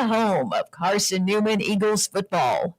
the home of Carson-Newman Eagles football.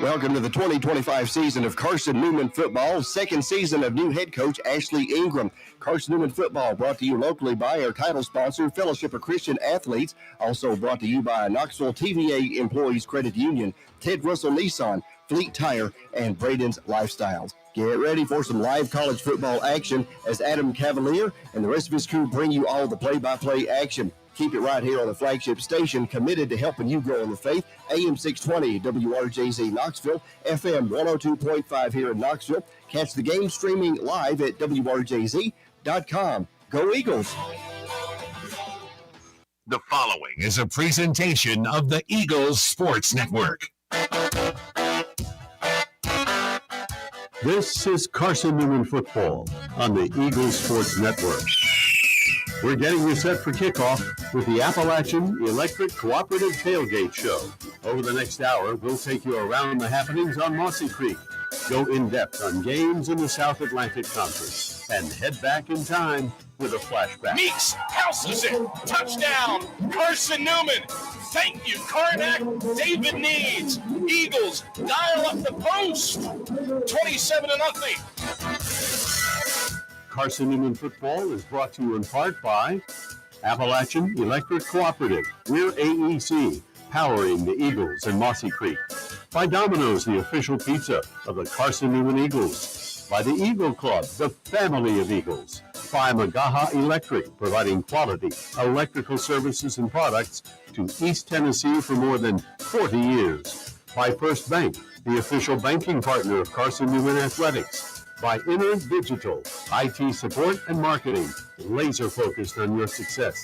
Welcome to the 2025 season of Carson-Newman football, second season of new head coach Ashley Ingram. Carson-Newman football brought to you locally by our title sponsor, Fellowship of Christian Athletes. Also brought to you by Knoxville TVA Employees Credit Union, Ted Russell Nissan, Fleet Tire, and Braden's Lifestyles. Get ready for some live college football action as Adam Cavalier and the rest of his crew bring you all the play-by-play action. Keep it right here on the flagship station, committed to helping you grow in the faith. AM 620 WRJZ Knoxville, FM 102.5 here in Knoxville. Catch the game streaming live at WRJZ.com. Go Eagles! The following is a presentation of the Eagles Sports Network. This is Carson-Newman football on the Eagles Sports Network. We're getting you set for kickoff with the Appalachian Electric Cooperative Tailgate Show. Over the next hour, we'll take you around the happenings on Mossy Creek, go in-depth on games in the South Atlantic Conference, and head back in time with a flashback. Meeks houses it. Touchdown, Carson-Newman. Thank you, Karnak. David Needs. Eagles dial up the post. 27-0. Carson-Newman football is brought to you in part by Appalachian Electric Cooperative. We're AEC, powering the Eagles in Mossy Creek. By Domino's, the official pizza of the Carson-Newman Eagles. By the Eagle Club, the family of Eagles. By Magaha Electric, providing quality electrical services and products to East Tennessee for more than 40 years. By First Bank, the official banking partner of Carson-Newman Athletics. By Inner Digital, IT support and marketing, laser focused on your success.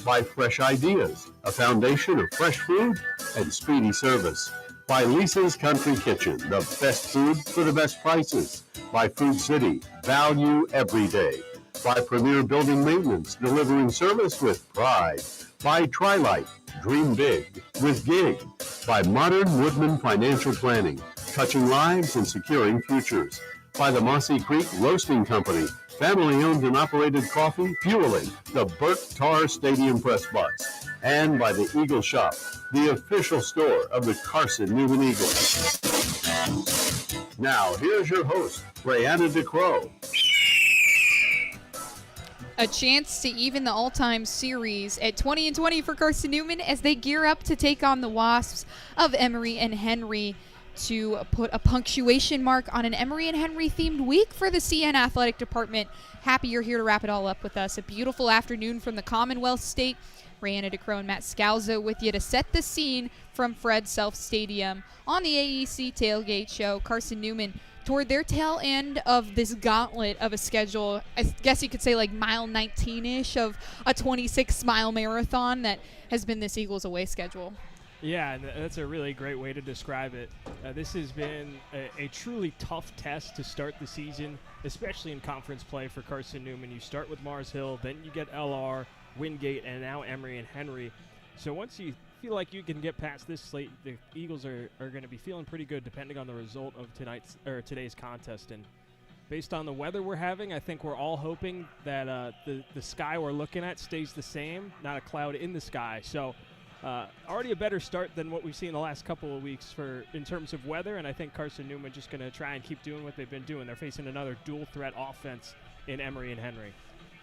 By Fresh Ideas, a foundation of fresh food and speedy service. By Lisa's Country Kitchen, the best food for the best prices. By Food City, value every day. By Premier Building Maintenance, delivering service with pride. By Trilight, dream big with Gig. By Modern Woodman Financial Planning, touching lives and securing futures. By the Mossy Creek Roasting Company, family-owned and operated coffee, fueling the Burt Tarr Stadium Press Box. And by the Eagle Shop, the official store of the Carson-Newman Eagles. Now, here's your host, Brianna DeCrow. A chance to even the all-time series at 20-20 for Carson-Newman as they gear up to take on the Wasps of Emory and Henry to put a punctuation mark on an Emory and Henry themed week for the CN Athletic Department. Happy you're here to wrap it all up with us. A beautiful afternoon from the Commonwealth State. Brianna DeCrow and Matt Scalzo with you to set the scene from Fred Self Stadium on the AEC Tailgate Show. Carson-Newman toward their tail end of this gauntlet of a schedule. I guess you could say like mile 19-ish of a 26-mile marathon that has been this Eagles away schedule. Yeah, that's a really great way to describe it. This has been a truly tough test to start the season, especially in conference play for Carson-Newman. You start with Mars Hill, then you get LR, Wingate, and now Emory and Henry. So once you feel like you can get past this slate, the Eagles are going to be feeling pretty good depending on the result of today's contest. And based on the weather we're having, I think we're all hoping that the sky we're looking at stays the same, not a cloud in the sky. So already a better start than what we've seen the last couple of weeks in terms of weather, and I think Carson-Newman just going to try and keep doing what they've been doing. They're facing another dual-threat offense in Emory and Henry.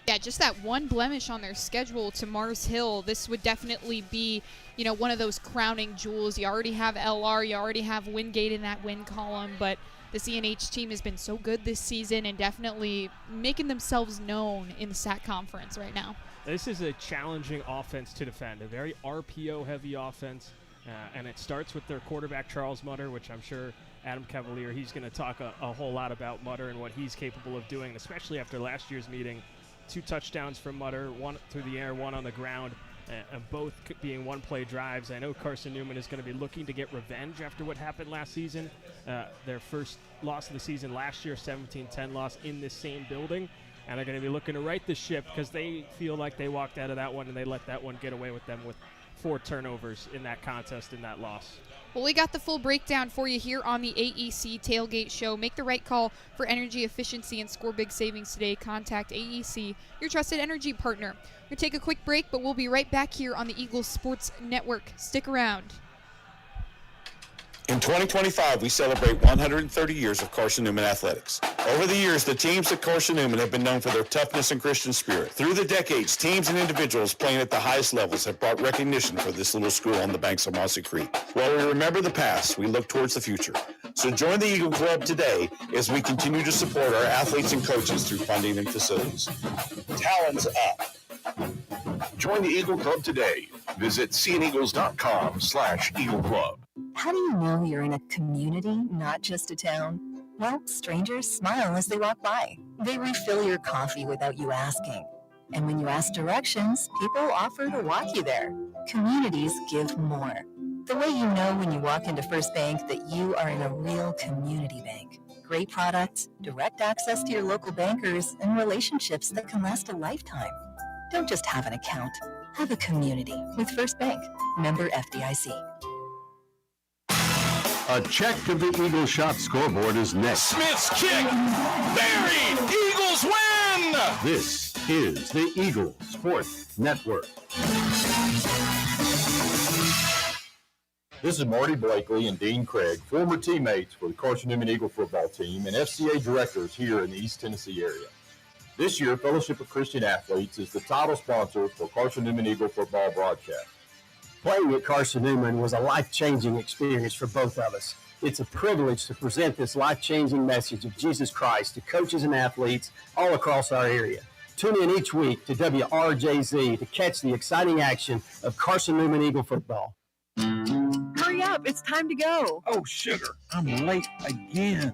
Yeah, just that one blemish on their schedule to Mars Hill. This would definitely be, one of those crowning jewels. You already have LR, you already have Wingate in that win column, but the CNH team has been so good this season and definitely making themselves known in the SAC conference right now. This is a challenging offense to defend, a very RPO-heavy offense, and it starts with their quarterback, Charles Mutter, which I'm sure Adam Cavalier, he's going to talk a whole lot about Mutter and what he's capable of doing, especially after last year's meeting. 2 touchdowns from Mutter, 1 through the air, 1 on the ground, and both being one-play drives. I know Carson-Newman is going to be looking to get revenge after what happened last season. Their first loss of the season last year, 17-10 loss in this same building. And they're going to be looking to right the ship because they feel like they walked out of that one and they let that one get away with them with 4 turnovers in that contest in that loss. Well, we got the full breakdown for you here on the AEC Tailgate Show. Make the right call for energy efficiency and score big savings today. Contact AEC, your trusted energy partner. We're going to take a quick break, but we'll be right back here on the Eagles Sports Network. Stick around. In 2025, we celebrate 130 years of Carson-Newman athletics. Over the years, the teams at Carson-Newman have been known for their toughness and Christian spirit. Through the decades, teams and individuals playing at the highest levels have brought recognition for this little school on the banks of Mossy Creek. While we remember the past, we look towards the future. So join the Eagle Club today as we continue to support our athletes and coaches through funding and facilities. Talons up. Join the Eagle Club today. Visit seeandeagles.com/Eagle Club. How do you know you're in a community, not just a town? Well, strangers smile as they walk by. They refill your coffee without you asking. And when you ask directions, people offer to walk you there. Communities give more. The way you know when you walk into First Bank that you are in a real community bank. Great products, direct access to your local bankers, and relationships that can last a lifetime. Don't just have an account. Have a community with First Bank. Member FDIC. A check of the Eagles shot scoreboard is next. Smith's kick, buried. Eagles win. This is the Eagles Sports Network. This is Marty Blakely and Dean Craig, former teammates for the Carson-Newman Eagle football team and FCA directors here in the East Tennessee area. This year, Fellowship of Christian Athletes is the title sponsor for Carson-Newman Eagle football broadcast. Playing at Carson-Newman was a life-changing experience for both of us. It's a privilege to present this life-changing message of Jesus Christ to coaches and athletes all across our area. Tune in each week to WRJZ to catch the exciting action of Carson-Newman Eagle football. Hurry up, it's time to go. Oh, sugar, I'm late again.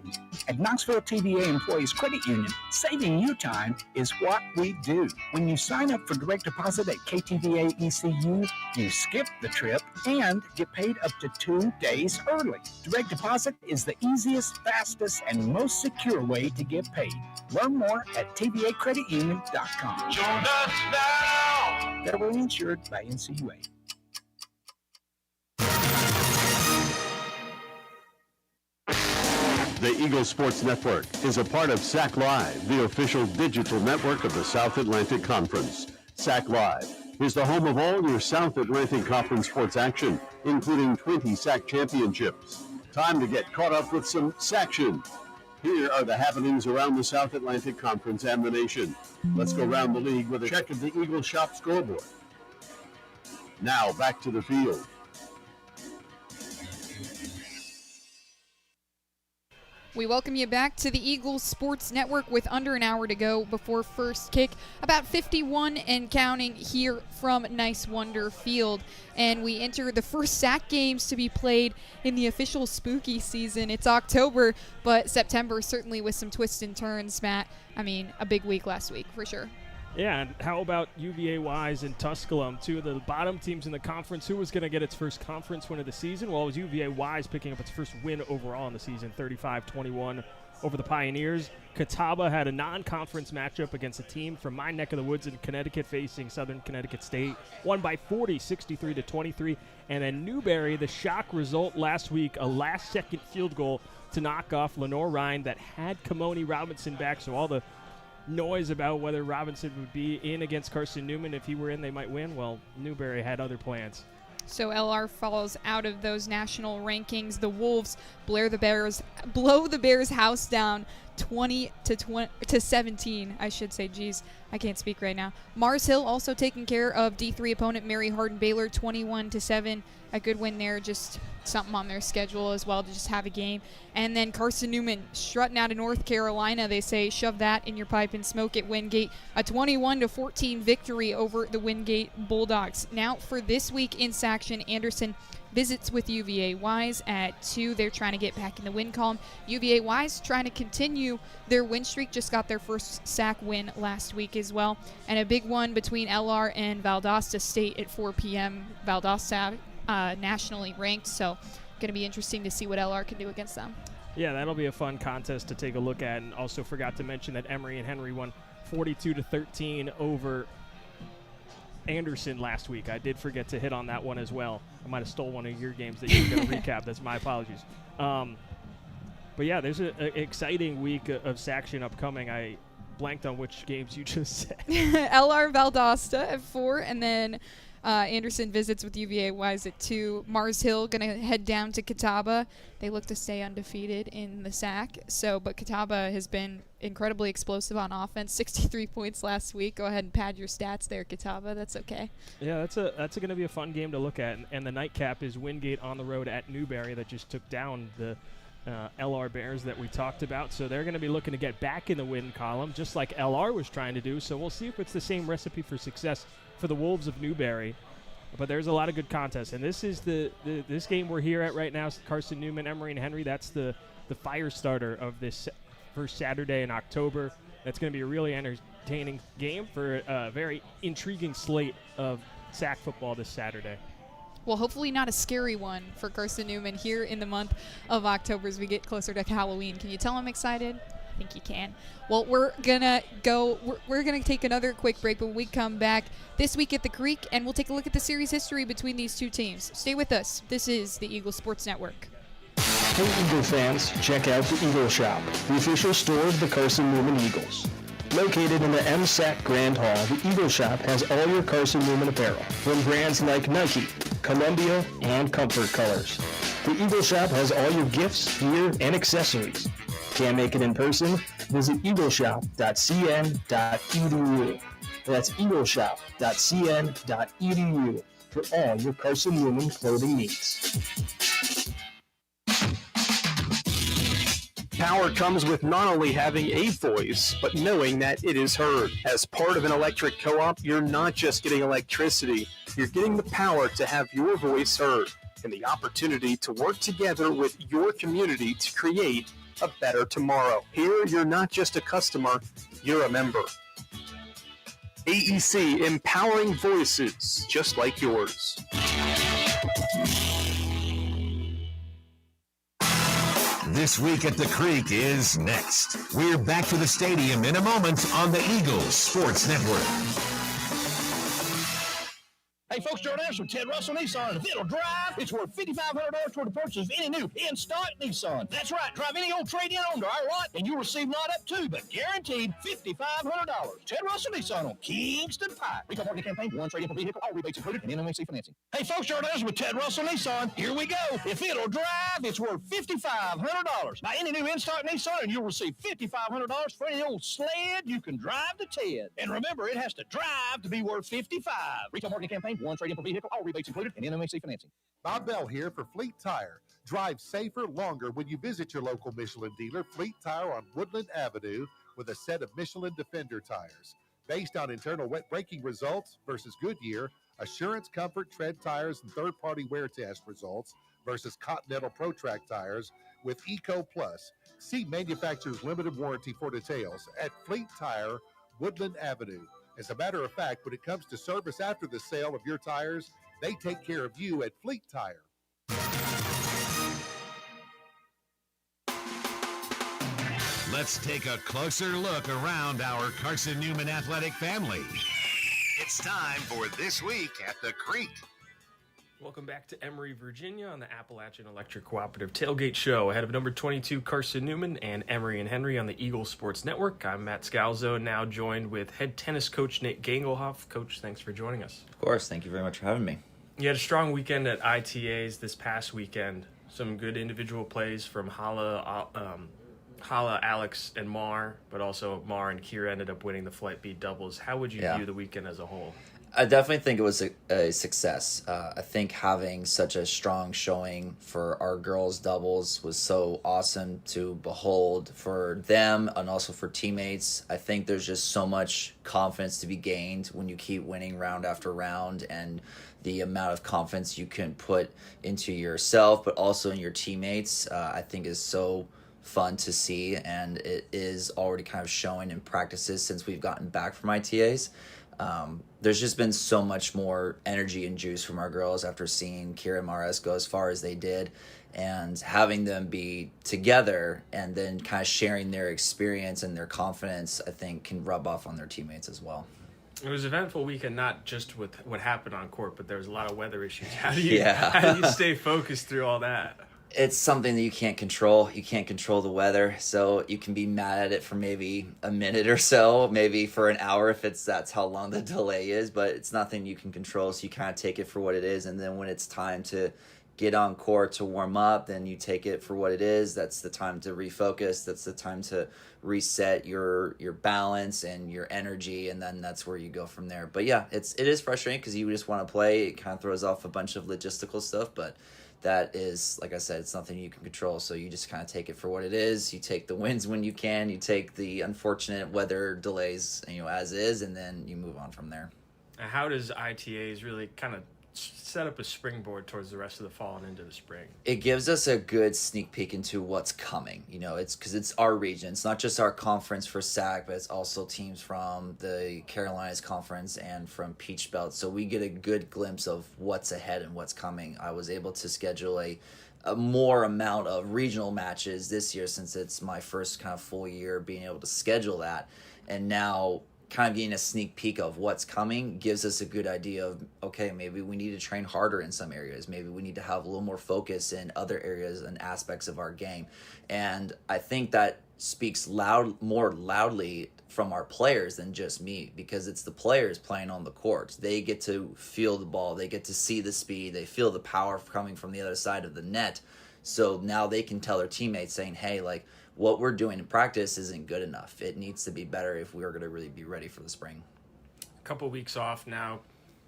At Knoxville TVA Employees Credit Union, saving you time is what we do. When you sign up for direct deposit at KTVA ECU, you skip the trip and get paid up to 2 days early. Direct deposit is the easiest, fastest, and most secure way to get paid. Learn more at tvacreditunion.com. Join us now. Federally insured by NCUA. The Eagle Sports Network is a part of SAC Live, the official digital network of the South Atlantic Conference. SAC Live is the home of all your South Atlantic Conference sports action, including 20 SAC championships. Time to get caught up with some SACtion. Here are the happenings around the South Atlantic Conference and the nation. Let's go around the league with a check of the Eagle shop scoreboard. Now back to the field. We welcome you back to the Eagles Sports Network with under an hour to go before first kick. About 51 and counting here from Nice Wonder Field. And we enter the first SAC games to be played in the official spooky season. It's October, but September certainly with some twists and turns, Matt. I mean, a big week last week for sure. Yeah, and how about UVA Wise and Tusculum, two of the bottom teams in the conference? Who was going to get its first conference win of the season? Well, it was UVA Wise picking up its first win overall in the season, 35-21 over the Pioneers. Catawba had a non-conference matchup against a team from my neck of the woods in Connecticut facing Southern Connecticut State. Won by 40, 63-23. And then Newberry, the shock result last week, a last-second field goal to knock off Lenore Ryan that had Kimoni Robinson back, so all the noise about whether Robinson would be in against Carson-Newman. If he were in, they might win. Well, Newberry had other plans. So LR falls out of those national rankings. The Wolves blow the Bears' house down 20-17, I should say. Geez, I can't speak right now. Mars Hill also taking care of D3 opponent Mary Hardin Baylor 21-7. A good win there, just something on their schedule as well to just have a game. And then Carson-Newman strutting out of North Carolina. They say shove that in your pipe and smoke it. Wingate, a 21-14 victory over the Wingate Bulldogs. Now for this week in Saction, Anderson visits with UVA Wise at 2. They're trying to get back in the win column. UVA Wise trying to continue their win streak. Just got their first SAC win last week as well. And a big one between LR and Valdosta State at 4 p.m. Valdosta nationally ranked, so going to be interesting to see what LR can do against them. Yeah, that'll be a fun contest to take a look at. And also forgot to mention that Emory and Henry won 42-13 over Anderson last week. I did forget to hit on that one as well. I might have stole one of your games that you were going to recap. That's my apologies. But yeah, there's an exciting week of Saction upcoming. I blanked on which games you just said. LR Valdosta at 4, and then Anderson visits with UVA Wise at 2. Mars Hill going to head down to Catawba. They look to stay undefeated in the SAC. But Catawba has been incredibly explosive on offense. 63 points last week. Go ahead and pad your stats there, Catawba. That's okay. Yeah, that's going to be a fun game to look at. And the nightcap is Wingate on the road at Newberry that just took down the LR Bears that we talked about. So they're going to be looking to get back in the win column, just like LR was trying to do. So we'll see if it's the same recipe for success for the Wolves of Newberry. But there's a lot of good contests. And this is this game we're here at right now, Carson-Newman, Emory and Henry. That's the fire starter of this first Saturday in October. That's going to be a really entertaining game for a very intriguing slate of SAC football this Saturday. Well, hopefully not a scary one for Carson-Newman here in the month of October as we get closer to Halloween. Can you tell I'm excited? I think you can. Well, we're gonna take another quick break. When we come back this week at the Creek, and we'll take a look at the series history between these two teams. Stay with us. This is the Eagle Sports Network. Hey Eagle fans, check out the Eagle Shop, the official store of the Carson-Newman Eagles. Located in the MSAC Grand Hall, the Eagle Shop has all your Carson-Newman apparel from brands like Nike, Columbia, and Comfort Colors. The Eagle Shop has all your gifts, gear, and accessories. Can't make it in person? Visit eagleshop.cn.edu. That's eagleshop.cn.edu for all your Carson-Newman clothing needs. Power comes with not only having a voice, but knowing that it is heard. As part of an electric co-op, you're not just getting electricity, you're getting the power to have your voice heard and the opportunity to work together with your community to create a better tomorrow. Here, you're not just a customer, you're a member. AEC, empowering voices just like yours. This week at the Creek is next. We're back to the stadium in a moment on the Eagles Sports Network. Hey folks, Gerald Anderson, Ted Russell Nissan, and if it'll drive, it's worth $5,500 toward the purchase of any new in-stock Nissan. That's right, drive any old trade-in onto our lot, and you'll receive not up to, but guaranteed $5,500. Ted Russell Nissan on Kingston Pike. Recall marketing campaign, one trade-in per vehicle, all rebates included, and NMAC financing. Hey folks, Gerald Anderson with Ted Russell Nissan. Here we go. If it'll drive, it's worth $5,500. Buy any new in-stock Nissan, and you'll receive $5,500 for any old sled you can drive to Ted. And remember, it has to drive to be worth $55,000. Retail marketing campaign, one trade-in per vehicle, all rebates included, and NMAC financing. Bob Bell here for Fleet Tire. Drive safer longer when you visit your local Michelin dealer, Fleet Tire on Woodland Avenue, with a set of Michelin Defender tires. Based on internal wet braking results versus Goodyear, Assurance Comfort Tread tires and third-party wear test results versus Continental ProTrack tires with Eco Plus. See manufacturer's limited warranty for details at Fleet Tire, Woodland Avenue. As a matter of fact, when it comes to service after the sale of your tires, they take care of you at Fleet Tire. Let's take a closer look around our Carson-Newman athletic family. It's time for This Week at the Creek. Welcome back to Emory, Virginia on the Appalachian Electric Cooperative Tailgate Show. Ahead of number 22, Carson-Newman and Emory and Henry on the Eagle Sports Network. I'm Matt Scalzo, now joined with head tennis coach Nate Gangelhoff. Coach, thanks for joining us. Of course. Thank you very much for having me. You had a strong weekend at ITAs this past weekend. Some good individual plays from Hala, Alex, and Mar, but also Mar and Kira ended up winning the flight beat doubles. How would you view the weekend as a whole? I definitely think it was a success. I think having such a strong showing for our girls' doubles was so awesome to behold for them and also for teammates. I think there's just so much confidence to be gained when you keep winning round after round, and the amount of confidence you can put into yourself but also in your teammates, I think is so fun to see, and it is already kind of showing in practices since we've gotten back from ITAs. There's just been so much more energy and juice from our girls after seeing Kira and Mares go as far as they did, and having them be together and then kind of sharing their experience and their confidence, I think can rub off on their teammates as well. It was an eventful weekend, not just with what happened on court, but there was a lot of weather issues. How do you stay focused through all that? It's something that you can't control. You can't control the weather, so you can be mad at it for maybe a minute or so, maybe for an hour if that's how long the delay is, but it's nothing you can control, so you kind of take it for what it is, and then when it's time to get on court to warm up, then you take it for what it is. That's the time to refocus. That's the time to reset your balance and your energy, and then that's where you go from there. But yeah, it is frustrating because you just want to play. It kind of throws off a bunch of logistical stuff, but that is, like I said, it's nothing you can control, so you just kind of take it for what it is. You take the wins when you can. You take the unfortunate weather delays, as is, and then you move on from there. How does ITAs really kind of set up a springboard towards the rest of the fall and into the spring? It gives us a good sneak peek into what's coming. It's because it's our region. It's not just our conference for SAC, but it's also teams from the Carolinas Conference and from Peach Belt. So we get a good glimpse of what's ahead and what's coming. I was able to schedule a more amount of regional matches this year since it's my first kind of full year being able to schedule that. And now kind of getting a sneak peek of what's coming gives us a good idea of, okay, maybe we need to train harder in some areas. Maybe we need to have a little more focus in other areas and aspects of our game. And I think that speaks more loudly from our players than just me, because it's the players playing on the court. They get to feel the ball. They get to see the speed. They feel the power coming from the other side of the net. So now they can tell their teammates saying, hey, what we're doing in practice isn't good enough. It needs to be better if we are going to really be ready for the spring. A couple weeks off now.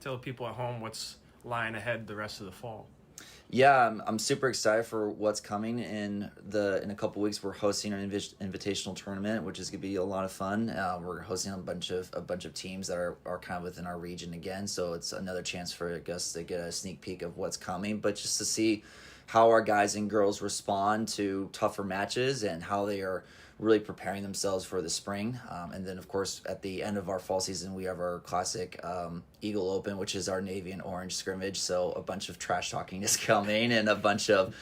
Tell people at home what's lying ahead the rest of the fall. Yeah, I'm super excited for what's coming in a couple weeks. We're hosting an invitational tournament, which is going to be a lot of fun. We're hosting a bunch of teams that are kind of within our region again, so it's another chance for us to get a sneak peek of what's coming, but just to see how our guys and girls respond to tougher matches and how they are really preparing themselves for the spring. And then, of course, at the end of our fall season, we have our classic Eagle Open, which is our Navy and Orange scrimmage. So a bunch of trash talking is coming and a bunch of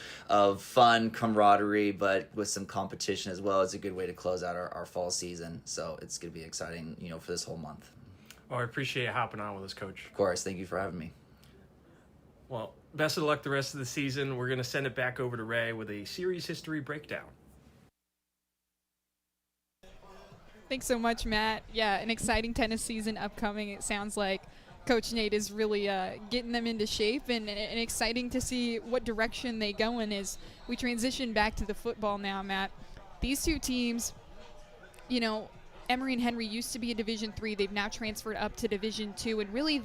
fun camaraderie, but with some competition as well. It's a good way to close out our fall season. So it's going to be exciting, for this whole month. Well, I appreciate you hopping on with us, Coach. Of course. Thank you for having me. Well, best of luck the rest of the season. We're going to send it back over to Ray with a series history breakdown. Thanks so much, Matt. Yeah, an exciting tennis season upcoming. It sounds like Coach Nate is really getting them into shape, and exciting to see what direction they go in as we transition back to the football now, Matt. These two teams, Emory and Henry used to be a Division III. They've now transferred up to Division II, and really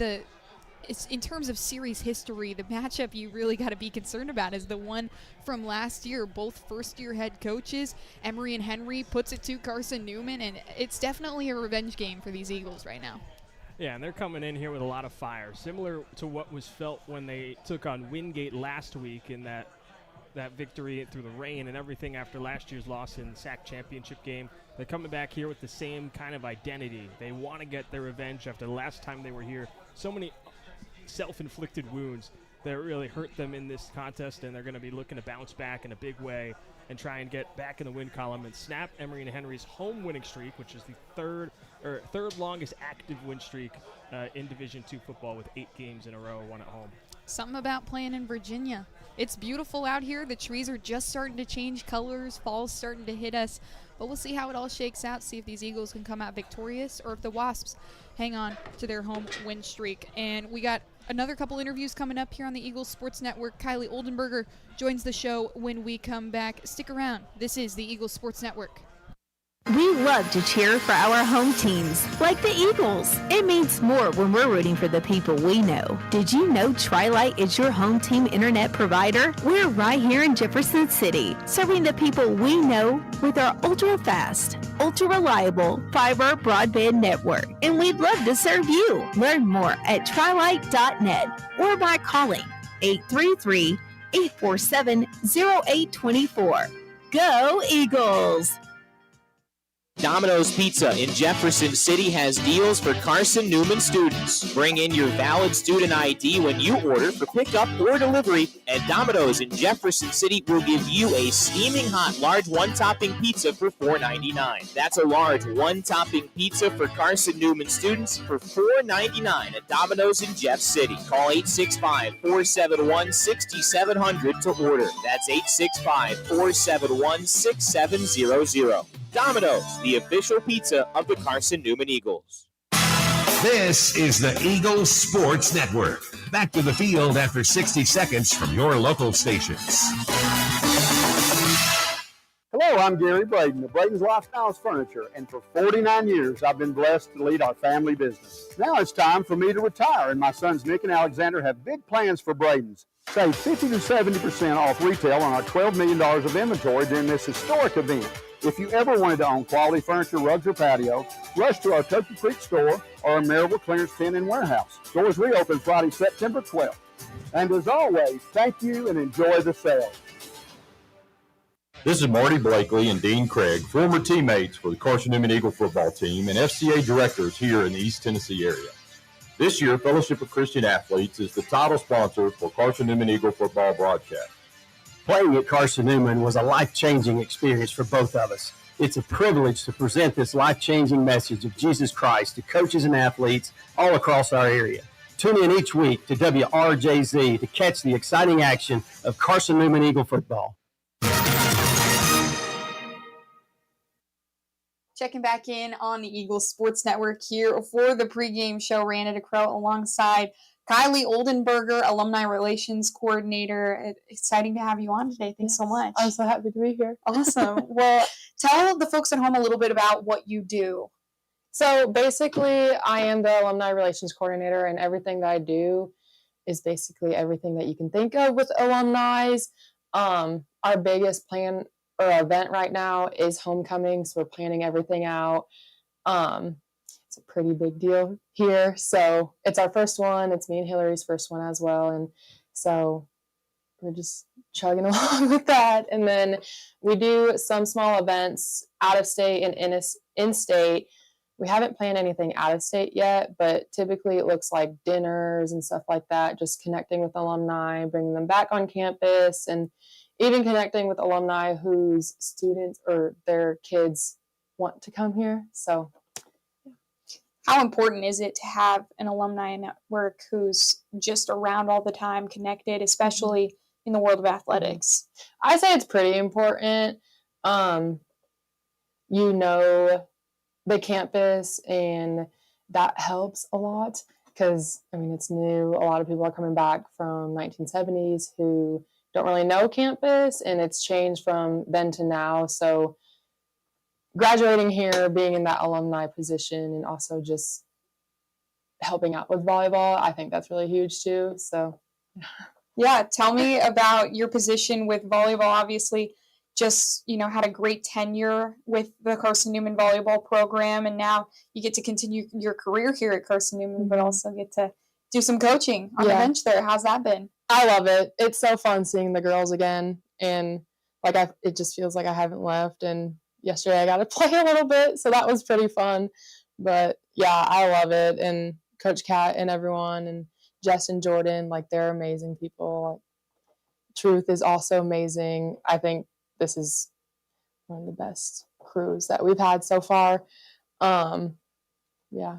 it's in terms of series history, the matchup you really got to be concerned about is the one from last year. Both first-year head coaches, Emory and Henry, puts it to Carson-Newman, and it's definitely a revenge game for these Eagles right now. Yeah, and they're coming in here with a lot of fire, similar to what was felt when they took on Wingate last week in that victory through the rain and everything after last year's loss in the SAC championship game. They're coming back here with the same kind of identity. They want to get their revenge after the last time they were here. So many self-inflicted wounds that really hurt them in this contest, and they're going to be looking to bounce back in a big way and try and get back in the win column and snap Emory and Henry's home winning streak, which is the third longest active win streak in Division II football, with 8 games in a row won at home. Something about playing in Virginia. It's beautiful out here. The trees are just starting to change colors. Fall's starting to hit us. But we'll see how it all shakes out, see if these Eagles can come out victorious or if the Wasps hang on to their home win streak. And we got another couple interviews coming up here on the Eagles Sports Network. Kylie Oldenburger joins the show when we come back. Stick around. This is the Eagles Sports Network. We love to cheer for our home teams, like the Eagles. It means more when we're rooting for the people we know. Did you know Tri-Lite is your home team internet provider? We're right here in Jefferson City, serving the people we know with our ultra-fast, ultra-reliable fiber broadband network. And we'd love to serve you. Learn more at trilite.net or by calling 833-847-0824. Go Eagles! Domino's Pizza in Jefferson City has deals for Carson-Newman students. Bring in your valid student ID when you order for pickup or delivery, and Domino's in Jefferson City will give you a steaming hot large one-topping pizza for $4.99. That's a large one-topping pizza for Carson-Newman students for $4.99 at Domino's in Jeff City. Call 865-471-6700 to order. That's 865-471-6700. Domino's, the official pizza of the Carson-Newman Eagles. This is the Eagles Sports Network. Back to the field after 60 seconds from your local stations. Hello, I'm Gary Braden of Braden's Lifestyles Furniture, and for 49 years I've been blessed to lead our family business. Now it's time for me to retire, and my sons Nick and Alexander have big plans for Braden's. Save 50 to 70% off retail on our $12 million of inventory during this historic event. If you ever wanted to own quality furniture, rugs, or patio, rush to our Turkey Creek store or our Maryville Clearance Tent and Warehouse. Stores reopen Friday, September 12th. And as always, thank you and enjoy the sale. This is Marty Blakely and Dean Craig, former teammates for the Carson-Newman Eagle football team and FCA directors here in the East Tennessee area. This year, Fellowship of Christian Athletes is the title sponsor for Carson-Newman Eagle football broadcast. Playing at Carson-Newman was a life-changing experience for both of us. It's a privilege to present this life-changing message of Jesus Christ to coaches and athletes all across our area. Tune in each week to WRJZ to catch the exciting action of Carson-Newman Eagle football. Checking back in on the Eagles Sports Network here for the pregame show. Randa DeCrow alongside Kylie Oldenburger, Alumni Relations Coordinator. Exciting to have you on today. Thanks so much. I'm so happy to be here. Awesome. Well, tell the folks at home a little bit about what you do. So basically, I am the Alumni Relations Coordinator, and everything that I do is basically everything that you can think of with alumni. Our biggest plan or event right now is homecoming, so we're planning everything out. It's a pretty big deal here. So it's our first one. It's me and Hillary's first one as well. And so we're just chugging along with that. And then we do some small events out of state and in state. We haven't planned anything out of state yet, but typically it looks like dinners and stuff like that, just connecting with alumni, bringing them back on campus, and even connecting with alumni whose students or their kids want to come here. So how important is it to have an alumni network who's just around all the time, connected, especially in the world of athletics? I say it's pretty important. You know the campus, and that helps a lot because, I mean, it's new. A lot of people are coming back from 1970s who don't really know campus, and it's changed from then to now. So graduating here, being in that alumni position, and also just helping out with volleyball, I think that's really huge too. So yeah, tell me about your position with volleyball. Obviously, just, had a great tenure with the Carson-Newman volleyball program, and now you get to continue your career here at Carson-Newman, but also get to do some coaching on the bench there. How's that been? I love it. It's so fun seeing the girls again, and it just feels like I haven't left. And yesterday I got to play a little bit, so that was pretty fun. But yeah, I love it. And Coach Kat and everyone, and Jess and Jordan, they're amazing people. Truth is also amazing. I think this is one of the best crews that we've had so far. Yeah.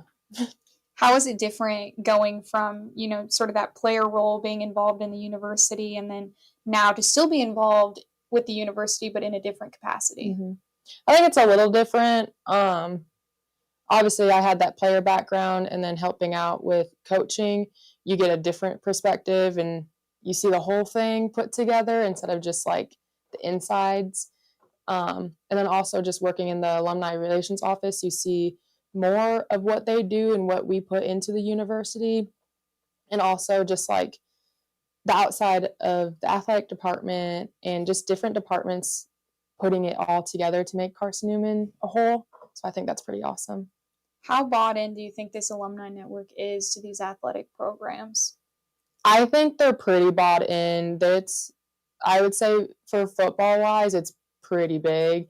How is it different going from, sort of that player role, being involved in the university, and then now to still be involved with the university, but in a different capacity? Mm-hmm. I think it's a little different. Obviously, I had that player background, and then helping out with coaching, you get a different perspective, and you see the whole thing put together instead of just the insides. And then also just working in the alumni relations office, you see more of what they do and what we put into the university, and also just the outside of the athletic department and just different departments putting it all together to make Carson-Newman a whole. So I think that's pretty awesome. How bought in do you think this alumni network is to these athletic programs? I think they're pretty bought in. I would say for football wise, it's pretty big.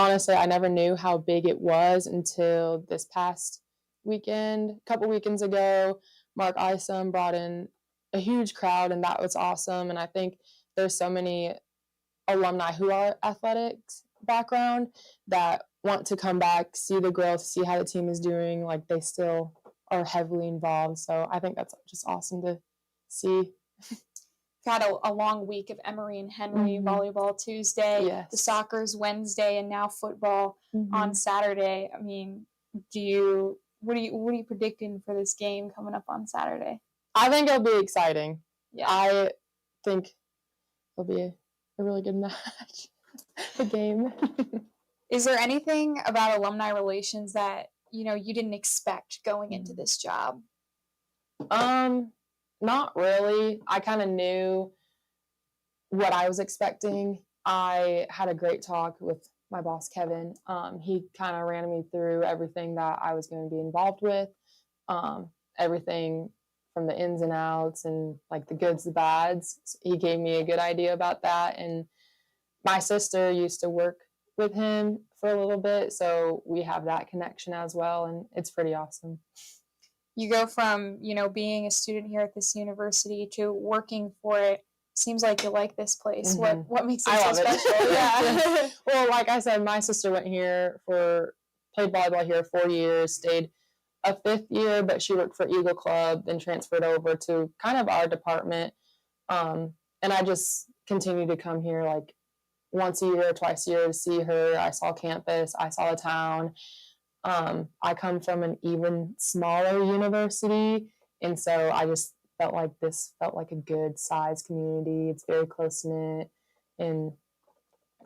honestly, I never knew how big it was until this past weekend. A couple weekends ago, Mark Isom brought in a huge crowd, and that was awesome. And I think there's so many alumni who are athletics background that want to come back, see the growth, see how the team is doing. Like, they still are heavily involved. So I think that's just awesome to see. We've had a long week of Emory and Henry, volleyball Tuesday, Yes. the soccer's Wednesday, and now football on Saturday. I mean, what are you predicting for this game coming up on Saturday? I think it'll be exciting. Yeah. I think it'll be a really good match, a game. Is there anything about alumni relations that, you didn't expect going into this job? Not really. I kind of knew what I was expecting. I had a great talk with my boss, Kevin. He kind of ran me through everything that I was going to be involved with, everything from the ins and outs and like the goods, the bads. He gave me a good idea about that. And my sister used to work with him for a little bit, so we have that connection as well, and it's pretty awesome. You go from, being a student here at this university to working for it. Seems like you like this place. What makes it so special? Yeah. Well, like I said, my sister went here played volleyball here 4 years, stayed a 5th year, but she worked for Eagle Club, then transferred over to kind of our department. And I just continue to come here like once a year, twice a year to see her. I saw campus, I saw the town. I come from an even smaller university, and so I just felt like this felt like a good size community. It's very close knit, and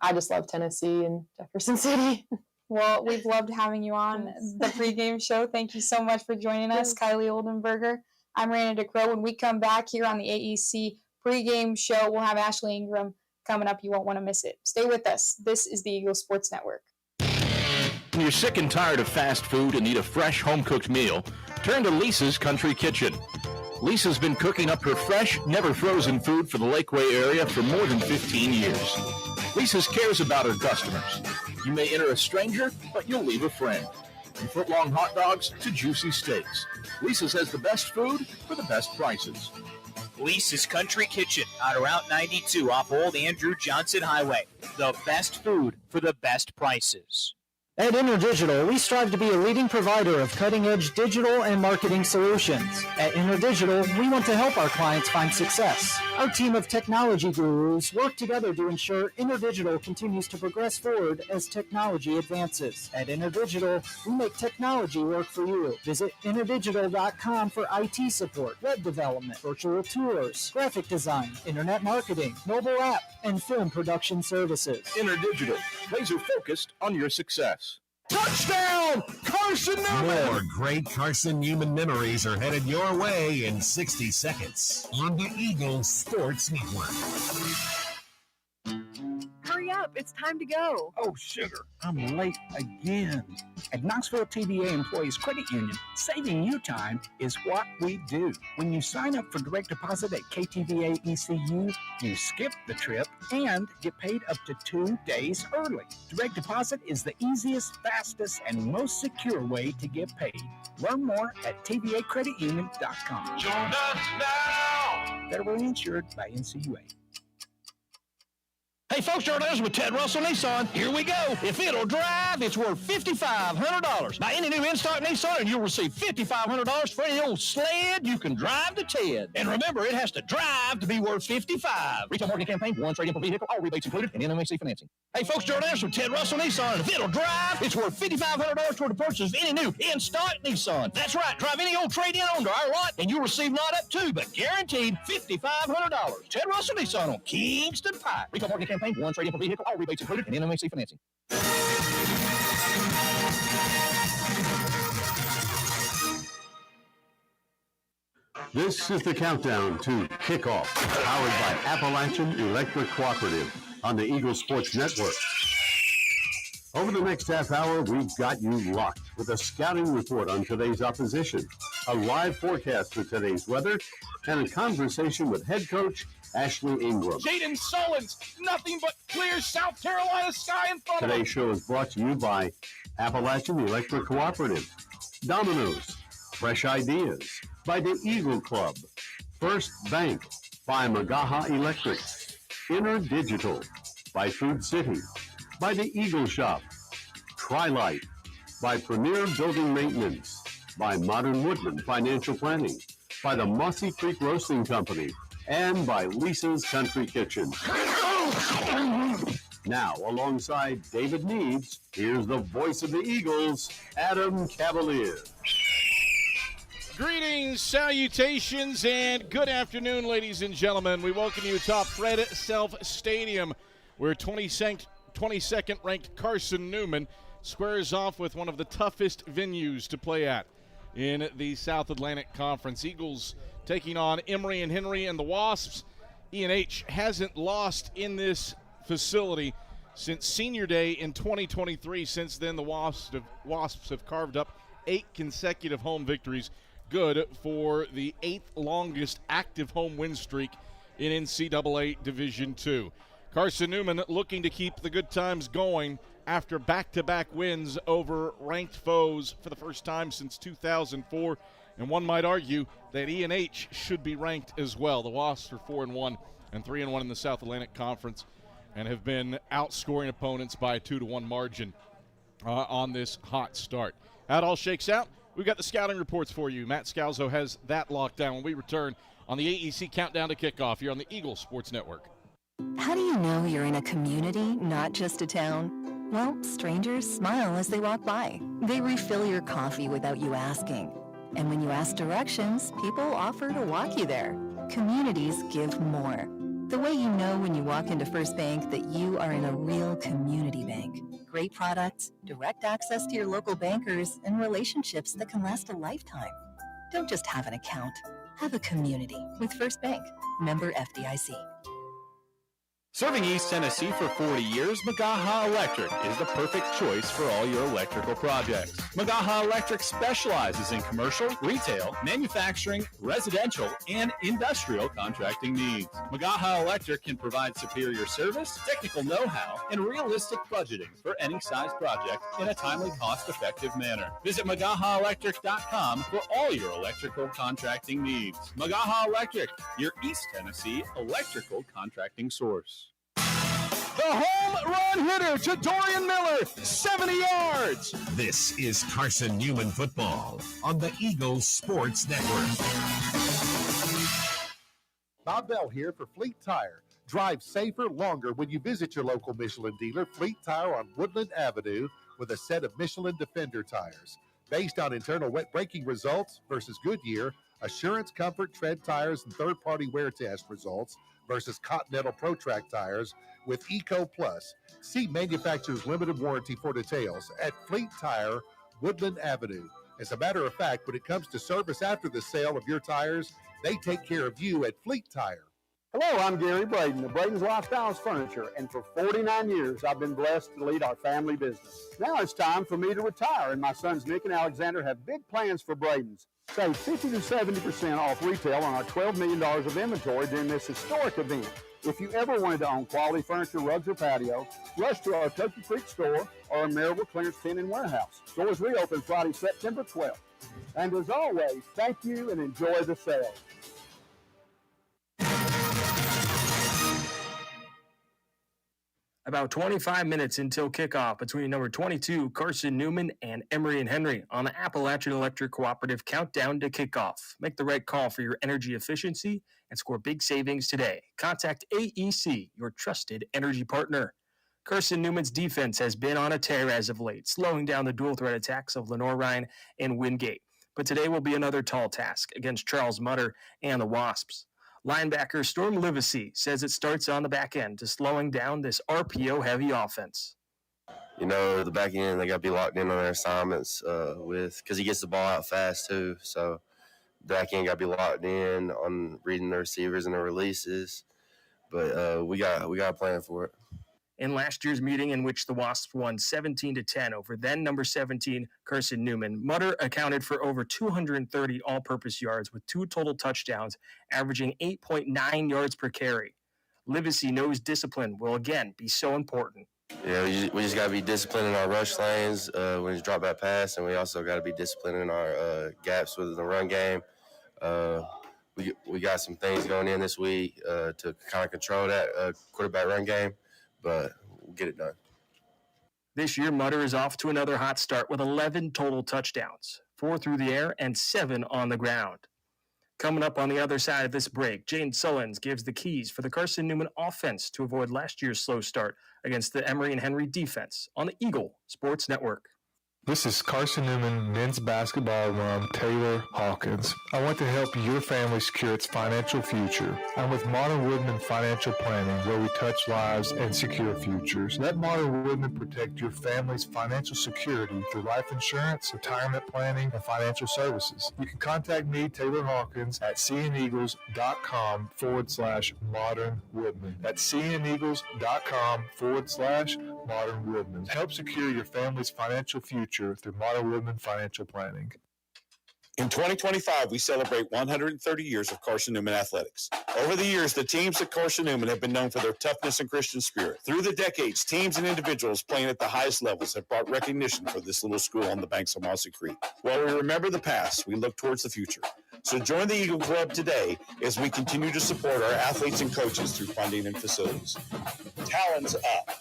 I just love Tennessee and Jefferson City. Well, we've loved having you on the pregame show. Thank you so much for joining us, Kylie Oldenburger. I'm Raina DeCrow. When we come back here on the AEC pregame show, we'll have Ashley Ingram coming up. You won't want to miss it. Stay with us. This is the Eagle Sports Network. When you're sick and tired of fast food and need a fresh home-cooked meal, turn to Lisa's Country Kitchen. Lisa's been cooking up her fresh, never frozen food for the Lakeway area for more than 15 years. Lisa's cares about her customers. You may enter a stranger, but you'll leave a friend. From foot-long hot dogs to juicy steaks, Lisa's has the best food for the best prices. Lisa's Country Kitchen on Route 92 off Old Andrew Johnson Highway. The best food for the best prices. At InterDigital, we strive to be a leading provider of cutting-edge digital and marketing solutions. At InterDigital, we want to help our clients find success. Our team of technology gurus work together to ensure InterDigital continues to progress forward as technology advances. At InterDigital, we make technology work for you. Visit interdigital.com for IT support, web development, virtual tours, graphic design, internet marketing, mobile app, and film production services. InterDigital, laser-focused on your success. Touchdown, Carson-Newman! More great Carson-Newman memories are headed your way in 60 seconds on the Eagle Sports Network. Hurry up, it's time to go. Oh, sugar, I'm late again. At Knoxville TVA Employees Credit Union, saving you time is what we do. When you sign up for direct deposit at KTVA ECU, you skip the trip and get paid up to 2 days early. Direct deposit is the easiest, fastest, and most secure way to get paid. Learn more at tvacreditunion.com. Join us now! Federally insured by NCUA. Hey folks, Jordan Anderson with Ted Russell Nissan. Here we go. If it'll drive, it's worth $5,500. Buy any new in-stock Nissan and you'll receive $5,500 for any old sled you can drive to Ted. And remember, it has to drive to be worth $55,000. Retail marketing campaign, one trade-in per vehicle, all rebates included, and NMAC financing. Hey folks, Jordan Anderson with Ted Russell Nissan. And if it'll drive, it's worth $5,500 toward the purchase of any new in-stock Nissan. That's right. Drive any old trade-in onto our lot and you'll receive not up to, but guaranteed $5,500. Ted Russell Nissan on Kingston Pike. Retail marketing campaign, one trade-in per vehicle, all rebates included, and NMAC financing. This is the countdown to kickoff, powered by Appalachian Electric Cooperative on the Eagle Sports Network. Over the next half hour, we've got you locked with a scouting report on today's opposition, a live forecast for today's weather, and a conversation with head coach Ashley Ingram. Jaden Sullins, nothing but clear South Carolina sky in front of him. Today's show is brought to you by Appalachian Electric Cooperative, Domino's, Fresh Ideas, by the Eagle Club, First Bank, by Magaha Electric, Inner Digital, by Food City, by the Eagle Shop, Tri-Light, by Premier Building Maintenance, by Modern Woodland Financial Planning, by the Mossy Creek Roasting Company, and by Lisa's Country Kitchen. Now, alongside David Neebs, here's the voice of the Eagles, Adam Cavalier. Greetings, salutations, and good afternoon, ladies and gentlemen. We welcome you atop Fred Self Stadium, where 22nd ranked Carson-Newman squares off with one of the toughest venues to play at in the South Atlantic Conference. Eagles taking on Emory and Henry and the Wasps. E&H hasn't lost in this facility since senior day in 2023. Since then, the Wasps have carved up 8 consecutive home victories, good for the 8th longest active home win streak in NCAA Division II. Carson-Newman looking to keep the good times going after back-to-back wins over ranked foes for the first time since 2004. And one might argue that E&H should be ranked as well. The Wasps are 4-1 and 3-1 in the South Atlantic Conference and have been outscoring opponents by a 2-1 margin on this hot start. How it all shakes out, we've got the scouting reports for you. Matt Scalzo has that locked down when we return on the AEC Countdown to Kickoff here on the Eagle Sports Network. How do you know you're in a community, not just a town? Well, strangers smile as they walk by. They refill your coffee without you asking. And when you ask directions, people offer to walk you there. Communities give more. The way you know when you walk into First Bank that you are in a real community bank. Great products, direct access to your local bankers, and relationships that can last a lifetime. Don't just have an account. Have a community with First Bank. Member FDIC. Serving East Tennessee for 40 years, Magaha Electric is the perfect choice for all your electrical projects. Magaha Electric specializes in commercial, retail, manufacturing, residential, and industrial contracting needs. Magaha Electric can provide superior service, technical know-how, and realistic budgeting for any size project in a timely, cost-effective manner. Visit MagahaElectric.com for all your electrical contracting needs. Magaha Electric, your East Tennessee electrical contracting source. The home run hitter to Dorian Miller, 70 yards. This is Carson-Newman football on the Eagles Sports Network. Bob Bell here for Fleet Tire. Drive safer longer when you visit your local Michelin dealer, Fleet Tire on Woodland Avenue, with a set of Michelin Defender tires. Based on internal wet braking results versus Goodyear, Assurance Comfort Tread tires and third-party wear test results versus Continental Pro Track tires with Eco Plus. See manufacturer's limited warranty for details at Fleet Tire, Woodland Avenue. As a matter of fact, when it comes to service after the sale of your tires, they take care of you at Fleet Tire. Hello, I'm Gary Braden of Braden's Lifestyles Furniture, and for 49 years, I've been blessed to lead our family business. Now it's time for me to retire, and my sons Nick and Alexander have big plans for Braden's. Save 50 to 70% off retail on our $12 million of inventory during this historic event. If you ever wanted to own quality furniture, rugs, or patio, rush to our Turkey Creek store or our Maryville Clearance Tent and Warehouse. Stores reopen Friday, September 12th. And as always, thank you and enjoy the sale. About 25 minutes until kickoff between number 22, Carson-Newman, and Emory and Henry on the Appalachian Electric Cooperative Countdown to Kickoff. Make the right call for your energy efficiency and score big savings today. Contact AEC, your trusted energy partner. Carson-Newman's defense has been on a tear as of late, slowing down the dual threat attacks of Lenore Ryan and Wingate. But today will be another tall task against Charles Mutter and the Wasps. Linebacker Storm Livesey says it starts on the back end to slowing down this RPO-heavy offense. You know, the back end, they got to be locked in on their assignments because he gets the ball out fast too. So back end got to be locked in on reading the receivers and the releases. But we got a plan for it. In last year's meeting, in which the Wasps won 17-10 over then number 17 Carson-Newman, Mutter accounted for over 230 all-purpose yards with 2 total touchdowns, averaging 8.9 yards per carry. Livesey knows discipline will again be so important. Yeah, we just got to be disciplined in our rush lanes when it's drop back pass, and we also got to be disciplined in our gaps with the run game. We got some things going in this week to kind of control that quarterback run game, but we'll get it done. This year, Mutter is off to another hot start with 11 total touchdowns, 4 through the air and 7 on the ground. Coming up on the other side of this break, Jane Sullins gives the keys for the Carson-Newman offense to avoid last year's slow start against the Emory and Henry defense on the Eagle Sports Network. This is Carson-Newman men's basketball alum Taylor Hawkins. I want to help your family secure its financial future. I'm with Modern Woodman Financial Planning, where we touch lives and secure futures. Let Modern Woodman protect your family's financial security through life insurance, retirement planning, and financial services. You can contact me, Taylor Hawkins, at seeandeagles.com/Modern Woodman. That's seeandeagles.com/Modern Woodman. Help secure your family's financial future through Modern Woodman Financial Planning. In 2025, we celebrate 130 years of Carson-Newman athletics. Over the years, the teams at Carson-Newman have been known for their toughness and Christian spirit. Through the decades, teams and individuals playing at the highest levels have brought recognition for this little school on the banks of Mossy Creek. While we remember the past, we look towards the future. So join the Eagle Club today as we continue to support our athletes and coaches through funding and facilities. Talons up.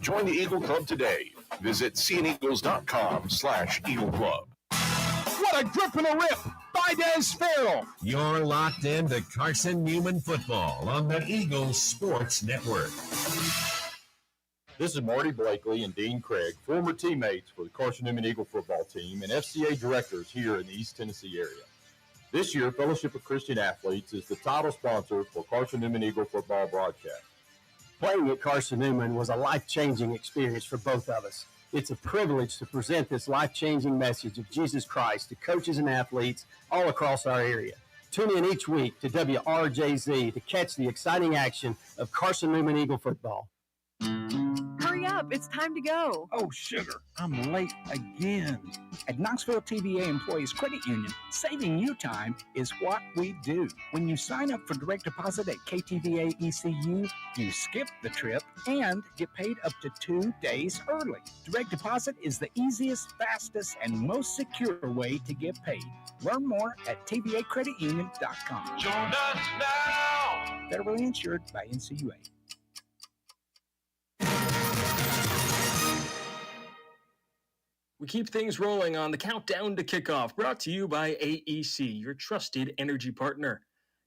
Join the Eagle Club today. Visit seeandeagles.com/Eagle Club. What a grip and a rip by Des Farrell. You're locked into Carson-Newman football on the Eagle Sports Network. This is Marty Blakely and Dean Craig, former teammates for the Carson-Newman Eagle football team and FCA directors here in the East Tennessee area. This year, Fellowship of Christian Athletes is the title sponsor for Carson-Newman Eagle football broadcast. Playing at Carson-Newman was a life-changing experience for both of us. It's a privilege to present this life-changing message of Jesus Christ to coaches and athletes all across our area. Tune in each week to WRJZ to catch the exciting action of Carson-Newman Eagle football. Hurry up, it's time to go. Oh, sugar, I'm late again. At Knoxville TVA Employees Credit Union, saving you time is what we do. When you sign up for direct deposit at KTVA ECU, you skip the trip and get paid up to 2 days early. Direct deposit is the easiest, fastest, and most secure way to get paid. Learn more at tvacreditunion.com. Join us now. Federally insured by NCUA. We keep things rolling on the countdown to kickoff, brought to you by AEC, your trusted energy partner.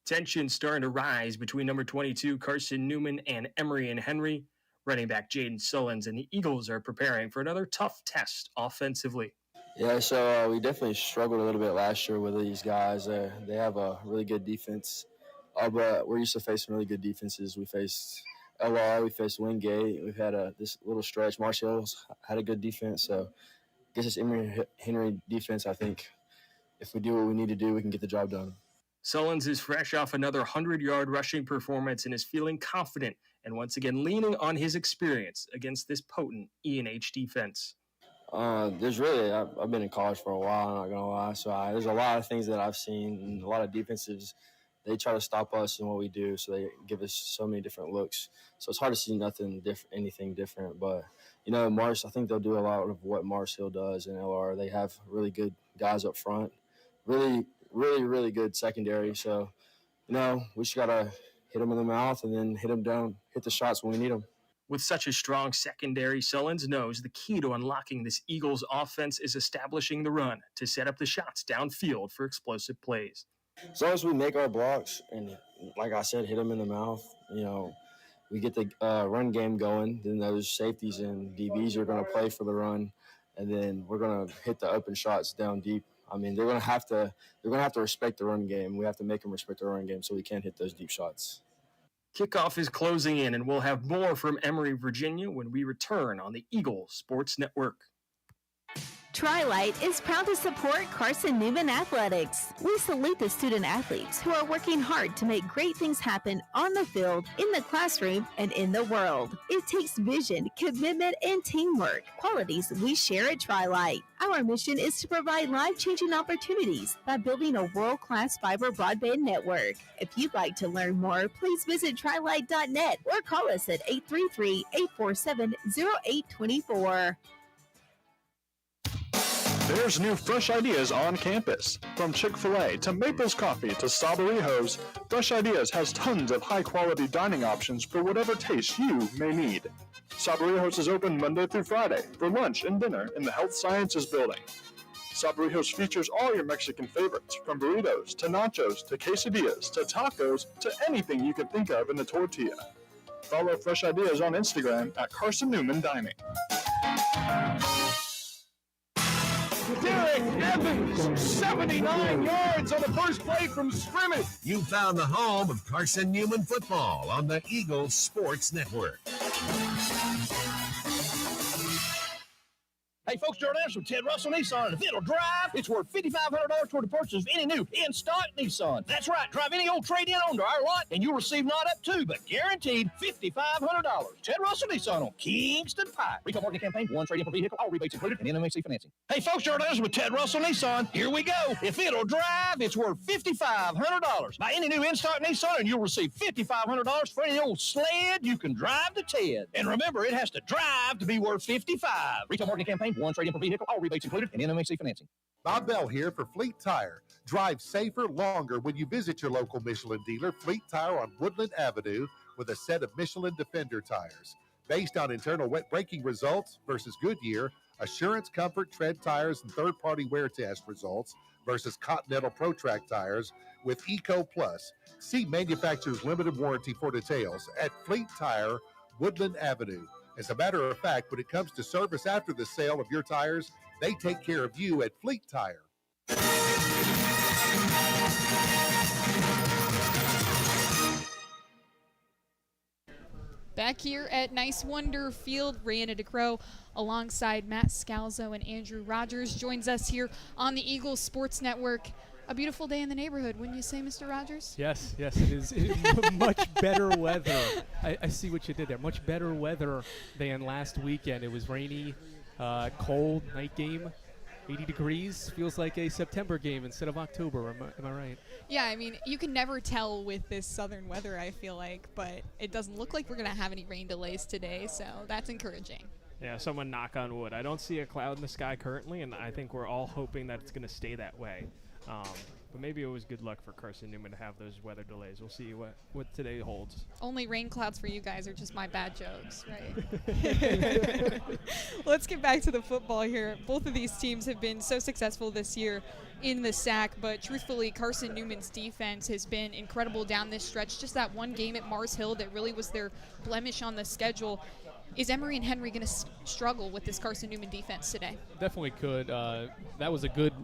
Tensions starting to rise between number 22 Carson-Newman and Emory and Henry. Running back Jaden Sullins and the Eagles are preparing for another tough test offensively. Yeah, so we definitely struggled a little bit last year with these guys. They have a really good defense, but we're used to facing really good defenses. We faced LR, we faced Wingate. We've had this little stretch. Marshall's had a good defense, so I guess this Emory Henry defense, I think if we do what we need to do, we can get the job done. Sullins is fresh off another 100-yard rushing performance and is feeling confident and once again leaning on his experience against this potent E&H defense. I've been in college for a while, I'm not going to lie. So there's a lot of things that I've seen, and a lot of defenses, they try to stop us in what we do. So they give us so many different looks. So it's hard to see anything different. But, Marsh, I think they'll do a lot of what Mars Hill does in LR. They have really good guys up front, really, really, really good secondary. So, we just got to hit them in the mouth and then hit them down, hit the shots when we need them. With such a strong secondary, Sullins knows the key to unlocking this Eagles offense is establishing the run to set up the shots downfield for explosive plays. As long as we make our blocks and, like I said, hit them in the mouth, we get the run game going, then those safeties and DBs are going to play for the run, and then we're going to hit the open shots down deep. I mean, they're going to have to respect the run game. We have to make them respect the run game so we can hit those deep shots. Kickoff is closing in, and we'll have more from Emory, Virginia when we return on the Eagle Sports Network. Tri-Light is proud to support Carson-Newman Athletics. We salute the student athletes who are working hard to make great things happen on the field, in the classroom, and in the world. It takes vision, commitment, and teamwork, qualities we share at Tri-Light. Our mission is to provide life-changing opportunities by building a world-class fiber broadband network. If you'd like to learn more, please visit trilight.net or call us at 833-847-0824. There's new fresh ideas on campus. From Chick-fil-A to Maples Coffee to Saborijos, Fresh Ideas has tons of high-quality dining options for whatever taste you may need. Saborijos is open Monday through Friday for lunch and dinner in the Health Sciences Building. Saborijos features all your Mexican favorites, from burritos to nachos to quesadillas to tacos to anything you can think of in a tortilla. Follow Fresh Ideas on Instagram at Carson-Newman Dining. Derek Evans, 79 yards on the first play from scrimmage. You found the home of Carson-Newman football on the Eagles Sports Network. Hey folks, Jordan Anderson, Ted Russell Nissan and Vidal Drive. It's worth $5,500 toward the purchase of any new in-stock Nissan. That's right. Drive any old trade-in onto our lot and you'll receive not up to, but guaranteed $5,500. Ted Russell Nissan on Kingston Pike. Retail marketing campaign, one trade-in per vehicle, all rebates included, and NMAC financing. Hey folks, Jordan Anderson with Ted Russell Nissan. Here we go. If it'll drive, it's worth $5,500. Buy any new in-stock Nissan and you'll receive $5,500 for any old sled you can drive to Ted. And remember, it has to drive to be worth $55. Retail marketing campaign, one trade-in per vehicle, all rebates included, and NMAC financing. Bob Bell here for Fleet Tire. Drive safer longer when you visit your local Michelin dealer, Fleet Tire on Woodland Avenue, with a set of Michelin Defender tires. Based on internal wet braking results versus Goodyear, Assurance Comfort Tread tires and third-party wear test results versus Continental ProTrack tires with Eco Plus. See manufacturer's limited warranty for details at Fleet Tire, Woodland Avenue. As a matter of fact, when it comes to service after the sale of your tires, they take care of you at Fleet Tire. Back here at Nice Wonder Field, Brianna DeCrow alongside Matt Scalzo and Andrew Rogers joins us here on the Eagles Sports Network. A beautiful day in the neighborhood, wouldn't you say, Mr. Rogers? Yes, it is. It is much better weather. I see what you did there. Much better weather than last weekend. It was rainy, cold, night game, 80 degrees. Feels like a September game instead of October. Am I right? Yeah, I mean, you can never tell with this southern weather, I feel like, but it doesn't look like we're going to have any rain delays today, so that's encouraging. Yeah, someone knock on wood. I don't see a cloud in the sky currently, and I think we're all hoping that it's going to stay that way. But maybe it was good luck for Carson-Newman to have those weather delays. We'll see what today holds. Only rain clouds for you guys are just my bad jokes, right? Let's get back to the football here. Both of these teams have been so successful this year in the SAC, but truthfully, Carson-Newman's defense has been incredible down this stretch. Just that one game at Mars Hill that really was their blemish on the schedule. Is Emory and Henry going to struggle with this Carson-Newman defense today? Definitely could. That was a good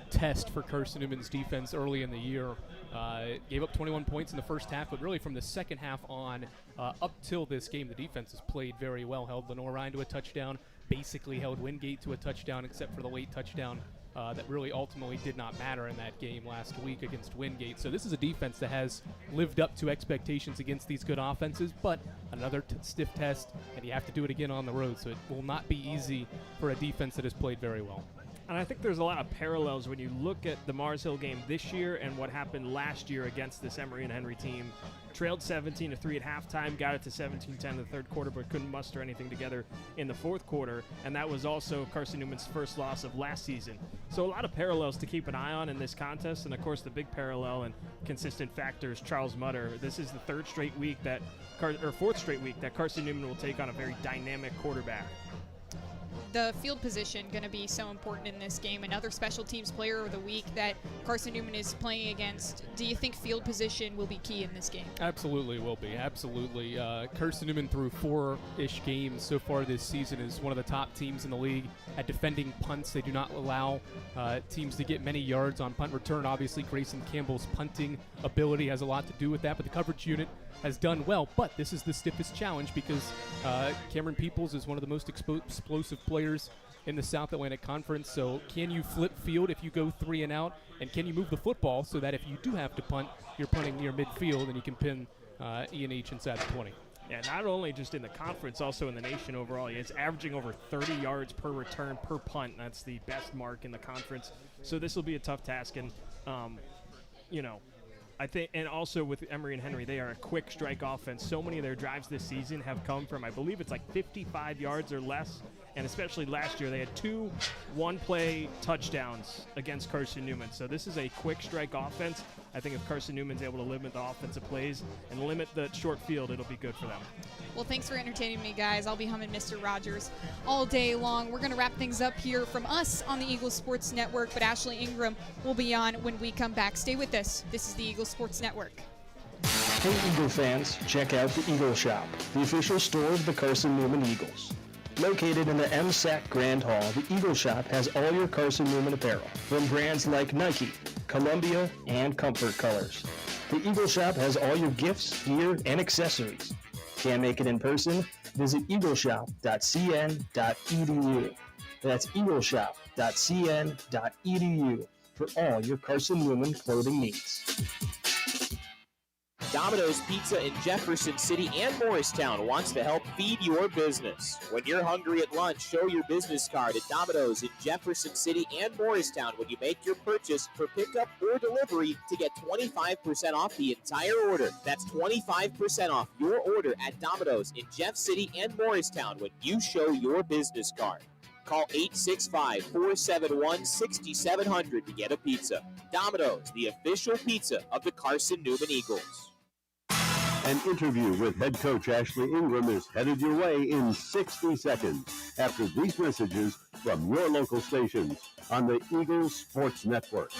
test for Carson-Newman's defense early in the year. It gave up 21 points in the first half, but really from the second half on up till this game, the defense has played very well. Held Lenore Ryan to a touchdown, basically held Wingate to a touchdown except for the late touchdown that really ultimately did not matter in that game last week against Wingate. So this is a defense that has lived up to expectations against these good offenses, but another stiff test, and you have to do it again on the road. So it will not be easy for a defense that has played very well. And I think there's a lot of parallels when you look at the Mars Hill game this year and what happened last year against this Emory and Henry team. Trailed 17-3 at halftime, got it to 17-10 in the third quarter, but couldn't muster anything together in the fourth quarter. And that was also Carson-Newman's first loss of last season. So a lot of parallels to keep an eye on in this contest. And, of course, the big parallel and consistent factor is Charles Mutter. This is the fourth straight week that Carson-Newman will take on a very dynamic quarterback. The field position going to be so important in this game. Another special teams player of the week that Carson-Newman is playing against. Do you think field position will be key in this game? Absolutely will be. Absolutely. Carson-Newman through 4-ish games so far this season is one of the top teams in the league at defending punts. They do not allow teams to get many yards on punt return. Obviously, Grayson Campbell's punting ability has a lot to do with that, but the coverage unit has done well. But this is the stiffest challenge because Cameron Peoples is one of the most explosive players in the South Atlantic Conference. So can you flip field if you go 3 and out? And can you move the football so that if you do have to punt, you're punting near midfield and you can pin E&H inside the 20? Yeah, not only just in the conference, also in the nation overall. It's averaging over 30 yards per return per punt. That's the best mark in the conference. So this will be a tough task. And, I think, and also with Emory and Henry, they are a quick strike offense. So many of their drives this season have come from, I believe it's like 55 yards or less. And especially last year, they had 2 one-play touchdowns against Carson-Newman. So this is a quick strike offense. I think if Carson-Newman's able to limit the offensive plays and limit the short field, it'll be good for them. Well, thanks for entertaining me, guys. I'll be humming Mr. Rogers all day long. We're going to wrap things up here from us on the Eagles Sports Network, but Ashley Ingram will be on when we come back. Stay with us. This is the Eagles Sports Network. Hey, Eagle fans, check out the Eagle Shop, the official store of the Carson-Newman Eagles. Located in the MSAC Grand Hall, the Eagle Shop has all your Carson-Newman apparel, from brands like Nike, Columbia, and Comfort Colors. The Eagle Shop has all your gifts, gear, and accessories. Can't make it in person? Visit eagleshop.cn.edu. That's eagleshop.cn.edu for all your Carson-Newman clothing needs. Domino's Pizza in Jefferson City and Morristown wants to help feed your business. When you're hungry at lunch, show your business card at Domino's in Jefferson City and Morristown when you make your purchase for pickup or delivery to get 25% off the entire order. That's 25% off your order at Domino's in Jeff City and Morristown when you show your business card. Call 865-471-6700 to get a pizza. Domino's, the official pizza of the Carson-Newman Eagles. An interview with head coach Ashley Ingram is headed your way in 60 seconds after these messages from your local stations on the Eagles Sports Network.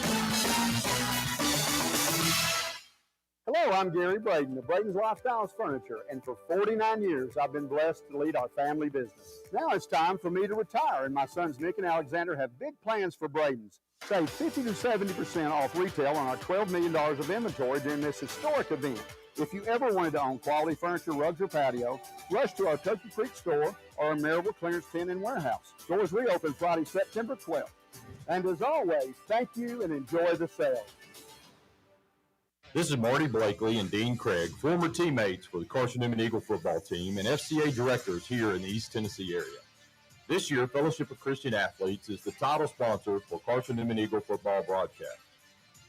Hello, I'm Gary Braden of Braden's Lifestyles Furniture, and for 49 years I've been blessed to lead our family business. Now it's time for me to retire, and my sons Nick and Alexander have big plans for Braden's. Save 50 to 70% off retail on our $12 million of inventory during this historic event. If you ever wanted to own quality furniture, rugs, or patio, rush to our Turkey Creek store or our Maryville Clearance Tin and Warehouse. Stores reopen Friday, September 12th. And as always, thank you and enjoy the sale. This is Marty Blakely and Dean Craig, former teammates for the Carson-Newman Eagle football team and FCA directors here in the East Tennessee area. This year, Fellowship of Christian Athletes is the title sponsor for Carson-Newman Eagle football broadcast.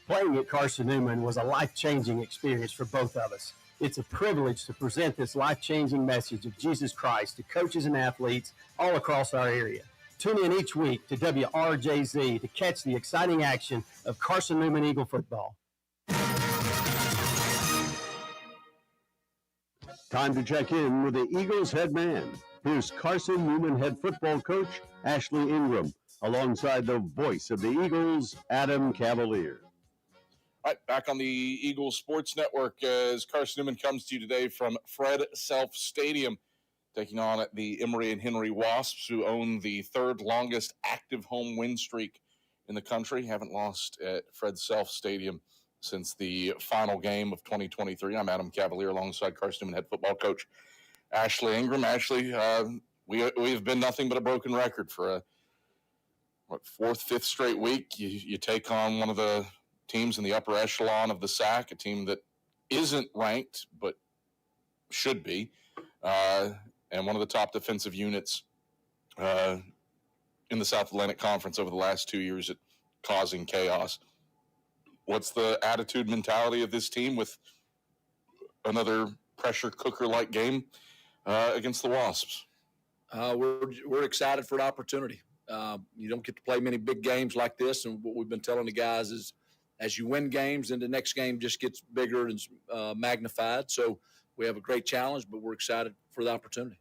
Playing at Carson-Newman was a life-changing experience for both of us. It's a privilege to present this life-changing message of Jesus Christ to coaches and athletes all across our area. Tune in each week to WRJZ to catch the exciting action of Carson-Newman Eagle football. Time to check in with the Eagles head man. Here's Carson-Newman head football coach Ashley Ingram, alongside the voice of the Eagles, Adam Cavalier. All right, back on the Eagles Sports Network as Carson-Newman comes to you today from Fred Self Stadium, taking on the Emory and Henry Wasps, who own the third longest active home win streak in the country. Haven't lost at Fred Self Stadium since the final game of 2023. I'm Adam Cavalier alongside Carson-Newman head football coach Ashley Ingram. Ashley, we've been nothing but a broken record for a fourth, fifth straight week. You take on one of the teams in the upper echelon of the SAC, a team that isn't ranked but should be, and one of the top defensive units in the South Atlantic Conference over the last 2 years at causing chaos. What's the attitude, mentality of this team with another pressure cooker-like game against the Wasps? We're excited for an opportunity. You don't get to play many big games like this, and what we've been telling the guys is as you win games, then the next game just gets bigger and magnified. So we have a great challenge, but we're excited for the opportunity.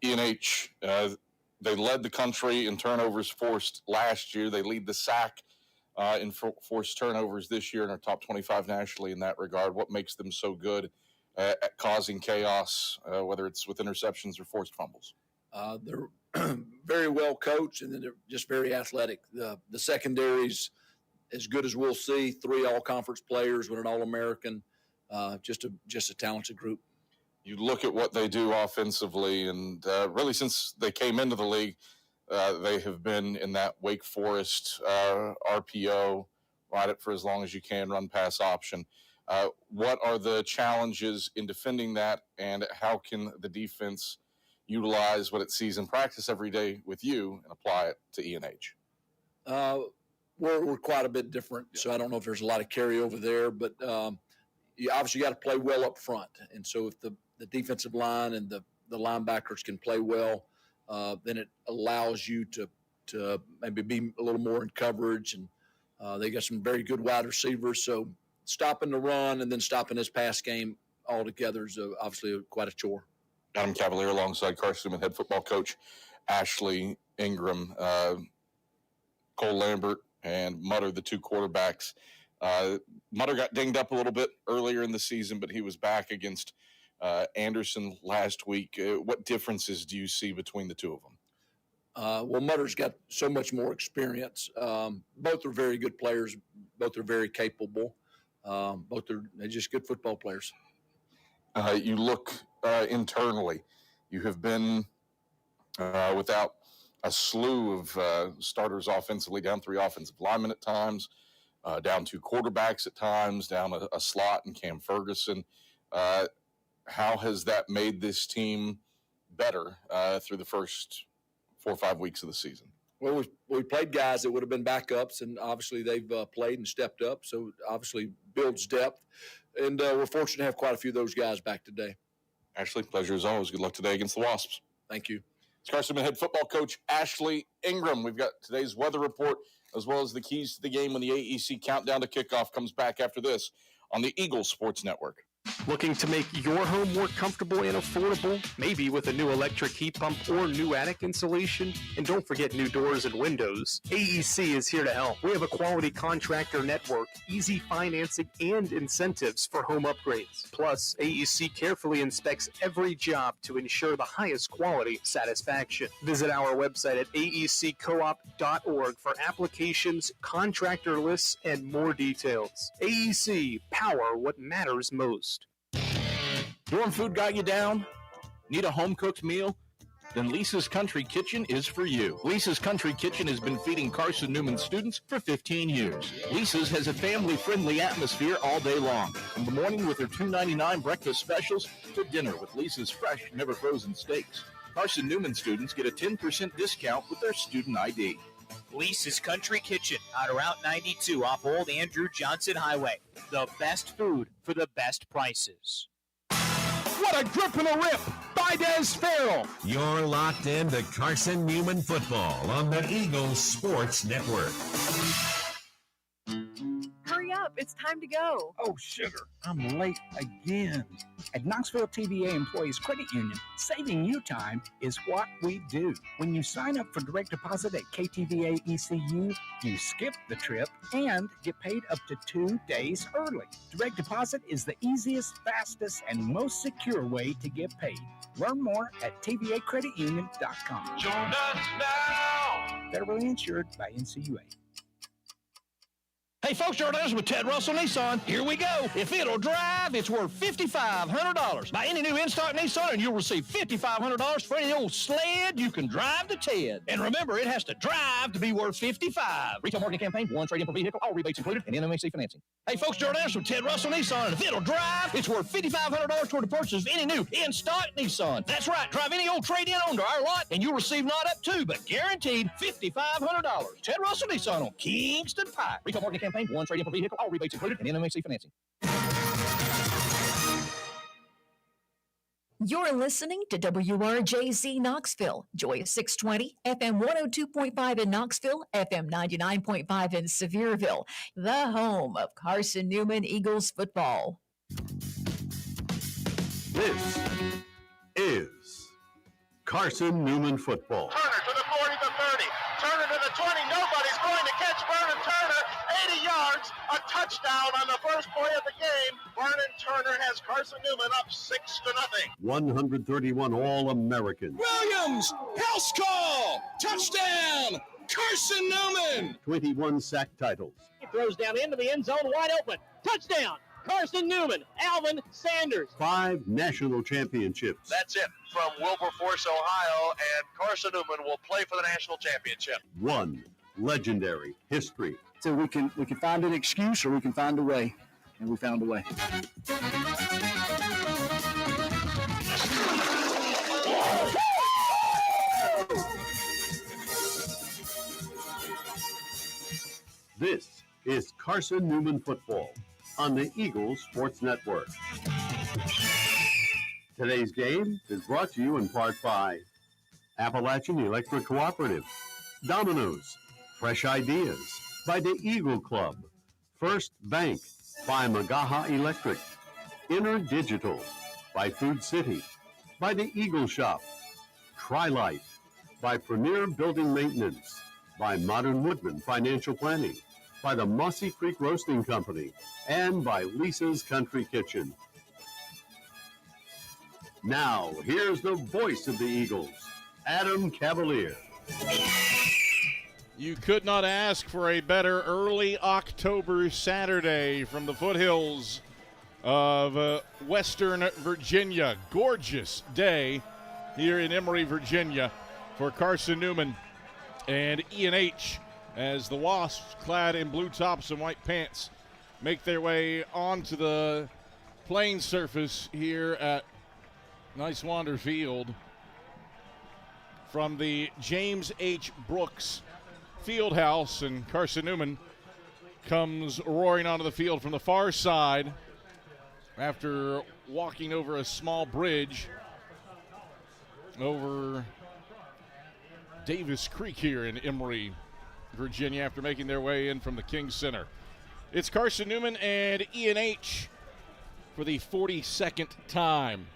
E&H, they led the country in turnovers forced last year. They lead the SAC in forced turnovers this year and are top 25 nationally in that regard. What makes them so good at causing chaos, whether it's with interceptions or forced fumbles? They're very well coached, and then they're just very athletic. The secondary's as good as we'll see. 3 all-conference players with an All-American, just a talented group. You look at what they do offensively, and really since they came into the league, They have been in that Wake Forest RPO, ride it for as long as you can, run pass option. What are the challenges in defending that, and how can the defense utilize what it sees in practice every day with you and apply it to E&H? We're quite a bit different, so I don't know if there's a lot of carryover there, but you obviously got to play well up front. And so if the defensive line and the linebackers can play well, then it allows you to maybe be a little more in coverage. And they got some very good wide receivers. So stopping the run and then stopping this pass game altogether is obviously quite a chore. Adam Cavalier alongside Carson-Newman head football coach Ashley Ingram, Cole Lambert, and Mutter, the two quarterbacks. Mutter got dinged up a little bit earlier in the season, but he was back against Anderson last week. What differences do you see between the two of them? Well, Mutter's got so much more experience. Both are very good players. Both are very capable. They're just good football players. You look internally. You have been without a slew of starters offensively, down 3 offensive linemen at times, down 2 quarterbacks at times, down a slot in Cam Ferguson. How has that made this team better through the first 4 or 5 weeks of the season? Well, we played guys that would have been backups, and obviously they've played and stepped up, so obviously builds depth. And we're fortunate to have quite a few of those guys back today. Ashley, pleasure as always. Good luck today against the Wasps. Thank you. It's Carson-Newman head football coach Ashley Ingram. We've got today's weather report as well as the keys to the game when the AEC countdown to kickoff comes back after this on the Eagles Sports Network. Looking to make your home more comfortable and affordable? Maybe with a new electric heat pump or new attic insulation? And don't forget new doors and windows. AEC is here to help. We have a quality contractor network, easy financing, and incentives for home upgrades. Plus, AEC carefully inspects every job to ensure the highest quality satisfaction. Visit our website at aeccoop.org for applications, contractor lists, and more details. AEC, power what matters most. Dorm food got you down? Need a home-cooked meal? Then Lisa's Country Kitchen is for you. Lisa's Country Kitchen has been feeding Carson-Newman students for 15 years. Lisa's has a family-friendly atmosphere all day long, from the morning with their $2.99 breakfast specials to dinner with Lisa's fresh, never-frozen steaks. Carson-Newman students get a 10% discount with their student ID. Lisa's Country Kitchen on Route 92 off Old Andrew Johnson Highway. The best food for the best prices. What a grip and a rip by Des Farrell. You're locked in to Carson-Newman football on the Eagles Sports Network. Hurry up, it's time to go. Oh, sugar, I'm late again. At Knoxville TVA Employees Credit Union, saving you time is what we do. When you sign up for direct deposit at KTVA ECU, you skip the trip and get paid up to 2 days early. Direct deposit is the easiest, fastest, and most secure way to get paid. Learn more at tvacreditunion.com. Join us now. Federally insured by NCUA. Hey folks, Jordan Anderson with Ted Russell Nissan. Here we go. If it'll drive, it's worth $5,500. Buy any new in-stock Nissan and you'll receive $5,500 for any old sled you can drive to Ted. And remember, it has to drive to be worth $55,000. Retail marketing campaign, 1 trade-in per vehicle, all rebates included, and NMAC financing. Hey folks, Jordan Anderson with Ted Russell Nissan. And if it'll drive, it's worth $5,500 toward the purchase of any new in-stock Nissan. That's right. Drive any old trade-in onto our lot and you'll receive not up to, but guaranteed $5,500. Ted Russell Nissan on Kingston Pike. Retail marketing campaign, 1 trade-in per vehicle, all rebates included, and NMAC financing. You're listening to WRJZ Knoxville, Joy 620, FM 102.5 in Knoxville, FM 99.5 in Sevierville, the home of Carson-Newman Eagles football. This is Carson-Newman football. Turner to the 40, the 30. Turner to the 20. Nobody's going to catch Vernon Turner. 80 yards, a touchdown on the first play of the game. Vernon Turner has Carson-Newman up 6-0. 131 All-Americans. Williams, house call, touchdown, Carson-Newman. 21 sack titles. He throws down into the end zone, wide open, touchdown, Carson-Newman, Alvin Sanders. 5 national championships. That's it from Wilberforce, Ohio, and Carson-Newman will play for the national championship. 1 legendary history. So we can find an excuse or we can find a way, and we found a way. This is Carson-Newman football on the Eagles Sports Network. Today's game is brought to you in part by Appalachian Electric Cooperative, Domino's, Fresh Ideas, by the Eagle Club, First Bank, by Magaha Electric, Inner Digital, by Food City, by the Eagle Shop, Tri-Life, by Premier Building Maintenance, by Modern Woodman Financial Planning, by the Mossy Creek Roasting Company, and by Lisa's Country Kitchen. Now, here's the voice of the Eagles, Adam Cavalier. You could not ask for a better early October Saturday from the foothills of Western Virginia. Gorgeous day here in Emory, Virginia for Carson-Newman and E&H as the Wasps, clad in blue tops and white pants, make their way onto the playing surface here at Nice Wander Field from the James H. Brooks Fieldhouse, and Carson-Newman comes roaring onto the field from the far side after walking over a small bridge over Davis Creek here in Emory, Virginia, after making their way in from the King Center. It's Carson-Newman and E&H for the 42nd time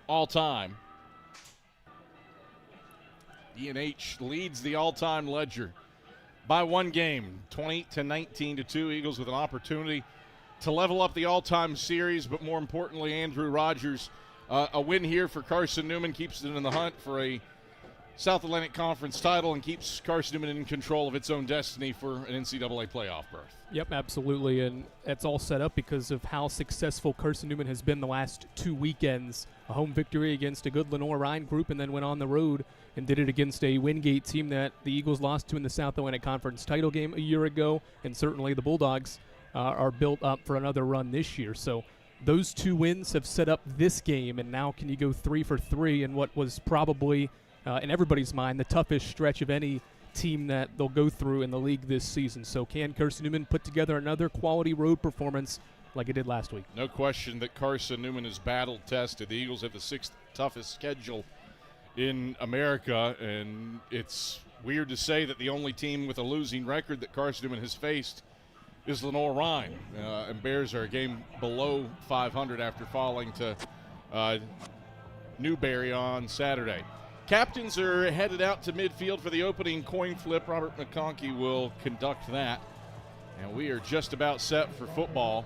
all-time. E&H leads the all-time ledger by 1 game, 20-19-2. Eagles with an opportunity to level up the all-time series, but more importantly, Andrew Rogers, a win here for Carson-Newman keeps it in the hunt for a South Atlantic Conference title and keeps Carson-Newman in control of its own destiny for an NCAA playoff berth. Yep, absolutely, and that's all set up because of how successful Carson-Newman has been the last 2 weekends. A home victory against a good Lenore-Rhine group, and then went on the road and did it against a Wingate team that the Eagles lost to in the South Atlantic Conference title game a year ago, and certainly the Bulldogs are built up for another run this year. So those 2 wins have set up this game, and now can you go 3 for 3 in what was probably, in everybody's mind, the toughest stretch of any team that they'll go through in the league this season. So can Carson-Newman put together another quality road performance like it did last week? No question that Carson-Newman is battle-tested. The Eagles have the 6th toughest schedule in America, and it's weird to say that the only team with a losing record that Carson-Newman has faced is Lenore-Rhine. And Bears are a game below 500 after falling to Newberry on Saturday. Captains are headed out to midfield for the opening coin flip. Robert McConkey will conduct that. And we are just about set for football.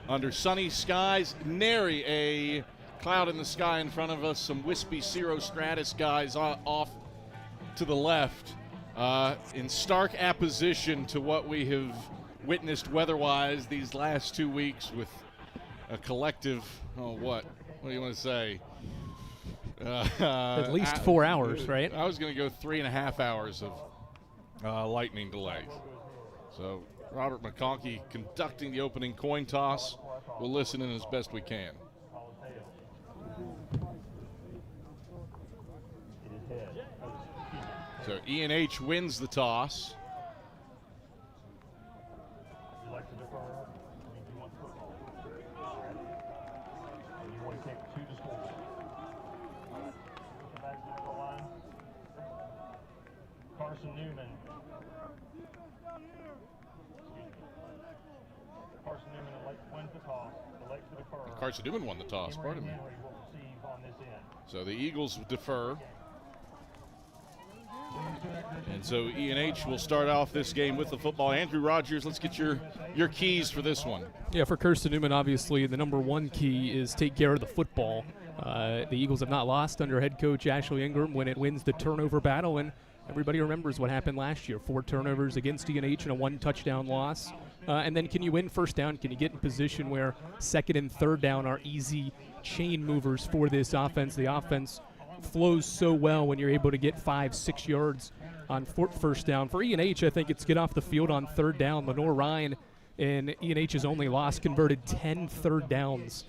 Under sunny skies, nary a cloud in the sky in front of us. Some wispy cirrostratus guys off to the left. In stark opposition to what we have witnessed weather-wise these last 2 weeks with a collective, what do you want to say? At least 4 hours, right? I was going to go 3.5 hours of lightning delays. So Robert McConkey conducting the opening coin toss. We'll listen in as best we can. So E&H wins the toss. Carson-Newman. Carson-Newman wins the toss. Elects to defer. Carson-Newman won the toss, pardon me. Emory Henry will receive on this end. So the Eagles defer. And so E&H will start off this game with the football. Andrew Rogers, let's get your keys for this one. Yeah, for Carson-Newman, obviously, the number 1 key is take care of the football. The Eagles have not lost under head coach Ashley Ingram when it wins the turnover battle, and everybody remembers what happened last year. 4 turnovers against E&H and a 1 touchdown loss. And then can you win first down? Can you get in position where second and third down are easy chain movers for this offense? The offense flows so well when you're able to get 5-6 yards on first down. For E&H, I think it's get off the field on third down. Lenore Ryan in E&H's only loss converted 10 third downs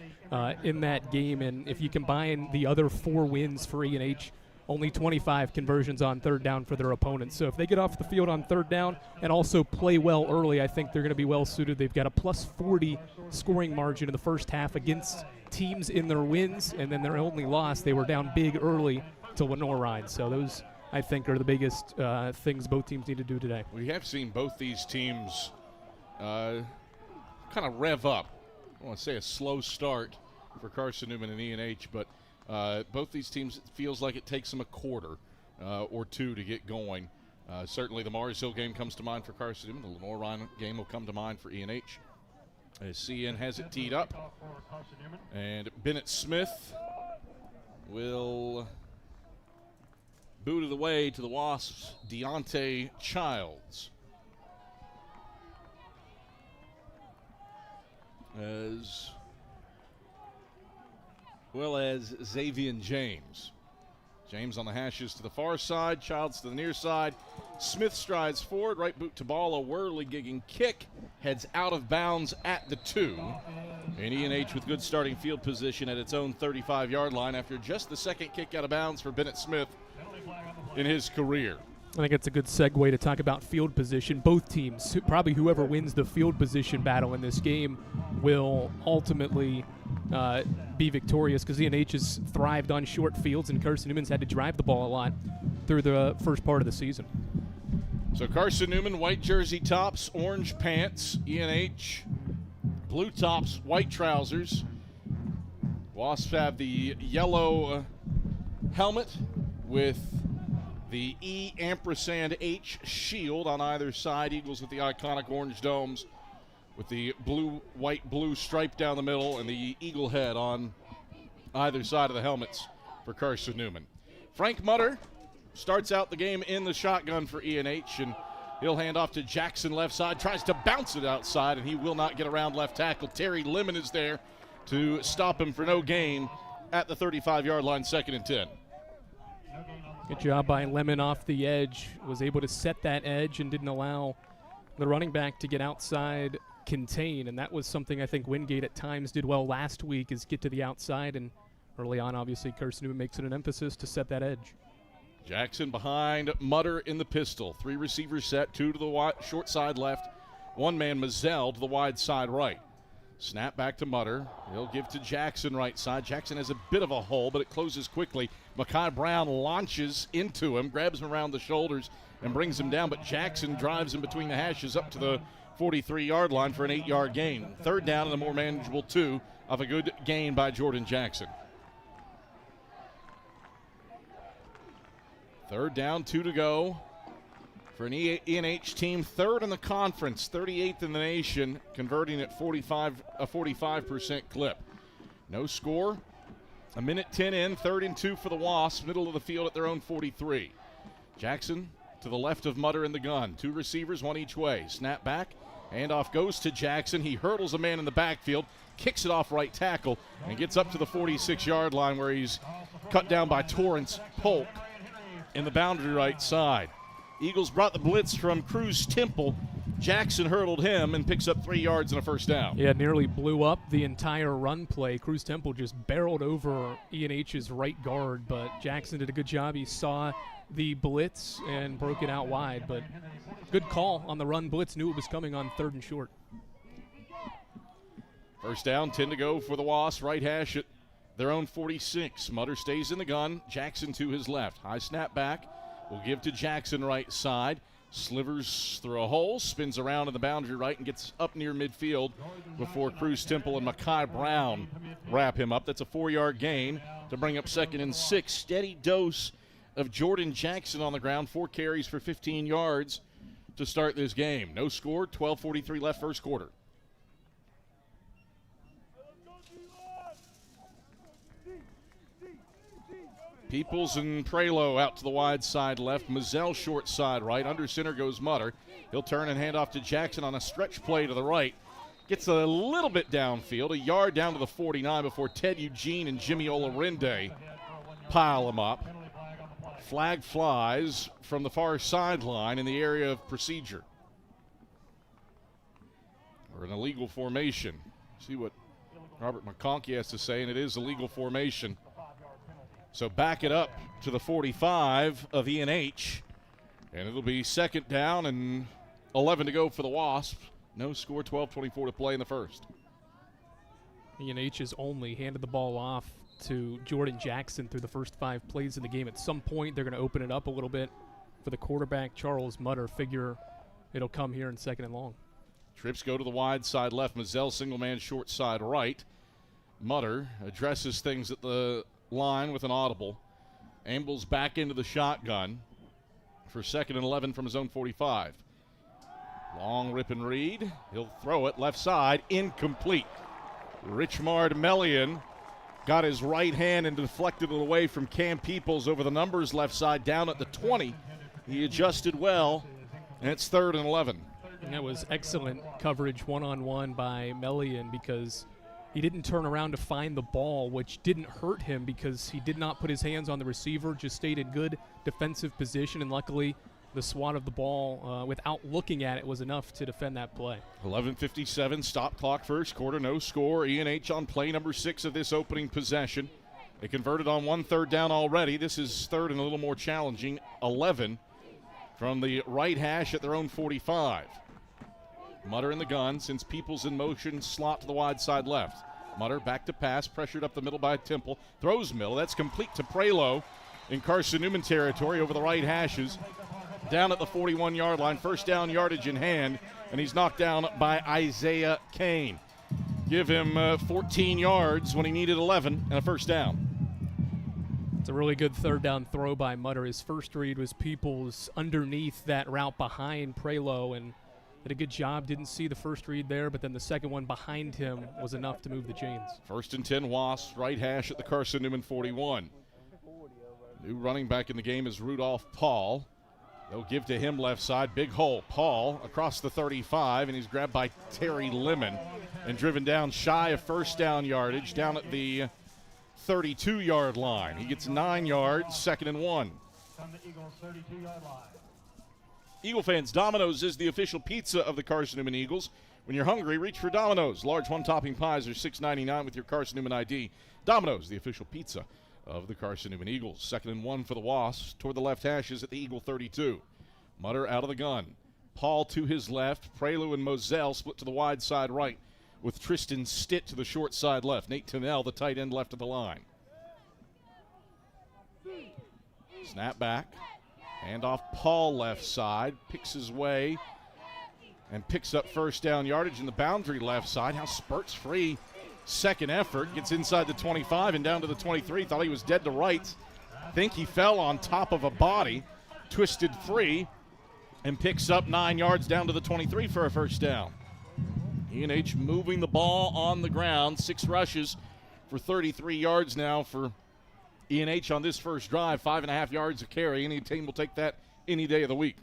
in that game. And if you combine the other 4 wins for E&H, only 25 conversions on third down for their opponents. So if they get off the field on third down and also play well early, I think they're going to be well suited. They've got a plus 40 scoring margin in the first half against teams in their wins, and then their only loss, they were down big early to Lenore Ryan. So those, I think, are the biggest things both teams need to do today. We have seen both these teams kind of rev up. I want to say a slow start for Carson-Newman and E&H, but both these teams, it feels like it takes them a quarter or two to get going. Certainly the Mars Hill game comes to mind for Carson-Newman. The Lenore Ryan game will come to mind for E&H. As CN has it teed up. And Bennett Smith will boot it away to the Wasps' Deontay Childs. As well as Xavier James. James on the hashes to the far side, Childs to the near side. Smith strides forward, right boot to ball, a whirligigging kick, heads out of bounds at the 2. And E&H with good starting field position at its own 35-yard line after just the second kick out of bounds for Bennett Smith in his career. I think it's a good segue to talk about field position. Both teams, probably whoever wins the field position battle in this game, will ultimately be victorious because E&H has thrived on short fields, and Carson-Newman's had to drive the ball a lot through the first part of the season. So Carson-Newman, white jersey tops, orange pants. E&H, blue tops, white trousers. Wasps have the yellow helmet with the E&H shield on either side. Eagles with the iconic orange domes with the blue, white, blue stripe down the middle and the eagle head on either side of the helmets for Carson-Newman. Frank Mutter starts out the game in the shotgun for E&H, and he'll hand off to Jackson left side, tries to bounce it outside, and he will not get around left tackle. Terry Lemon is there to stop him for no gain at the 35-yard line, 2nd and 10. Good job by Lemon off the edge. Was able to set that edge and didn't allow the running back to get outside, contain, and that was something I think Wingate at times did well last week, is get to the outside, and early on, obviously, Carson-Newman makes it an emphasis to set that edge. Jackson behind Mutter in the pistol. 3 receivers set, 2 to the short side left, 1 man Mazzell to the wide side right. Snap back to Mutter. He'll give to Jackson right side. Jackson has a bit of a hole, but it closes quickly. Makai Brown launches into him, grabs him around the shoulders, and brings him down, but Jackson drives him between the hashes up to the 43-yard line for an 8-yard gain. 3rd down and a more manageable 2 of a good gain by Jordan Jackson. 3rd down, 2 to go for an E&H team, 3rd in the conference, 38th in the nation, converting at a 45% clip. No score. A minute 10 in, 3rd and 2 for the Wasps, middle of the field at their own 43. Jackson to the left of Mutter in the gun. 2 receivers, 1 each way. Snap back, handoff goes to Jackson. He hurdles a man in the backfield, kicks it off right tackle, and gets up to the 46-yard line where he's cut down by Torrance Polk in the boundary right side. Eagles brought the blitz from Cruz Temple. Jackson hurdled him and picks up 3 yards and a first down. Yeah, nearly blew up the entire run play. Cruz Temple just barreled over E&H's right guard, but Jackson did a good job. He saw the blitz and broke it out wide, but good call on the run blitz. Knew it was coming on 3rd and short. First down, 10 to go for the Wasps. Right hash at their own 46. Mutter stays in the gun. Jackson to his left. High snap back. Will give to Jackson right side. Slivers through a hole, spins around in the boundary right, and gets up near midfield before Cruz Temple and Makai Brown wrap him up. That's a 4-yard gain to bring up 2nd and 6. Steady dose of Jordan Jackson on the ground. 4 carries for 15 yards to start this game. No score, 12:43 left, first quarter. Peoples and Prelo out to the wide side left. Mazzell short side right. Under center goes Mutter. He'll turn and hand off to Jackson on a stretch play to the right. Gets a little bit downfield, a yard down to the 49 before Ted Eugene and Jimmy Olarinde pile him up. Flag flies from the far sideline in the area of procedure. Or an illegal formation. See what Robert McConkey has to say, and it is a legal formation. So back it up to the 45 of E&H, and it'll be second down and 11 to go for the Wasps. No score, 12:24 to play in the first. E&H has only handed the ball off to Jordan Jackson through the first 5 plays of the game. At some point, they're going to open it up a little bit for the quarterback, Charles Mutter. Figure it'll come here in second and long. Trips go to the wide side left. Mazzell single man short side right. Mutter addresses things at the line with an audible. Ambles back into the shotgun for second and 11 from his own 45. Long rip and read. He'll throw it left side. Incomplete. Richmard Melian got his right hand and deflected it away from Cam Peoples over the numbers left side down at the 20. He adjusted well, and it's third and 11. And that was excellent coverage one-on-one by Melian because he didn't turn around to find the ball, which didn't hurt him because he did not put his hands on the receiver, just stayed in good defensive position, and luckily the swat of the ball without looking at it was enough to defend that play. 11:57, stop clock first quarter, no score. E&H on play number 6 of this opening possession. They converted on 1 third down already. This is third and a little more challenging. 11 from the right hash at their own 45. Mutter in the gun, since Peoples in motion, slot to the wide side left. Mutter back to pass, pressured up the middle by Temple. Throws middle, that's complete to Prelo in Carson-Newman territory over the right hashes. Down at the 41-yard line, first down yardage in hand, and he's knocked down by Isaiah Kane. Give him 14 yards when he needed 11 and a first down. It's a really good third down throw by Mutter. His first read was Peoples underneath that route behind Prelo, and did a good job. Didn't see the first read there, but then the second one behind him was enough to move the chains. First and 10 Wasps, right hash at the Carson-Newman 41. New running back in the game is Rudolph Paul. They'll give to him left side, big hole. Paul across the 35, and he's grabbed by Terry Lemon and driven down shy of first down yardage down at the 32-yard line. He gets 9 yards, second and 1. From the Eagles' 32-yard line. Eagle fans, Domino's is the official pizza of the Carson-Newman Eagles. When you're hungry, reach for Domino's. Large one-topping pies are $6.99 with your Carson-Newman ID. Domino's, the official pizza of the Carson-Newman Eagles. Second and 1 for the Wasps toward the left hashes at the Eagle 32. Mutter out of the gun. Paul to his left. Prelu and Moselle split to the wide side right with Tristan Stitt to the short side left. Nate Tunnell, the tight end, left of the line. Snap back. Hand off Paul left side. Picks his way and picks up first down yardage in the boundary left side. How spurts free. Second effort, gets inside the 25 and down to the 23. Thought he was dead to rights. Think he fell on top of a body, twisted free, and picks up 9 yards down to the 23 for a first down. E&H moving the ball on the ground. 6 rushes for 33 yards now for E&H on this first drive. 5.5 yards a carry. Any team will take that any day of the week.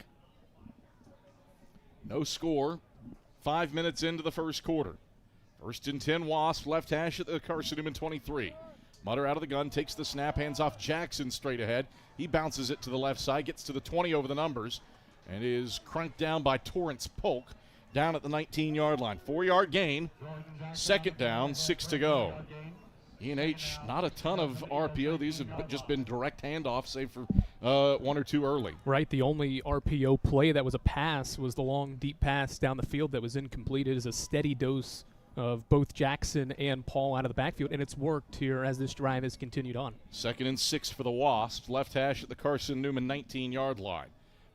No score. 5 minutes into the first quarter. First and 10 Wasp, left hash at the Carson-Newman 23. Mutter out of the gun, takes the snap, hands off Jackson straight ahead. He bounces it to the left side, gets to the 20 over the numbers, and is cranked down by Torrance Polk down at the 19-yard line. 4-yard gain, second down, 6 to go. E&H, not a ton of RPO. These have just been direct handoffs, save for 1 or 2 early. Right, the only RPO play that was a pass was the long, deep pass down the field that was incomplete. It is a steady dose of both Jackson and Paul out of the backfield, and it's worked here as this drive has continued on. Second and 6 for the Wasps. Left hash at the Carson-Newman 19-yard line.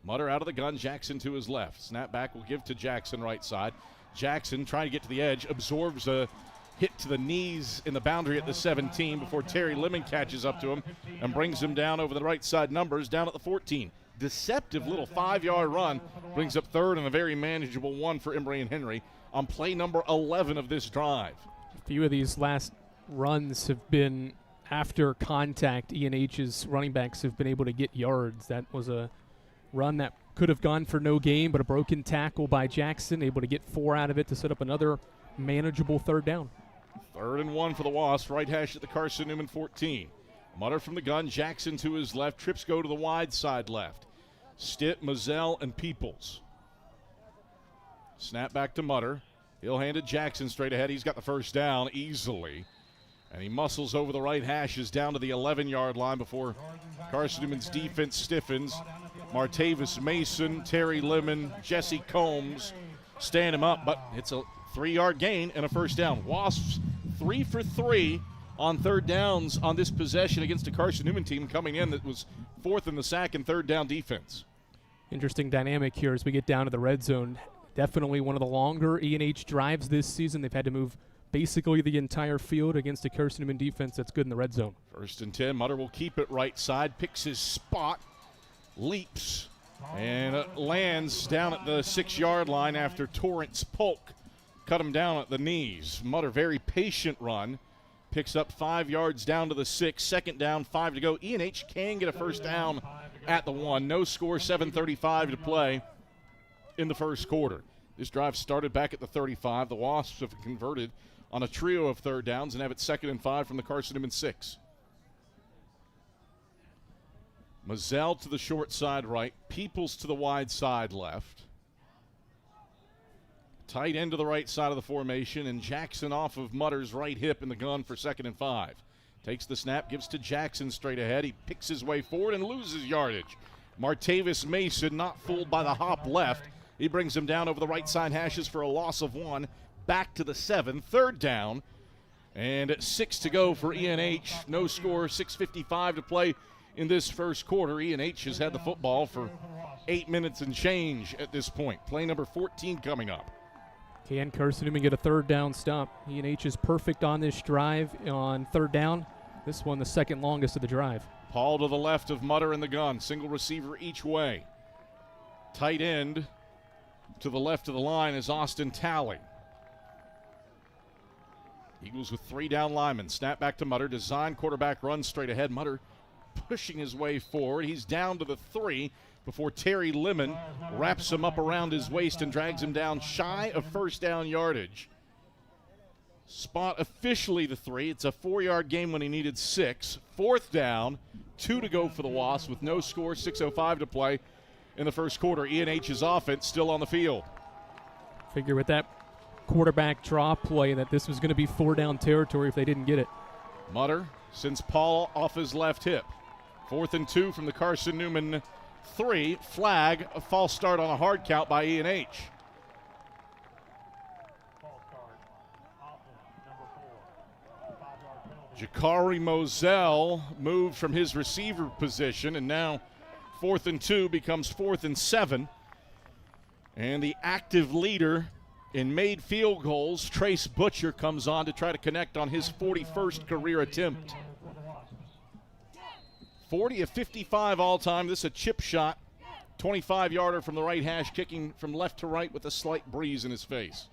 Mutter out of the gun, Jackson to his left. Snap back will give to Jackson right side. Jackson trying to get to the edge, absorbs a hit to the knees in the boundary at the 17 before Terry Lemon catches up to him and brings him down over the right side numbers down at the 14. Deceptive little 5-yard run brings up third and a very manageable one for Emory and Henry on play number 11 of this drive. A few of these last runs have been after contact, E&H's running backs have been able to get yards. That was a run that could have gone for no gain, but a broken tackle by Jackson, able to get 4 out of it to set up another manageable third down. 3rd and 1 for the Wasps. Right hash at the Carson-Newman 14. Mutter from the gun. Jackson to his left. Trips go to the wide side left. Stitt, Mizell, and Peoples. Snap back to Mutter. He'll hand it Jackson straight ahead. He's got the first down easily. And he muscles over the right hashes down to the 11-yard line before Carson-Newman's defense stiffens. Martavis Mason, Terry Lemon, Jesse Combs stand him up, but it's a 3-yard gain and a first down. Wasps 3 for 3 on third downs on this possession against a Carson-Newman team coming in that was 4th in the sack and third down defense. Interesting dynamic here as we get down to the red zone. Definitely one of the longer E&H drives this season. They've had to move basically the entire field against a Carson-Newman defense that's good in the red zone. 1st and 10. Mutter will keep it right side, picks his spot, leaps, and lands down at the 6-yard line after Torrance Polk cut him down at the knees. Mutter, very patient run, picks up 5 yards down to the 6. 2nd down, 5 to go. E&H can get a first down at the 1. No score, 7:35 to play in the first quarter. This drive started back at the 35. The Wasps have converted on a trio of third downs and have it 2nd and 5 from the Carson-Newman 6. Mizell to the short side right. Peoples to the wide side left. Tight end to the right side of the formation, and Jackson off of Mutter's right hip in the gun for 2nd and 5. Takes the snap, gives to Jackson straight ahead. He picks his way forward and loses yardage. Martavis Mason not fooled by the hop left. He brings him down over the right side hashes for a loss of 1. Back to the 7. 3rd down. And 6 to go for E&H. No score, 6:55 to play in this first quarter. E&H has had the football for 8 minutes and change at this point. Play number 14 coming up. Can Carson-Newman get a third down stop? E&H is perfect on this drive on third down. This one the second longest of the drive. Paul to the left of Mutter in the gun. Single receiver each way. Tight end to the left of the line is Austin Talley. Eagles with 3 down linemen. Snap back to Mutter. Design quarterback run straight ahead. Mutter pushing his way forward. He's down to the 3 before Terry Lemon wraps him up around his waist and drags him down shy of first down yardage. Spot officially the 3. It's a 4-yard gain when he needed 6. 4th down, 2 to go for the Wasps with no score, 6:05 to play in the first quarter. E&H's offense still on the field. Figure with that quarterback draw play that this was going to be 4-down territory if they didn't get it. Mutter sends Paul off his left hip. 4th and 2 from the Carson-Newman 3. Flag, a false start on a hard count by E&H. Jakari Moselle moved from his receiver position, and now 4th and 2 becomes 4th and 7. And the active leader in made field goals, Trace Butcher, comes on to try to connect on his 41st career attempt. 40 of 55 all-time. This is a chip shot, 25-yarder from the right hash, kicking from left to right with a slight breeze in his face.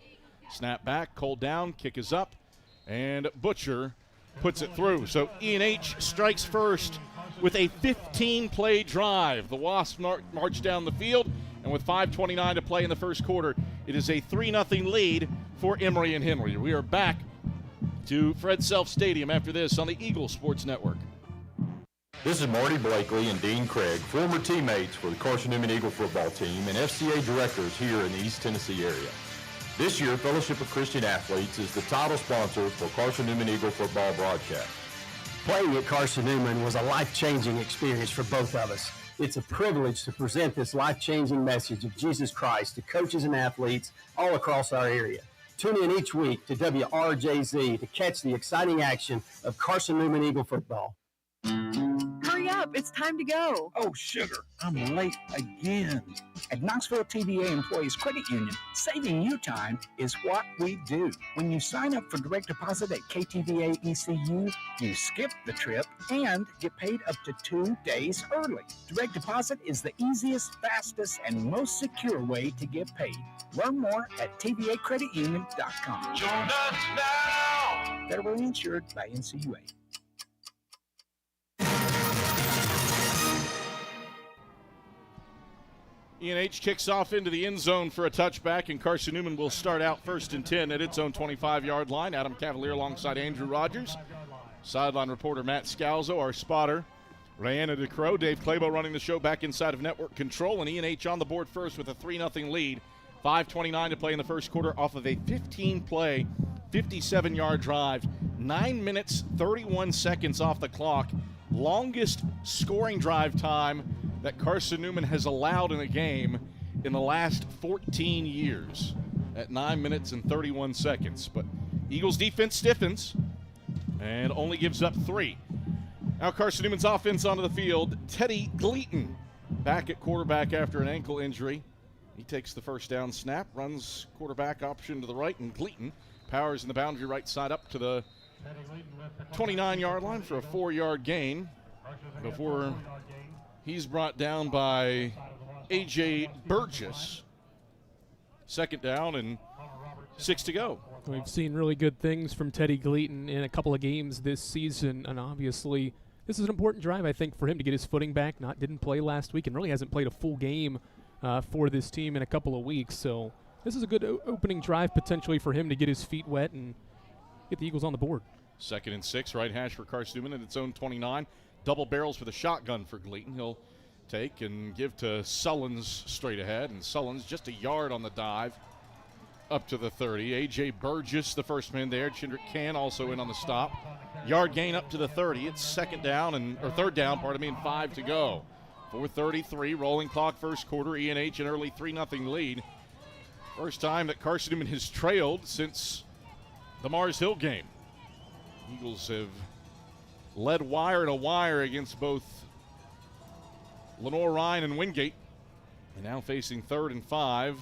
Snap back, cold down, kick is up, and Butcher puts it through. So E&H strikes first with a 15-play drive. The Wasps march down the field, and with 5:29 to play in the first quarter, it is a 3-0 lead for Emory and Henry. We are back to Fred Self Stadium after this on the Eagle Sports Network. This is Marty Blakely and Dean Craig, former teammates for the Carson-Newman Eagle football team and FCA directors here in the East Tennessee area. This year, Fellowship of Christian Athletes is the title sponsor for Carson-Newman Eagle football broadcast. Playing at Carson-Newman was a life-changing experience for both of us. It's a privilege to present this life-changing message of Jesus Christ to coaches and athletes all across our area. Tune in each week to WRJZ to catch the exciting action of Carson-Newman Eagle football. Hurry up, it's time to go. Oh, sugar, I'm late again. At Knoxville TVA Employees Credit Union, saving you time is what we do. When you sign up for direct deposit at KTVA ECU, you skip the trip and get paid up to 2 days early. Direct deposit is the easiest, fastest, and most secure way to get paid. Learn more at tvacreditunion.com. Join us now. Federally insured by NCUA. E&H kicks off into the end zone for a touchback, and Carson-Newman will start out 1st and 10 at its own 25-yard line. Adam Cavalier alongside Andrew Rogers. Sideline reporter Matt Scalzo, our spotter Rayanna DeCrow, Dave Clabo running the show back inside of network control, and E&H on the board first with a 3-0 lead. 5:29 to play in the first quarter off of a 15-play, 57-yard drive. 9 minutes, 31 seconds off the clock. Longest scoring drive time that Carson-Newman has allowed in a game in the last 14 years at 9 minutes and 31 seconds. But Eagles defense stiffens and only gives up 3. Now Carson-Newman's offense onto the field. Teddy Gleaton back at quarterback after an ankle injury. He takes the first down snap, runs quarterback option to the right, and Gleaton powers in the boundary right side up to the 29-yard line for a 4-yard gain before he's brought down by A.J. Burgess. 2nd down and 6 to go. We've seen really good things from Teddy Gleaton in a couple of games this season, and obviously this is an important drive, I think, for him to get his footing back. Didn't play last week and really hasn't played a full game for this team in a couple of weeks. So this is a good opening drive potentially for him to get his feet wet and get the Eagles on the board. 2nd and 6, right hash for Carson-Newman at its own 29. Double barrels for the shotgun for Gleaton. He'll take and give to Sullins straight ahead, and Sullins just a yard on the dive up to the 30. A.J. Burgess, the first man there. Chindrick Can also in on the stop. Yard gain up to the 30. It's 3rd down, and 5 to go. 4:33, rolling clock, first quarter. E&H an early 3-0 lead. First time that Carson-Newman has trailed since the Mars Hill game. Eagles have led wire to wire against both Lenore Ryan and Wingate. And now facing 3rd and 5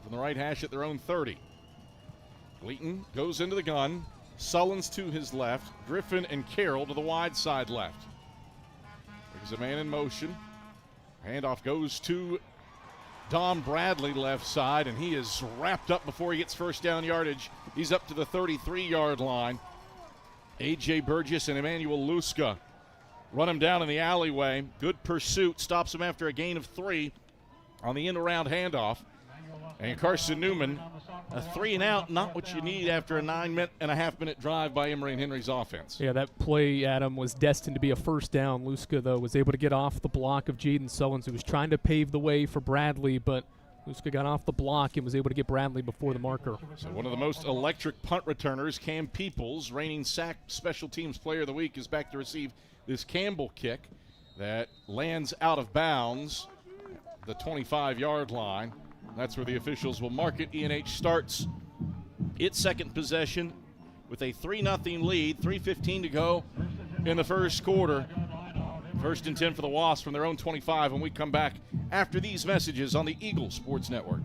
from the right hash at their own 30. Gleaton goes into the gun. Sullins to his left. Griffin and Carroll to the wide side left. There's a man in motion. Handoff goes to Dom Bradley left side, and he is wrapped up before he gets first down yardage. He's up to the 33-yard line. A.J. Burgess and Emmanuel Luska run him down in the alleyway. Good pursuit. Stops him after a gain of 3 on the end-around handoff. And Carson-Newman, a 3-and-out, not what you need after a 9.5-minute drive by Emory Henry's offense. Yeah, that play, Adam, was destined to be a first down. Luska, though, was able to get off the block of Jaden Sullins, who was trying to pave the way for Bradley, but Luska got off the block and was able to get Bradley before the marker. So one of the most electric punt returners, Cam Peoples, reigning SAC Special Teams Player of the Week, is back to receive this Campbell kick that lands out of bounds, the 25-yard line. That's where the officials will mark it. E&H starts its second possession with a 3-0 lead, 3:15 to go in the first quarter. 1st and 10 for the Wasps from their own 25 when we come back after these messages on the Eagle Sports Network.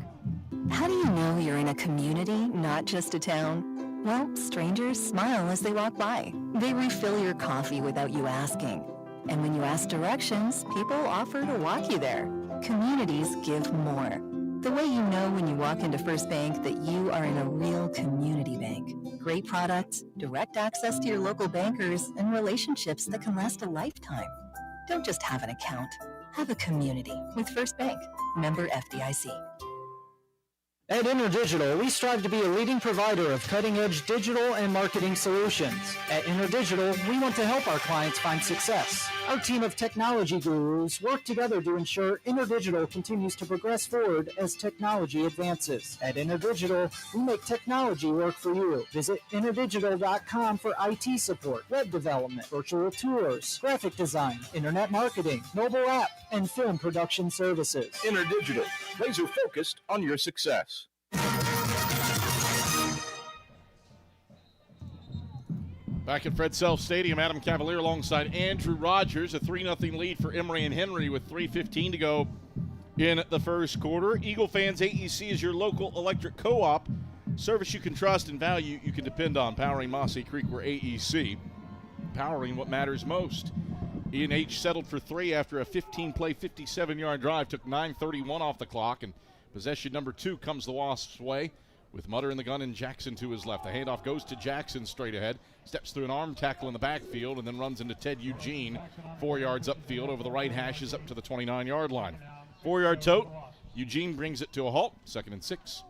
How do you know you're in a community, not just a town? Well, strangers smile as they walk by. They refill your coffee without you asking. And when you ask directions, people offer to walk you there. Communities give more. The way you know when you walk into First Bank that you are in a real community bank. Great products, direct access to your local bankers, and relationships that can last a lifetime. Don't just have an account. Have a community with First Bank. Member FDIC. At InterDigital, we strive to be a leading provider of cutting-edge digital and marketing solutions. At InterDigital, we want to help our clients find success. Our team of technology gurus work together to ensure InterDigital continues to progress forward as technology advances. At InterDigital, we make technology work for you. Visit interdigital.com for IT support, web development, virtual tours, graphic design, internet marketing, mobile app, and film production services. InterDigital, laser focused on your success. Back at Fred Self Stadium, Adam Cavalier alongside Andrew Rogers. A 3-0 lead for Emory and Henry with 3:15 to go in the first quarter. Eagle fans, AEC is your local electric co-op. Service you can trust and value you can depend on. Powering Mossy Creek, we're AEC. Powering what matters most. E&H settled for 3 after a 15-play, 57-yard drive. Took 9:31 off the clock, and possession number 2 comes the Wasps' way with Mutter in the gun and Jackson to his left. The handoff goes to Jackson straight ahead. Steps through an arm tackle in the backfield and then runs into Ted Eugene 4 yards upfield over the right hashes up to the 29-yard line. 4-yard tote. Eugene brings it to a halt. 2nd and 6.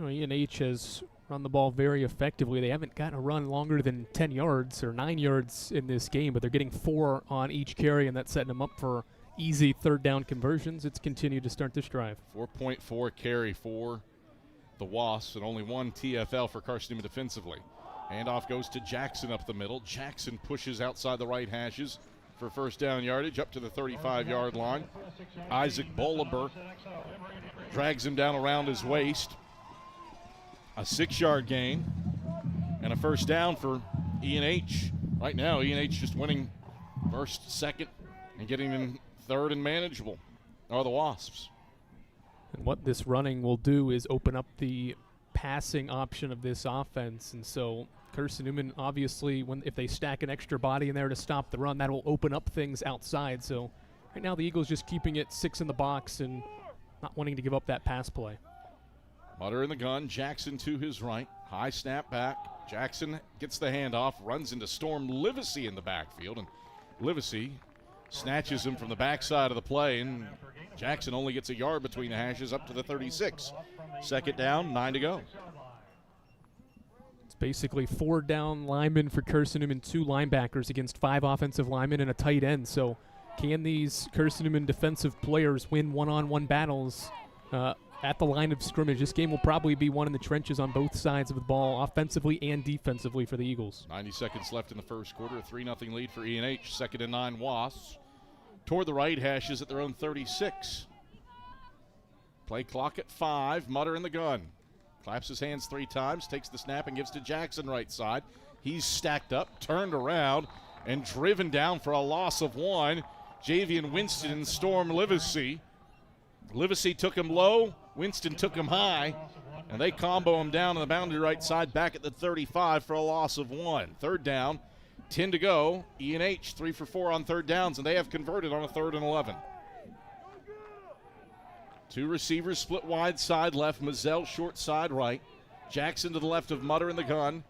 E&H has run the ball very effectively. They haven't gotten a run longer than 10 yards or 9 yards in this game, but they're getting 4 on each carry, and that's setting them up for easy third down conversions. It's continued to start this drive. 4.4 carry for the Wasps, and only 1 TFL for Carson-Newman defensively. Handoff goes to Jackson up the middle. Jackson pushes outside the right hashes for first down yardage up to the 35-yard line. Isaac Boliber drags him down around his waist. A 6-yard gain and a first down for E&H. Right now, E&H just winning first, second, and getting in third and manageable are the Wasps. And what this running will do is open up the passing option of this offense. And so Carson-Newman, obviously, if they stack an extra body in there to stop the run, that will open up things outside. So right now the Eagles just keeping it 6 in the box and not wanting to give up that pass play. Mutter in the gun, Jackson to his right. High snap back. Jackson gets the handoff, runs into Storm Livesey in the backfield, and Livesey snatches him from the backside of the play, and Jackson only gets a yard between the hashes up to the 36. 2nd down, 9 to go. It's basically 4 down linemen for Carson-Newman, 2 linebackers against 5 offensive linemen and a tight end. So can these Carson-Newman defensive players win one-on-one battles at the line of scrimmage? This game will probably be one in the trenches on both sides of the ball, offensively and defensively for the Eagles. 90 seconds left in the first quarter, a 3-0 lead for E&H. 2nd and 9 Wasps. Toward the right hashes at their own 36. Play clock at 5. Mutter in the gun. Claps his hands 3 times, takes the snap and gives to Jackson right side. He's stacked up, turned around, and driven down for a loss of 1. Javian Winston and Storm Livesey. Livesey took him low, Winston took him high, and they combo him down on the boundary right side back at the 35 for a loss of 1. 3rd down, 10 to go. E&H 3 for 4 on 3rd downs, and they have converted on a 3rd and 11. 2 receivers split wide side left, Mazzell short side right. Jackson to the left of Mutter in the gun.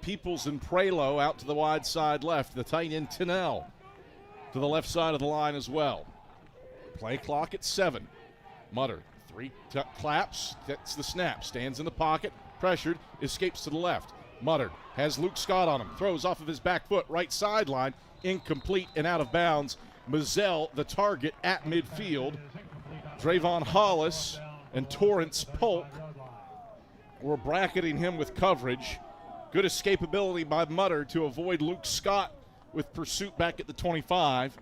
Peoples and Prelo out to the wide side left. The tight end Tinnell to the left side of the line as well. Play clock at 7. Mutter, 3 claps, gets the snap, stands in the pocket, pressured, escapes to the left. Mutter has Luke Scott on him, throws off of his back foot, right sideline, incomplete and out of bounds. Mazzell, the target at midfield. Drayvon Hollis and Torrance Polk were bracketing him with coverage. Good escapability by Mutter to avoid Luke Scott with pursuit back at the 25,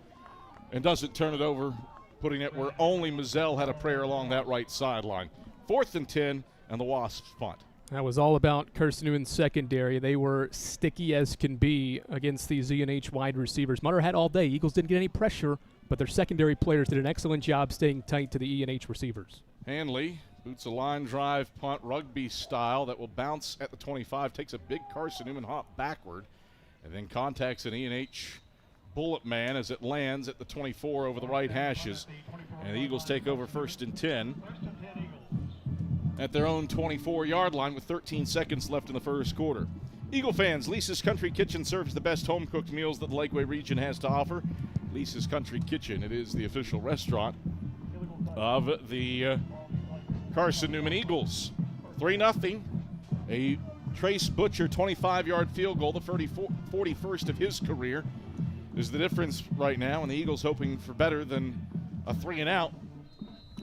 and doesn't turn it over, putting it where only Mazzell had a prayer along that right sideline. 4th and 10, and the Wasps punt. That was all about Carson-Newman's secondary. They were sticky as can be against these E&H wide receivers. Mutter had all day. Eagles didn't get any pressure, but their secondary players did an excellent job staying tight to the E&H receivers. Hanley boots a line drive punt, rugby style, that will bounce at the 25, takes a big Carson-Newman hop backward, and then contacts an E&H bullet man as it lands at the 24 over the right hashes. And the Eagles take over 1st and 10 at their own 24-yard line with 13 seconds left in the first quarter. Eagle fans, Lisa's Country Kitchen serves the best home-cooked meals that the Lakeway region has to offer. Lisa's Country Kitchen, it is the official restaurant of the Carson-Newman Eagles. 3-0. A Trace Butcher 25-yard field goal, the 41st of his career, is the difference right now, and the Eagles hoping for better than a 3-and-out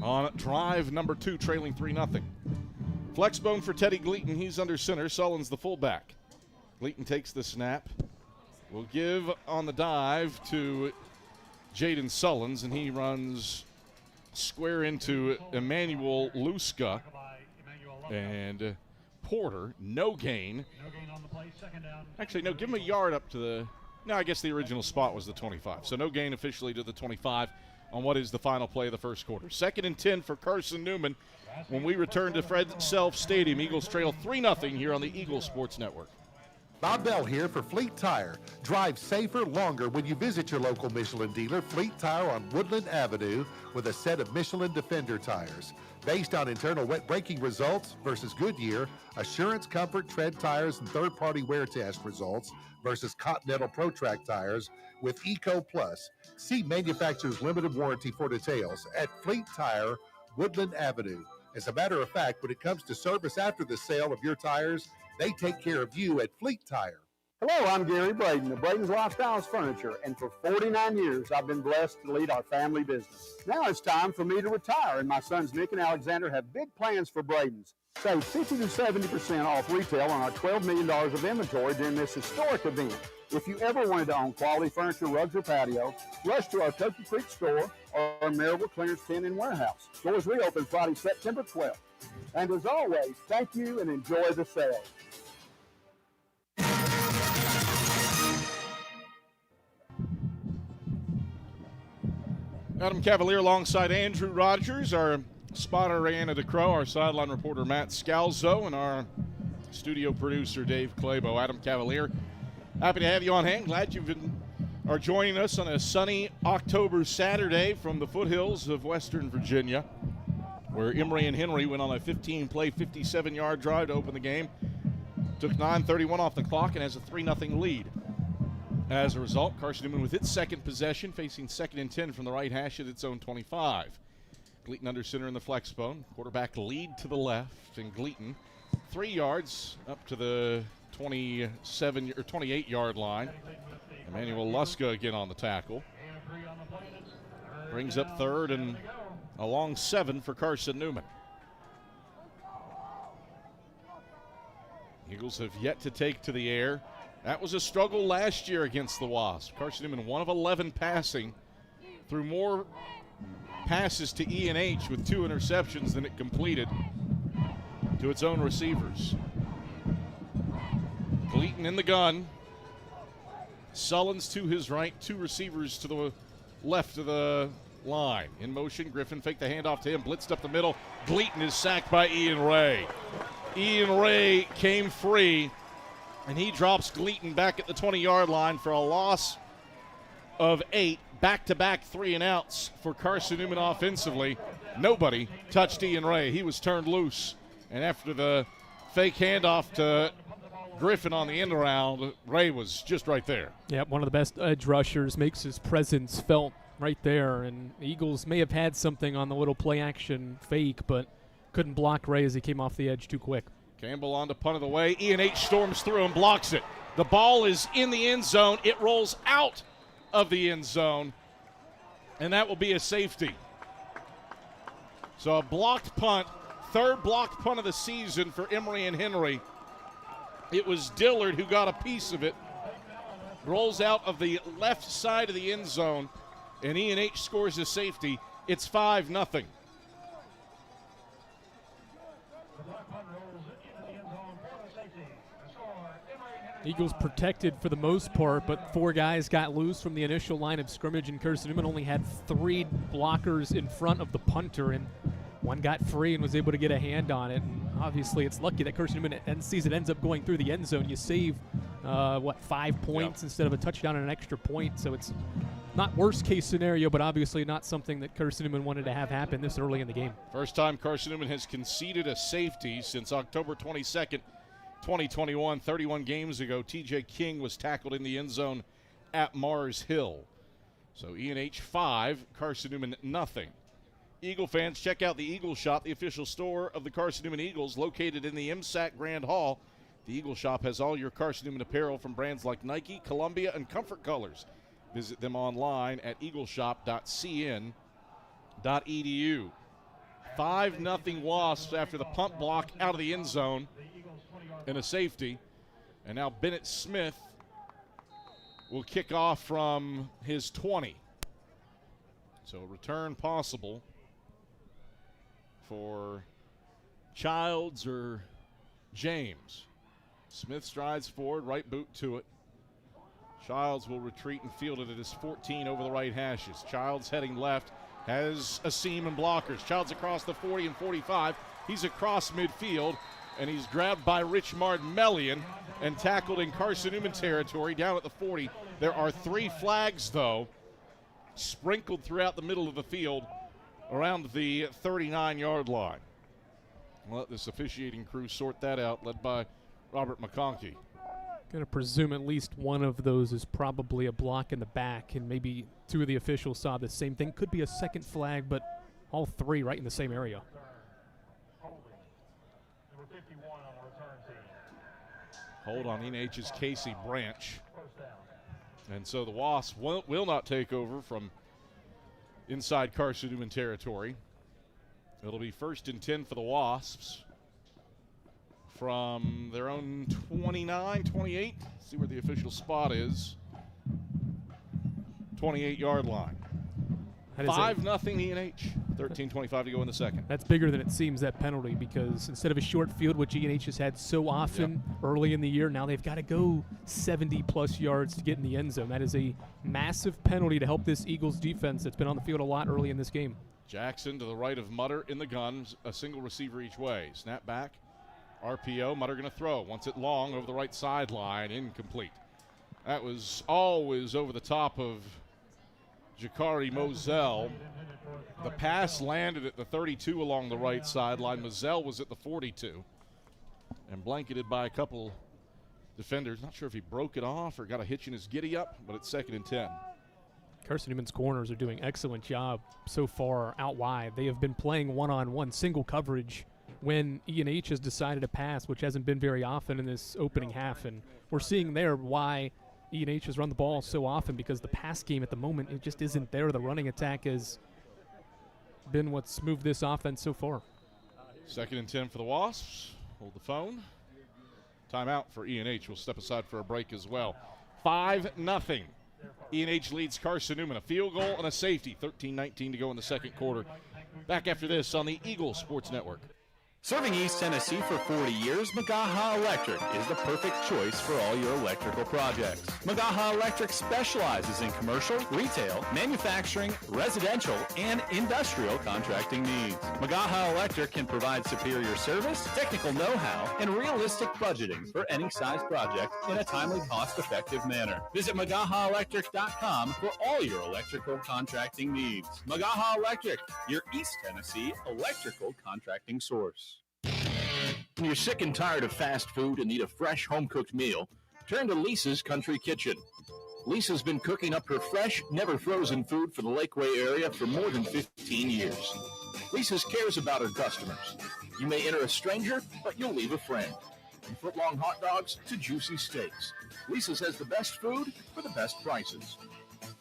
on drive number 2, trailing 3-0. Flexbone for Teddy Gleaton. He's under center. Sullins the fullback. Gleaton takes the snap. Will give on the dive to Jaden Sullins, and he runs square into Emmanuel Luska. And Porter, no gain. Actually, no, give him a yard up to the... No, I guess the original spot was the 25. So no gain officially to the 25 on what is the final play of the first quarter. 2nd and 10 for Carson-Newman. When we return to Fred Self Stadium, Eagles trail 3-0 here on the Eagles Sports Network. Bob Bell here for Fleet Tire. Drive safer, longer when you visit your local Michelin dealer, Fleet Tire on Woodland Avenue, with a set of Michelin Defender tires. Based on internal wet braking results versus Goodyear, Assurance Comfort Tread tires and third-party wear test results versus Continental Pro Track tires with Eco Plus. See manufacturer's limited warranty for details at Fleet Tire, Woodland Avenue. As a matter of fact, when it comes to service after the sale of your tires, they take care of you at Fleet Tire. Hello, I'm Gary Braden of Braden's Lifestyles Furniture, and for 49 years I've been blessed to lead our family business. Now it's time for me to retire, and my sons Nick and Alexander have big plans for Braden's. Save 50 to 70% off retail on our $12 million of inventory during this historic event. If you ever wanted to own quality furniture, rugs, or patio, rush to our Turkey Creek store or our Maryville Clearance 10 and warehouse. Stores reopen Friday, September 12th. And as always, thank you and enjoy the sale. Adam Cavalier alongside Andrew Rogers, our spotter Anna DeCrow, our sideline reporter Matt Scalzo, and our studio producer Dave Clabo. Adam Cavalier, happy to have you on hand. Glad you are joining us on a sunny October Saturday from the foothills of Western Virginia, where Emory and Henry went on a 15-play, 57-yard drive to open the game. Took 9:31 off the clock and has a 3-0 lead. As a result, Carson-Newman with its second possession, facing 2nd and 10 from the right hash at its own 25. Gleaton under center in the flex bone. Quarterback lead to the left, and Gleaton 3 yards up to the 27 or 28-yard line. Emmanuel Luska again on the tackle. Brings up 3rd and a long 7 for Carson-Newman. Eagles have yet to take to the air. That was a struggle last year against the Wasps. Carson-Newman 1 of 11 passing, threw more passes to E&H with 2 interceptions than it completed to its own receivers. Gleaton in the gun. Sullins to his right, 2 receivers to the left of the line. In motion, Griffin faked the handoff to him, blitzed up the middle. Gleaton is sacked by Ian Ray. Ian Ray came free, and he drops Gleaton back at the 20-yard line for a loss of 8. Back-to-back 3-and-outs for Carson-Newman offensively. Nobody touched Ian Ray. He was turned loose. And after the fake handoff to Griffin on the end around, Ray was just right there. Yeah, one of the best edge rushers, makes his presence felt right there. And the Eagles may have had something on the little play-action fake, but couldn't block Ray as he came off the edge too quick. Campbell on to punt of the way. E&H storms through and blocks it. The ball is in the end zone. It rolls out of the end zone, and that will be a safety. So a blocked punt, 3rd blocked punt of the season for Emory and Henry. It was Dillard who got a piece of it. Rolls out of the left side of the end zone, and E&H scores a safety. It's 5-0. Eagles protected for the most part, but 4 guys got loose from the initial line of scrimmage, and Carson-Newman only had 3 blockers in front of the punter, and 1 got free and was able to get a hand on it. And obviously, it's lucky that Carson-Newman sees it ends up going through the end zone. You save, 5 points instead of a touchdown and an extra point, so it's not worst-case scenario, but obviously not something that Carson-Newman wanted to have happen this early in the game. First time Carson-Newman has conceded a safety since October 22nd, 2021, 31 games ago. TJ King was tackled in the end zone at Mars Hill. So E&H 5, Carson-Newman nothing. Eagle fans, check out the Eagle Shop, the official store of the Carson-Newman Eagles, located in the MSAC Grand Hall. The Eagle Shop has all your Carson-Newman apparel from brands like Nike, Columbia, and Comfort Colors. Visit them online at eagleshop.cn.edu. 5-0 Wasps after the punt block out of the end zone and a safety. And now Bennett Smith will kick off from his 20. So a return possible for Childs or James. Smith strides forward, right boot to it. Childs will retreat and field it at his 14 over the right hashes. Childs heading left, has a seam and blockers. Childs across the 40 and 45. He's across midfield, and he's grabbed by Rich Melian and tackled in Carson-Newman territory down at the 40. There are 3 flags, though, sprinkled throughout the middle of the field around the 39-yard line. We'll let this officiating crew sort that out, led by Robert McConkey. Going to presume at least one of those is probably a block in the back, and maybe two of the officials saw the same thing. Could be a second flag, but all three right in the same area. Hold on ENH's Casey Branch. And so the Wasps will not take over from inside Carson-Newman territory. It'll be 1st and 10 for the Wasps from their own 29, 28. See where the official spot is. 28-yard line. 5-0 ENH. 13:25 to go in the second. That's bigger than it seems, that penalty, because instead of a short field, which ENH has had so often early in the year, now they've got to go 70-plus yards to get in the end zone. That is a massive penalty to help this Eagles defense that's been on the field a lot early in this game. Jackson to the right of Mutter in the gun, a single receiver each way. Snap back, RPO, Mutter going to throw. Wants it long over the right sideline, incomplete. That was always over the top of Jakari Moselle. The pass landed at the 32 along the right sideline. Moselle was at the 42 and blanketed by a couple defenders. Not sure if he broke it off or got a hitch in his giddy-up, but it's 2nd and 10. Carson-Newman's corners are doing an excellent job so far out wide. They have been playing one-on-one single coverage when ENH has decided to pass, which hasn't been very often in this opening half. And we're seeing there why ENH has run the ball so often, because the pass game at the moment, it just isn't there. The running attack has been what's moved this offense so far. 2nd and 10 for the Wasps. Hold the phone. Timeout for ENH. We'll step aside for a break as well. 5-0. ENH leads Carson-Newman. A field goal and a safety. 13-19 to go in the second quarter. Back after this on the Eagle Sports Network. Serving East Tennessee for 40 years, Magaha Electric is the perfect choice for all your electrical projects. Magaha Electric specializes in commercial, retail, manufacturing, residential, and industrial contracting needs. Magaha Electric can provide superior service, technical know-how, and realistic budgeting for any size project in a timely, cost-effective manner. Visit MagahaElectric.com for all your electrical contracting needs. Magaha Electric, your East Tennessee electrical contracting source. When you're sick and tired of fast food and need a fresh home-cooked meal, turn to Lisa's Country Kitchen. Lisa's been cooking up her fresh, never-frozen food for the Lakeway area for more than 15 years. Lisa's cares about her customers. You may enter a stranger, but you'll leave a friend. From foot-long hot dogs to juicy steaks, Lisa's has the best food for the best prices.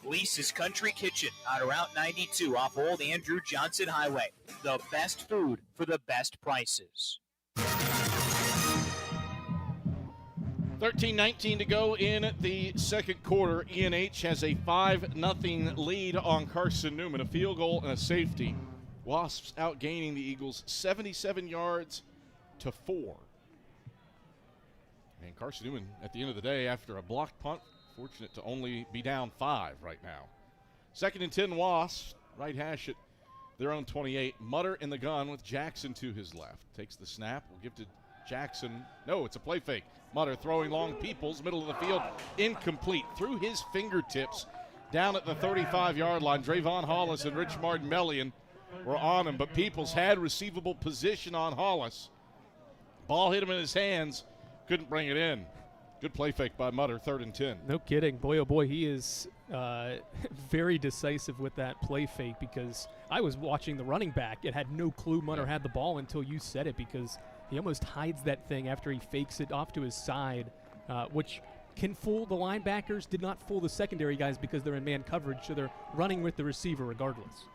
Lisa's Country Kitchen on Route 92 off Old Andrew Johnson Highway. The best food for the best prices. 13-19 to go in the second quarter. ENH has a 5-0 lead on Carson-Newman. A field goal and a safety. Wasps outgaining the Eagles 77 yards to 4. And Carson-Newman, at the end of the day, after a blocked punt, fortunate to only be down 5 right now. 2nd and 10 Wasps, right hash at their own 28. Mutter in the gun with Jackson to his left. Takes the snap, will give to Jackson. No, it's a play fake. Mutter throwing long. Peoples, middle of the field, incomplete. Through his fingertips, down at the 35-yard line. Drayvon Hollis and Rich Martin-Melian were on him, but Peoples had receivable position on Hollis. Ball hit him in his hands, couldn't bring it in. Good play fake by Mutter, 3rd and 10. No kidding. Boy, oh boy, he is very decisive with that play fake, because I was watching the running back and had no clue Mutter had the ball until you said it, because he almost hides that thing after he fakes it off to his side, which can fool the linebackers, did not fool the secondary guys because they're in man coverage, so they're running with the receiver regardless.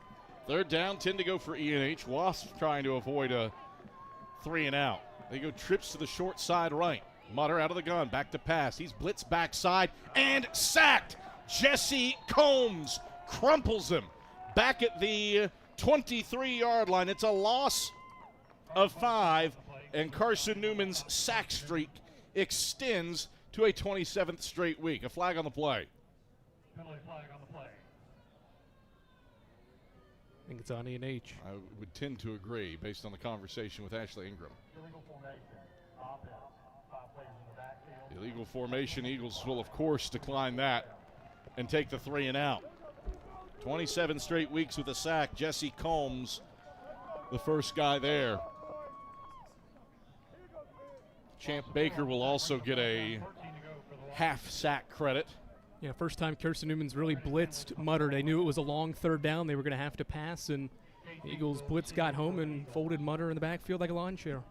3rd down, 10 to go for ENH. Wasps trying to avoid a 3-and-out. They go trips to the short side right. Mutter out of the gun, back to pass. He's blitzed backside and sacked. Jesse Combs crumples him back at the 23-yard line. It's a loss of 5, and Carson-Newman's sack streak extends to a 27th straight week. A flag on the play. Penalty flag on the play. I think it's on ENH. I would tend to agree based on the conversation with Ashley Ingram. Illegal formation. Offense. 5 players in the backfield. Illegal formation. Eagles will, of course, decline that and take the 3-and-out. 27 straight weeks with a sack. Jesse Combs, the first guy there. Champ Baker will also get a half sack credit. Yeah, first time Carson-Newman's really blitzed Mutter. They knew it was a long third down. They were going to have to pass, and the Eagles blitz got home and folded Mutter in the backfield like a lawn chair.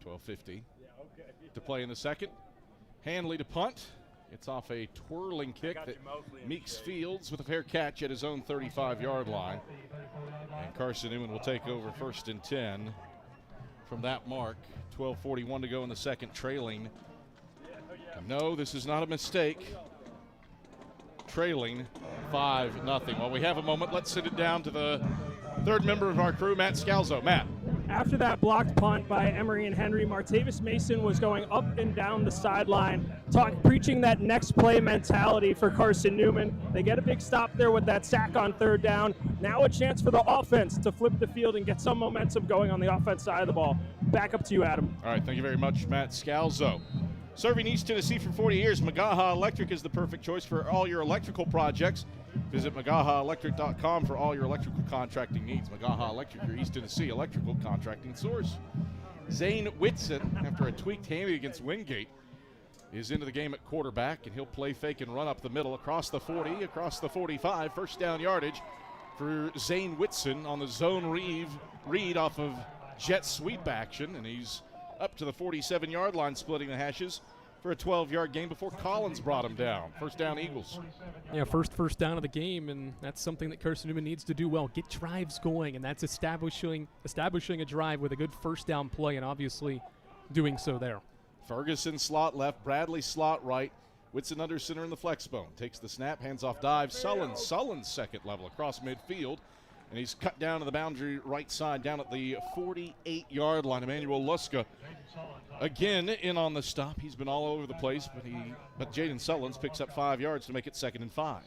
12:50 to play in the second. Hanley to punt. It's off a twirling kick that Meeks fields with a fair catch at his own 35-yard line. And Carson-Newman will take over 1st and 10 from that mark. 12:41 to go in the second, trailing. No, this is not a mistake. Trailing 5-0. While we have a moment, let's send it down to the third member of our crew, Matt Scalzo. Matt. After that blocked punt by Emory and Henry, Martavis Mason was going up and down the sideline, preaching that next play mentality for Carson-Newman. They get a big stop there with that sack on third down. Now a chance for the offense to flip the field and get some momentum going on the offense side of the ball. Back up to you, Adam. All right, thank you very much, Matt Scalzo. Serving East Tennessee for 40 years, Magaha Electric is the perfect choice for all your electrical projects. Visit MagahaElectric.com for all your electrical contracting needs. Magaha Electric, your East Tennessee electrical contracting source. Zane Whitson, after a tweaked hammy against Wingate, is into the game at quarterback, and he'll play fake and run up the middle across the 40, across the 45. First down yardage for Zane Whitson on the zone read off of jet sweep action, and he's up to the 47-yard line, splitting the hashes for a 12-yard gain before Collins brought him down. First down, Eagles. Yeah, first down of the game, and that's something that Carson-Newman needs to do well. Get drives going, and that's establishing a drive with a good first down play, and obviously doing so there. Ferguson slot left, Bradley slot right. Whitson under center in the flex bone. Takes the snap, hands off dive. Sullins second level across midfield. And he's cut down to the boundary right side, down at the 48-yard line. Emmanuel Luska again in on the stop. He's been all over the place, but Jaden Sullins picks up 5 yards to make it 2nd and 5.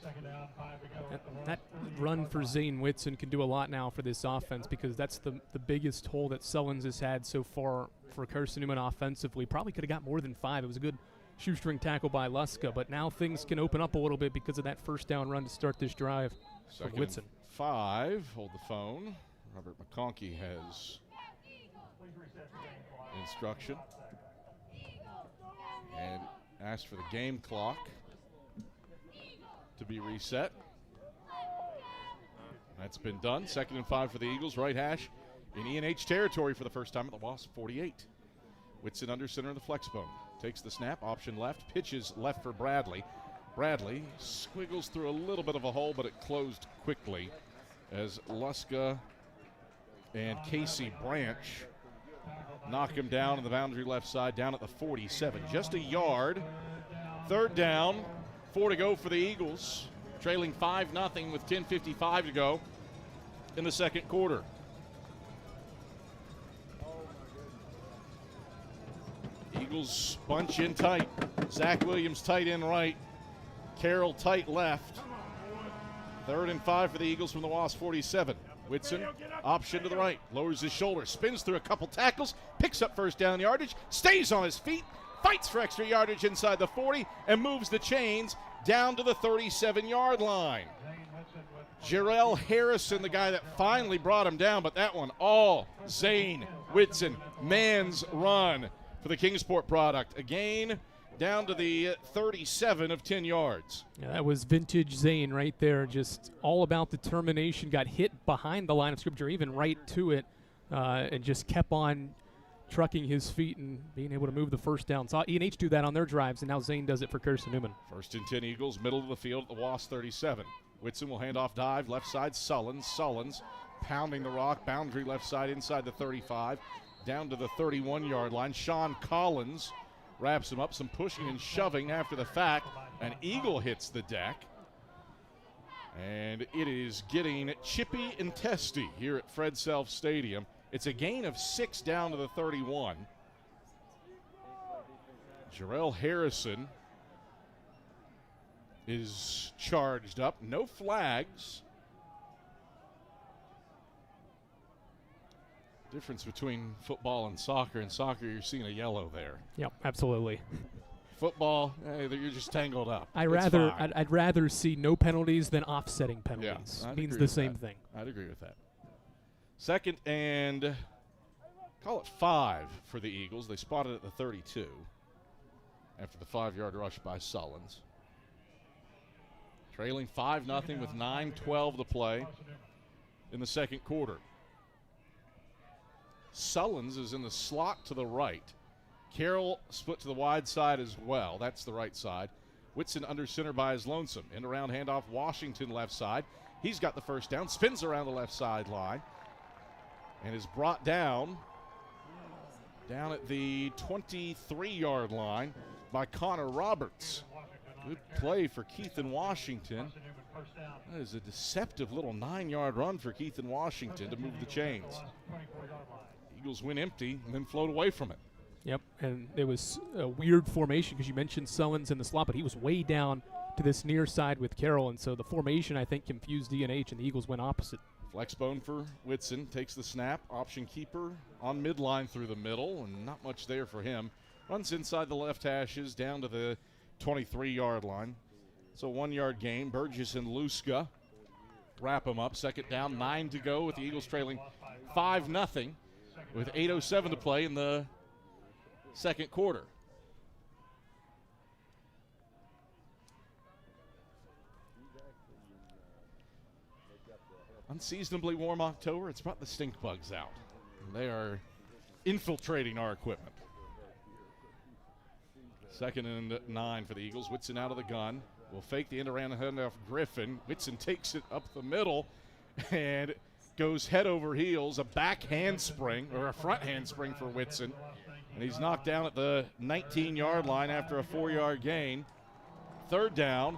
That run for Zane Whitson can do a lot now for this offense, because that's the biggest hole that Sullins has had so far for Carson-Newman offensively. Probably could have got more than 5. It was a good shoestring tackle by Luska, but now things can open up a little bit because of that first down run to start this drive for Whitson. 5. Hold the phone. Robert McConkey has instruction and asked for the game clock to be reset. That's been done. 2nd and 5 for the Eagles. Right hash in E&H territory for the first time at the Wasp 48. Whitson under center in the flex bone. Takes the snap, option left, pitches left for Bradley. Bradley squiggles through a little bit of a hole, but it closed quickly as Luska and Casey Branch knock him down on the boundary left side, down at the 47. Just a yard. 3rd down, 4 to go for the Eagles, trailing 5-0 with 10:55 to go in the second quarter. Eagles bunch in tight. Zach Williams tight end right. Carroll tight left. 3rd and 5 for the Eagles from the Wasp 47. Whitson, option to the right, lowers his shoulder, spins through a couple tackles, picks up first down yardage, stays on his feet, fights for extra yardage inside the 40, and moves the chains down to the 37-yard line. Jarrell Harrison, the guy that finally brought him down, but that one all Zane Whitson. Man's run for the Kingsport product. A gain down to the 37 of 10 yards. Yeah, that was vintage Zane right there. Just all about determination. Got hit behind the line of scrimmage, even right to it, and just kept on trucking his feet and being able to move the first down. Saw E&H do that on their drives, and now Zane does it for Carson-Newman. 1st and 10 Eagles, middle of the field at the Wasp 37. Whitson will hand off dive, left side Sullins. Sullins pounding the rock, boundary left side inside the 35, down to the 31-yard line. Sean Collins wraps him up, some pushing and shoving after the fact. An Eagle hits the deck. And it is getting chippy and testy here at Fred Self Stadium. It's a gain of 6 down to the 31. Jarrell Harrison is charged up. No flags. Difference between football and soccer. In soccer, you're seeing a yellow there. Yep, absolutely. Football, you're just tangled up. I'd It's rather fine. I'd rather see no penalties than offsetting penalties. I'd Means agree the with same that. thing. I'd agree with that. Second and call it 5 for the Eagles. They spotted at the 32 after the 5-yard rush by Sullins. Trailing 5-0 with 9:12 to play in the second quarter. Sullins is in the slot to the right. Carroll split to the wide side as well. That's the right side. Whitson under center by his lonesome. End around handoff, Washington left side. He's got the first down, spins around the left sideline, and is brought down at the 23-yard line by Connor Roberts. Good play for Keith in Washington. That is a deceptive little 9-yard run for Keith in Washington to move the chains. Eagles went empty and then float away from it. Yep, and it was a weird formation because you mentioned Sullins in the slot, but he was way down to this near side with Carroll, and so the formation, I think, confused D&H, and the Eagles went opposite. Flexbone for Whitson, takes the snap, option keeper on midline through the middle, and not much there for him. Runs inside the left hashes down to the 23-yard line. It's a 1-yard gain. Burgess and Luska wrap him up. Second down, 9 to go with the Eagles trailing 5-0 with 8:07 to play in the second quarter. Unseasonably warm October. It's brought the stink bugs out. They are infiltrating our equipment. Second and 9 for the Eagles. Whitson out of the gun. Will fake the end around the handoff Griffin. Whitson takes it up the middle and goes head over heels. A back handspring, or a front handspring for Whitson. And he's knocked down at the 19-yard line after a 4-yard gain. Third down,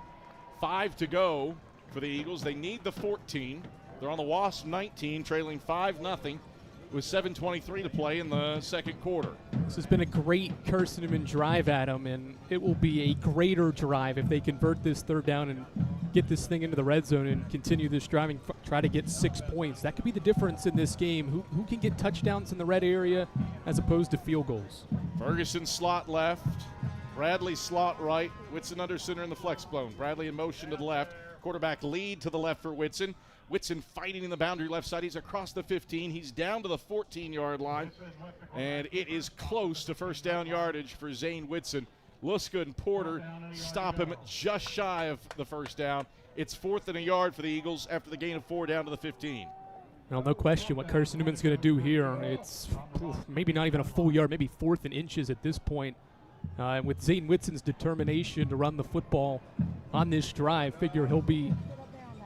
5 to go for the Eagles. They need the 14. They're on the Wasp 19, trailing 5-0 with 7:23 to play in the second quarter. This has been a great Carson-Newman drive, Adam, and it will be a greater drive if they convert this third down and get this thing into the red zone and continue this driving, try to get 6 points. That could be the difference in this game. Who can get touchdowns in the red area as opposed to field goals? Ferguson slot left, Bradley slot right, Whitson under center in the flex blown. Bradley in motion to the left, quarterback lead to the left for Whitson. Whitson fighting in the boundary left side. He's across the 15. He's down to the 14-yard line, and it is close to first down yardage for Zane Whitson. Luska and Porter stop him just shy of the first down. It's 4th and a yard for the Eagles after the gain of 4 down to the 15. Well, no question what Carson-Newman's going to do here. It's maybe not even a full yard, maybe 4th and inches at this point. And with Zane Whitson's determination to run the football on this drive, figure he'll be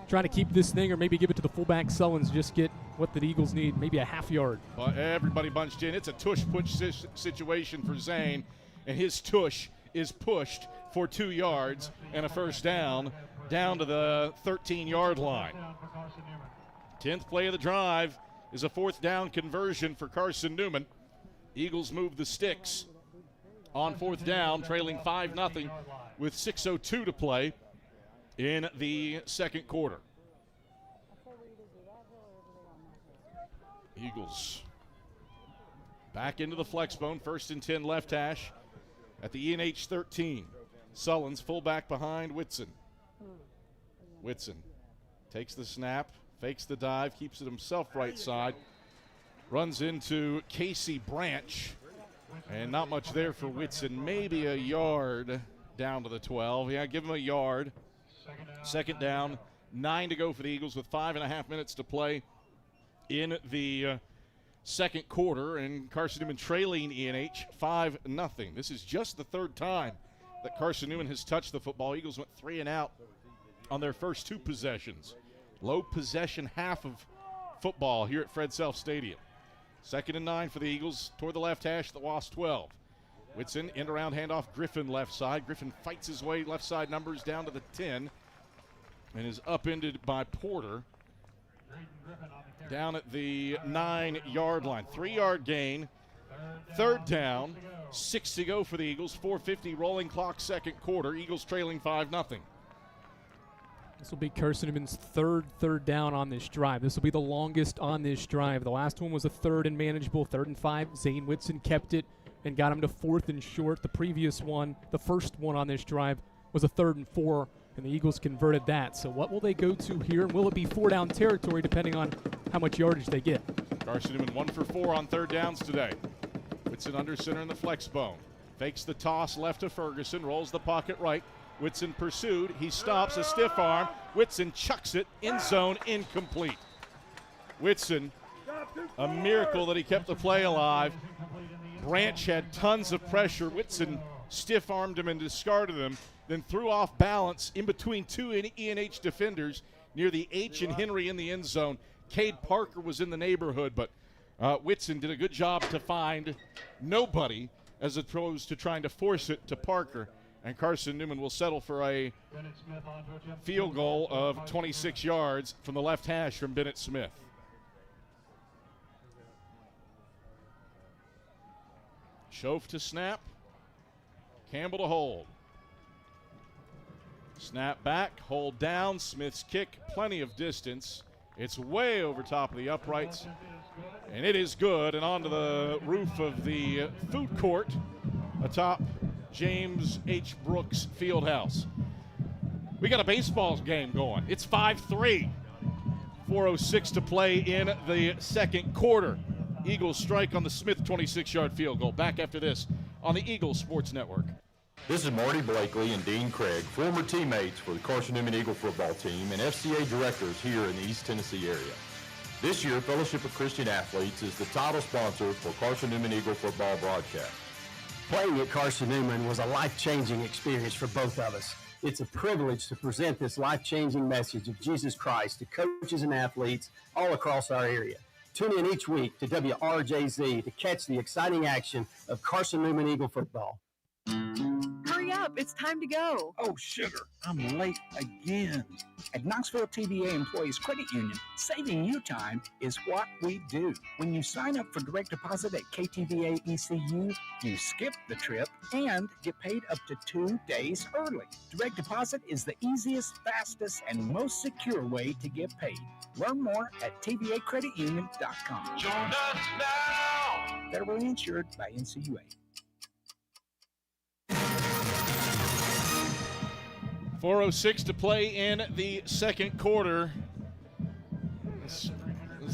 trying to keep this thing or maybe give it to the fullback Sullins, just get what the Eagles need, maybe a half yard. Everybody bunched in. It's a tush-push situation for Zane, and his tush is pushed for 2 yards and a first down to the 13-yard line. 10th play of the drive is a 4th down conversion for Carson-Newman. Eagles move the sticks on 4th down, trailing 5-0 with 6:02 to play in the second quarter. Eagles back into the flex bone, 1st and 10 left hash at the ENH 13. Sullins fullback behind Whitson. Whitson takes the snap, fakes the dive, keeps it himself right side, runs into Casey Branch, and not much there for Whitson, maybe a yard down to the 12. Yeah, give him a yard. Second down, 9 to go for the Eagles with 5.5 minutes to play in the second quarter, and Carson-Newman trailing ENH 5-0. This is just the 3rd time that Carson-Newman has touched the football. Eagles went 3 and out on their first 2 possessions. Low possession half of football here at Fred Self Stadium. 2nd and 9 for the Eagles toward the left hash, the Wasp 12. Whitson, end around handoff, Griffin left side. Griffin fights his way left side numbers down to the 10 and is upended by Porter down at the 9-yard line. 3-yard gain, 3rd down, 6 to go for the Eagles. 4:50 rolling clock, second quarter. Eagles trailing 5-0. This will be Carson-Newman's third down on this drive. This will be the longest on this drive. The last one was a 3rd and manageable, 3rd and 5. Zane Whitson kept it and got them to 4th and short. The previous one, the first one on this drive, was a 3rd and 4, and the Eagles converted that. So what will they go to here, and will it be 4-down territory depending on how much yardage they get? Carson-Newman 1 for 4 on 3rd downs today. Whitson under center in the flex bone. Fakes the toss left to Ferguson, rolls the pocket right. Whitson pursued. He stops, a stiff arm. Whitson chucks it, end zone, incomplete. Whitson, a miracle that he kept the play alive. Branch had tons of pressure. Whitson stiff-armed him and discarded him, then threw off balance in between two E&H defenders near the H and Henry in the end zone. Cade Parker was in the neighborhood, but Whitson did a good job to find nobody as opposed to trying to force it to Parker. And Carson-Newman will settle for a field goal of 26 yards from the left hash from Bennett Smith. Schoaf to snap. Campbell to hold. Snap back, hold down. Smith's kick, plenty of distance. It's way over top of the uprights, and it is good. And onto the roof of the food court atop James H. Brooks Fieldhouse. We got a baseball game going. It's 5-3. 4:06 to play in the second quarter. Eagles strike on the Smith 26-yard field goal. Back after this on the Eagles Sports Network. This is Marty Blakely and Dean Craig, former teammates for the Carson-Newman Eagle football team and FCA directors here in the East Tennessee area. This year, Fellowship of Christian Athletes is the title sponsor for Carson-Newman Eagle football broadcast. Playing at Carson-Newman was a life-changing experience for both of us. It's a privilege to present this life-changing message of Jesus Christ to coaches and athletes all across our area. Tune in each week to WRJZ to catch the exciting action of Carson-Newman Eagle football. Hurry up, it's time to go. Oh, sugar, I'm late again. At Knoxville TVA Employees Credit Union, saving you time is what we do. When you sign up for direct deposit at KTVA ECU, you skip the trip and get paid up to 2 days early. Direct deposit is the easiest, fastest, and most secure way to get paid. Learn more at tvacreditunion.com. Join us now. Federally insured by NCUA. 4:06 to play in the second quarter. This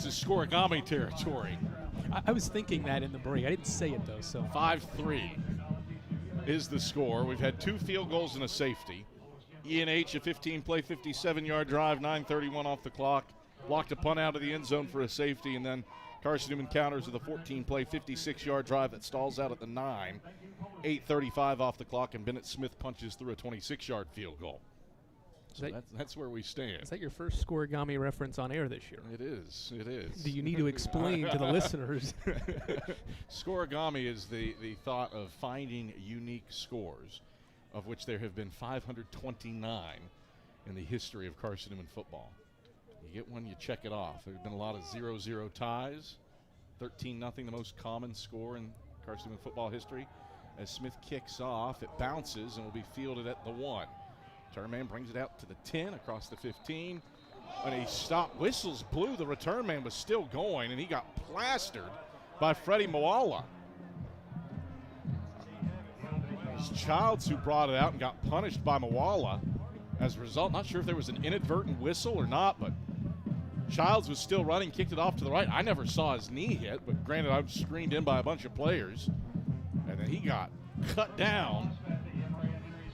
is scorigami territory. I was thinking that in the break. I didn't say it, though. So 5-3 is the score. We've had 2 field goals and a safety. E&H, a 15-play, 57-yard drive, 9:31 off the clock. Blocked a punt out of the end zone for a safety, and then Carson-Newman counters with a 14-play, 56-yard drive that stalls out at the 9. 8:35 off the clock, and Bennett Smith punches through a 26-yard field goal. So that's where we stand. Is that your first scorigami reference on air this year? It is. It is. Do you need to explain to the listeners? Scorigami is the thought of finding unique scores, of which there have been 529 in the history of Carson-Newman football. You get one, you check it off. There have been a lot of 0-0 ties. 13-0, the most common score in Carson-Newman football history. As Smith kicks off, it bounces and will be fielded at the 1. Return man brings it out to the 10, across the 15. When he stopped, whistles blew, the return man was still going, and he got plastered by Freddie Moala. It was Childs who brought it out and got punished by Moala. As a result, not sure if there was an inadvertent whistle or not, but Childs was still running, kicked it off to the right. I never saw his knee hit, but granted, I was screened in by a bunch of players. And then he got cut down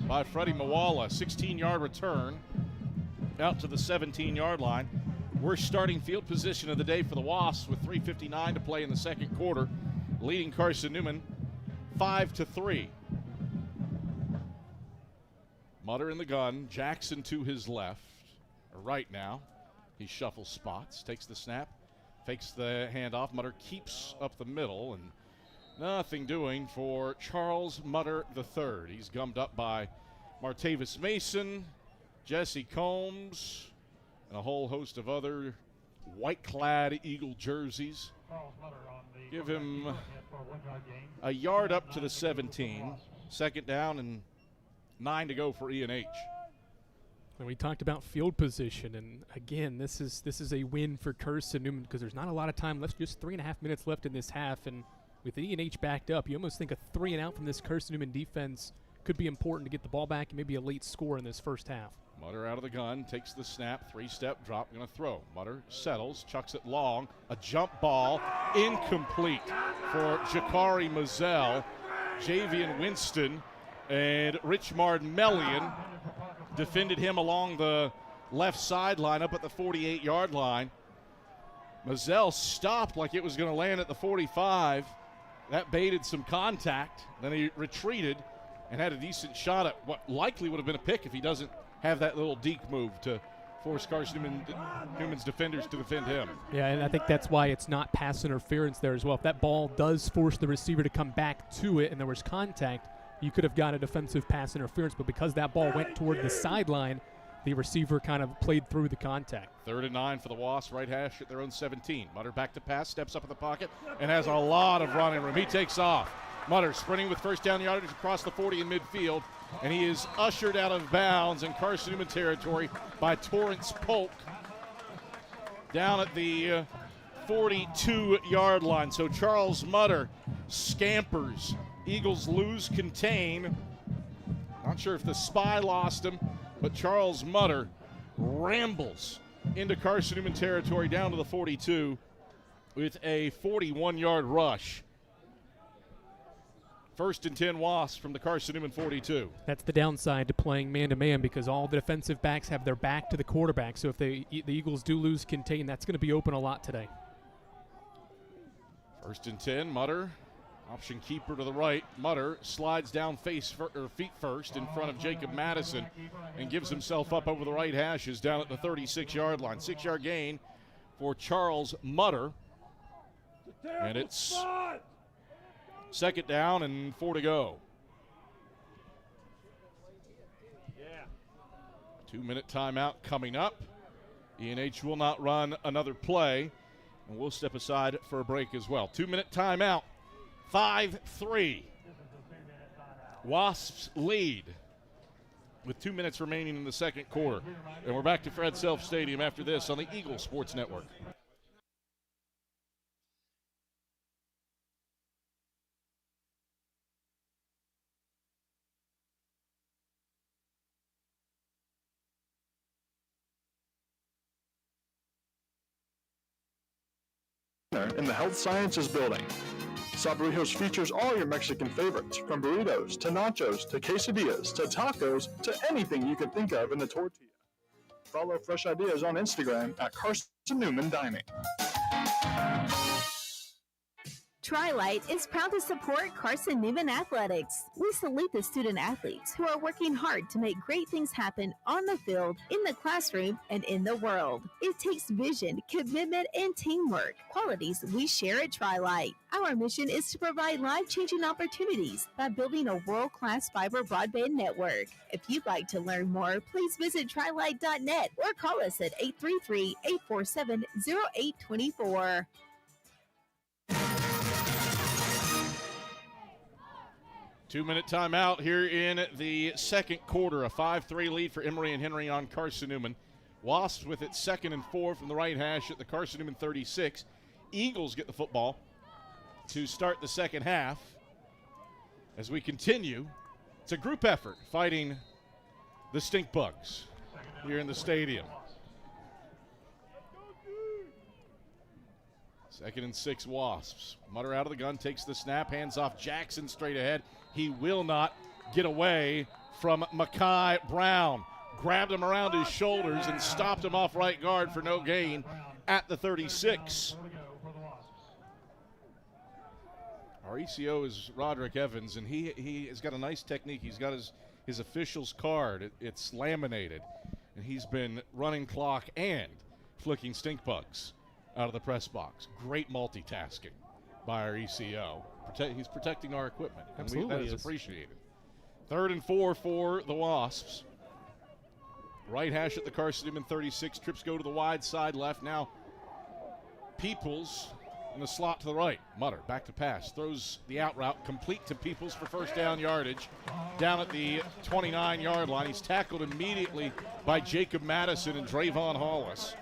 by Freddie Moala. 16-yard return out to the 17-yard line. Worst starting field position of the day for the Wasps with 3:59 to play in the second quarter, leading Carson-Newman 5-3. Mutter in the gun, Jackson to his left, or right now. He shuffles spots, takes the snap, fakes the handoff. Mutter keeps up the middle, and nothing doing for Charles Mutter III. He's gummed up by Martavis Mason, Jesse Combs, and a whole host of other white-clad Eagle jerseys. Give him a yard up to the 17. Second down and 9 to go for E&H. And we talked about field position, and again, this is a win for Carson-Newman because there's not a lot of time left, just 3.5 minutes left in this half, and with E&H backed up, you almost think a 3 and out from this Carson-Newman defense could be important to get the ball back and maybe a late score in this first half. Mutter out of the gun, takes the snap, 3-step drop, going to throw. Mutter settles, chucks it long, a jump ball, incomplete for Jakari Mazzell. Javian Winston and Richmard Melian defended him along the left sideline up at the 48-yard line. Mazzell stopped like it was going to land at the 45. That baited some contact. Then he retreated and had a decent shot at what likely would have been a pick if he doesn't have that little deke move to force Carson-Newman's defenders to defend him. Yeah, and I think that's why it's not pass interference there as well. If that ball does force the receiver to come back to it and there was contact, you could have got a defensive pass interference, but because that ball went toward the sideline, the receiver kind of played through the contact. 3rd and 9 for the Wasps, right hash at their own 17. Mutter back to pass, steps up in the pocket, and has a lot of running room. He takes off. Mutter sprinting with first down yardage across the 40 in midfield, and he is ushered out of bounds in Carson-Newman territory by Torrance Polk down at the 42-yard line. So Charles Mutter scampers. Eagles lose contain. Not sure if the spy lost him, but Charles Mutter rambles into Carson-Newman territory down to the 42 with a 41-yard rush. 1st and 10 Wasps from the Carson-Newman 42. That's the downside to playing man-to-man because all the defensive backs have their back to the quarterback. So if the Eagles do lose contain, that's going to be open a lot today. 1st and 10, Mutter, option keeper to the right. Mutter slides down feet first in front of Jacob Madison and gives himself up over the right hashes down at the 36-yard line. 6-yard gain for Charles Mutter. And it's 2nd down and 4 to go. 2-minute timeout coming up. E&H will not run another play, and we'll step aside for a break as well. 2-minute timeout. 5-3. Wasps lead with 2 minutes remaining in the second quarter. And we're back to Fred Self Stadium after this on the Eagle Sports Network. In the Health Sciences Building. Sabarijo's features all your Mexican favorites, from burritos to nachos to quesadillas to tacos to anything you can think of in a tortilla. Follow Fresh Ideas on Instagram at Carson-Newman Dining. Tri-Light is proud to support Carson-Newman Athletics. We salute the student athletes who are working hard to make great things happen on the field, in the classroom, and in the world. It takes vision, commitment, and teamwork, qualities we share at Tri-Light. Our mission is to provide life-changing opportunities by building a world-class fiber broadband network. If you'd like to learn more, please visit trilight.net or call us at 833-847-0824. Two-minute timeout here in the second quarter. A 5-3 lead for Emory and Henry on Carson-Newman. Wasps with it 2nd and 4 from the right hash at the Carson-Newman 36. Eagles get the football to start the second half. As we continue, it's a group effort fighting the stink bugs here in the stadium. 2nd and 6 Wasps. Mutter out of the gun, takes the snap, hands off Jackson straight ahead. He will not get away from Makai Brown. Grabbed him around his shoulders and stopped him off right guard for no gain at the 36. Our ECO is Roderick Evans, and he has got a nice technique. He's got his official's card. It's laminated, and he's been running clock and flicking stink bugs out of the press box. Great multitasking by our ECO. He's protecting our equipment, and that is appreciated. 3rd and 4 for the Wasps. Right hash at the Carson-Newman 36. Trips go to the wide side left. Now Peoples in the slot to the right. Mutter back to pass. Throws the out route complete to Peoples for first down yardage down at the 29-yard line. He's tackled immediately by Jacob Madison and Drayvon Hollis.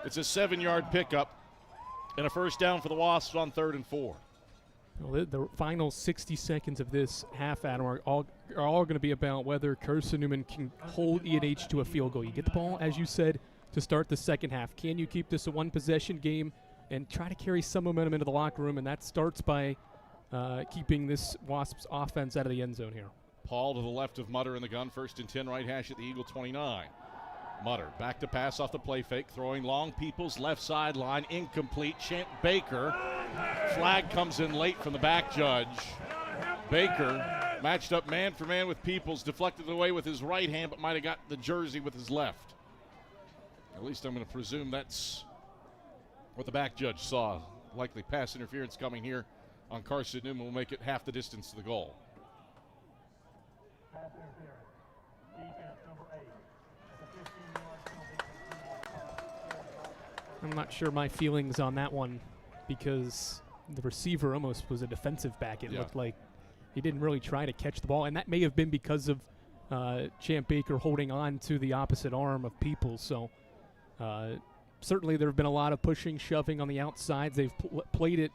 It's a 7-yard pickup and a first down for the Wasps on 3rd and 4. Well, the final 60 seconds of this half, Adam, are all going to be about whether Carson-Newman can hold E&H to a field goal. You get the ball, as you said, to start the second half. Can you keep this a one-possession game and try to carry some momentum into the locker room? And that starts by keeping this Wasps offense out of the end zone here. Paul to the left of Mutter in the gun. 1st and 10, right hash at the Eagle 29. Mutter back to pass off the play fake, throwing long. Peoples left sideline, incomplete. Baker, flag comes in late from the back judge. Baker matched up man for man with Peoples, deflected it away with his right hand, but might have got the jersey with his left. At least I'm going to presume that's what the back judge saw. Likely pass interference coming here on Carson-Newman will make it half the distance to the goal. I'm not sure my feelings on that one because the receiver almost was a defensive back. It looked like he didn't really try to catch the ball, and that may have been because of Champ Baker holding on to the opposite arm of Peoples. So certainly there have been a lot of pushing, shoving on the outsides. They've played it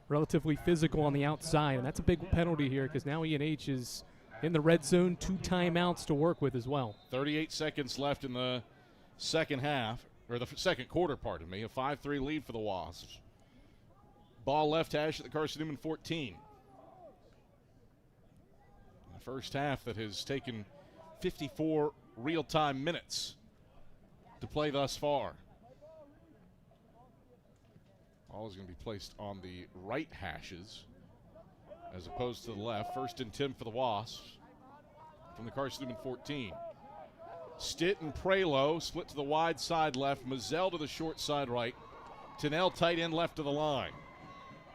relatively physical on the outside, and that's a big penalty here because now E&H is in the red zone, 2 timeouts to work with as well. 38 seconds left in the second half. Or the second quarter, pardon me, a 5-3 lead for the Wasps. Ball left hash at the Carson-Newman 14. The first half that has taken 54 real-time minutes to play thus far. Ball is going to be placed on the right hashes as opposed to the left. 1st and 10 for the Wasps from the Carson-Newman 14. Stitt and Prelo split to the wide side left. Mazzell to the short side right. Tennell tight end left of the line.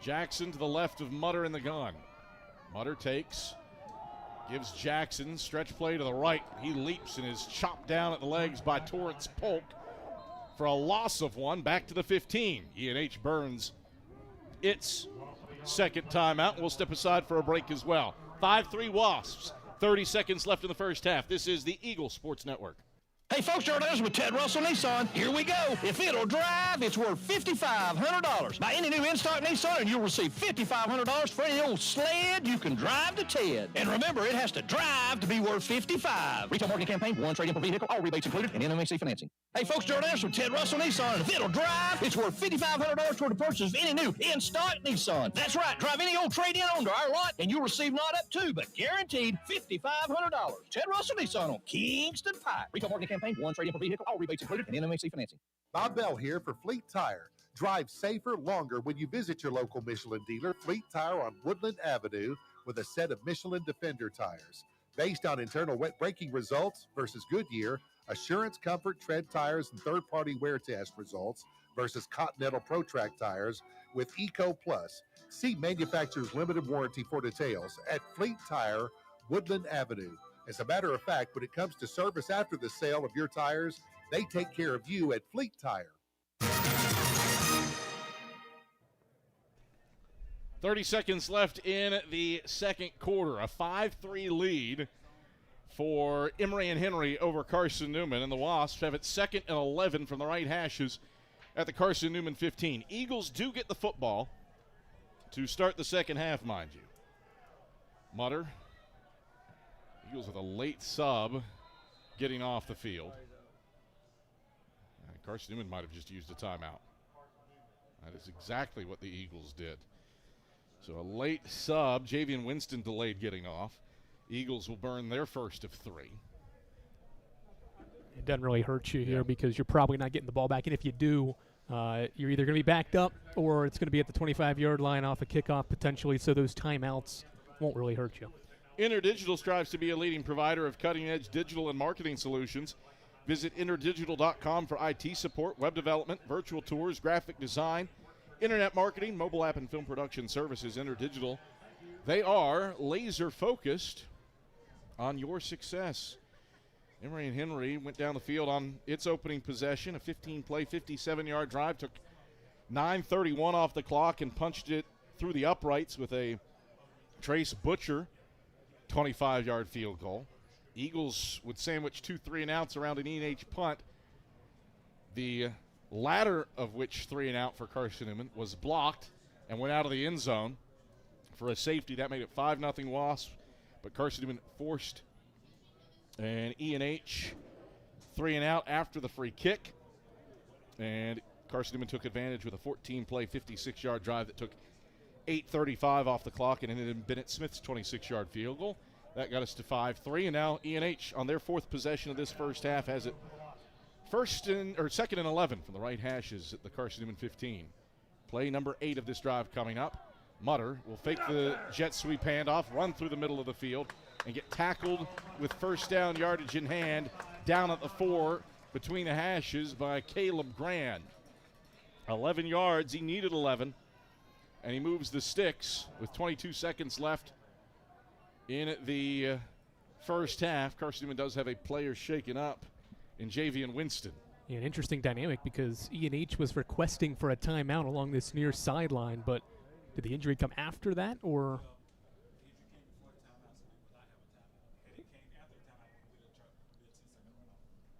Jackson to the left of Mutter in the gun. Mutter takes, gives Jackson stretch play to the right. He leaps and is chopped down at the legs by Torrance Polk for a loss of 1 back to the 15. E&H burns its second timeout. We'll step aside for a break as well. 5-3 Wasps. 30 seconds left in the first half. This is the Eagle Sports Network. Hey, folks, Jordan's with Ted Russell Nissan. Here we go. If it'll drive, it's worth $5,500. Buy any new in-stock Nissan, and you'll receive $5,500 for any old sled you can drive to Ted. And remember, it has to drive to be worth $55,000. Retail marketing campaign, 1 trade-in per vehicle, all rebates included, and NMHC financing. Hey, folks, Jordan's with Ted Russell Nissan, and if it'll drive, it's worth $5,500 toward the purchase of any new in-stock Nissan. That's right. Drive any old trade-in onto our lot, and you'll receive not up to, but guaranteed $5,500. Ted Russell Nissan on Kingston Pike. Retail marketing campaign, 1 trade-in per vehicle, all rebates included, and NMHC financing. Bob Bell here for Fleet Tire. Drive safer longer when you visit your local Michelin dealer, Fleet Tire on Woodland Avenue, with a set of Michelin Defender tires. Based on internal wet braking results versus Goodyear, Assurance Comfort Tread tires and third-party wear test results versus Continental Pro Track tires with Eco Plus. See manufacturer's limited warranty for details at Fleet Tire, Woodland Avenue. As a matter of fact, when it comes to service after the sale of your tires, they take care of you at Fleet Tire. 30 seconds left in the second quarter. A 5-3 lead for Emory and Henry over Carson-Newman. And the Wasps have it 2nd and 11 from the right hashes at the Carson-Newman 15. Eagles do get the football to start the second half, mind you. Mutter. Eagles with a late sub getting off the field. Carson-Newman might have just used a timeout. That is exactly what the Eagles did. So a late sub. Javian Winston delayed getting off. Eagles will burn their first of 3. It doesn't really hurt you here because you're probably not getting the ball back. And if you do, you're either going to be backed up or it's going to be at the 25-yard line off a kickoff potentially. So those timeouts won't really hurt you. InterDigital strives to be a leading provider of cutting-edge digital and marketing solutions. Visit interdigital.com for IT support, web development, virtual tours, graphic design, internet marketing, mobile app, and film production services. InterDigital, they are laser-focused on your success. Emory and Henry went down the field on its opening possession, a 15-play, 57-yard drive, took 9:31 off the clock and punched it through the uprights with a Trace Butcher 25-yard field goal. Eagles would sandwich 2 3-and-outs around an E&H punt, the latter of which 3-and-out for Carson-Newman was blocked and went out of the end zone for a safety. That made it 5-0 Wasps, but Carson-Newman forced an E&H 3-and-out after the free kick, and Carson-Newman took advantage with a 14-play, 56-yard drive that took 8:35 off the clock and ended in Bennett Smith's 26-yard field goal. That got us to 5-3, and now E&H on their fourth possession of this first half has it second and 11 from the right hashes at the Carson-Newman 15. Play number 8 of this drive coming up. Mutter will fake the jet sweep handoff, run through the middle of the field, and get tackled with first down yardage in hand down at the 4 between the hashes by Caleb Grand. 11 yards. He needed 11, and he moves the sticks with 22 seconds left in the first half. Carson-Newman does have a player shaken up in Javian Winston. Yeah, an interesting dynamic because E&H was requesting for a timeout along this near sideline, but did the injury come after that, or?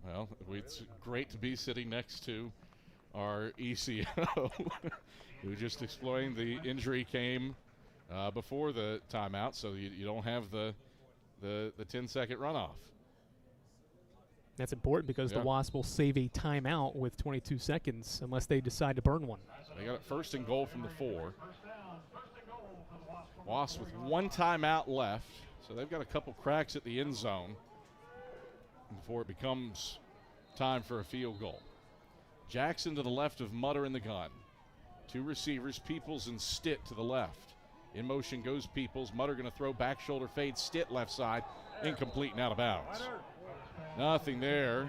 Well, it's great to be sitting next to our ECO, who just explained the injury came before the timeout, so you don't have the 10-second runoff. That's important because the Wasps will save a timeout with 22 seconds unless they decide to burn one. So they got it first and goal from the 4. Wasps with 1 timeout left, so they've got a couple cracks at the end zone before it becomes time for a field goal. Jackson to the left of Mutter in the gun. 2 receivers, Peoples and Stitt to the left. In motion goes Peoples. Mutter going to throw back shoulder fade. Stitt left side, incomplete and out of bounds. Nothing there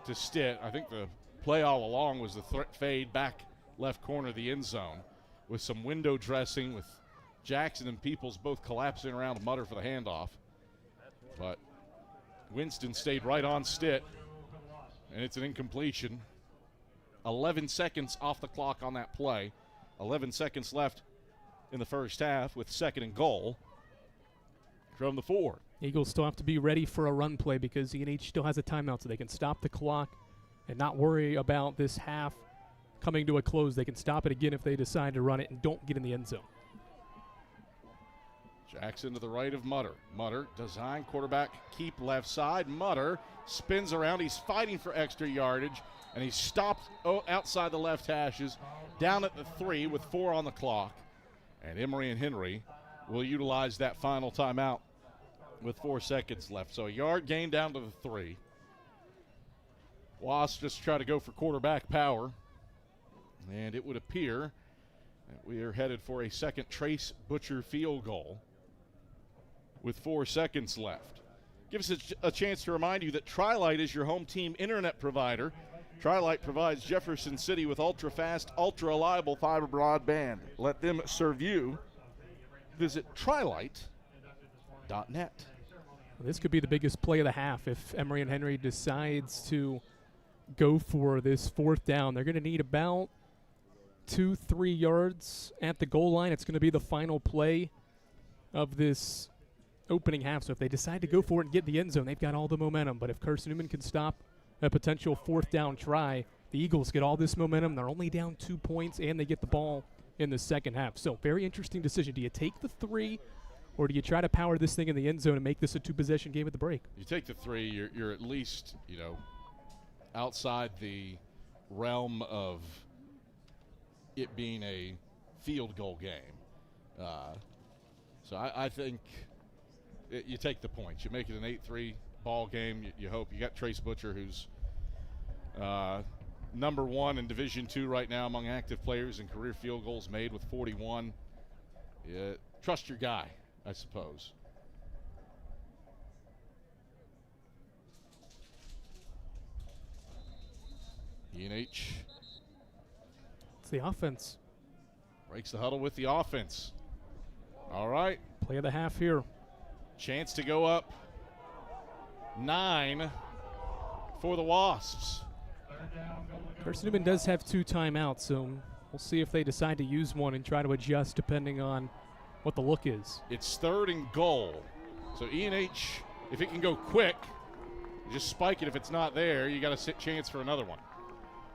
to Stitt. I think the play all along was the fade back left corner of the end zone with some window dressing with Jackson and Peoples both collapsing around Mutter for the handoff. But Winston stayed right on Stitt, and it's an incompletion. 11 seconds off the clock on that play. 11 seconds left in the first half with second and goal from the 4. Eagles still have to be ready for a run play because E&H still has a timeout, so they can stop the clock and not worry about this half coming to a close. They can stop it again if they decide to run it and don't get in the end zone. Jackson to the right of Mutter. Mutter, design quarterback, keep left side. Mutter spins around. He's fighting for extra yardage, and he's stopped outside the left hashes, down at the 3 with 4 on the clock. And Emory and Henry will utilize that final timeout with 4 seconds left. So a yard gain down to the 3. Wasps just try to go for quarterback power, and it would appear that we are headed for a second Trace Butcher field goal with 4 seconds left. Gives us a chance to remind you that Tri-Lite is your home team internet provider. Tri-Lite provides Jefferson City with ultra-fast, ultra-reliable fiber broadband. Let them serve you. Visit trilite.net. This could be the biggest play of the half if Emory and Henry decides to go for this 4th down. They're going to need about 2-3 yards at the goal line. It's going to be the final play of this opening half. So if they decide to go for it and get the end zone, they've got all the momentum. But if Carson-Newman can stop a potential 4th down try, the Eagles get all this momentum. They're only down 2 points, and they get the ball in the second half. So very interesting decision. Do you take the 3, or do you try to power this thing in the end zone and make this a 2-possession game at the break? You take the 3, you're at least, outside the realm of it being a field goal game. So I think you take the points. You make it an 8-3 ball game. You hope. You got Trace Butcher, who's number 1 in Division II right now among active players in career field goals made with 41. Trust your guy, I suppose. E&H. It's the offense. Breaks the huddle with the offense. All right. Play of the half here. Chance to go up 9 for the Wasps. Carson-Newman does have 2 timeouts, so we'll see if they decide to use one and try to adjust depending on what the look is. It's 3rd and goal. So E&H, if it can go quick, just spike it. If it's not there, you got a chance for another one.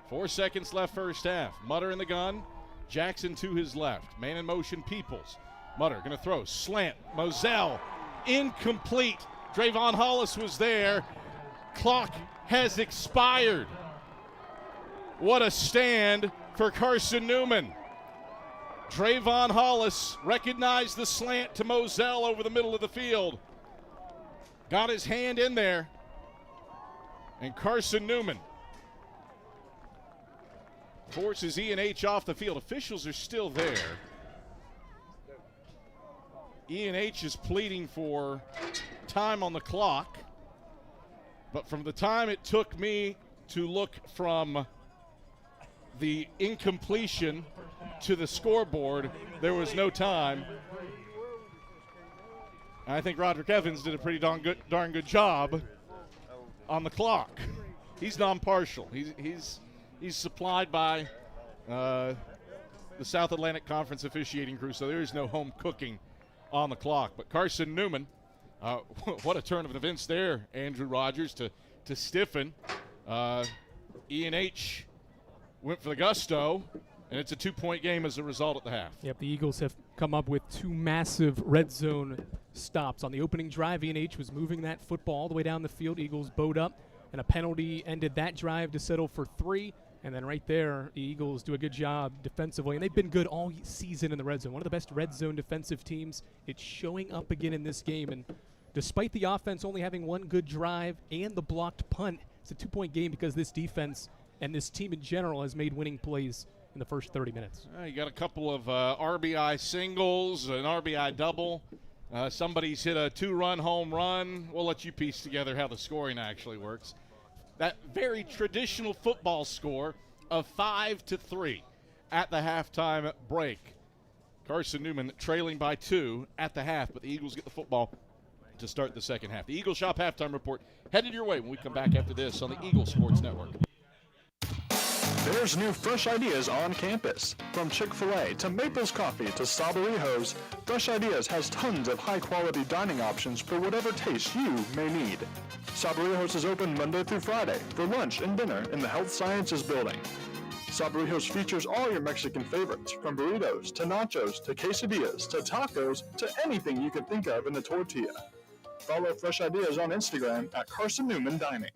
4 seconds left first half. Mutter in the gun. Jackson to his left. Man in motion, Peoples. Mutter going to throw. Slant. Moselle. Incomplete. Drayvon Hollis was there. Clock has expired. What a stand for Carson-Newman. Drayvon Hollis recognized the slant to Moselle over the middle of the field. Got his hand in there. And Carson-Newman forces E&H off the field. Officials are still there. E&H is pleading for time on the clock. But from the time it took me to look from the incompletion to the scoreboard, there was no time. I think Roderick Evans did a pretty darn good job on the clock. He's non-partial. He's supplied by the South Atlantic Conference officiating crew, so there is no home cooking on the clock. But Carson-Newman, what a turn of events there, Andrew Rogers, to stiffen. E&H went for the gusto, and it's a 2-point game as a result at the half. Yep, the Eagles have come up with 2 massive red zone stops. On the opening drive, E&H was moving that football all the way down the field. Eagles bowed up, and a penalty ended that drive to settle for 3. And then right there, the Eagles do a good job defensively, and they've been good all season in the red zone. One of the best red zone defensive teams. It's showing up again in this game, and despite the offense only having 1 good drive and the blocked punt, it's a 2-point game because this defense and this team in general has made winning plays in the first 30 minutes. You got a couple of RBI singles, an RBI double. Somebody's hit a 2-run home run. We'll let you piece together how the scoring actually works. That very traditional football score of 5-3 at the halftime break. Carson-Newman trailing by 2 at the half, but the Eagles get the football to start the second half. The Eagle Shop halftime report headed your way when we come back after this on the Eagle Sports Network. There's new fresh ideas on campus. From Chick-fil-A to Maples Coffee to Saborijos, Fresh Ideas has tons of high-quality dining options for whatever taste you may need. Saborijos is open Monday through Friday for lunch and dinner in the Health Sciences Building. Saborijos features all your Mexican favorites, from burritos to nachos to quesadillas to tacos to anything you can think of in a tortilla. Follow Fresh Ideas on Instagram at Carson-Newman Dining.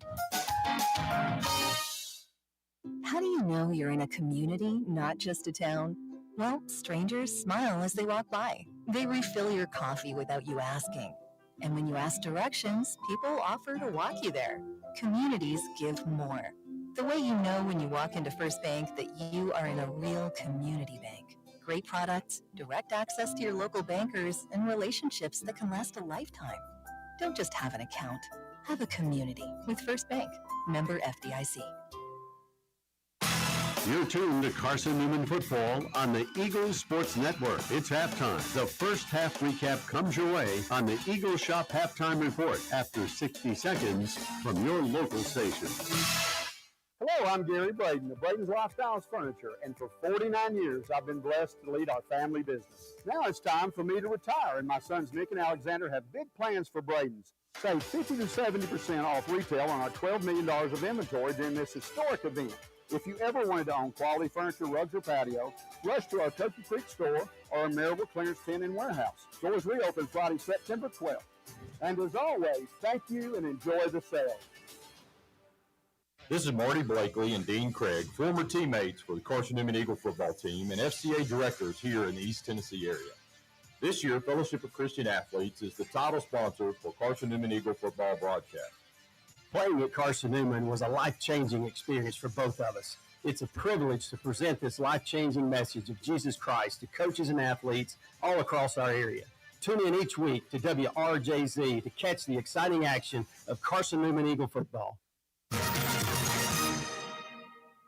How do you know you're in a community, not just a town? Well, strangers smile as they walk by. They refill your coffee without you asking. And when you ask directions, people offer to walk you there. Communities give more. The way you know when you walk into First Bank that you are in a real community bank. Great products, direct access to your local bankers, and relationships that can last a lifetime. Don't just have an account. Have a community with First Bank. Member FDIC. You're tuned to Carson-Newman football on the Eagles Sports Network. It's halftime. The first half recap comes your way on the Eagle Shop halftime report after 60 seconds from your local station. Hello, I'm Gary Braden of Braden's Lifestyles Furniture, and for 49 years I've been blessed to lead our family business. Now it's time for me to retire, and my sons Nick and Alexander have big plans for Braden's. Save 50 to 70% off retail on our $12 million of inventory during this historic event. If you ever wanted to own quality furniture, rugs, or patio, rush to our Turkey Creek store or our Maryville clearance tent and warehouse. Stores reopen Friday, September 12th. And as always, thank you and enjoy the sale. This is Marty Blakely and Dean Craig, former teammates for the Carson-Newman Eagle football team and FCA directors here in the East Tennessee area. This year, Fellowship of Christian Athletes is the title sponsor for Carson-Newman Eagle football broadcast. Playing at Carson-Newman was a life-changing experience for both of us. It's a privilege to present this life-changing message of Jesus Christ to coaches and athletes all across our area. Tune in each week to WRJZ to catch the exciting action of Carson-Newman Eagle football.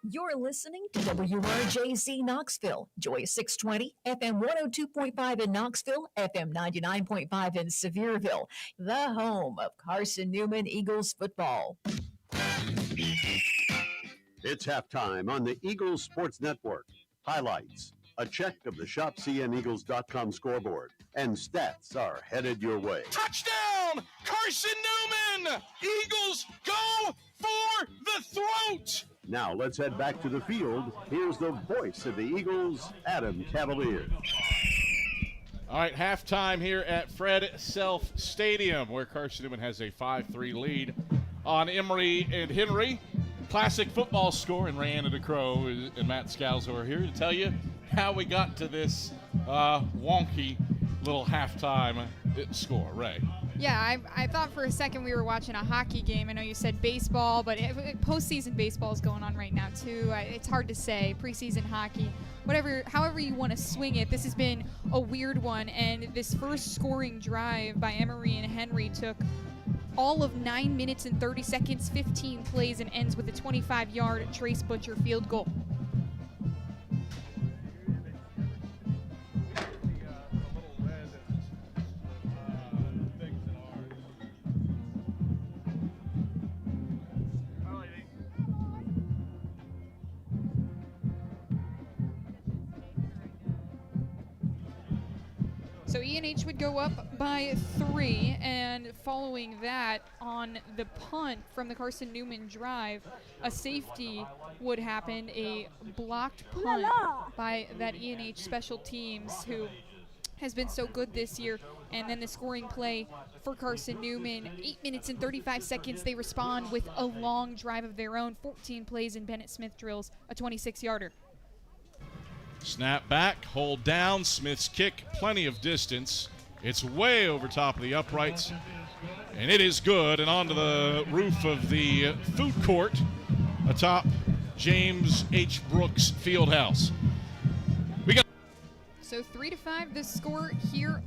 You're listening to WRJZ Knoxville, Joy 620, FM 102.5 in Knoxville, FM 99.5 in Sevierville, the home of Carson-Newman Eagles football. It's halftime on the Eagles Sports Network. Highlights, a check of the ShopCNEagles.com scoreboard, and stats are headed your way. Touchdown! Carson-Newman! Eagles go for the throat! Now let's head back to the field. Here's the voice of the Eagles, Adam Cavalier. All right, halftime here at Fred Self Stadium, where Carson-Newman has a 5-3 lead on Emory and Henry. Classic football score, and Rayanna DeCrow and Matt Scalzo are here to tell you how we got to this wonky little halftime score. Ray. Yeah, I thought for a second we were watching a hockey game. I know you said baseball, but postseason baseball is going on right now too. It's hard to say. Preseason hockey, however you want to swing it. This has been a weird one, and this first scoring drive by Emory and Henry took all of 9 minutes and 30 seconds, 15 plays, and ends with a 25-yard Trace Butcher field goal. So E&H would go up by 3, and following that, on the punt from the Carson-Newman drive, a safety would happen, a blocked punt by that E&H special teams who has been so good this year, and then the scoring play for Carson-Newman. 8 minutes and 35 seconds, they respond with a long drive of their own, 14 plays in Bennett Smith drills, a 26-yarder. Snap back, hold down, Smith's kick, plenty of distance. It's way over top of the uprights, and it is good, and onto the roof of the food court atop James H. Brooks Fieldhouse. So 3-5 the score here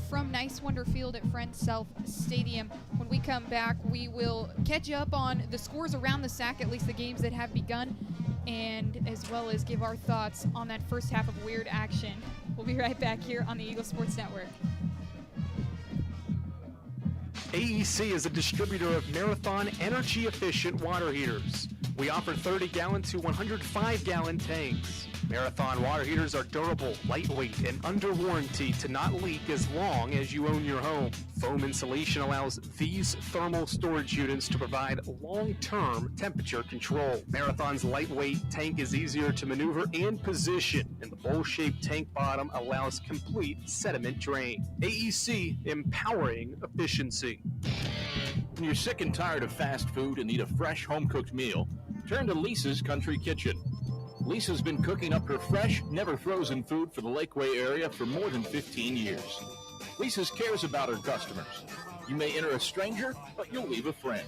from Nice Wonder Field at Fred Self Stadium. When we come back, we will catch up on the scores around the SAC, at least the games that have begun, and as well as give our thoughts on that first half of weird action. We'll be right back here on the Eagle Sports Network. AEC is a distributor of Marathon energy-efficient water heaters. We offer 30-gallon to 105-gallon tanks. Marathon water heaters are durable, lightweight, and under warranty to not leak as long as you own your home. Foam insulation allows these thermal storage units to provide long-term temperature control. Marathon's lightweight tank is easier to maneuver and position, and the bowl-shaped tank bottom allows complete sediment drain. AEC, empowering efficiency. When you're sick and tired of fast food and need a fresh home-cooked meal, turn to Lisa's Country Kitchen. Lisa's been cooking up her fresh, never frozen food for the Lakeway area for more than 15 years. Lisa's cares about her customers. You may enter a stranger, but you'll leave a friend.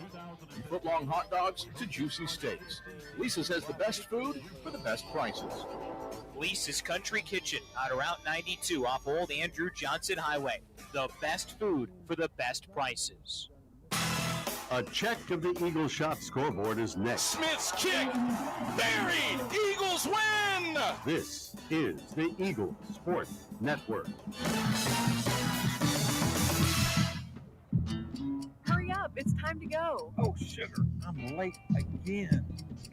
From foot-long hot dogs to juicy steaks, Lisa's has the best food for the best prices. Lisa's Country Kitchen on Route 92 off Old Andrew Johnson Highway. The best food for the best prices. A check of the Eagle Shot scoreboard is next. Smith's kick! Buried! Eagles win! This is the Eagle Sports Network. Hurry up, it's time to go. Oh, sugar, I'm late again.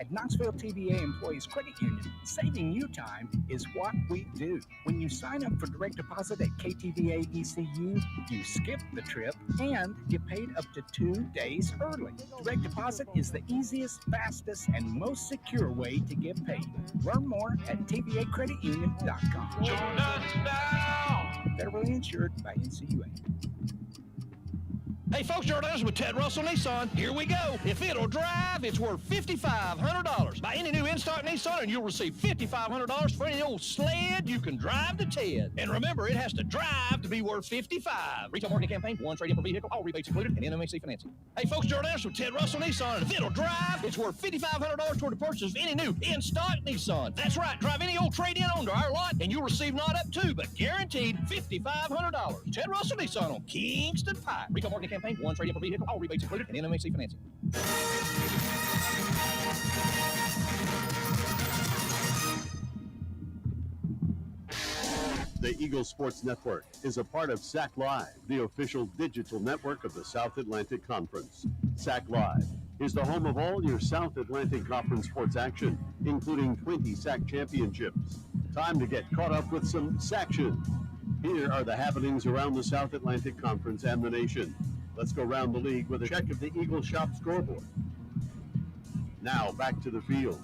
At Knoxville TVA Employees Credit Union, saving you time is what we do. When you sign up for direct deposit at KTVA ECU, you skip the trip and get paid up to 2 days early. Direct deposit is the easiest, fastest, and most secure way to get paid. Learn more at tvacreditunion.com. Join us now! Federally insured by NCUA. Hey folks, Jordan Anderson with Ted Russell Nissan. Here we go. If it'll drive, it's worth $5,500. Buy any new in-stock Nissan and you'll receive $5,500 for any old sled you can drive to Ted. And remember, it has to drive to be worth $55,000. Retail marketing campaign, one trade-in per vehicle, all rebates included, and NMHC financing. Hey folks, Jordan Anderson with Ted Russell Nissan. And if it'll drive, it's worth $5,500 toward the purchase of any new in-stock Nissan. That's right. Drive any old trade-in onto our lot and you'll receive not up to, but guaranteed $5,500. Ted Russell Nissan on Kingston Pike. Retail marketing campaign, one trade-in per vehicle, all rebates included, and NMHC financing. The Eagle Sports Network is a part of SAC Live, the official digital network of the South Atlantic Conference. SAC Live is the home of all your South Atlantic Conference sports action, including 20 SAC championships. Time to get caught up with some SACtion. Here are the happenings around the South Atlantic Conference and the nation. Let's go around the league with a check of the Eagle Shop scoreboard. Now back to the field.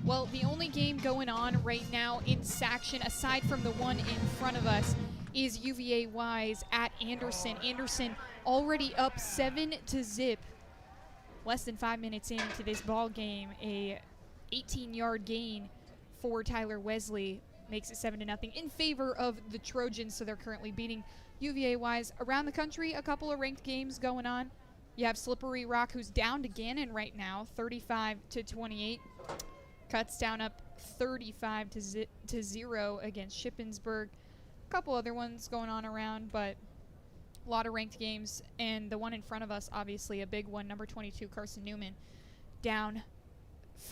Well, the only game going on right now in Saxon, aside from the one in front of us, is UVA-Wise at Anderson. Anderson already up 7-0. Less than 5 minutes into this ball game, a 18-yard gain for Tyler Wesley makes it 7-0 in favor of the Trojans, so they're currently beating UVA-Wise. Around the country, a couple of ranked games going on. You have Slippery Rock, who's down to Gannon right now, 35-28. Kutztown up 35-0 against Shippensburg. A couple other ones going on around, but a lot of ranked games. And the one in front of us, obviously a big one, number 22, Carson-Newman, down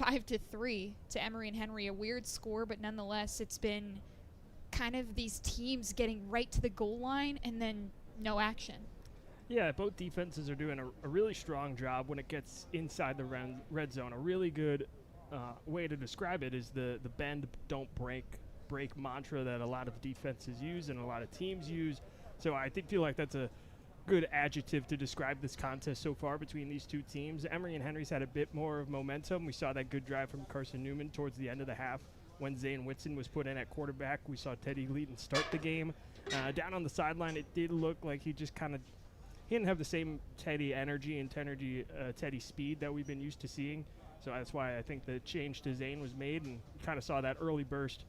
5-3 to Emory and Henry. A weird score, but nonetheless, it's been kind of these teams getting right to the goal line and then no action. Yeah, both defenses are doing a really strong job when it gets inside the red zone. A really good way to describe it is the bend, don't break mantra that a lot of defenses use and a lot of teams use. So I feel like that's a good adjective to describe this contest so far between these two teams. Emory and Henry's had a bit more of momentum. We saw that good drive from Carson-Newman towards the end of the half when Zane Whitson was put in at quarterback. We saw Teddy Leeton start the game. Down on the sideline, it did look like he just kind of – he didn't have the same Teddy energy and Teddy speed that we've been used to seeing. So that's why I think the change to Zane was made, and kind of saw that early burst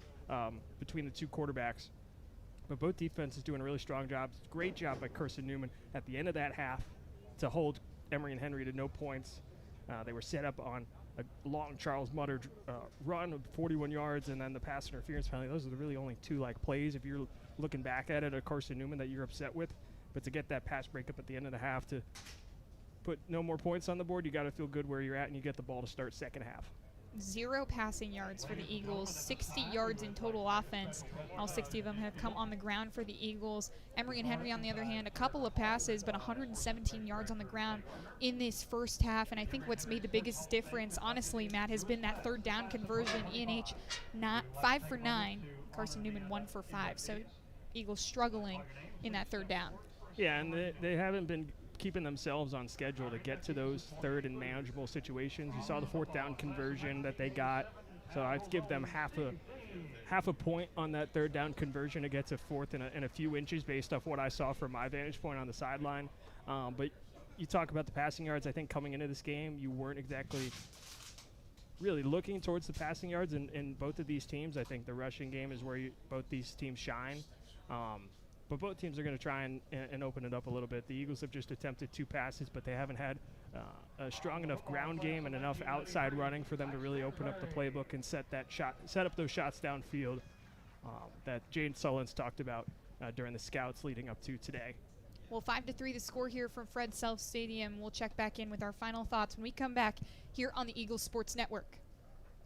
between the two quarterbacks. But both defenses doing a really strong job. Great job by Carson-Newman at the end of that half to hold Emory and Henry to no points. They were set up on a long Charles Mutter run of 41 yards, and then the pass interference penalty. Those are the really only two plays, if you're looking back at it, at Carson-Newman that you're upset with. But to get that pass breakup at the end of the half to put no more points on the board, you got to feel good where you're at, and you get the ball to start second half. 0 passing yards for the Eagles, 60 yards in total offense. All 60 of them have come on the ground for the Eagles. Emory and Henry, on the other hand, a couple of passes, but 117 yards on the ground in this first half. And I think what's made the biggest difference, honestly, Matt, has been that third down conversion. ENH 5 for 9, Carson-Newman 1 for 5. So Eagles struggling in that third down. Yeah, and they haven't been keeping themselves on schedule to get to those third and manageable situations. You saw the fourth down conversion that they got, so I'd give them half a point on that third down conversion to get to fourth in a few inches based off what I saw from my vantage point on the sideline. But you talk about the passing yards. I think coming into this game, you weren't exactly really looking towards the passing yards in both of these teams. I think the rushing game is where both these teams shine. But both teams are going to try and open it up a little bit. The Eagles have just attempted 2 passes, but they haven't had a strong enough ground game and enough outside running for them to really open up the playbook and set up those shots downfield that Jane Sullins talked about during the scouts leading up to today. Well, 5-3 the score here from Fred Self Stadium. We'll check back in with our final thoughts when we come back here on the Eagles Sports Network.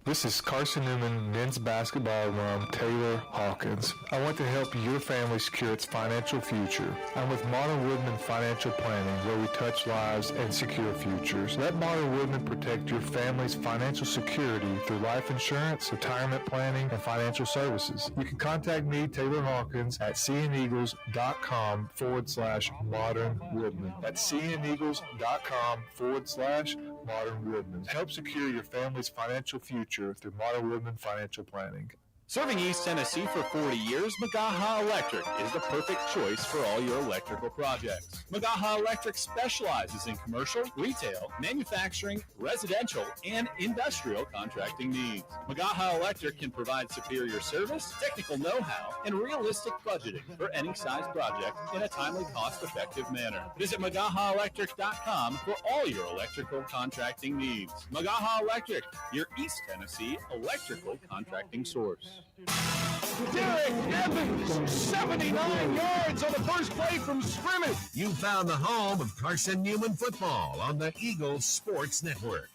This is Carson-Newman men's basketball alum Taylor Hawkins. I want to help your family secure its financial future. I'm with Modern Woodman Financial Planning, where we touch lives and secure futures. Let Modern Woodman protect your family's financial security through life insurance, retirement planning, and financial services. You can contact me, Taylor Hawkins, at cneagles.com/Modern Woodman. That's cneagles.com/Modern Woodman. Help secure your family's financial future through Modern Woodman Financial Planning. Serving East Tennessee for 40 years, Magaha Electric is the perfect choice for all your electrical projects. Magaha Electric specializes in commercial, retail, manufacturing, residential, and industrial contracting needs. Magaha Electric can provide superior service, technical know-how, and realistic budgeting for any size project in a timely, cost-effective manner. Visit MagahaElectric.com for all your electrical contracting needs. Magaha Electric, your East Tennessee electrical contracting source. Derek Evans, 79 yards on the first play from scrimmage. You found the home of Carson-Newman football on the Eagles Sports Network.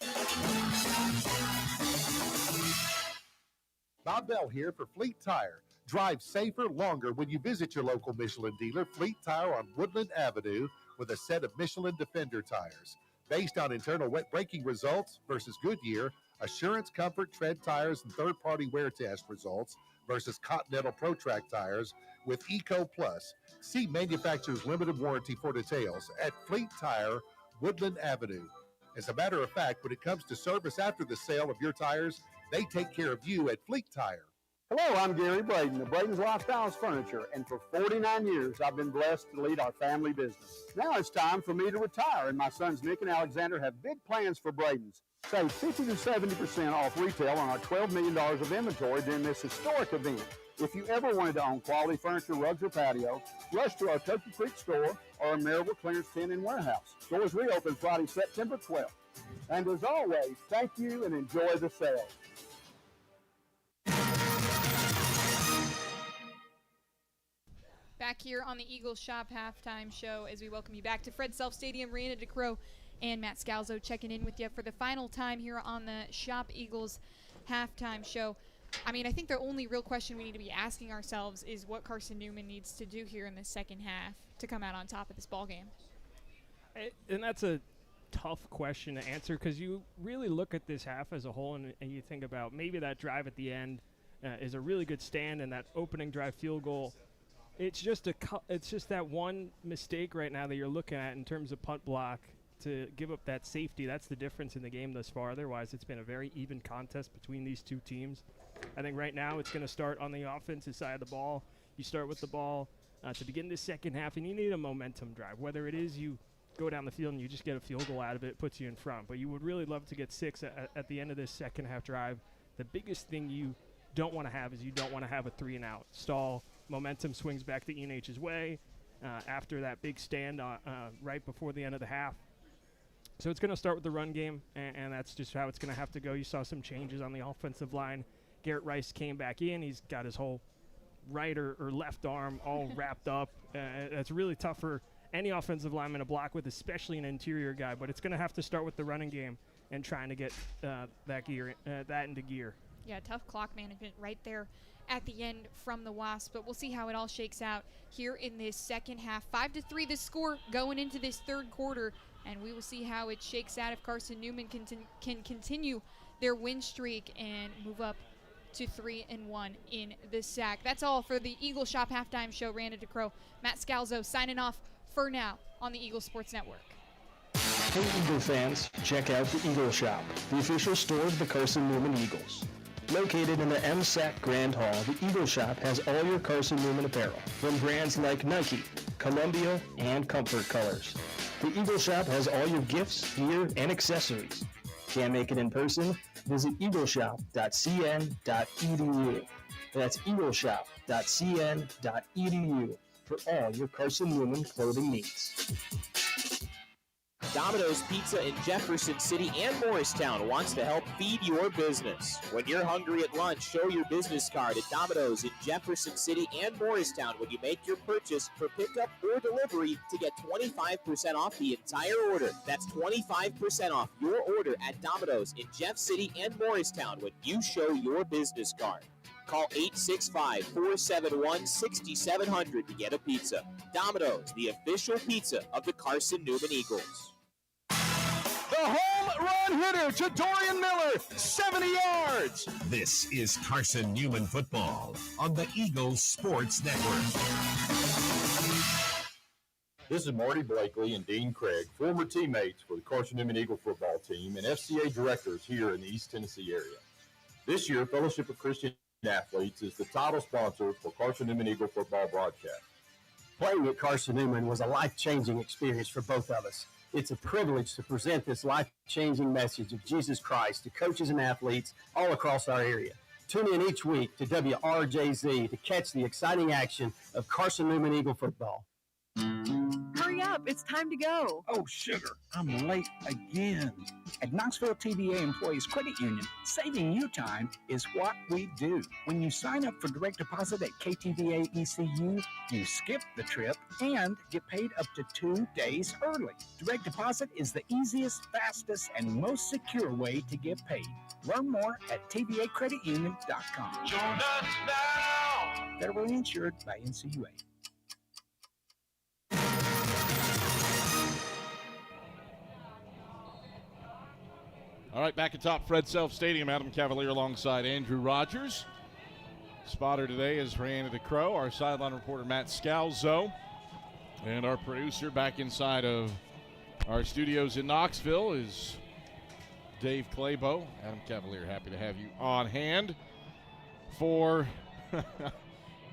Bob Bell here for Fleet Tire. Drive safer longer when you visit your local Michelin dealer, Fleet Tire on Woodland Avenue, with a set of Michelin Defender tires. Based on internal wet braking results versus Goodyear, Assurance Comfort Tread tires and third-party wear test results versus Continental ProTrack tires with Eco Plus. See manufacturer's limited warranty for details at Fleet Tire, Woodland Avenue. As a matter of fact, when it comes to service after the sale of your tires, They take care of you at Fleet Tire. Hello, I'm Gary Braden of Braden's Lifestyles Furniture, and for 49 years I've been blessed to lead our family business. Now it's time for me to retire, and my sons Nick and Alexander have big plans for Braden's. Save 50 to 70% off retail on our $12 million of inventory during this historic event. If you ever wanted to own quality furniture, rugs, or patio, rush to our Turkey Creek store or our Maryville Clearance 10 and warehouse. Stores reopen Friday, September 12th. And as always, thank you and enjoy the sale. Back here on the Eagles Shop halftime show as we welcome you back to Fred Self Stadium. Rihanna DeCrow and Matt Scalzo checking in with you for the final time here on the Shop Eagles halftime show. I mean, I think the only real question we need to be asking ourselves is what Carson-Newman needs to do here in the second half to come out on top of this ball game. And that's a tough question to answer because you really look at this half as a whole and you think about maybe that drive at the end is a really good stand, and that opening drive field goal. It's just that one mistake right now that you're looking at in terms of punt block to give up that safety. That's the difference in the game thus far. Otherwise, it's been a very even contest between these two teams. I think right now it's going to start on the offensive side of the ball. You start with the ball to begin this second half, and you need a momentum drive. Whether it is you go down the field and you just get a field goal out of it, it puts you in front. But you would really love to get 6 at the end of this second half drive. The biggest thing you don't want to have is you don't want to have a 3-and-out. Stall, momentum swings back to E&H's way after that big stand right before the end of the half. So it's going to start with the run game, and that's just how it's going to have to go. You saw some changes on the offensive line. Garrett Rice came back in. He's got his whole right or left arm all wrapped up. That's really tough for any offensive lineman to block with, especially an interior guy. But it's going to have to start with the running game and trying to get that into gear. Yeah, tough clock management right there at the end from the Wasps, but we'll see how it all shakes out here in this second half. 5-3 the score going into this third quarter, and we will see how it shakes out if Carson-Newman can continue their win streak and move up to 3-1 in the SAC. That's all for the Eagle Shop halftime show. Rihanna DeCrow, Matt Scalzo signing off for now on the Eagle Sports Network. Hey Eagle fans, check out the Eagle Shop, the official store of the Carson-Newman Eagles. Located in the MSAC Grand Hall, the Eagle Shop has all your Carson-Newman apparel from brands like Nike, Columbia, and Comfort Colors. The Eagle Shop has all your gifts, gear, and accessories. Can't make it in person? Visit eagleshop.cn.edu. That's eagleshop.cn.edu for all your Carson-Newman clothing needs. Domino's Pizza in Jefferson City and Morristown wants to help feed your business. When you're hungry at lunch, show your business card at Domino's in Jefferson City and Morristown when you make your purchase for pickup or delivery to get 25% off the entire order. That's 25% off your order at Domino's in Jeff City and Morristown when you show your business card. Call 865-471-6700 to get a pizza. Domino's, the official pizza of the Carson-Newman Eagles. The home run hitter to Dorian Miller, 70 yards. This is Carson-Newman football on the Eagles Sports Network. This is Marty Blakely and Dean Craig, former teammates for the Carson-Newman Eagle football team and FCA directors here in the East Tennessee area. This year, Fellowship of Christian Athletes is the title sponsor for Carson-Newman Eagle football broadcast. Playing at Carson-Newman was a life-changing experience for both of us. It's a privilege to present this life-changing message of Jesus Christ to coaches and athletes all across our area. Tune in each week to WRJZ to catch the exciting action of Carson-Newman Eagle football. Hurry up, it's time to go. Oh, sugar, I'm late again. At Knoxville TVA Employees Credit Union, saving you time is what we do. When you sign up for direct deposit at KTVA ECU, you skip the trip and get paid up to 2 days early. Direct deposit is the easiest, fastest, and most secure way to get paid. Learn more at tvacreditunion.com. Join us now. Federally insured by NCUA. All right, back atop Fred Self Stadium, Adam Cavalier alongside Andrew Rogers. Spotter today is Rihanna DeCrow, our sideline reporter Matt Scalzo, and our producer back inside of our studios in Knoxville is Dave Claybo. Adam Cavalier, happy to have you on hand for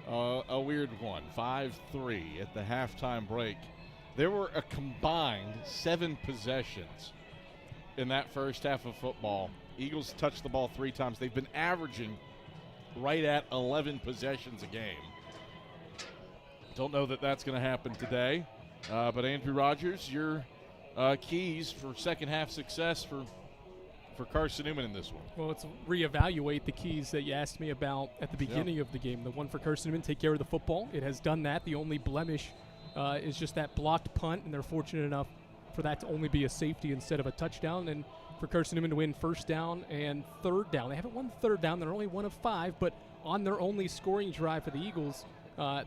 a weird one. 5-3 at the halftime break. There were a combined 7 possessions in that first half of football. Eagles touched the ball 3 times. They've been averaging right at 11 possessions a game. Don't know that that's going to happen today. But Andrew Rogers, your keys for second half success for Carson-Newman in this one. Well, let's reevaluate the keys that you asked me about at the beginning of the game. The one for Carson-Newman, take care of the football. It has done that. The only blemish is just that blocked punt, and they're fortunate enough for that to only be a safety instead of a touchdown. And for Carson-Newman to win first down and third down. They haven't won third down. They're only 1 of 5, but on their only scoring drive for the Eagles,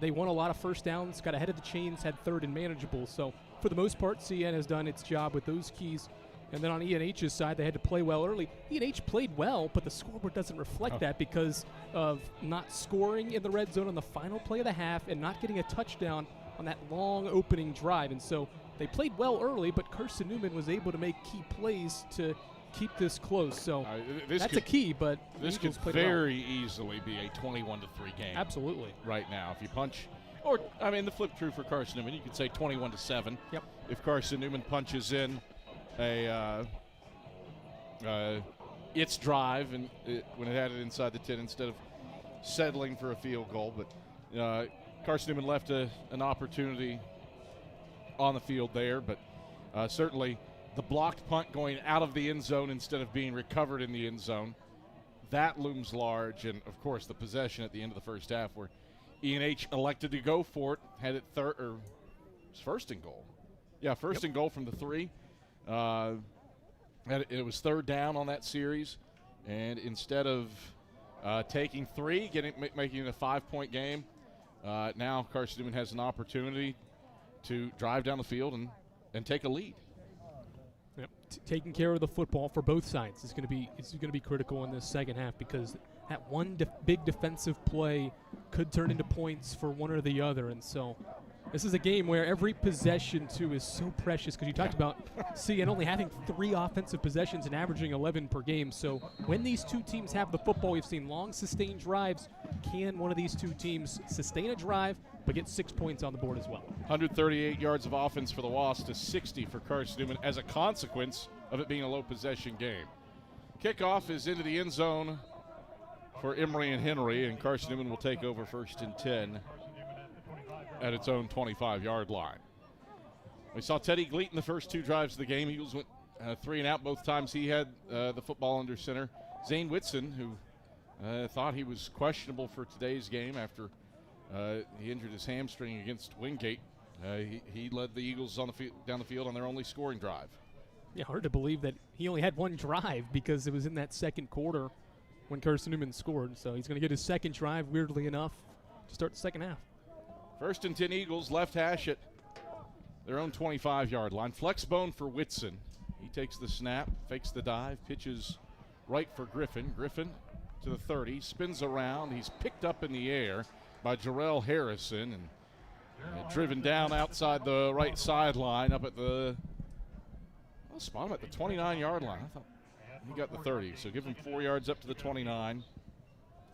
they won a lot of first downs, got ahead of the chains, had third and manageable. So for the most part, CN has done its job with those keys. And then on E&H's side, they had to play well early. E&H played well, but the scoreboard doesn't reflect that because of not scoring in the red zone on the final play of the half and not getting a touchdown on that long opening drive. And so they played well early, but Carson-Newman was able to make key plays to keep this close. So that's a key, but this could very easily be a 21-3 game. Absolutely. Right now, if you punch, or I mean, the flip true for Carson-Newman, you could say 21-7. Yep. If Carson-Newman punches in its drive and when it had it inside the 10 instead of settling for a field goal, but Carson-Newman left an opportunity on the field there, but certainly the blocked punt going out of the end zone instead of being recovered in the end zone, that looms large. And, of course, the possession at the end of the first half where E&H elected to go for it, had it first and goal. Yeah, first and goal from the 3. It was third down on that series, and instead of taking 3, making it a 5-point game, now Carson-Newman has an opportunity to drive down the field and take a lead. Yep. Taking care of the football for both sides is going to be critical in this second half because that one big defensive play could turn into points for one or the other, and so this is a game where every possession too is so precious because you talked about CN only having 3 offensive possessions and averaging 11 per game. So when these two teams have the football, we've seen long sustained drives. Can one of these two teams sustain a drive but get 6 points on the board as well? 138 yards of offense for the Wasps to 60 for Carson-Newman as a consequence of it being a low possession game. Kickoff is into the end zone for Emory and Henry, and Carson-Newman will take over first and 10 at its own 25-yard line. We saw Teddy Gleat in the first 2 drives of the game. Eagles went 3 and out both times. He had the football under center. Zane Whitson, who thought he was questionable for today's game after he injured his hamstring against Wingate. He led the Eagles down the field on their only scoring drive. Yeah, hard to believe that he only had 1 drive because it was in that second quarter when Carson-Newman scored. So he's going to get his second drive, weirdly enough, to start the second half. First and 10 Eagles, left hash at their own 25-yard line. Flex bone for Whitson. He takes the snap, fakes the dive, pitches right for Griffin. Griffin to the 30, spins around. He's picked up in the air by Jarrell Harrison and driven down outside the right sideline up at the spot him at the 29-yard line. I thought he got the 30, so give him 4 yards up to the 29.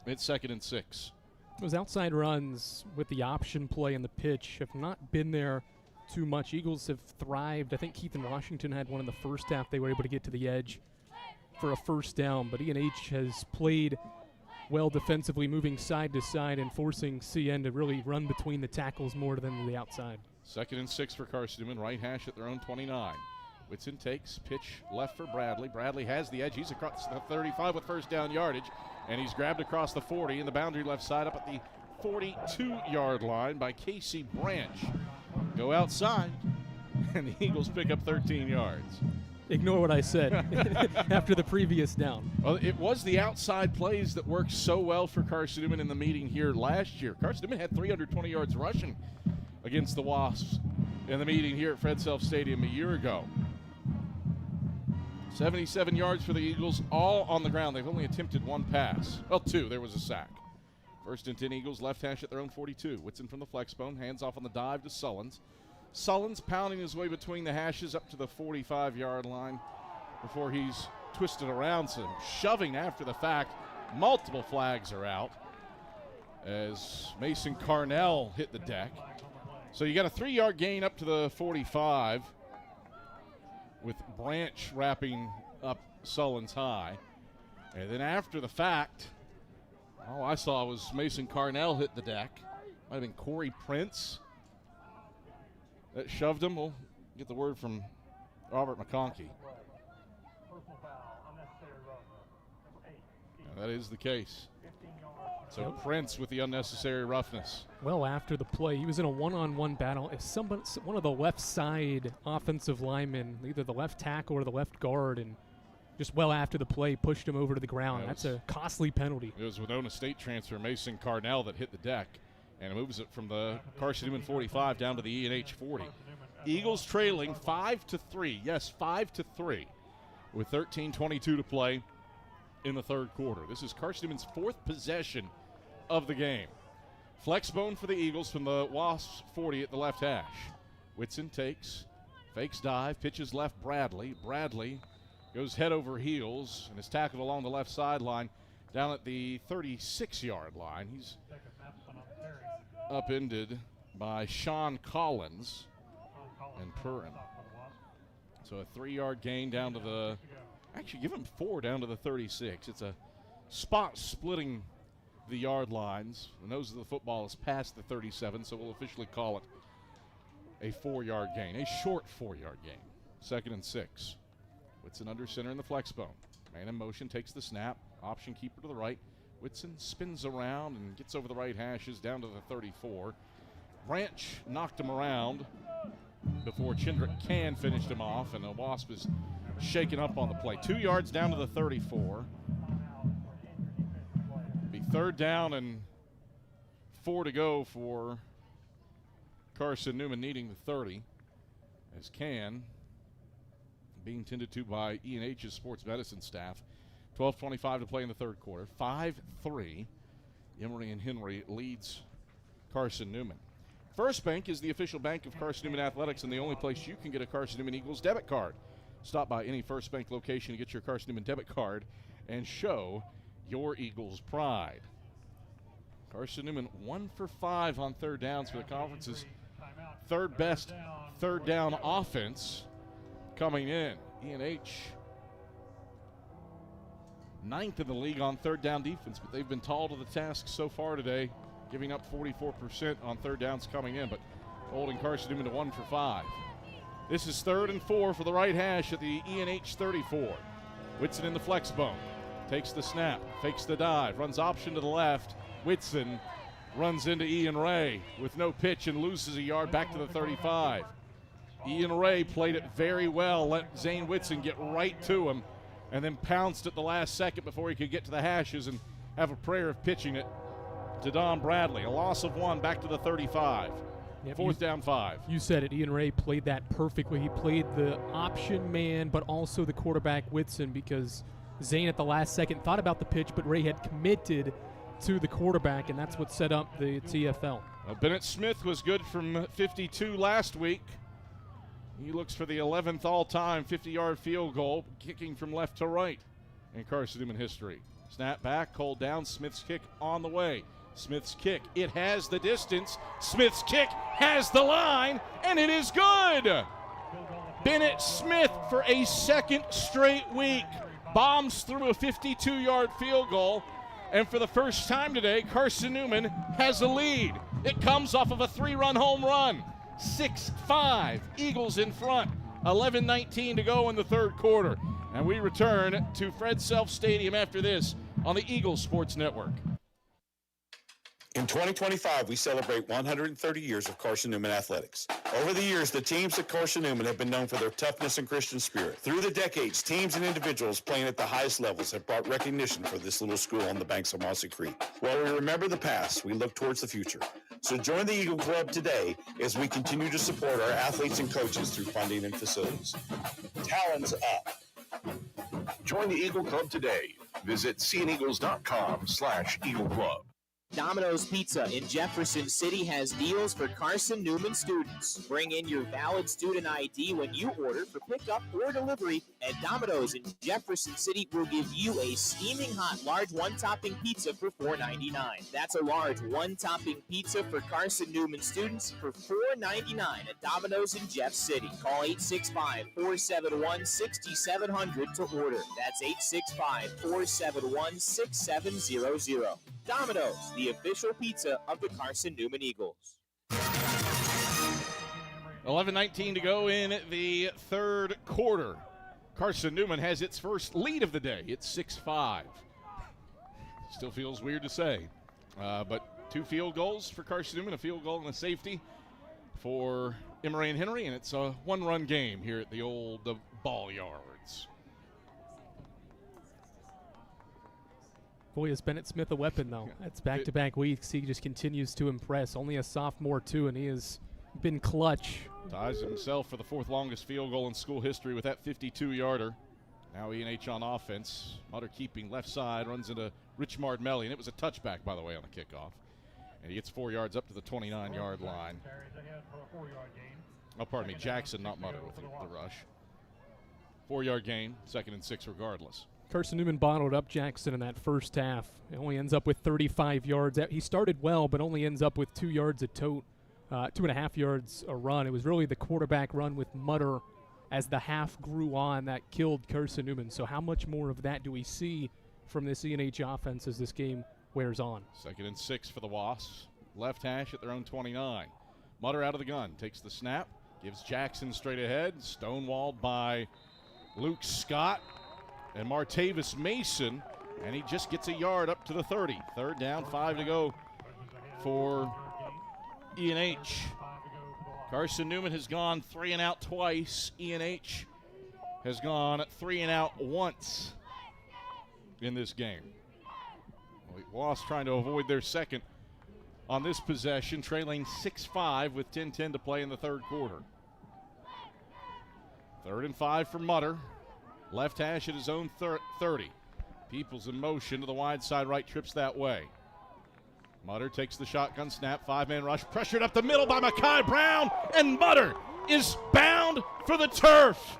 It's 2nd and 6. Those outside runs with the option play and the pitch have not been there too much. Eagles have thrived. I think Keith and Washington had one in the first half. They were able to get to the edge for a first down, but E&H has played well defensively, moving side to side and forcing CN to really run between the tackles more than the outside. 2nd and 6 for Carson-Newman, right hash at their own 29. Whitson takes, pitch left for Bradley. Bradley has the edge. He's across the 35 with first down yardage, and he's grabbed across the 40 in the boundary left side up at the 42-yard line by Casey Branch. Go outside, and the Eagles pick up 13 yards. Ignore what I said after the previous down. Well, it was the outside plays that worked so well for Carson-Newman in the meeting here last year. Carson-Newman had 320 yards rushing against the Wasps in the meeting here at Fred Self Stadium a year ago. 77 yards for the Eagles, all on the ground. They've only attempted 1 pass. Well, 2. There was a sack. First and 10 Eagles, left hash at their own 42. Whitson from the flex bone, hands off on the dive to Sullins. Sullins pounding his way between the hashes up to the 45-yard line before he's twisted around, some shoving after the fact. Multiple flags are out as Mason Carnell hit the deck. So you got a 3-yard gain up to the 45 with Branch wrapping up Sullins high. And then after the fact, all I saw was Mason Carnell hit the deck. Might have been Corey Prince that shoved him. We'll get the word from Robert McConkey. That is the case. So Prince with the unnecessary roughness. Well, after the play, he was in a one-on-one battle. If one of the left side offensive linemen, either the left tackle or the left guard, and just well after the play, pushed him over to the ground. That's a costly penalty. It was Winona State transfer Mason Carnell that hit the deck, and it moves it from the Carson-Newman 45 down to the E&H 40. Eagles trailing 5-3. Yes, 5-3, with 13:22 to play in the third quarter. This is Carson-Newman's 4th possession of the game. Flex bone for the Eagles from the Wasps 40 at the left hash. Whitson takes, fakes dive, pitches left Bradley. Bradley goes head over heels and is tackled along the left sideline down at the 36-yard line. He's upended by Sean Collins and Purim. So a 3-yard gain down to the, actually give him 4 down to the 36. It's a spot splitting the yard lines. The nose of the football is past the 37, so we'll officially call it a 4-yard gain, a short 4-yard gain. 2nd and 6. Whitson under center in the flex bone. Man in motion, takes the snap. Option keeper to the right. Whitson spins around and gets over the right hashes down to the 34. Branch knocked him around before Chindrick Can finished him off, and the Wasp is shaken up on the play. 2 yards down to the 34. Be 3rd down and 4 to go for Carson-Newman, needing the 30, as Can being tended to by E&H's sports medicine staff. 12:25 to play in the third quarter. 5-3. Emory and Henry leads Carson-Newman. First Bank is the official bank of Carson-Newman Athletics and the only place you can get a Carson-Newman Eagles debit card. Stop by any First Bank location to get your Carson-Newman debit card and show your Eagles pride. Carson-Newman 1 for 5 on third downs for the conference's third best third down offense coming in. E&H 9th in the league on third down defense, but they've been tall to the task so far today, giving up 44% on third downs coming in, but holding Carson-Newman to 1 for 5. This is 3rd and 4 for the right hash at the E&H 34. Whitson in the flex bone. Takes the snap, fakes the dive, runs option to the left. Whitson runs into Ian Ray with no pitch and loses a yard back to the 35. Ian Ray played it very well, let Zane Whitson get right to him, and then pounced at the last second before he could get to the hashes and have a prayer of pitching it to Don Bradley. A loss of 1 back to the 35. Yep, 4th down 5. You said it. Ian Ray played that perfectly. He played the option man, but also the quarterback Whitson, because Zane at the last second thought about the pitch, but Ray had committed to the quarterback, and that's what set up the TFL. Well, Bennett Smith was good from 52 last week. He looks for the 11th all-time 50-yard field goal, kicking from left to right in Carson-Newman history. Snap back, called down, Smith's kick on the way. Smith's kick, it has the distance. Smith's kick has the line, and it is good. Bennett Smith, for a second straight week, bombs through a 52-yard field goal, and for the first time today, Carson-Newman has a lead. It comes off of a 3-run home run. 6-5, Eagles in front. 11:19 to go in the third quarter. And we return to Fred Self Stadium after this on the Eagles Sports Network. In 2025, we celebrate 130 years of Carson-Newman athletics. Over the years, the teams at Carson-Newman have been known for their toughness and Christian spirit. Through the decades, teams and individuals playing at the highest levels have brought recognition for this little school on the banks of Mossy Creek. While we remember the past, we look towards the future. So join the Eagle Club today as we continue to support our athletes and coaches through funding and facilities. Talons up. Join the Eagle Club today. Visit seeandeagles.com/Eagle Club. Domino's Pizza in Jefferson City has deals for Carson-Newman students. Bring in your valid student ID when you order for pickup or delivery, and Domino's in Jefferson City will give you a steaming hot large one-topping pizza for $4.99. That's a large one-topping pizza for Carson-Newman students for $4.99 at Domino's in Jeff City. Call 865-471-6700 to order. That's 865-471-6700. Domino's, the official pizza of the Carson-Newman Eagles. 11:19 to go in the third quarter. Carson-Newman has its first lead of the day. It's 6-5. Still feels weird to say. But 2 field goals for Carson-Newman, a field goal and a safety for Emory Henry, and it's a 1-run game here at the old ball yards. Boy, is Bennett Smith a weapon, though. That's back-to-back weeks. He just continues to impress. Only a sophomore, too, and he has been clutch. Ties himself for the 4th longest field goal in school history with that 52-yarder. Now E&H on offense. Mutter keeping left side, runs into Richmard Melly, and it was a touchback, by the way, on the kickoff. And he gets 4 yards up to the 29-yard line. Oh, pardon me, Jackson, not Mutter with the rush. 4-yard gain, 2nd and 6 regardless. Carson-Newman bottled up Jackson in that first half. He only ends up with 35 yards. He started well, but only ends up with 2 yards a tote, 2.5 yards a run. It was really the quarterback run with Mutter as the half grew on that killed Carson-Newman. So how much more of that do we see from this E&H offense as this game wears on? 2nd and 6 for the Wasps. Left hash at their own 29. Mutter out of the gun, takes the snap, gives Jackson straight ahead, stonewalled by Luke Scott and Martavis Mason, and he just gets a yard up to the 30. 3rd down, 5 to go for E&H. Carson-Newman has gone 3 and out twice. E&H has gone 3 and out once in this game. Wasps trying to avoid their second on this possession, trailing 6-5 with 10:10 to play in the third quarter. 3rd and 5 for Mutter. Left hash at his own 30. Peoples in motion to the wide side right, trips that way. Mutter takes the shotgun snap, 5-man rush, pressured up the middle by Mekhi Brown, and Mutter is bound for the turf.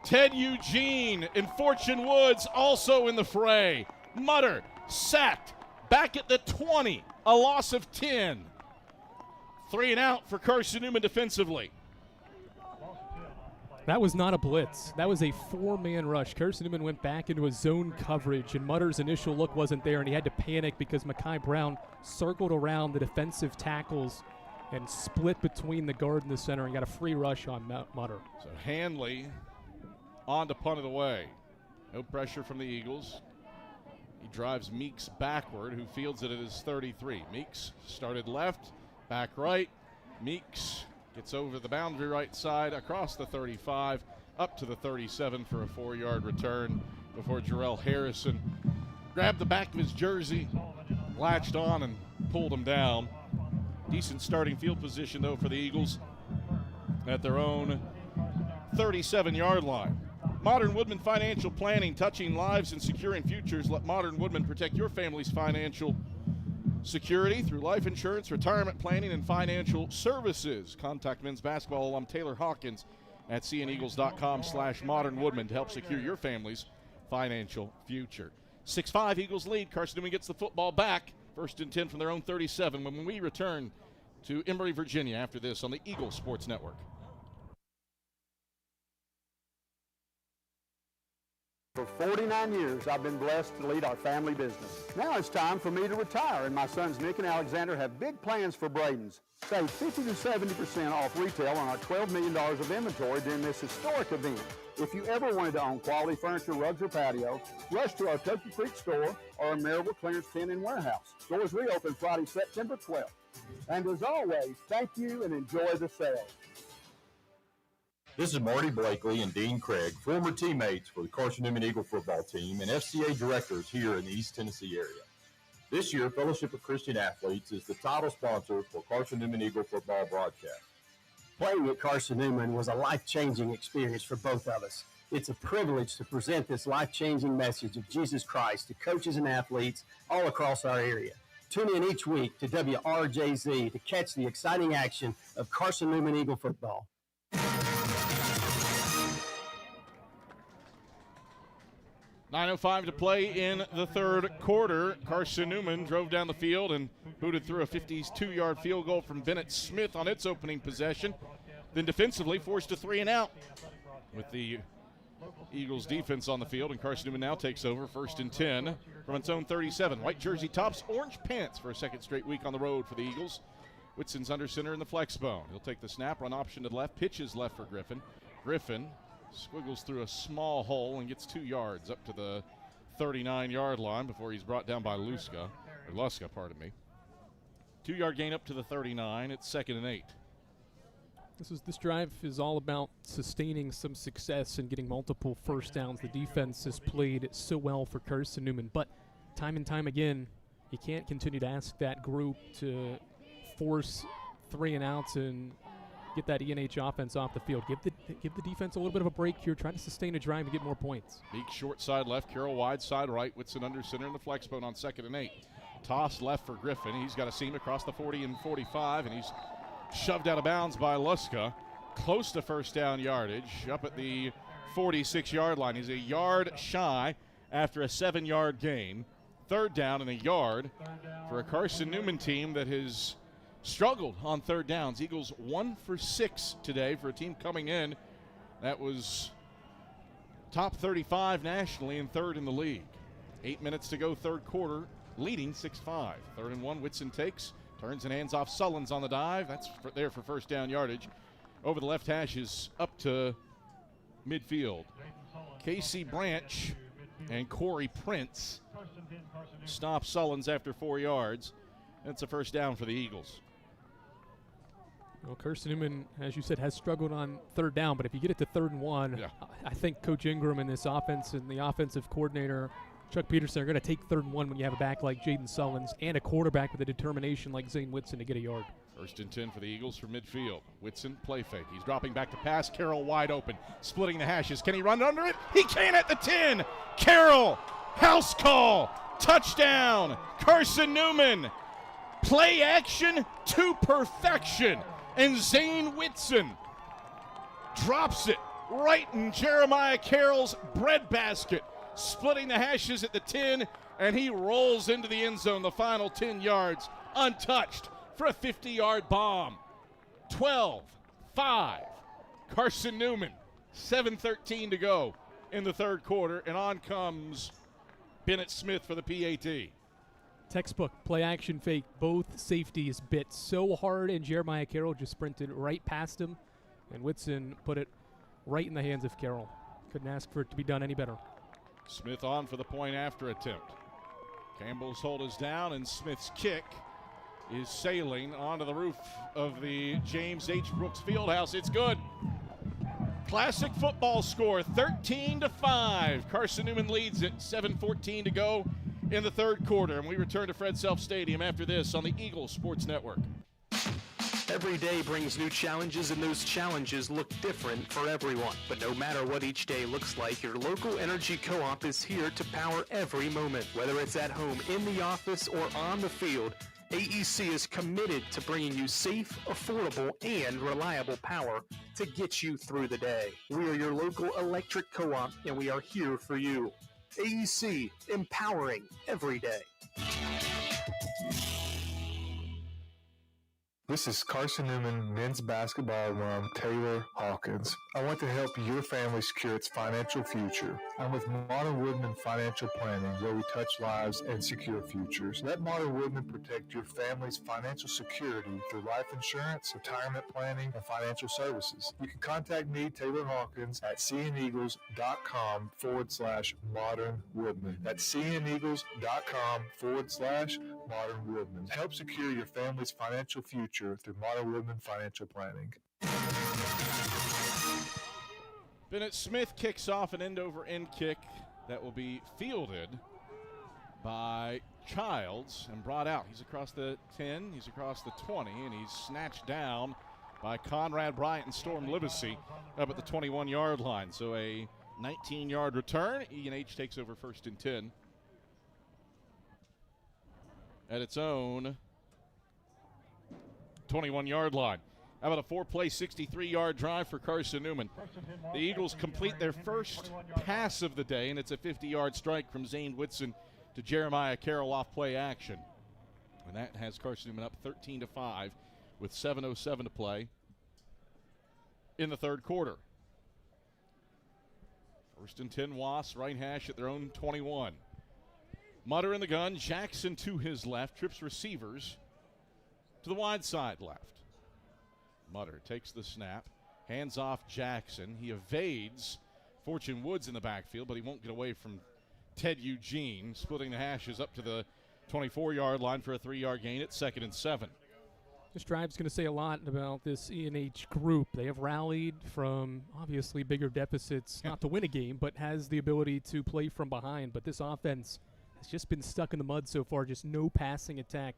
Ted Eugene and Fortune Woods also in the fray. Mutter sacked back at the 20, a loss of 10. 3 and out for Carson-Newman defensively. That was not a blitz. That was a 4-man rush. Carson-Newman went back into a zone coverage, and Mutter's initial look wasn't there, and he had to panic because Mekhi Brown circled around the defensive tackles and split between the guard and the center and got a free rush on Mutter. So Hanley on to punt it away. No pressure from the Eagles. He drives Meeks backward, who fields it at his 33. Meeks started left, back right. Meeks gets over the boundary right side, across the 35, up to the 37 for a 4-yard return before Jarrell Harrison grabbed the back of his jersey, latched on, and pulled him down. Decent starting field position, though, for the Eagles at their own 37-yard line. Modern Woodman Financial Planning, touching lives and securing futures. Let Modern Woodman protect your family's financial security through life insurance, retirement planning, and financial services. Contact men's basketball alum Taylor Hawkins at cneagles.com/modernwoodman to help secure your family's financial future. 6-5 Eagles lead. Carson-Newman gets the football back. 1st and 10 from their own 37 when we return to Emory, Virginia after this on the Eagles Sports Network. For 49 years, I've been blessed to lead our family business. Now it's time for me to retire, and my sons Nick and Alexander have big plans for Braden's. Save 50 to 70% off retail on our $12 million of inventory during this historic event. If you ever wanted to own quality furniture, rugs, or patio, rush to our Turkey Creek store or our Maryville Clearance Tent and Warehouse. Stores reopen Friday, September 12th. And as always, thank you and enjoy the sale. This is Marty Blakely and Dean Craig, former teammates for the Carson-Newman Eagle football team and FCA directors here in the East Tennessee area. This year, Fellowship of Christian Athletes is the title sponsor for Carson-Newman Eagle football broadcast. Playing at Carson-Newman was a life-changing experience for both of us. It's a privilege to present this life-changing message of Jesus Christ to coaches and athletes all across our area. Tune in each week to WRJZ to catch the exciting action of Carson-Newman Eagle football. 9:05 to play in the third quarter. Carson-Newman drove down the field and booted through a 52-yard field goal from Bennett Smith on its opening possession. Then defensively forced a 3-and-out with the Eagles defense on the field, and Carson-Newman now takes over 1st and 10 from its own 37. White jersey tops orange pants for a second straight week on the road for the Eagles. Whitson's under center in the flex bone. He'll take the snap, run option to the left, pitches left for Griffin. Griffin squiggles through a small hole and gets 2 yards up to the 39-yard line before he's brought down by Luska. 2-yard gain up to the 39. It's 2nd and 8. This drive is all about sustaining some success and getting multiple first downs. The defense has played so well for Carson-Newman, but time and time again, you can't continue to ask that group to force 3-and-outs and get that ENH offense off the field. Give the defense a little bit of a break here. Try to sustain a drive and get more points. Beak short side left, Carroll wide side right. Whitson under center in the flex bone on 2nd and 8. Toss left for Griffin. He's got a seam across the 40 and 45, and he's shoved out of bounds by Luska. Close to first down yardage, up at the 46-yard line. He's a yard shy after a 7-yard gain. 3rd down and a yard for a Carson-Newman team that has struggled on 3rd downs. Eagles 1 for 6 today for a team coming in that was top 35 nationally and 3rd in the league. 8 minutes to go, 3rd quarter, leading 6-5. 3rd and 1, Whitson takes, turns and hands off Sullins on the dive. That's there for first down yardage. Over the left hash is up to midfield. Casey Branch and Corey Prince stop Sullins after 4 yards. It's a first down for the Eagles. Well, Carson-Newman, as you said, has struggled on 3rd down, but if you get it to 3rd and 1, I think Coach Ingram and this offense and the offensive coordinator, Chuck Peterson, are going to take 3rd and 1 when you have a back like Jaden Sullins and a quarterback with a determination like Zane Whitson to get a yard. 1st and 10 for the Eagles from midfield. Whitson, play fake. He's dropping back to pass. Carroll wide open, splitting the hashes. Can he run under it? He can at the 10. Carroll, house call, touchdown, Carson-Newman. Play action to perfection. And Zane Whitson drops it right in Jeremiah Carroll's breadbasket, splitting the hashes at the 10, and he rolls into the end zone the final 10 yards untouched for a 50-yard bomb. 12-5. Carson-Newman, 7:13 to go in the 3rd quarter, and on comes Bennett Smith for the PAT. Textbook play action fake. Both safeties bit so hard, and Jeremiah Carroll just sprinted right past him, and Whitson put it right in the hands of Carroll. Couldn't ask for it to be done any better. Smith on for the point after attempt. Campbell's hold is down, and Smith's kick is sailing onto the roof of the James H. Brooks Fieldhouse. It's good. Classic football score, 13-5. Carson-Newman leads it, 7:14 to go in the 3rd quarter, and we return to Fred Self Stadium after this on the Eagles Sports Network. Every day brings new challenges, and those challenges look different for everyone. But no matter what each day looks like, your local energy co-op is here to power every moment. Whether it's at home, in the office, or on the field, AEC is committed to bringing you safe, affordable, and reliable power to get you through the day. We are your local electric co-op, and we are here for you. AEC, empowering every day. This is Carson-Newman men's basketball alum Taylor Hawkins. I want to help your family secure its financial future. I'm with Modern Woodman Financial Planning, where we touch lives and secure futures. Let Modern Woodman protect your family's financial security through life insurance, retirement planning, and financial services. You can contact me, Taylor Hawkins, at cneagles.com/Modern Woodman. That's cneagles.com/Modern Woodman. Help secure your family's financial future through Modern Woodman Financial Planning. Bennett Smith kicks off an end-over-end kick that will be fielded by Childs and brought out. He's across the 10, he's across the 20, and he's snatched down by Conrad Bryant and Storm Livesey up at the 21-yard line. So a 19-yard return. E&H takes over 1st and 10. at its own 21-yard line. How about a 4-play, 63-yard drive for Carson-Newman? The Eagles complete their first pass of the day, and it's a 50-yard strike from Zane Whitson to Jeremiah Carroll off play action. And that has Carson-Newman up 13-5 with 7:07 to play in the third quarter. First and 10, Wasps, right hash at their own 21. Mutter in the gun, Jackson to his left, trips receivers to the wide side left. Mutter takes the snap, hands off Jackson. He evades Fortune Woods in the backfield, but he won't get away from Ted Eugene, splitting the hashes up to the 24-yard line for a 3-yard gain at 2nd and 7. This drive's going to say a lot about this E&H group. They have rallied from obviously bigger deficits, not to win a game, but has the ability to play from behind. But this offense has just been stuck in the mud so far, just no passing attack.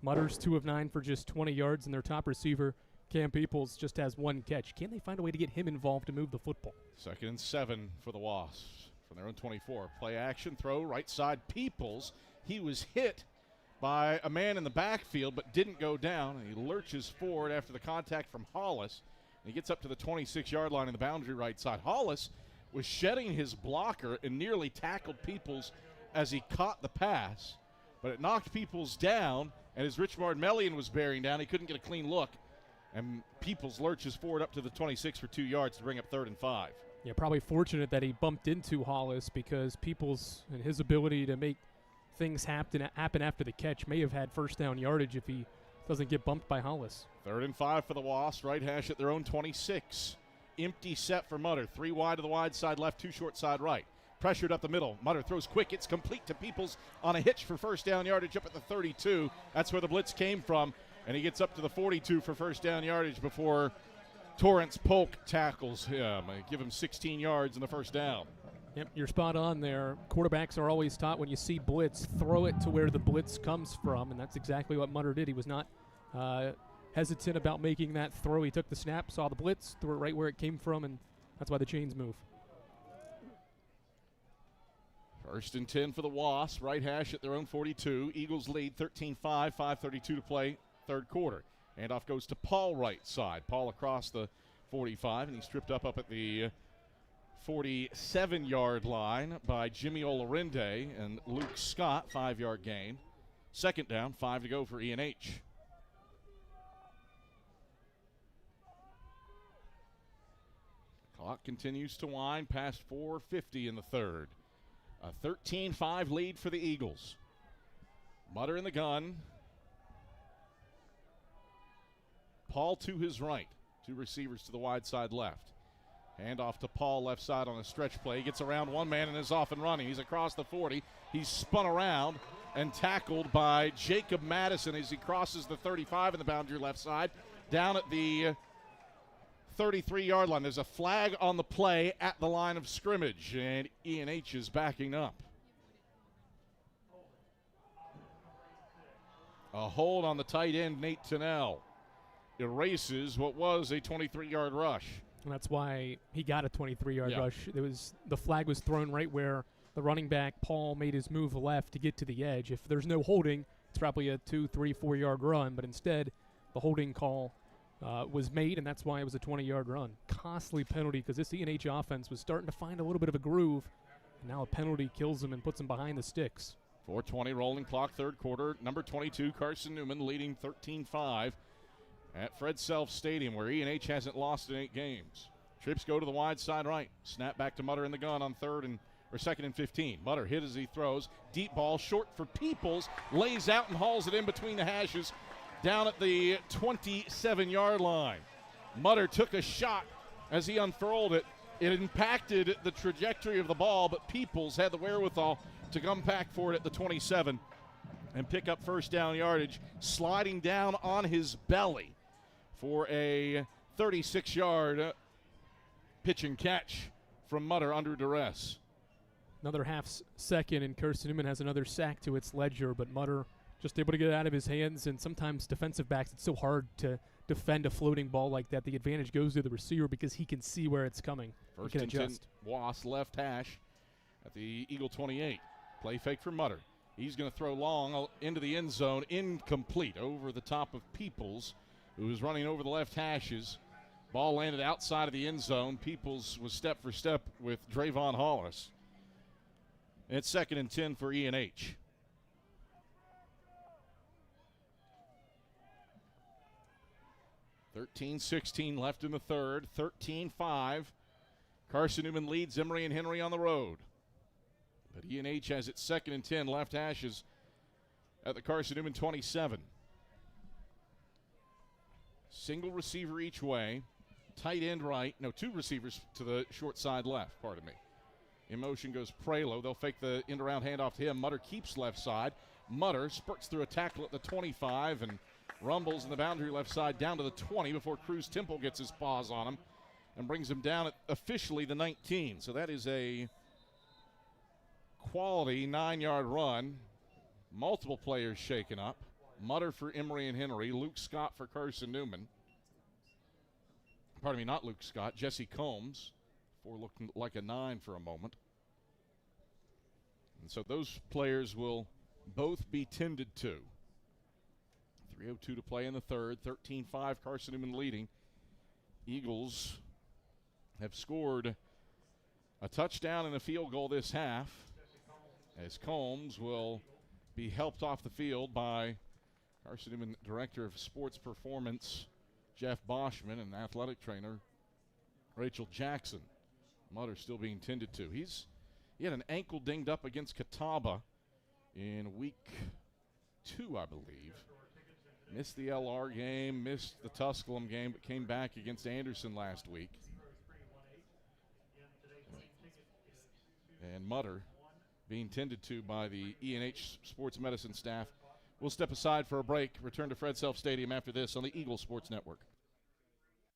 Mutter's 2 of 9 for just 20 yards, and their top receiver, Cam Peoples, just has 1 catch. Can they find a way to get him involved to move the football? 2nd and 7 for the Wasps from their own 24. Play action, throw, right side, Peoples. He was hit by a man in the backfield but didn't go down, and he lurches forward after the contact from Hollis. And he gets up to the 26-yard line in the boundary right side. Hollis was shedding his blocker and nearly tackled Peoples as he caught the pass, but it knocked Peoples down, and as Rich Martmellian was bearing down, he couldn't get a clean look. And Peoples lurches forward up to the 26 for 2 yards to bring up 3rd and 5. Yeah, probably fortunate that he bumped into Hollis, because Peoples and his ability to make things happen after the catch may have had first down yardage if he doesn't get bumped by Hollis. 3rd and 5 for the Wasps, right hash at their own 26. Empty set for Mutter. 3 wide to the wide side left, 2 short side right. Pressured up the middle. Mutter throws quick. It's complete to Peoples on a hitch for first down yardage up at the 32. That's where the blitz came from. And he gets up to the 42 for first down yardage before Torrance Polk tackles him. Give him 16 yards in the first down. Yep, you're spot on there. Quarterbacks are always taught when you see blitz, throw it to where the blitz comes from, and that's exactly what Mutter did. He was not hesitant about making that throw. He took the snap, saw the blitz, threw it right where it came from, and that's why the chains move. 1st and 10 for the Wasps, right hash at their own 42. Eagles lead 13-5, 5:32 to play, third quarter. Handoff goes to Paul right side. Paul across the 45, and he's tripped up at the 47-yard line by Jimmy Olarinde and Luke Scott, 5-yard gain. 2nd down, 5 to go for E&H. Clock continues to wind past 4:50 in the third. A 13-5 lead for the Eagles. Mutter in the gun. Paul to his right. 2 receivers to the wide side left. Hand off to Paul left side on a stretch play. He gets around one man and is off and running. He's across the 40. He's spun around and tackled by Jacob Madison as he crosses the 35 in the boundary left side. Down at the 33-yard line. There's a flag on the play at the line of scrimmage, and E&H is backing up. A hold on the tight end, Nate Tennell. Erases what was a 23-yard rush. And that's why he got a 23-yard rush. The flag was thrown right where the running back, Paul, made his move left to get to the edge. If there's no holding, it's probably a 2, 3, 4-yard run, but instead the holding call was made, and that's why it was a 20-yard run. Costly penalty because this E&H offense was starting to find a little bit of a groove, and now a penalty kills them and puts them behind the sticks. 4:20 rolling clock, third quarter. Number 22, Carson-Newman, leading 13-5 at Fred Self Stadium, where E&H hasn't lost in 8 games. Trips go to the wide side right. Snap back to Mutter in the gun on 2nd and 15. Mutter hit as he throws. Deep ball, short for Peoples. Lays out and hauls it in between the hashes down at the 27-yard line. Mutter took a shot as he unfurled it. It impacted the trajectory of the ball, but Peoples had the wherewithal to come back for it at the 27 and pick up first down yardage, sliding down on his belly for a 36-yard pitch and catch from Mutter under duress. Another half second, and Carson-Newman has another sack to its ledger, but Mutter just able to get it out of his hands, and sometimes defensive backs, it's so hard to defend a floating ball like that. The advantage goes to the receiver because he can see where it's coming. First he can and 10, adjust. Wass left hash at the Eagle 28. Play fake for Mutter. He's going to throw long into the end zone, incomplete, over the top of Peoples, who was running over the left hashes. Ball landed outside of the end zone. Peoples was step for step with Drayvon Hollis. And it's 2nd and 10 for E&H. .16 left in the third. 13-5. Carson-Newman leads Emory and Henry on the road. But E&H has its 2nd and 10, left hashes at the Carson-Newman 27. Single receiver each way. Tight end right. No, 2 receivers to the short side left, pardon me. In motion goes Prelo. They'll fake the end-around handoff to him. Mutter keeps left side. Mutter spurts through a tackle at the 25 and rumbles in the boundary left side down to the 20 before Cruz Temple gets his paws on him and brings him down at officially the 19. So that is a quality 9-yard run. Multiple players shaken up. Mutter for Emory and Henry. Luke Scott for Carson-Newman. Pardon me, not Luke Scott. Jesse Combs. 4 looked like a 9 for a moment. And so those players will both be tended to. 3:02 to play in the third. 13-5, Carson-Newman leading. Eagles have scored a touchdown and a field goal this half, as Combs will be helped off the field by Carson-Newman Director of Sports Performance Jeff Boschman and athletic trainer Rachel Jackson. Mutter still being tended to. He had an ankle dinged up against Catawba in week 2, I believe. Missed the LR game, missed the Tusculum game, but came back against Anderson last week. And Mutter being tended to by the E&H Sports Medicine staff. We'll step aside for a break. Return to Fred Self Stadium after this on the Eagles Sports Network.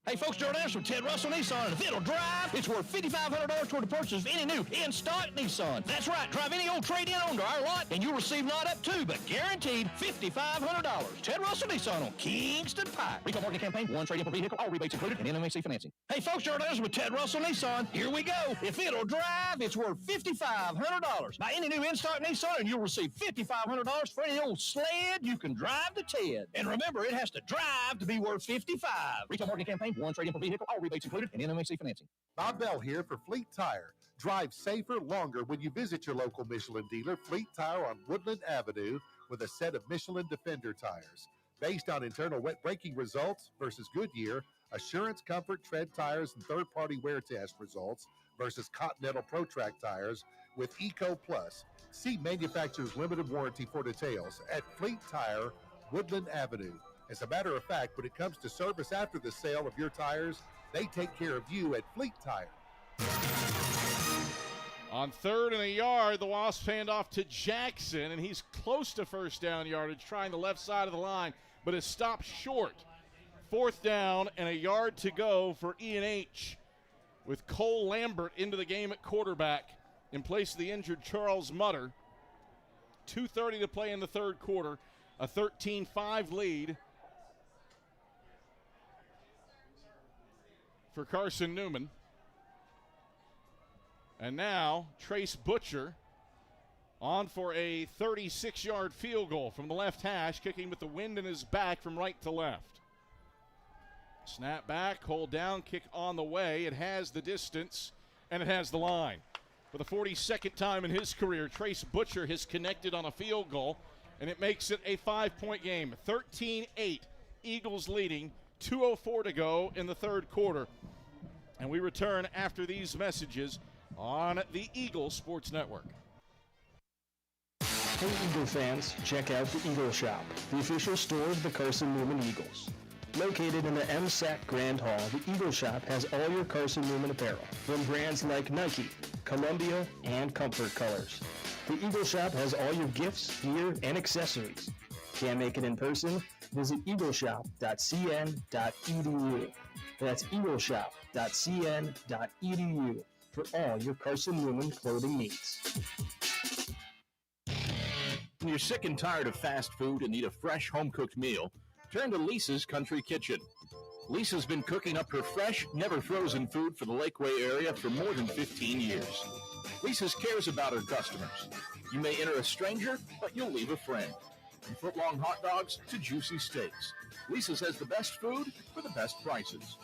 Hey folks, Gerald Anderson from Ted Russell Nissan and Fiddle Drive. It's worth $5,500 toward the purchase of any new in-stock Nissan. That's right, drive any old trade-in onto our lot and you'll receive not up to, but guaranteed $5,500. Ted Russell Nissan on Kingston Pike. Retail marketing campaign, 1 trade-in per vehicle, all rebates included, and NMAC financing. Hey folks, Gerald Anderson with Ted Russell Nissan. Here we go. If it'll drive, it's worth $5,500. Buy any new in-stock Nissan and you'll receive $5,500 for any old sled you can drive to Ted. And remember, it has to drive to be worth $55. Retail marketing campaign, 1 trade-in per vehicle, all rebates included, and NMAC financing. Bob Bell here for Fleet Tire. Drive safer longer when you visit your local Michelin dealer, Fleet Tire on Woodland Avenue, with a set of Michelin Defender tires. Based on internal wet braking results versus Goodyear, Assurance Comfort Tread tires and third-party wear test results versus Continental Pro Track tires with Eco Plus. See manufacturer's limited warranty for details at Fleet Tire, Woodland Avenue. As a matter of fact, when it comes to service after the sale of your tires, they take care of you at Fleet Tire. On 3rd and a yard, the Wasps hand off to Jackson, and he's close to first down yardage, trying the left side of the line, but is stopped short. 4th down and a yard to go for E&H, with Cole Lambert into the game at quarterback in place of the injured Charles Mutter. 2:30 to play in the third quarter, a 13-5 lead for Carson-Newman. And now Trace Butcher on for a 36-yard field goal from the left hash, kicking with the wind in his back from right to left. Snap back, hold down, kick on the way. It has the distance, and it has the line. For the 42nd time in his career, Trace Butcher has connected on a field goal, and it makes it a 5-point game. 13-8, Eagles leading, 2:04 to go in the third quarter. And we return after these messages on the Eagle Sports Network. Hey Eagle fans, check out the Eagle Shop, the official store of the Carson-Newman Eagles. Located in the MSAC Grand Hall, the Eagle Shop has all your Carson-Newman apparel, from brands like Nike, Columbia, and Comfort Colors. The Eagle Shop has all your gifts, gear, and accessories. Can't make it in person? Visit eagleshop.cn.edu. That's eagleshop.cn.edu for all your Carson-Newman clothing needs. When you're sick and tired of fast food and need a fresh home-cooked meal, turn to Lisa's Country Kitchen. Lisa's been cooking up her fresh, never frozen food for the Lakeway area for more than 15 years. Lisa's cares about her customers. You may enter a stranger, but you'll leave a friend. From foot-long hot dogs to juicy steaks, Lisa's has the best food for the best prices.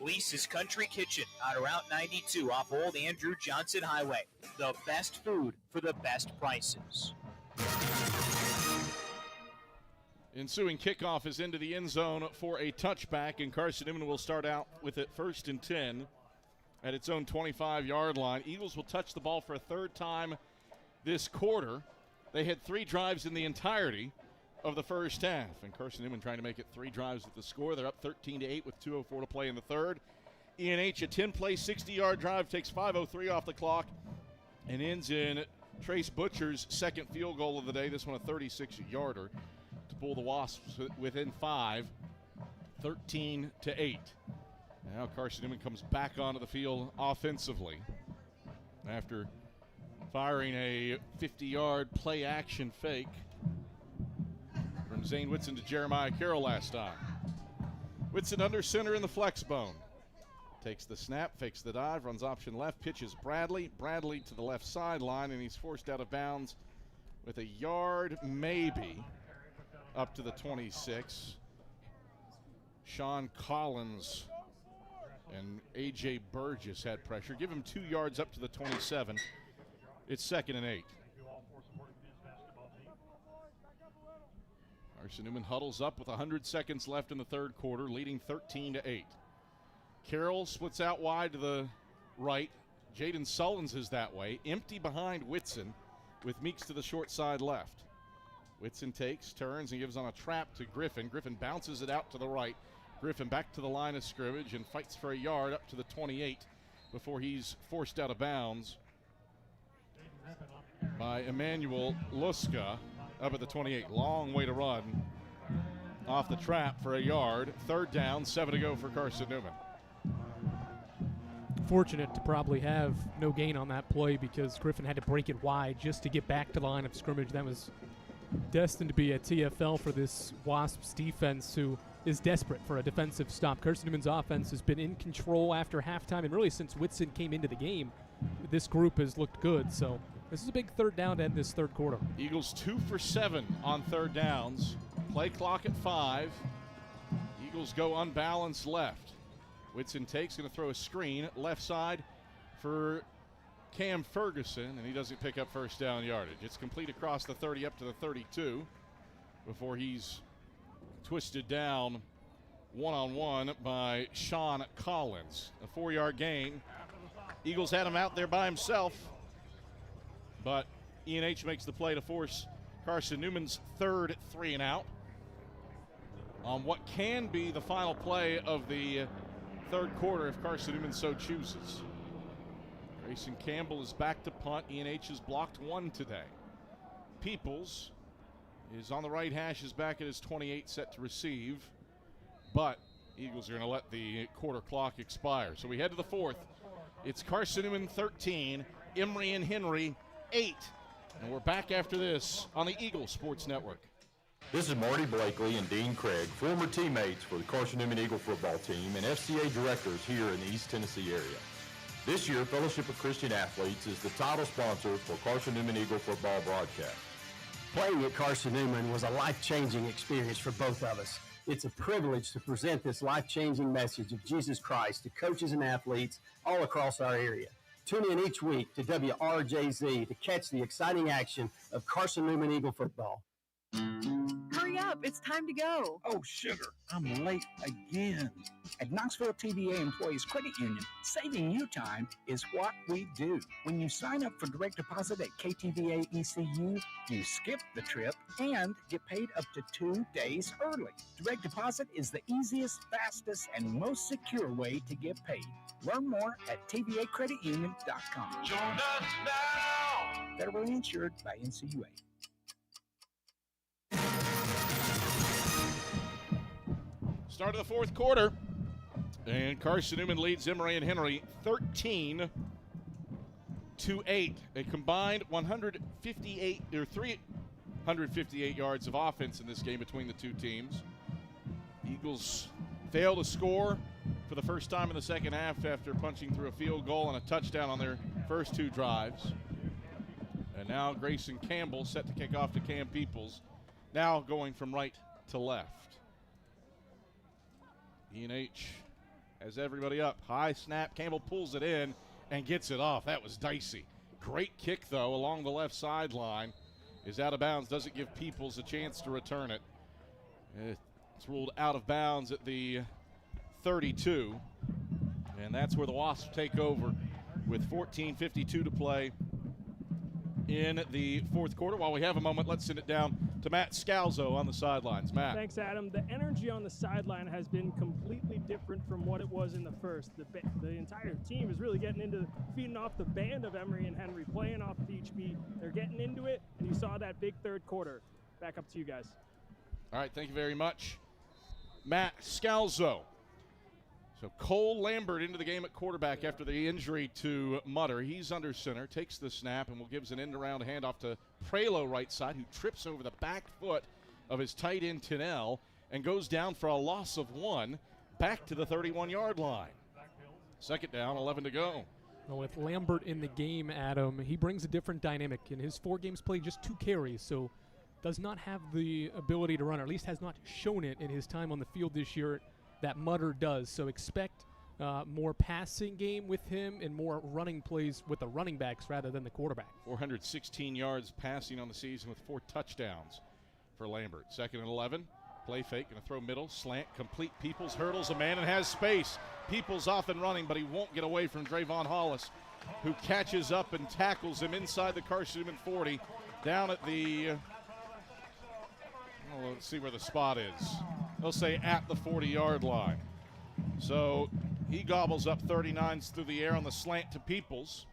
Lisa's Country Kitchen on Route 92 off Old Andrew Johnson Highway. The best food for the best prices. Ensuing kickoff is into the end zone for a touchback, and Carson-Newman will start out with it 1st and 10 at its own 25-yard line. Eagles will touch the ball for a third time this quarter. They had 3 drives in the entirety of the first half, and Carson-Newman trying to make it 3 drives with the score. They're up 13-8 with 2:04 to play in the third. E&H, a 10-play, 60-yard drive, takes 5:03 off the clock and ends in Trace Butcher's second field goal of the day, this one a 36-yarder, to pull the Wasps within 5, 13-8. Now Carson-Newman comes back onto the field offensively after firing a 50-yard play-action fake from Zane Whitson to Jeremiah Carroll last time. Whitson under center in the flex bone. Takes the snap, fakes the dive, runs option left, pitches Bradley. Bradley to the left sideline, and he's forced out of bounds with a yard maybe up to the 26. Sean Collins and A.J. Burgess had pressure. Give him 2 yards up to the 27. It's 2nd and 8. Carson-Newman huddles up with 100 seconds left in the third quarter, leading 13-8. Carroll splits out wide to the right. Jaden Sullins is that way. Empty behind Whitson with Meeks to the short side left. Whitson takes, turns, and gives on a trap to Griffin. Griffin bounces it out to the right. Griffin back to the line of scrimmage and fights for a yard up to the 28 before he's forced out of bounds by Emmanuel Luska up at the 28. Long way to run off the trap for a yard. 3rd down, 7 to go for Carson-Newman. Fortunate to probably have no gain on that play because Griffin had to break it wide just to get back to the line of scrimmage. That was destined to be a TFL for this Wasps defense, who is desperate for a defensive stop. Carson-Newman's offense has been in control after halftime, and really since Whitson came into the game, this group has looked good. So this is a big 3rd down to end this third quarter. Eagles 2 for 7 on 3rd downs. Play clock at 5. Eagles go unbalanced left. Whitson takes, going to throw a screen left side for Cam Ferguson, and he doesn't pick up 1st down yardage. It's complete across the 30 up to the 32 before he's twisted down one-on-one by Sean Collins. A 4-yard gain. Eagles had him out there by himself, but E&H makes the play to force Carson-Newman's 3rd 3-and-out on what can be the final play of the third quarter if Carson-Newman so chooses. Grayson Campbell is back to punt. E&H has blocked 1 today. Peoples is on the right hash, is back at his 28, set to receive, but Eagles are going to let the quarter clock expire. So we head to the 4th. It's Carson-Newman 13, Emory and Henry 8. And we're back after this on the Eagle Sports Network. This is Marty Blakely and Dean Craig, former teammates for the Carson-Newman Eagle football team and FCA directors here in the East Tennessee area. This year, Fellowship of Christian Athletes is the title sponsor for Carson-Newman Eagle football broadcast. Playing at Carson-Newman was a life-changing experience for both of us. It's a privilege to present this life-changing message of Jesus Christ to coaches and athletes all across our area. Tune in each week to WRJZ to catch the exciting action of Carson-Newman Eagle football. Hurry up, it's time to go. Oh, sugar, I'm late again. At Knoxville TVA Employees Credit Union, saving you time is what we do. When you sign up for direct deposit at KTVA ECU, you skip the trip and get paid up to 2 days early. Direct deposit is the easiest, fastest, and most secure way to get paid. Learn more at tvacreditunion.com. Join us now. Federally insured by NCUA. Start of the 4th quarter, and Carson-Newman leads Emory and Henry 13-8. A combined 358 yards of offense in this game between the two teams. Eagles fail to score for the first time in the second half after punching through a field goal and a touchdown on their first 2 drives. And now Grayson Campbell set to kick off to Cam Peoples, now going from right to left. E&H has everybody up. High snap. Campbell pulls it in and gets it off. That was dicey. Great kick, though, along the left sideline. Is out of bounds. Doesn't give Peoples a chance to return it. It's ruled out of bounds at the 32. And that's where the Wasps take over with 14:52 to play in the fourth quarter. While we have a moment, let's send it down to Matt Scalzo on the sidelines. Matt. Thanks, Adam. The energy on the sideline has been completely different from what it was in the first. The entire team is really getting into feeding off the band of Emory and Henry, playing off of each beat. They're getting into it, and you saw that big third quarter. Back up to you guys. All right, thank you very much, Matt Scalzo. So Cole Lambert into the game at quarterback after the injury to Mutter. He's under center, takes the snap, and will gives an end-around handoff to Prelo right side, who trips over the back foot of his tight end Tinnell and goes down for a loss of 1 back to the 31-yard line. Second down, 11 to go. Well, with Lambert in the game, Adam, he brings a different dynamic. In his 4 games played, just 2 carries, so does not have the ability to run, or at least has not shown it in his time on the field this year that Mutter does. So expect more passing game with him and more running plays with the running backs rather than the quarterback. 416 yards passing on the season with 4 touchdowns for Lambert. Second and 11. Play fake, going to throw middle, slant, complete. Peoples hurdles a man and has space. Peoples off and running, but he won't get away from Drayvon Hollis, who catches up and tackles him inside the Carson-Newman 40, down at the, let's see where the spot is. They'll say at the 40-yard line. So he gobbles up 39s through the air on the slant to Peoples,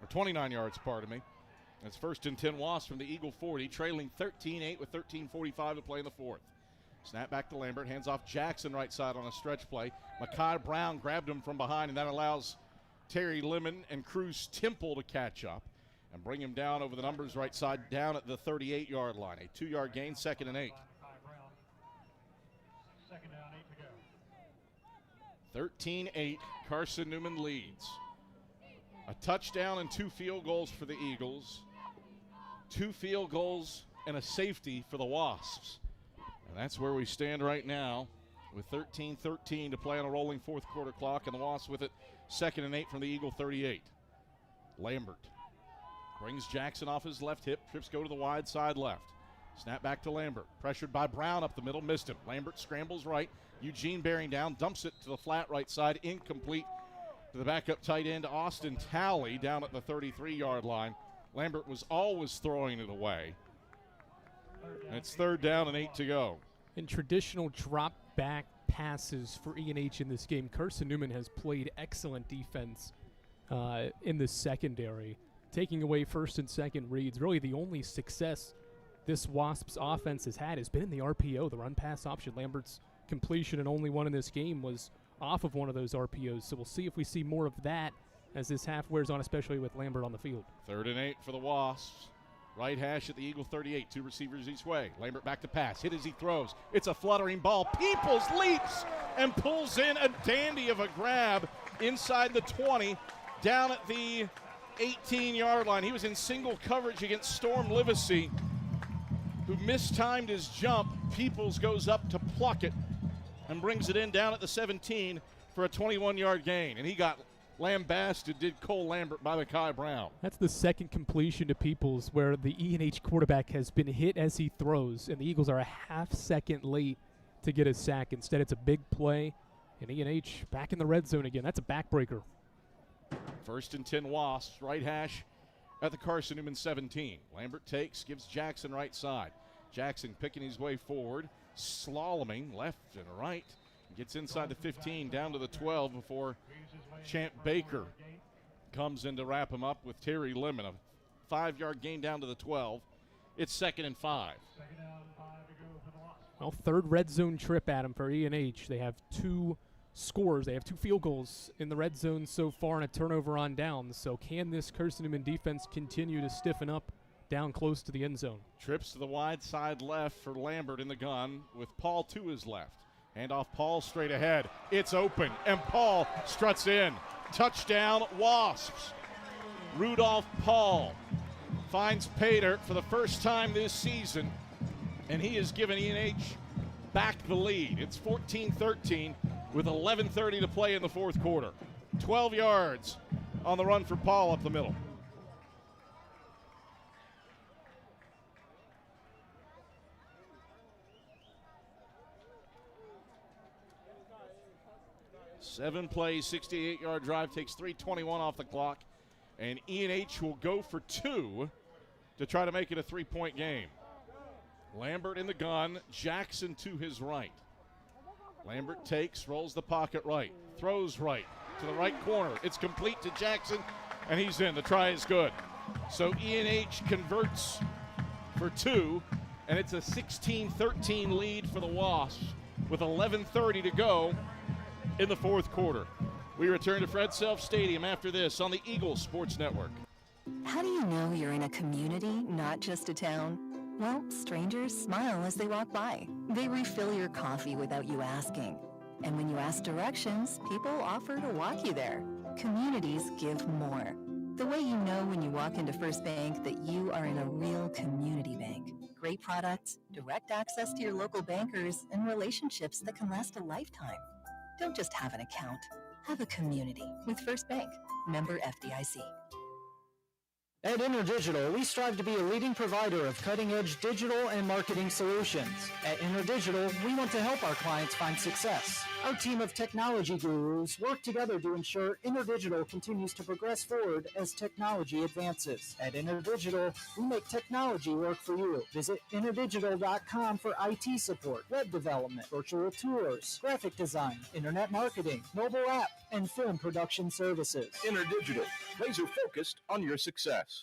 or 29 yards, pardon me. It's first and 10 Wasps from the Eagle 40, trailing 13-8 with 13:45 to play in the fourth. Snap back to Lambert, hands off Jackson right side on a stretch play. Makai Brown grabbed him from behind, and that allows Terry Lemon and Cruz Temple to catch up and bring him down over the numbers right side, down at the 38-yard line. A 2-yard gain, second and 8. 13-8, Carson-Newman leads. A touchdown and 2 field goals for the Eagles. 2 field goals and a safety for the Wasps. And that's where we stand right now with 13-13 to play on a rolling fourth quarter clock, and the Wasps with it second and 8 from the Eagle 38. Lambert brings Jackson off his left hip. Trips go to the wide side left. Snap back to Lambert. Pressured by Brown up the middle. Missed him. Lambert scrambles right. Eugene bearing down. Dumps it to the flat right side. Incomplete to the backup tight end, Austin Talley, down at the 33-yard line. Lambert was always throwing it away. And it's third down and 8 to go. In traditional drop-back passes for E&H in this game, Carson-Newman has played excellent defense in the secondary, taking away first and second reads. Really the only success this Wasps offense has had has been in the RPO, the run-pass option. Lambert's completion and only one in this game was off of one of those RPOs. So we'll see if we see more of that as this half wears on, especially with Lambert on the field. Third and 8 for the Wasps. Right hash at the Eagle 38. 2 receivers each way. Lambert back to pass. Hit as he throws. It's a fluttering ball. Peoples leaps and pulls in a dandy of a grab inside the 20, down at the 18-yard line. He was in single coverage against Storm Livesey, who mistimed his jump. Peoples goes up to pluck it and brings it in down at the 17 for a 21-yard gain. And he got lambasted, did Cole Lambert, by Makai Brown. That's the second completion to Peoples where the E&H quarterback has been hit as he throws, and the Eagles are a half second late to get a sack. Instead, it's a big play, and E&H back in the red zone again. That's a backbreaker. First and 10 Wasps, right hash at the Carson-Newman 17. Lambert takes, gives Jackson right side. Jackson picking his way forward, slaloming left and right. Gets inside the 15, down to the 12 before Champ Baker comes in to wrap him up with Terry Lemon. A 5-yard gain down to the 12. It's second and 5. Well, third red zone trip, Adam, for E&H. They have 2 scores. They have 2 field goals in the red zone so far and a turnover on downs. So can this Carson-Newman defense continue to stiffen up down close to the end zone? Trips to the wide side left for Lambert in the gun with Paul to his left. Handoff Paul straight ahead. It's open, and Paul struts in. Touchdown, Wasps. Rudolph Paul finds pay dirt for the first time this season, and he has given E&H back the lead. It's 14-13 with 11:30 to play in the fourth quarter. 12 yards on the run for Paul up the middle. Seven plays, 68-yard drive, takes 3:21 off the clock, and E&H will go for two to try to make it a three-point game. Lambert in the gun, Jackson to his right. Lambert takes, rolls the pocket right, throws right to the right corner. It's complete to Jackson, and he's in. The try is good. So E&H converts for two, and it's a 16-13 lead for the Wasps with 11:30 to go in the fourth quarter. We return to Fred Self Stadium after this on the Eagles Sports Network. How do you know you're in a community, not just a town? Well, strangers smile as they walk by. They refill your coffee without you asking. And when you ask directions, people offer to walk you there. Communities give more. The way you know when you walk into First Bank that you are in a real community bank. Great products, direct access to your local bankers, and relationships that can last a lifetime. Don't just have an account. Have a community with First Bank. Member FDIC. At InterDigital, we strive to be a leading provider of cutting-edge digital and marketing solutions. At InterDigital, we want to help our clients find success. Our team of technology gurus work together to ensure InterDigital continues to progress forward as technology advances. At InterDigital, we make technology work for you. Visit interdigital.com for IT support, web development, virtual tours, graphic design, internet marketing, mobile app, and film production services. InterDigital, laser focused on your success.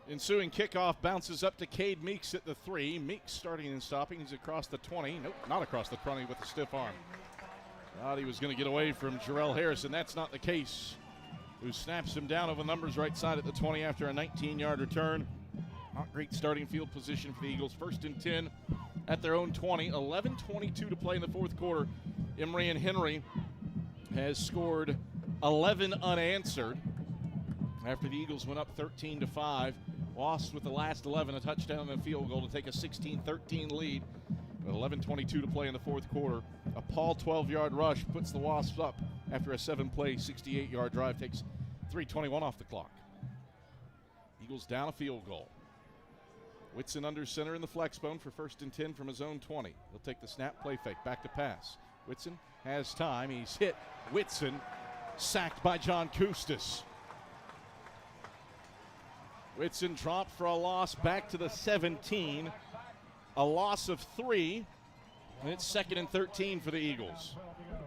Ensuing kickoff bounces up to Cade Meeks at the 3. Meeks starting and stopping. He's across the 20. Nope, not across the 20 with a stiff arm. Thought he was going to get away from Jarrell Harrison. That's not the case. Who snaps him down over the numbers right side at the 20 after a 19-yard return. Not great starting field position for the Eagles. 1st and 10 at their own 20. 11:22 to play in the fourth quarter. Emory Henry has scored 11 unanswered after the Eagles went up 13-5. Wasps with the last 11, a touchdown and a field goal to take a 16-13 lead. With 11:22 to play in the fourth quarter. A Paul 12-yard rush puts the Wasps up after a 7-play, 68-yard drive. Takes 3:21 off the clock. Eagles down a field goal. Whitson under center in the flex bone for 1st and 10 from his own 20. He'll take the snap, play fake, back to pass. Whitson has time. He's hit. Whitson sacked by John Custis. Whitson dropped for a loss back to the 17. A loss of 3. And it's 2nd and 13 for the Eagles.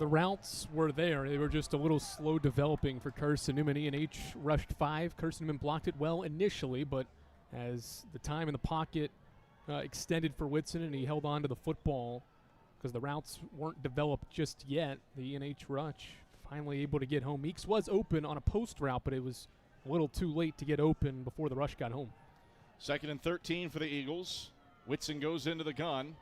The routes were there. They were just a little slow developing for Carson-Newman. E&H rushed 5. Carson-Newman blocked it well initially, but as the time in the pocket extended for Whitson and he held on to the football because the routes weren't developed just yet, the E&H rush finally able to get home. Meeks was open on a post route, but it was a little too late to get open before the rush got home. 2nd and 13 for the Eagles. Whitson goes into the gun.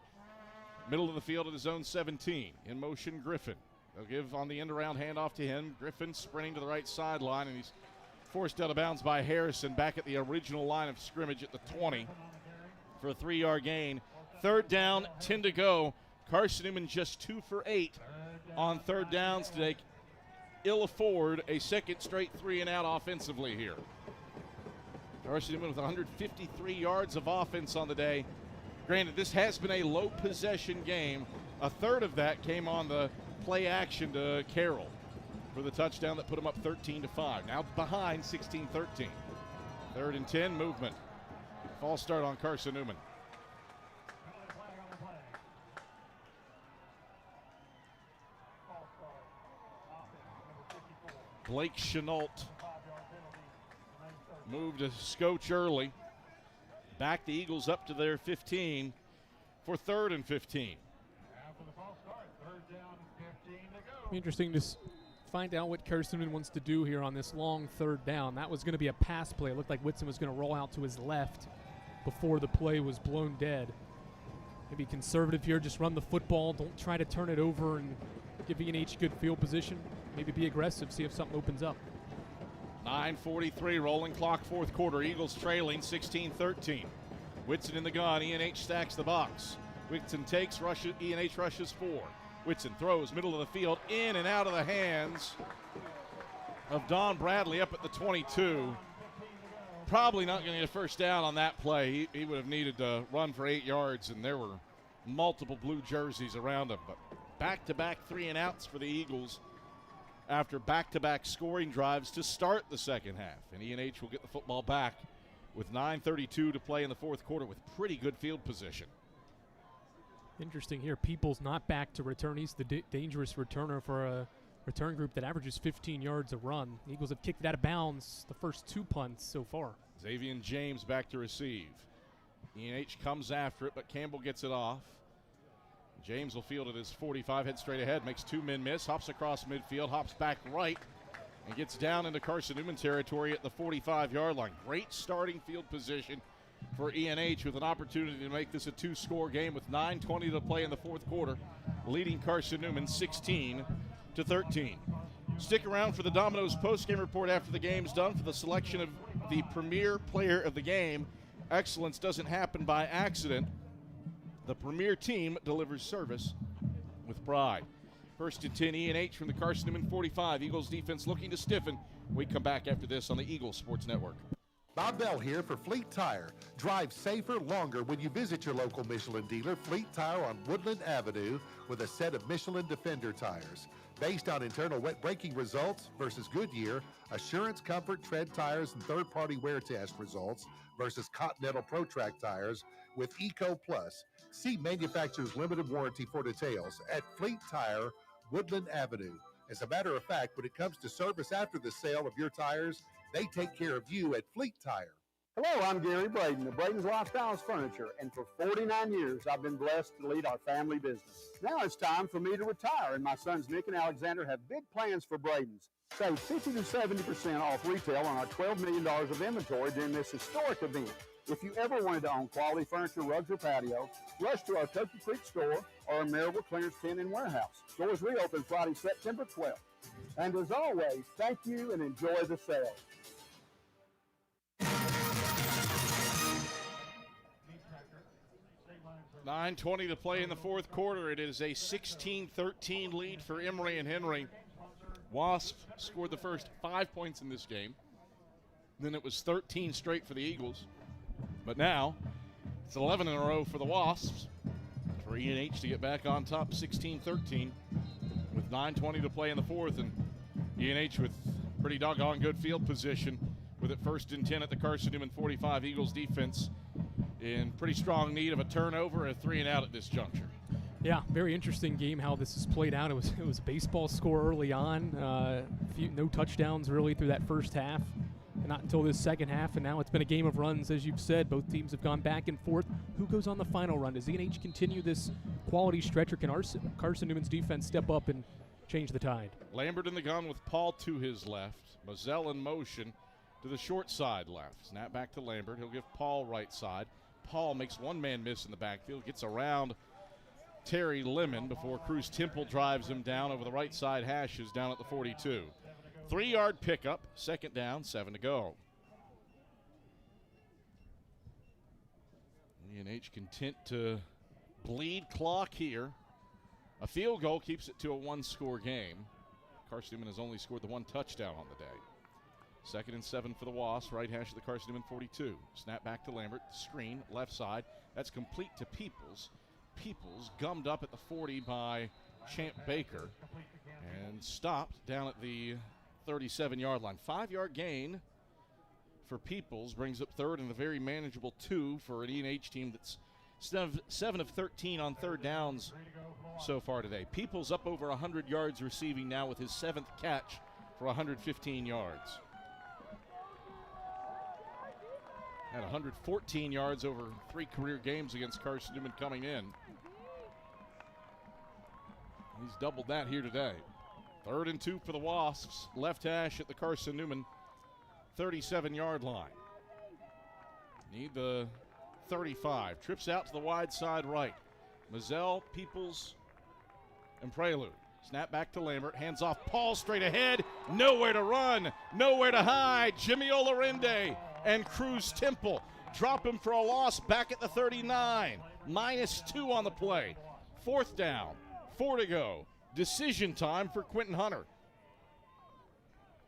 Middle of the field at his own 17. In motion, Griffin. They'll give on the end around handoff to him. Griffin sprinting to the right sideline, and he's forced out of bounds by Harrison back at the original line of scrimmage at the 20 for a 3-yard gain. 3rd down, 10 to go. Carson-Newman just 2 for 8 on 3rd downs today. Ill afford a second straight 3-and-out offensively here. Carson-Newman with 153 yards of offense on the day. Granted, this has been a low possession game. A third of that came on the play action to Carroll for the touchdown that put him up 13-5. Now behind 16-13. 3rd and 10, movement. False start on Carson-Newman. Blake Chenault moved to scotch early. Back the Eagles up to their 15 for 3rd and 15. Interesting to find out what Carson wants to do here on this long 3rd down. That was going to be a pass play. It looked like Whitson was going to roll out to his left before the play was blown dead. maybe conservative here, just run the football. Don't try to turn it over and give E&H good field position. Maybe be aggressive, see if something opens up. 9:43 rolling clock, fourth quarter. Eagles trailing 16-13. Whitson in the gun. E&H stacks the box. Whitson takes, rushes. E&H rushes 4. Whitson throws middle of the field, in and out of the hands of Don Bradley up at the 22. Probably not going to get a first down on that play. He would have needed to run for 8 yards, and there were multiple blue jerseys around him. But back-to-back 3-and-outs for the Eagles after back-to-back scoring drives to start the second half. And E&H will get the football back with 9:32 to play in the fourth quarter with pretty good field position. Interesting here. Peoples not back to return. He's the dangerous returner for a return group that averages 15 yards a run. The Eagles have kicked it out of bounds the first 2 punts so far. Xavier James back to receive. E&H comes after it, but Campbell gets it off. James will field it his 45, head straight ahead, makes 2 men miss, hops across midfield, hops back right, and gets down into Carson-Newman territory at the 45-yard line. Great starting field position for E&H with an opportunity to make this a 2-score game with 9:20 to play in the fourth quarter, leading Carson-Newman 16-13. Stick around for the Domino's postgame report after the game's done for the selection of the premier player of the game. Excellence doesn't happen by accident. The premier team delivers service with pride. First and 10, E&H from the Carson-Newman 45. Eagles defense looking to stiffen. We come back after this on the Eagles Sports Network. Bob Bell here for Fleet Tire. Drive safer, longer when you visit your local Michelin dealer, Fleet Tire on Woodland Avenue, with a set of Michelin Defender tires. Based on internal wet braking results versus Goodyear, Assurance Comfort Tread tires and third-party wear test results versus Continental Pro Track tires with Eco Plus. See manufacturer's limited warranty for details at Fleet Tire, Woodland Avenue. As a matter of fact, when it comes to service after the sale of your tires, they take care of you at Fleet Tire. Hello, I'm Gary Braden of Braden's Lifestyles Furniture, and for 49 years I've been blessed to lead our family business. Now it's time for me to retire, and my sons Nick and Alexander have big plans for Braden's. Save 50 to 70% off retail on our $12 million of inventory during this historic event. If you ever wanted to own quality furniture, rugs, or patio, rush to our Turkey Creek store or our Maryville clearance tent and warehouse. Stores reopen Friday, September 12th. And as always, thank you and enjoy the sale. $9:20 to play in the fourth quarter. It is a 16-13 lead for Emory and Henry. Wasps scored the first 5 points in this game. Then it was 13 straight for the Eagles. But now it's 11 in a row for the Wasps. For E&H to get back on top 16-13 with 9:20 to play in the fourth. And E&H with pretty doggone good field position with it first and 10 at the Carson-Newman 45. Eagles defense in pretty strong need of a turnover, a 3-and-out at this juncture. Yeah, very interesting game how this has played out. It was a baseball score early on. No touchdowns really through that first half. Not until this second half, and now it's been a game of runs, as you've said. Both teams have gone back and forth. Who goes on the final run? Does E&H continue this quality stretch, or can Carson-Newman's defense step up and change the tide? Lambert in the gun with Paul to his left. Mozelle in motion to the short side left. Snap back to Lambert. He'll give Paul right side. Paul makes one man miss in the backfield, gets around Terry Lemon before Cruz Temple drives him down over the right side hashes down at the 42. 3-yard pickup, second down, 7 to go. E&H content to bleed clock here. A field goal keeps it to a 1-score game. Carson-Newman has only scored the 1 touchdown on the day. Second and 7 for the Wasps, right hash of the Carson-Newman 42. Snap back to Lambert, screen, left side. That's complete to Peoples. Peoples gummed up at the 40 by Champ Baker and stopped down at the 37-yard line. 5-yard gain for Peoples brings up third and a very manageable 2 for an E&H team that's 7 of 13 on third downs so far today. Peoples up over 100 yards receiving now with his 7th catch for 115 yards. Had 114 yards over 3 career games against Carson-Newman coming in. He's doubled that here today. 3rd and 2 for the Wasps. Left hash at the Carson-Newman 37-yard line. Need the 35. Trips out to the wide side right. Mazzell, Peoples, and Prelude. Snap back to Lambert. Hands off Paul straight ahead. Nowhere to run. Nowhere to hide. Jimmy Olarinde and Cruz Temple drop him for a loss back at the 39. -2 on the play. 4th down. 4 to go. Decision time for Quentin Hunter.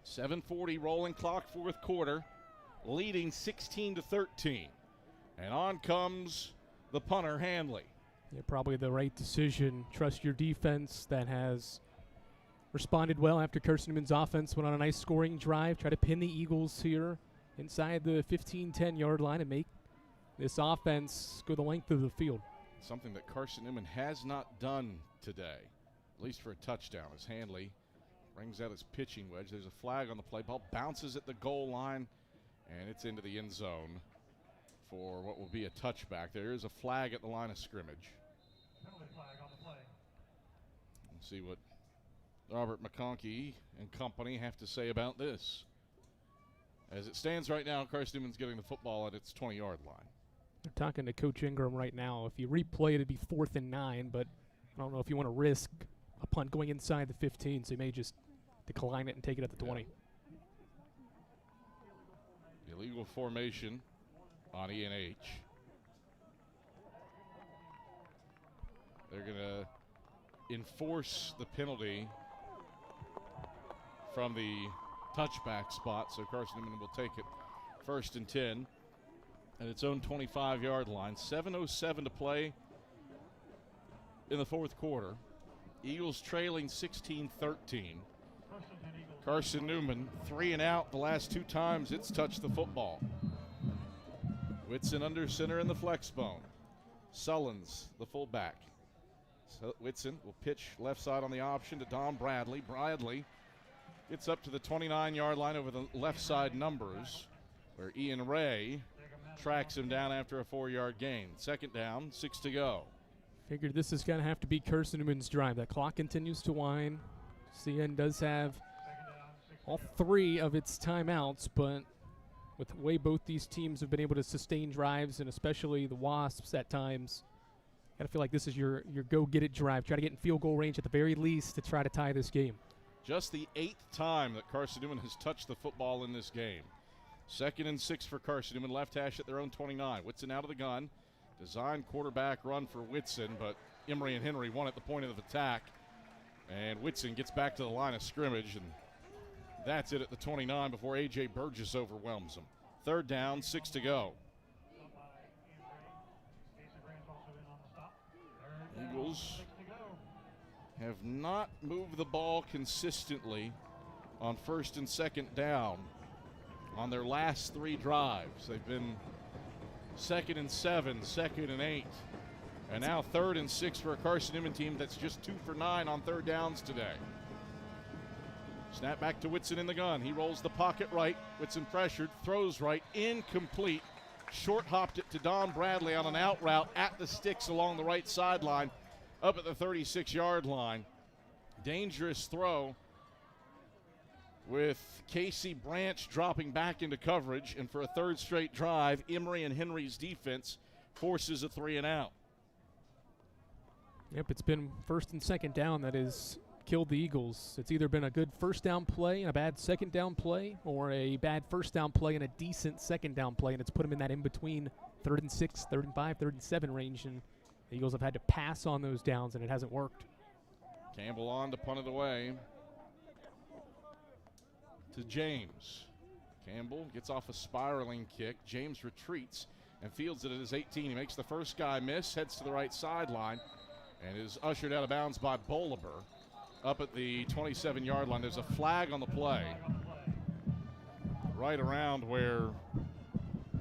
7:40 rolling clock, 4th quarter. Leading 16-13. And on comes the punter, Hanley. Yeah, probably the right decision. Trust your defense that has responded well after Carson-Newman's offense went on a nice scoring drive. Try to pin the Eagles here inside the 15-10 yard line and make this offense go the length of the field. Something that Carson-Newman has not done today, at least for a touchdown, as Hanley brings out his pitching wedge. There's a flag on the play. Ball bounces at the goal line, and it's into the end zone for what will be a touchback. There is a flag at the line of scrimmage. Let's see what Robert McConkey and company have to say about this. As it stands right now, Carson-Newman's getting the football at its 20-yard line. They're talking to Coach Ingram right now. If you replay it, it'd be 4th and 9, but I don't know if you want to risk a punt going inside the 15, so you may just decline it and take it at the 20. Illegal formation on E&H. They're going to enforce the penalty from the touchback spot, so Carson-Newman will take it 1st and 10 at its own 25-yard line. 7:07 to play in the 4th quarter. Eagles trailing 16-13. Carson-Newman 3 and out the last 2 times it's touched the football. Whitson under center in the flex bone. Sullins, the fullback. So Whitson will pitch left side on the option to Don Bradley. Bradley gets up to the 29-yard line over the left side numbers, where Ian Ray tracks him down after a 4-yard gain. 2nd down, 6 to go. Figured this is going to have to be Carson-Newman's drive. That clock continues to wind. CN does have all 3 of its timeouts, but with the way both these teams have been able to sustain drives, and especially the Wasps at times, got to feel like this is your go-get-it drive. Try to get in field goal range at the very least to try to tie this game. Just the 8th time that Carson-Newman has touched the football in this game. 2nd and 6 for Carson-Newman, left hash at their own 29. Whitson out of the gun. Design quarterback run for Whitson, but Emory and Henry won at the point of attack. And Whitson gets back to the line of scrimmage, and that's it at the 29 before A.J. Burgess overwhelms him. 3rd down, 6 to go. Eagles have not moved the ball consistently on 1st and 2nd down on their last 3 drives. They've been 2nd and 7, 2nd and 8, and now 3rd and 6 for a Carson-Newman team that's just 2 for 9 on 3rd downs today. Snap back to Whitson in the gun. He rolls the pocket right. Whitson pressured, throws right, incomplete. Short hopped it to Don Bradley on an out route at the sticks along the right sideline, up at the 36-yard line. Dangerous throw with Casey Branch dropping back into coverage, and for a 3rd straight drive, Emory and Henry's defense forces a 3 and out. Yep, it's been 1st and 2nd down that has killed the Eagles. It's either been a good 1st down play and a bad 2nd down play, or a bad 1st down play and a decent 2nd down play, and it's put them in that in-between 3rd and 6, 3rd and 5, 3rd and 7 range, and the Eagles have had to pass on those downs, and it hasn't worked. Campbell on to punt it away to James. Campbell gets off a spiraling kick. James retreats and fields it at his 18. He makes the first guy miss, heads to the right sideline, and is ushered out of bounds by Bolivar up at the 27-yard line. There's a flag on the play right around where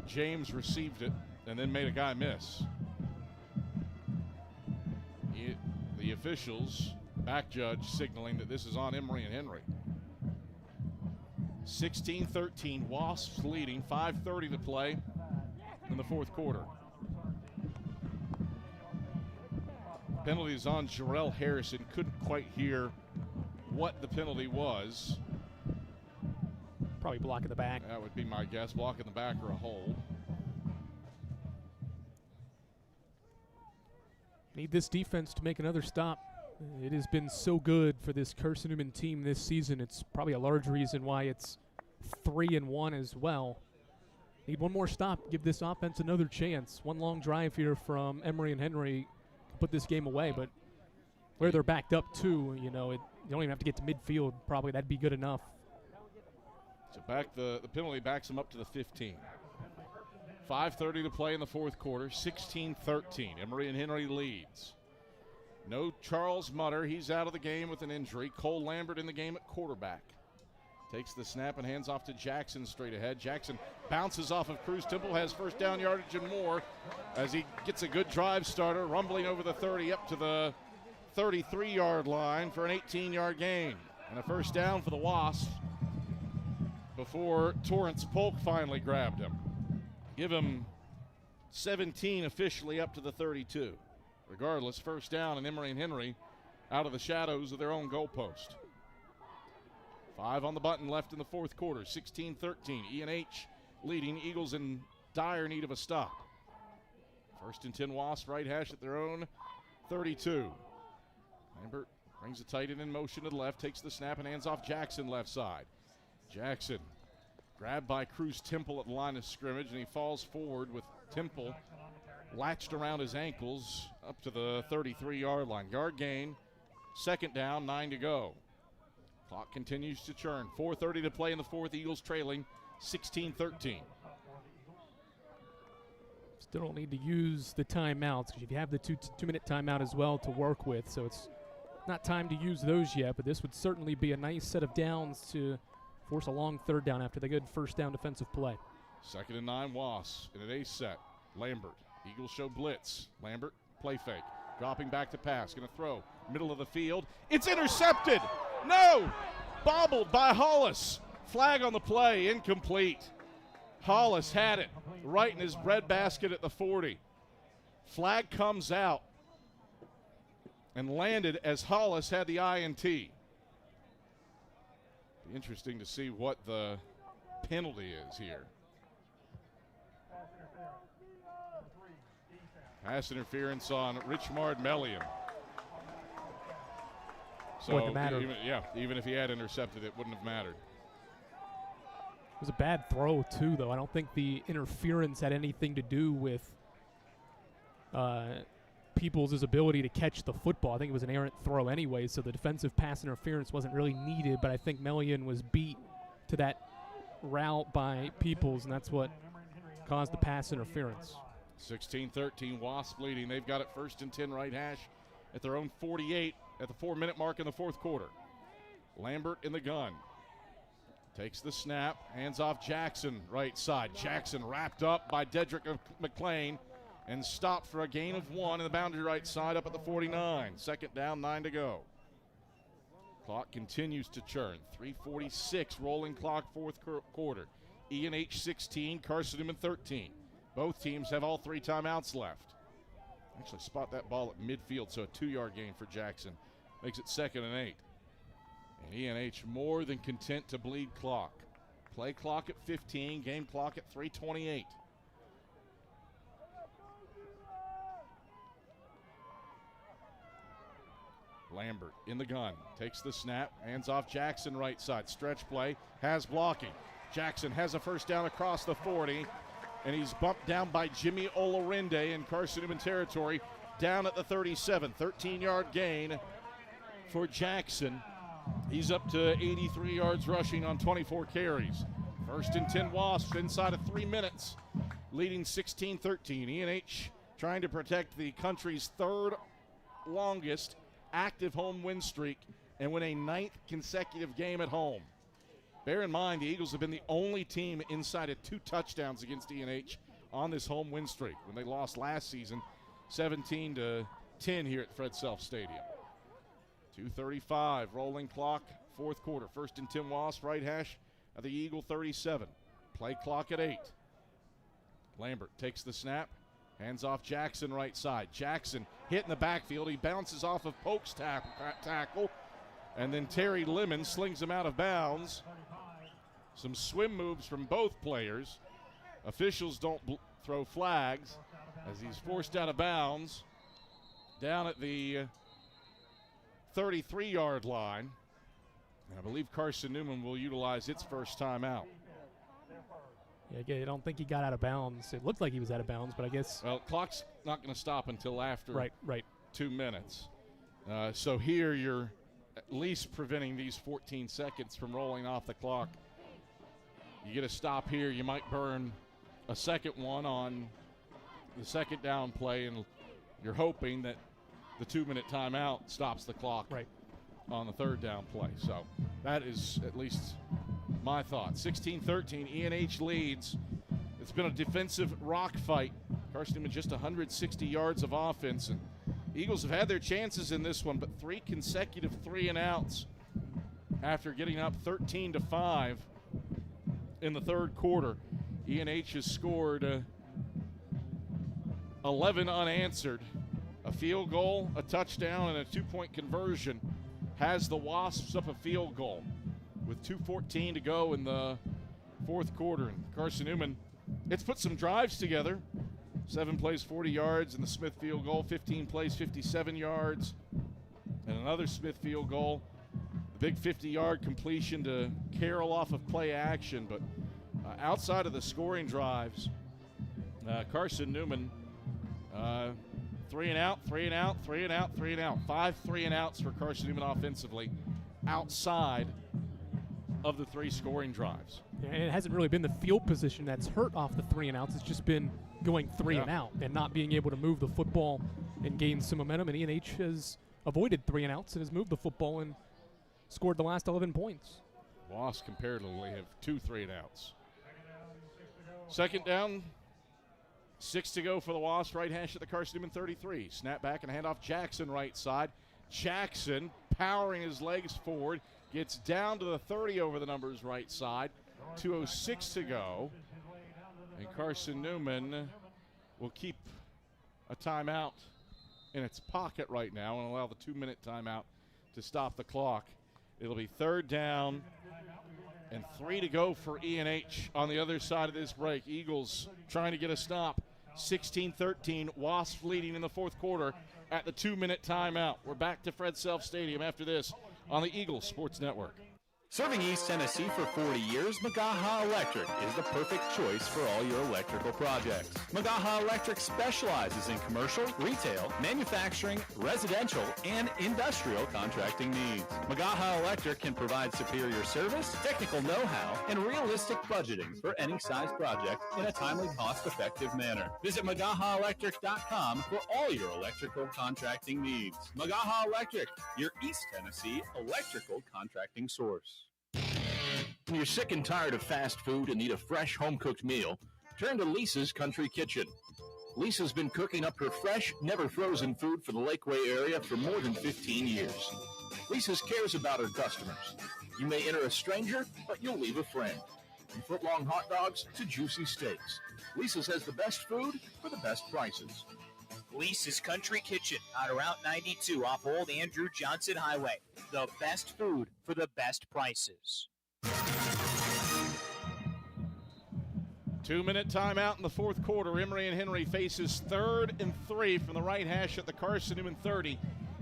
James received it and then made a guy miss. The officials, back judge, signaling that this is on Emory and Henry. 16-13, Wasps leading, 5:30 to play in the 4th quarter. Penalties on Jarrell Harrison. Couldn't quite hear what the penalty was. Probably blocking the back. That would be my guess, blocking the back or a hold. Need this defense to make another stop. It has been so good for this Carson-Newman team this season. It's probably a large reason why it's 3-1 as well. Need one more stop, give this offense another chance. One long drive here from Emory and Henry can put this game away, but where they're backed up to, you don't even have to get to midfield. Probably that'd be good enough. So the penalty backs them up to the 15. 5:30 to play in the fourth quarter, 16-13. Emory and Henry leads. No Charles Mutter, he's out of the game with an injury. Cole Lambert in the game at quarterback. Takes the snap and hands off to Jackson straight ahead. Jackson bounces off of Cruz. Temple has first down yardage and more as he gets a good drive starter, rumbling over the 30 up to the 33-yard line for an 18-yard gain. And a first down for the Wasps before Torrance Polk finally grabbed him. Give him 17 officially up to the 32. Regardless, first down, and Emory and Henry out of the shadows of their own goalpost. 5 on the button left in the fourth quarter, 16-13. E&H leading, Eagles in dire need of a stop. First and 10 Wasps, right hash at their own 32. Lambert brings the tight end in motion to the left, takes the snap and hands off Jackson left side. Jackson grabbed by Cruz Temple at the line of scrimmage, and he falls forward with Temple latched around his ankles up to the 33-yard line. Yard gain, second down, 9 to go. Clock continues to churn. 4:30 to play in the fourth. Eagles trailing 16-13. Still don't need to use the timeouts because you have the two-minute timeout as well to work with, so it's not time to use those yet, but this would certainly be a nice set of downs to force a long third down after the good first down defensive play. 2nd and 9 Wasps in an ace set. Lambert, Eagles show blitz. Lambert, play fake. Dropping back to pass, going to throw. Middle of the field. It's intercepted! No! Bobbled by Hollis. Flag on the play, incomplete. Hollis had it right in his breadbasket at the 40. Flag comes out and landed as Hollis had the INT. Be interesting to see what the penalty is here. Pass interference on Richmard Melian. So wouldn't have mattered. Even if he had intercepted, it wouldn't have mattered. It was a bad throw, too, though. I don't think the interference had anything to do with Peoples' ability to catch the football. I think it was an errant throw anyway, so the defensive pass interference wasn't really needed, but I think Melian was beat to that route by Peoples, and that's what caused the pass interference. 16-13, Wasp leading. They've got it 1st and 10 right hash at their own 48 at the 4-minute mark in the fourth quarter. Lambert in the gun. Takes the snap, hands off Jackson right side. Jackson wrapped up by Dedrick McLean and stopped for a gain of 1 in the boundary right side up at the 49. Second down, 9 to go. Clock continues to churn. 3:46 rolling clock, fourth quarter. E&H 16, Carson-Newman 13. Both teams have all 3 timeouts left. Actually spot that ball at midfield, so a 2-yard gain for Jackson. Makes it 2nd and 8. And E&H more than content to bleed clock. Play clock at 15, game clock at 3:28. Lambert in the gun, takes the snap, hands off Jackson right side. Stretch play, has blocking. Jackson has a first down across the 40, and he's bumped down by Jimmy Olarinde in Carson-Newman territory, down at the 37. 13-yard gain for Jackson. He's up to 83 yards rushing on 24 carries. 1st and 10 Wasps inside of 3 minutes, leading 16-13. E&H trying to protect the country's 3rd longest active home win streak and win a 9th consecutive game at home. Bear in mind, the Eagles have been the only team inside of 2 touchdowns against E&H on this home win streak when they lost last season 17-10 here at Fred Self Stadium. 2:35 rolling clock, fourth quarter. 1st and 10 Wasps, right hash of the Eagle 37. Play clock at 8. Lambert takes the snap, hands off Jackson right side. Jackson hit in the backfield. He bounces off of Polk's tackle, and then Terry Lemon slings him out of bounds. Some swim moves from both players. Officials don't throw flags as he's forced out of bounds. down at the 33-yard line. And I believe Carson-Newman will utilize its first timeout. Yeah, again, I don't think he got out of bounds. It looked like he was out of bounds, but I guess. Well, clock's not going to stop until after right. 2 minutes. So here you're at least preventing these 14 seconds from rolling off the clock. You get a stop here, you might burn a second one on the second down play, and you're hoping that the 2-minute timeout stops the clock on the third down play. So that is at least my thought. 16-13, ENH leads. It's been a defensive rock fight. Carson-Newman just 160 yards of offense, and Eagles have had their chances in this one, but 3 consecutive 3-and-outs after getting up 13-5 in the third quarter. ENH has scored 11 unanswered. A field goal, a touchdown, and a 2-point conversion has the Wasps up a field goal with 2:14 to go in the fourth quarter. And Carson-Newman, it's put some drives together. 7 plays, 40 yards in the Smith field goal, 15 plays, 57 yards, and another Smith field goal. The big 50-yard completion to Carroll off of play action. But outside of the scoring drives, Carson-Newman, 3-and-out, 3-and-out, 3-and-out, 3-and-out. 5 3-and-outs for Carson-Newman offensively outside of the 3 scoring drives. Yeah, and it hasn't really been the field position that's hurt off the 3-and-outs. It's just been going 3-and-out and not being able to move the football and gain some momentum. And ENH has avoided 3-and-outs and has moved the football and scored the last 11 points. Wasps comparatively have 2 3-and-outs. Second down, 6 to go for the Wasps. Right hash at the Carson-Newman 33. Snap back and handoff Jackson right side. Jackson powering his legs forward. Gets down to the 30 over the numbers right side. 2:06 to go. And Carson-Newman will keep a timeout in its pocket right now and allow the 2-minute timeout to stop the clock. It'll be third down and 3 to go for ENH on the other side of this break. Eagles trying to get a stop. 16-13, Wasps leading in the fourth quarter at the 2-minute timeout. We're back to Fred Self Stadium after this on the Eagles Sports Network. Serving East Tennessee for 40 years, Magaha Electric is the perfect choice for all your electrical projects. Magaha Electric specializes in commercial, retail, manufacturing, residential, and industrial contracting needs. Magaha Electric can provide superior service, technical know-how, and realistic budgeting for any size project in a timely, cost-effective manner. Visit MagahaElectric.com for all your electrical contracting needs. Magaha Electric, your East Tennessee electrical contracting source. When you're sick and tired of fast food and need a fresh home-cooked meal, turn to Lisa's Country Kitchen. Lisa's been cooking up her fresh, never-frozen food for the Lakeway area for more than 15 years. Lisa's cares about her customers. You may enter a stranger, but you'll leave a friend. From foot-long hot dogs to juicy steaks, Lisa's has the best food for the best prices. Lisa's Country Kitchen on Route 92 off Old Andrew Johnson Highway. The best food for the best prices. 2-minute timeout in the fourth quarter. Emory and Henry faces 3rd and 3 from the right hash at the Carson-Newman 30,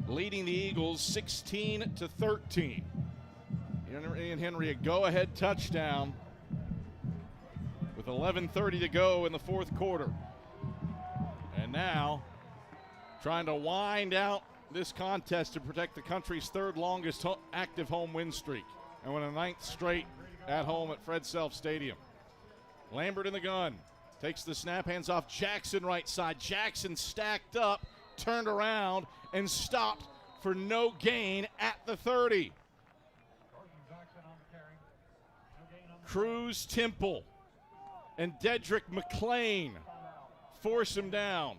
leading the Eagles 16-13. Emory and Henry a go-ahead touchdown with 11:30 to go in the fourth quarter. And now trying to wind out this contest to protect the country's 3rd longest active home win streak and win a 9th straight at home at Fred Self Stadium. Lambert in the gun. Takes the snap, hands off Jackson right side. Jackson stacked up, turned around, and stopped for no gain at the 30. Cruz Temple and Dedrick McLean force him down.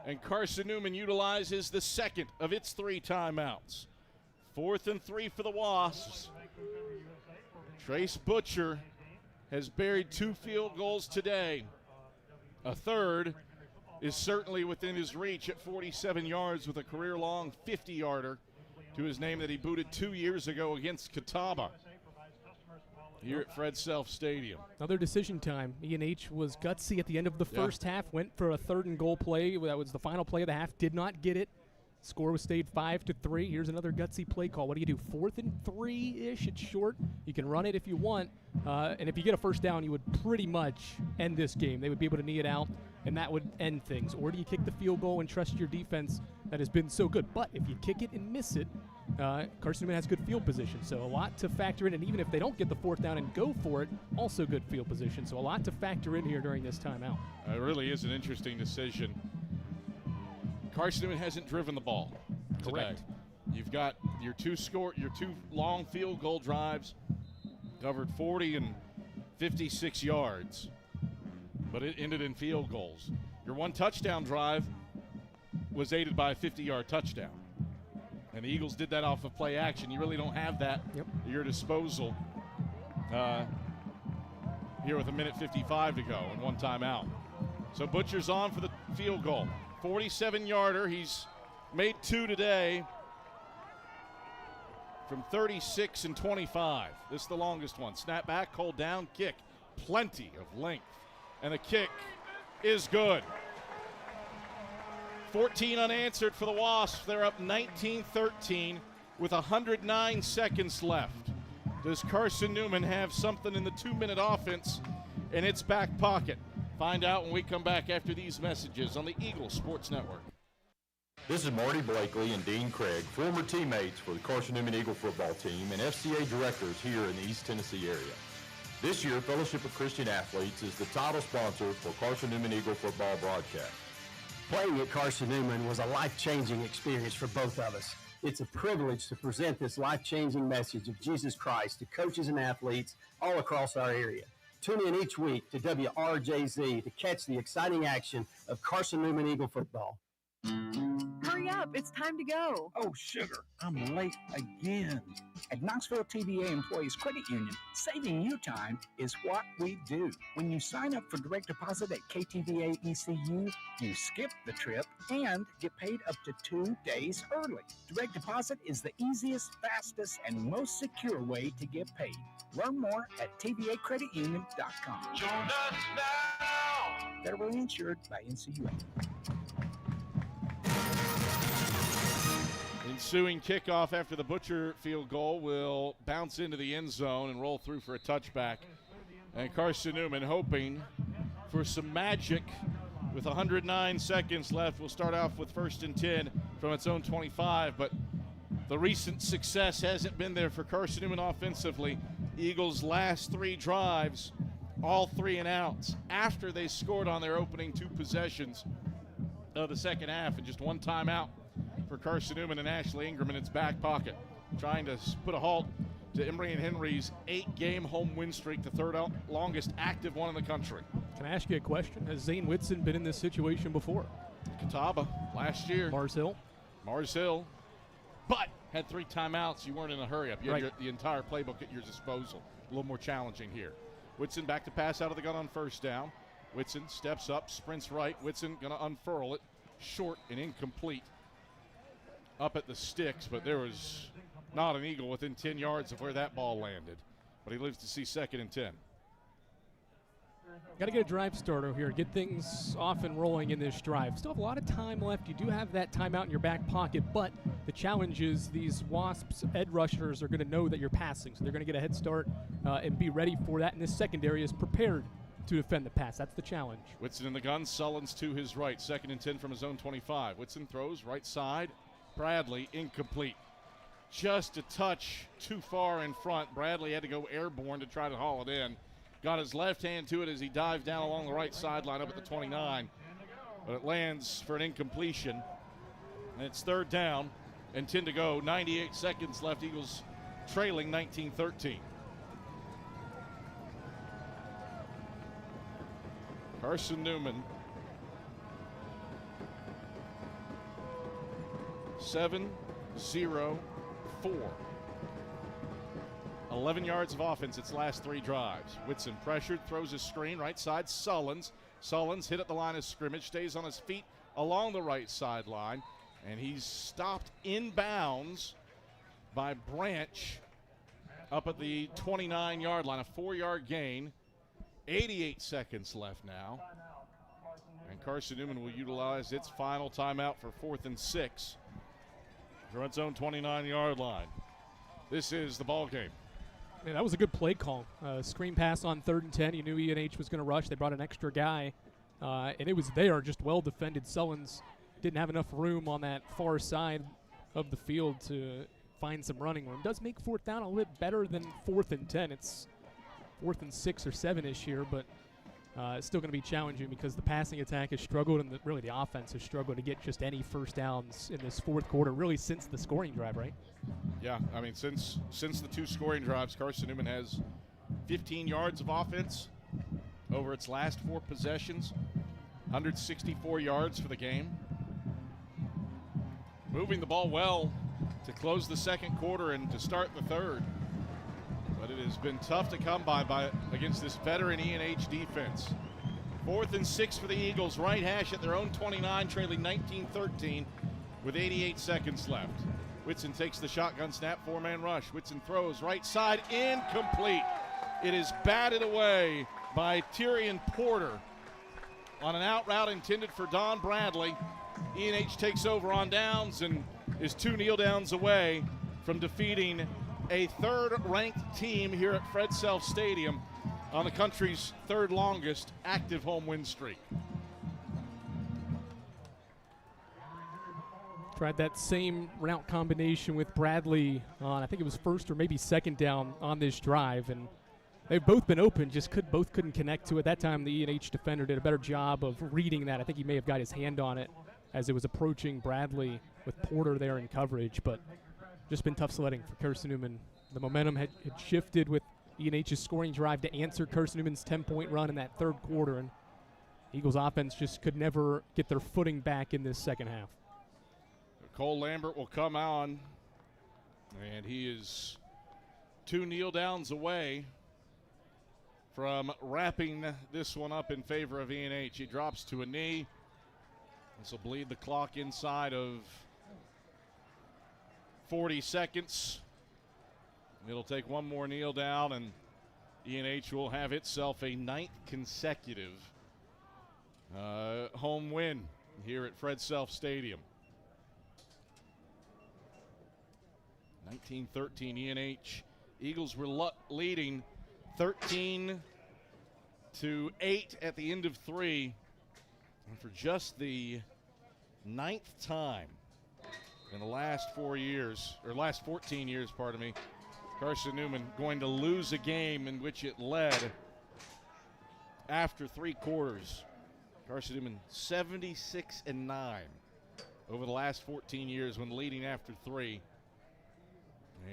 And Carson-Newman utilizes the second of its 3 timeouts. 4th and 3 for the Wasps. Trace Butcher has buried 2 field goals today. A third is certainly within his reach at 47 yards with a career-long 50-yarder to his name that he booted 2 years ago against Catawba here at Fred Self Stadium. Another decision time. ENH was gutsy at the end of the first half, went for a 3rd and goal play. That was the final play of the half, did not get it. Score was stayed 5-3. Here's another gutsy play call. What do you do? 4th and 3-ish. It's short. You can run it if you want. And if you get a first down, you would pretty much end this game. They would be able to knee it out, and that would end things. Or do you kick the field goal and trust your defense that has been so good? But if you kick it and miss it, Carson-Newman has good field position. So a lot to factor in. And even if they don't get the 4th down and go for it, also good field position. So a lot to factor in here during this timeout. It really is an interesting decision. Carson-Newman hasn't driven the ball today. Correct. You've got your two long field goal drives, covered 40 and 56 yards, but it ended in field goals. Your one touchdown drive was aided by a 50-yard touchdown. And the Eagles did that off of play action. You really don't have that at your disposal here with 1:55 to go and one timeout. So Butcher's on for the field goal. 47-yarder. He's made 2 today from 36 and 25. This is the longest one. Snap back, hold down, kick. Plenty of length. And the kick is good. 14 unanswered for the Wasps. They're up 19-13 with 109 seconds left. Does Carson-Newman have something in the 2-minute offense in its back pocket? Find out when we come back after these messages on the Eagle Sports Network. This is Marty Blakely and Dean Craig, former teammates for the Carson-Newman Eagle football team and FCA directors here in the East Tennessee area. This year, Fellowship of Christian Athletes is the title sponsor for Carson-Newman Eagle football broadcast. Playing at Carson-Newman was a life-changing experience for both of us. It's a privilege to present this life-changing message of Jesus Christ to coaches and athletes all across our area. Tune in each week to WRJZ to catch the exciting action of Carson-Newman Eagle football. Hurry up, it's time to go. Oh, sugar, I'm late again. At Knoxville TVA Employees Credit Union, saving you time is what we do. When you sign up for direct deposit at KTVA ECU, you skip the trip and get paid up to 2 days early. Direct deposit is the easiest, fastest, and most secure way to get paid. Learn more at tvacreditunion.com. Join us now. Federally insured by NCUA. Ensuing kickoff after the Butcher field goal will bounce into the end zone and roll through for a touchback. And Carson-Newman hoping for some magic with 109 seconds left. We'll start off with 1st and 10 from its own 25, but the recent success hasn't been there for Carson-Newman offensively. Eagles' last 3 drives, all 3 and outs, after they scored on their opening 2 possessions of the second half, and just 1 timeout for Carson-Newman and Ashley Ingram in its back pocket, trying to put a halt to Emory Henry's 8-game home win streak, the 3rd longest active one in the country. Can I ask you a question? Has Zane Whitson been in this situation before? Catawba last year. Mars Hill, but had 3 timeouts. You weren't in a hurry up. You had Right. the entire playbook at your disposal. A little more challenging here. Whitson back to pass out of the gun on 1st down. Whitson steps up, sprints right. Whitson going to unfurl it, short and incomplete. Up at the sticks, but there was not an Eagle within 10 yards of where that ball landed. But he lives to see 2nd and 10. Got to get a drive starter here, get things off and rolling in this drive. Still have a lot of time left. You do have that timeout in your back pocket, but the challenge is these Wasps edge rushers are going to know that you're passing, so they're going to get a head start and be ready for that, and this secondary is prepared to defend the pass. That's the challenge. Whitson in the gun, Sullins to his right. 2nd and 10 from his own 25. Whitson throws right side. Bradley incomplete. Just a touch too far in front. Bradley had to go airborne to try to haul it in. Got his left hand to it as he dived down along the right sideline up at the 29. But it lands for an incompletion. And it's 3rd down and 10 to go. 98 seconds left. Eagles trailing 19-13. Carson-Newman 7-0-4. 11 yards of offense its last 3 drives. Whitson pressured, throws a screen, right side, Sullins. Sullins hit at the line of scrimmage, stays on his feet along the right sideline, and he's stopped in bounds by Branch up at the 29-yard line, a 4-yard gain. 88 seconds left now. And Carson-Newman will utilize its final timeout for 4th and 6. red zone 29-yard line. This is the ball game. Man, that was a good play call. Screen pass on 3rd and 10. You knew E&H was going to rush. They brought an extra guy, and it was there, just well defended. Sullins didn't have enough room on that far side of the field to find some running room. Does make 4th down a little bit better than 4th and 10. It's 4th and 6 or 7-ish here, but it's still going to be challenging because the passing attack has struggled and really the offense has struggled to get just any first downs in this 4th quarter, really since the scoring drive, right? Yeah, I mean, since the 2 scoring drives, Carson-Newman has 15 yards of offense over its last 4 possessions, 164 yards for the game. Moving the ball well to close the 2nd quarter and to start the 3rd. But it has been tough to come by against this veteran E&H defense. 4th and 6 for the Eagles, right hash at their own 29, trailing 19-13 with 88 seconds left. Whitson takes the shotgun snap, 4-man rush. Whitson throws right side, incomplete. It is batted away by Tyrion Porter on an out route intended for Don Bradley. E&H takes over on downs and is 2 kneel downs away from defeating a 3rd-ranked team here at Fred Self Stadium on the country's 3rd longest active home win streak. Tried that same route combination with Bradley on, I think it was 1st or maybe 2nd down on this drive, and they've both been open, just both couldn't connect to it. That time the E&H defender did a better job of reading that. I think he may have got his hand on it as it was approaching Bradley with Porter there in coverage, but just been tough sledding for Carson-Newman. The momentum had shifted with E&H's scoring drive to answer Carson-Newman's 10-point run in that 3rd quarter, and Eagles offense just could never get their footing back in this 2nd half. Cole Lambert will come on, and he is 2 kneel downs away from wrapping this one up in favor of E&H. He drops to a knee. This will bleed the clock inside of 40 seconds. It'll take one more kneel down, and E&H will have itself a 9th consecutive home win here at Fred Self Stadium. 19-13 E&H. Eagles were leading 13-8 at the end of 3. And for just the 9th time in the last 14 years, pardon me, Carson-Newman going to lose a game in which it led after 3 quarters. Carson-Newman 76-9 over the last 14 years when leading after 3.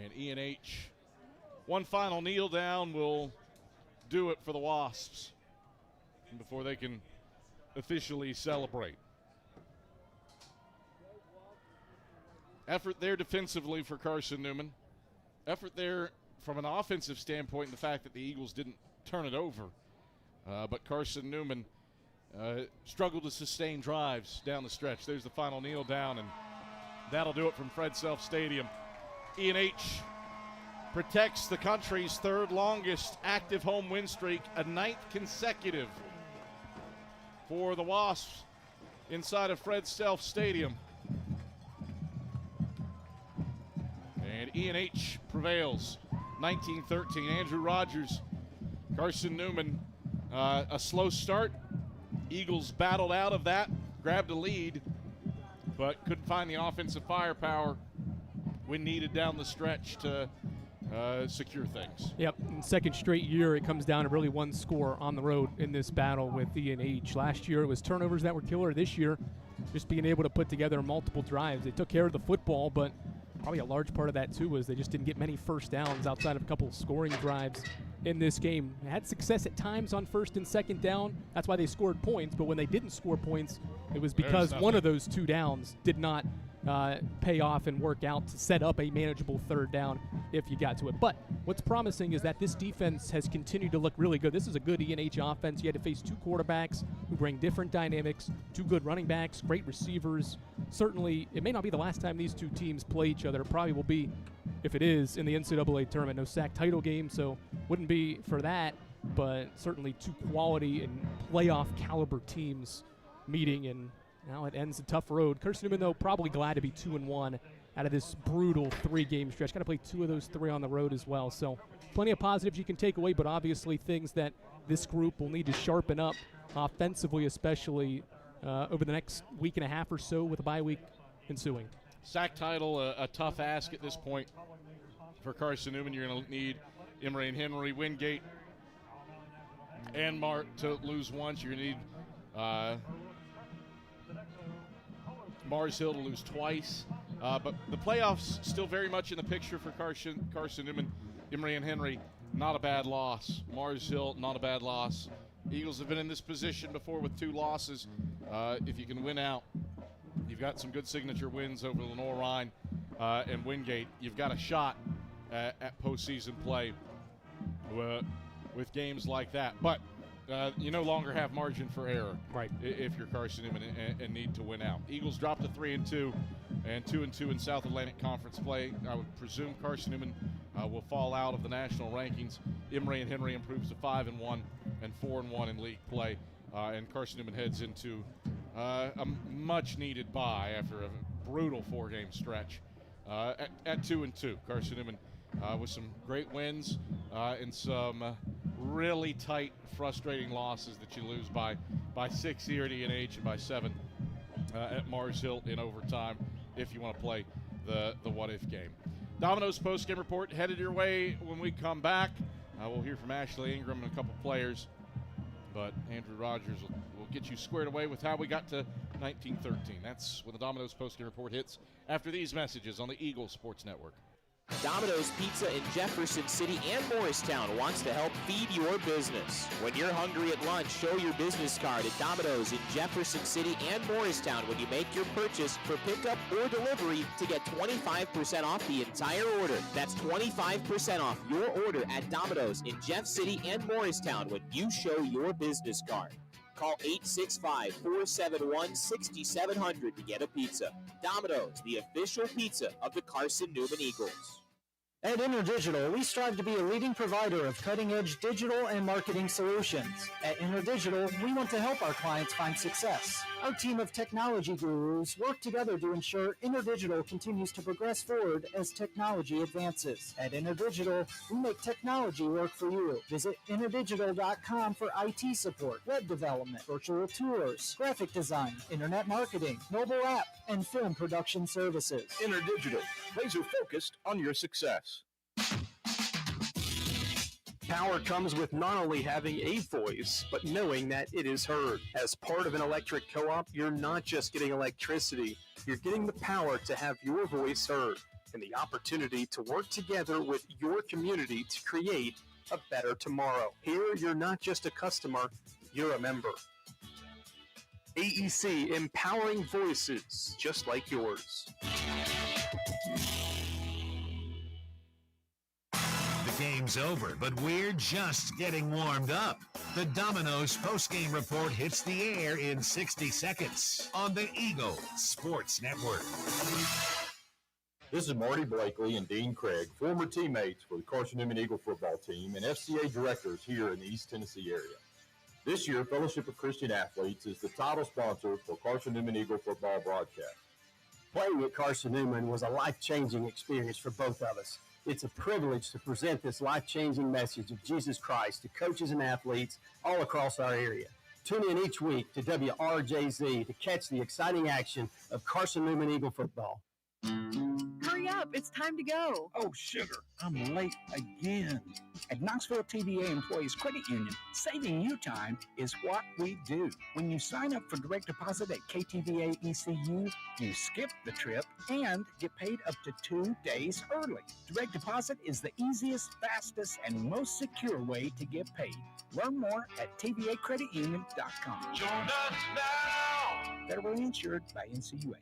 And E&H, one final kneel down will do it for the Wasps before they can officially celebrate. Effort there defensively for Carson-Newman. Effort there from an offensive standpoint in the fact that the Eagles didn't turn it over. But Carson-Newman struggled to sustain drives down the stretch. There's the final kneel down, and that'll do it from Fred Self Stadium. E&H protects the country's 3rd longest active home win streak, a 9th consecutive for the Wasps inside of Fred Self Stadium. And E&H prevails 19-13. Andrew Rogers, Carson-Newman, a slow start. Eagles battled out of that, grabbed a lead, but couldn't find the offensive firepower when needed down the stretch to secure things. Yep, in 2nd straight year, it comes down to really 1 score on the road in this battle with E&H. Last year, it was turnovers that were killer. This year, just being able to put together multiple drives. They took care of the football, but probably a large part of that, too, was they just didn't get many first downs outside of a couple of scoring drives in this game. They had success at times on 1st and 2nd down. That's why they scored points, but when they didn't score points, it was because one of those 2 downs did not pay off and work out to set up a manageable 3rd down if you got to it. But what's promising is that this defense has continued to look really good. This is a good E&H offense. You had to face 2 quarterbacks who bring different dynamics, 2 good running backs, great receivers. Certainly, it may not be the last time these 2 teams play each other. It probably will be, if it is, in the NCAA tournament. No SAC title game, so wouldn't be for that, but certainly 2 quality and playoff caliber teams meeting, and now it ends a tough road. Carson-Newman, though, probably glad to be 2-1 out of this brutal 3-game stretch. Got to play 2 of those 3 on the road as well. So plenty of positives you can take away, but obviously things that this group will need to sharpen up offensively, especially over the next week and a half or so with a bye week ensuing. Sack title, a tough ask at this point for Carson-Newman. You're going to need Emory Henry, Wingate, and Mart to lose once. You're going to need Mars Hill to lose twice. But the playoffs still very much in the picture for Carson-Newman. Emory and Henry, not a bad loss. Mars Hill, not a bad loss. Eagles have been in this position before with 2 losses. If you can win out, you've got some good signature wins over Lenore-Rhine and Wingate. You've got a shot at postseason play with games like that. But you no longer have margin for error, right? If you're Carson-Newman and need to win out. Eagles dropped to 3-2 and 2-2 in South Atlantic Conference play. I would presume Carson-Newman will fall out of the national rankings. Emory and Henry improves to 5-1 and 4-1 in league play, and Carson-Newman heads into a much-needed bye after a brutal 4-game stretch at 2-2. Carson-Newman with some great wins and some really tight, frustrating losses that you lose by 6 here at E&H and by 7 at Mars Hill in overtime if you want to play the what-if game. Domino's post-game report headed your way when we come back. We'll hear from Ashley Ingram and a couple players, but Andrew Rogers will get you squared away with how we got to 1913. That's when the Domino's post-game report hits after these messages on the Eagle Sports Network. Domino's Pizza in Jefferson City and Morristown wants to help feed your business. When you're hungry at lunch, show your business card at Domino's in Jefferson City and Morristown when you make your purchase for pickup or delivery to get 25% off the entire order. That's 25% off your order at Domino's in Jeff City and Morristown when you show your business card. Call 865-471-6700 to get a pizza. Domino's, the official pizza of the Carson-Newman Eagles. At InterDigital, we strive to be a leading provider of cutting-edge digital and marketing solutions. At InterDigital, we want to help our clients find success. Our team of technology gurus work together to ensure InterDigital continues to progress forward as technology advances. At InterDigital, we make technology work for you. Visit interdigital.com for IT support, web development, virtual tours, graphic design, internet marketing, mobile app, and film production services. InterDigital, laser-focused on your success. Power comes with not only having a voice, but knowing that it is heard. As part of an electric co-op, you're not just getting electricity, you're getting the power to have your voice heard and the opportunity to work together with your community to create a better tomorrow. Here, you're not just a customer, you're a member. AEC, empowering voices just like yours. The game's over, but we're just getting warmed up. The Domino's postgame report hits the air in 60 seconds on the Eagle Sports Network. This is Marty Blakely and Dean Craig, former teammates for the Carson-Newman Eagle football team and FCA directors here in the East Tennessee area. This year, Fellowship of Christian Athletes is the title sponsor for Carson-Newman Eagle football broadcast. Playing at Carson-Newman was a life-changing experience for both of us. It's a privilege to present this life-changing message of Jesus Christ to coaches and athletes all across our area. Tune in each week to WRJZ to catch the exciting action of Carson-Newman Eagle football. Hurry up, it's time to go. Oh, sugar, I'm late again. At Knoxville TVA Employees Credit Union, saving you time is what we do. When you sign up for direct deposit at KTVA ECU, you skip the trip and get paid up to 2 days early. Direct deposit is the easiest, fastest, and most secure way to get paid. Learn more at tvacreditunion.com. Join us now! Federally insured by NCUA.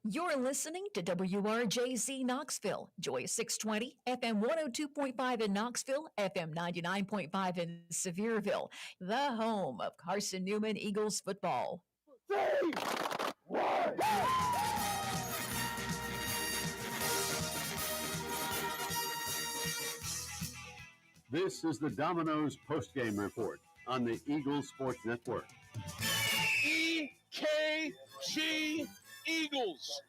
You're listening to WRJZ Knoxville, Joy 620, FM 102.5 in Knoxville, FM 99.5 in Sevierville, the home of Carson-Newman Eagles football. This is the Domino's postgame report on the Eagles Sports Network. EKG Eagles.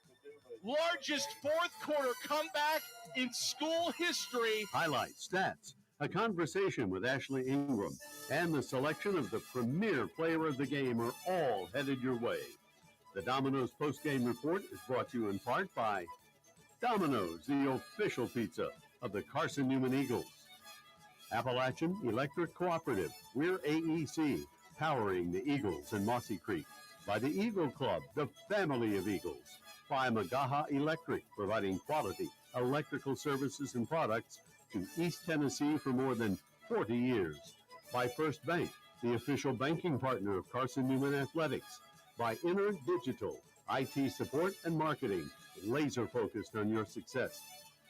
Largest fourth quarter comeback in school history. Highlights, stats, a conversation with Ashley Ingram, and the selection of the premier player of the game are all headed your way. The Domino's postgame report is brought to you in part by Domino's, the official pizza of the Carson-Newman Eagles. Appalachian Electric Cooperative, we're AEC, powering the Eagles in Mossy Creek. By the Eagle Club, the family of Eagles. By Magaha Electric, providing quality electrical services and products to East Tennessee for more than 40 years. By First Bank, the official banking partner of Carson-Newman Athletics. By Inner Digital, IT support and marketing, laser focused on your success.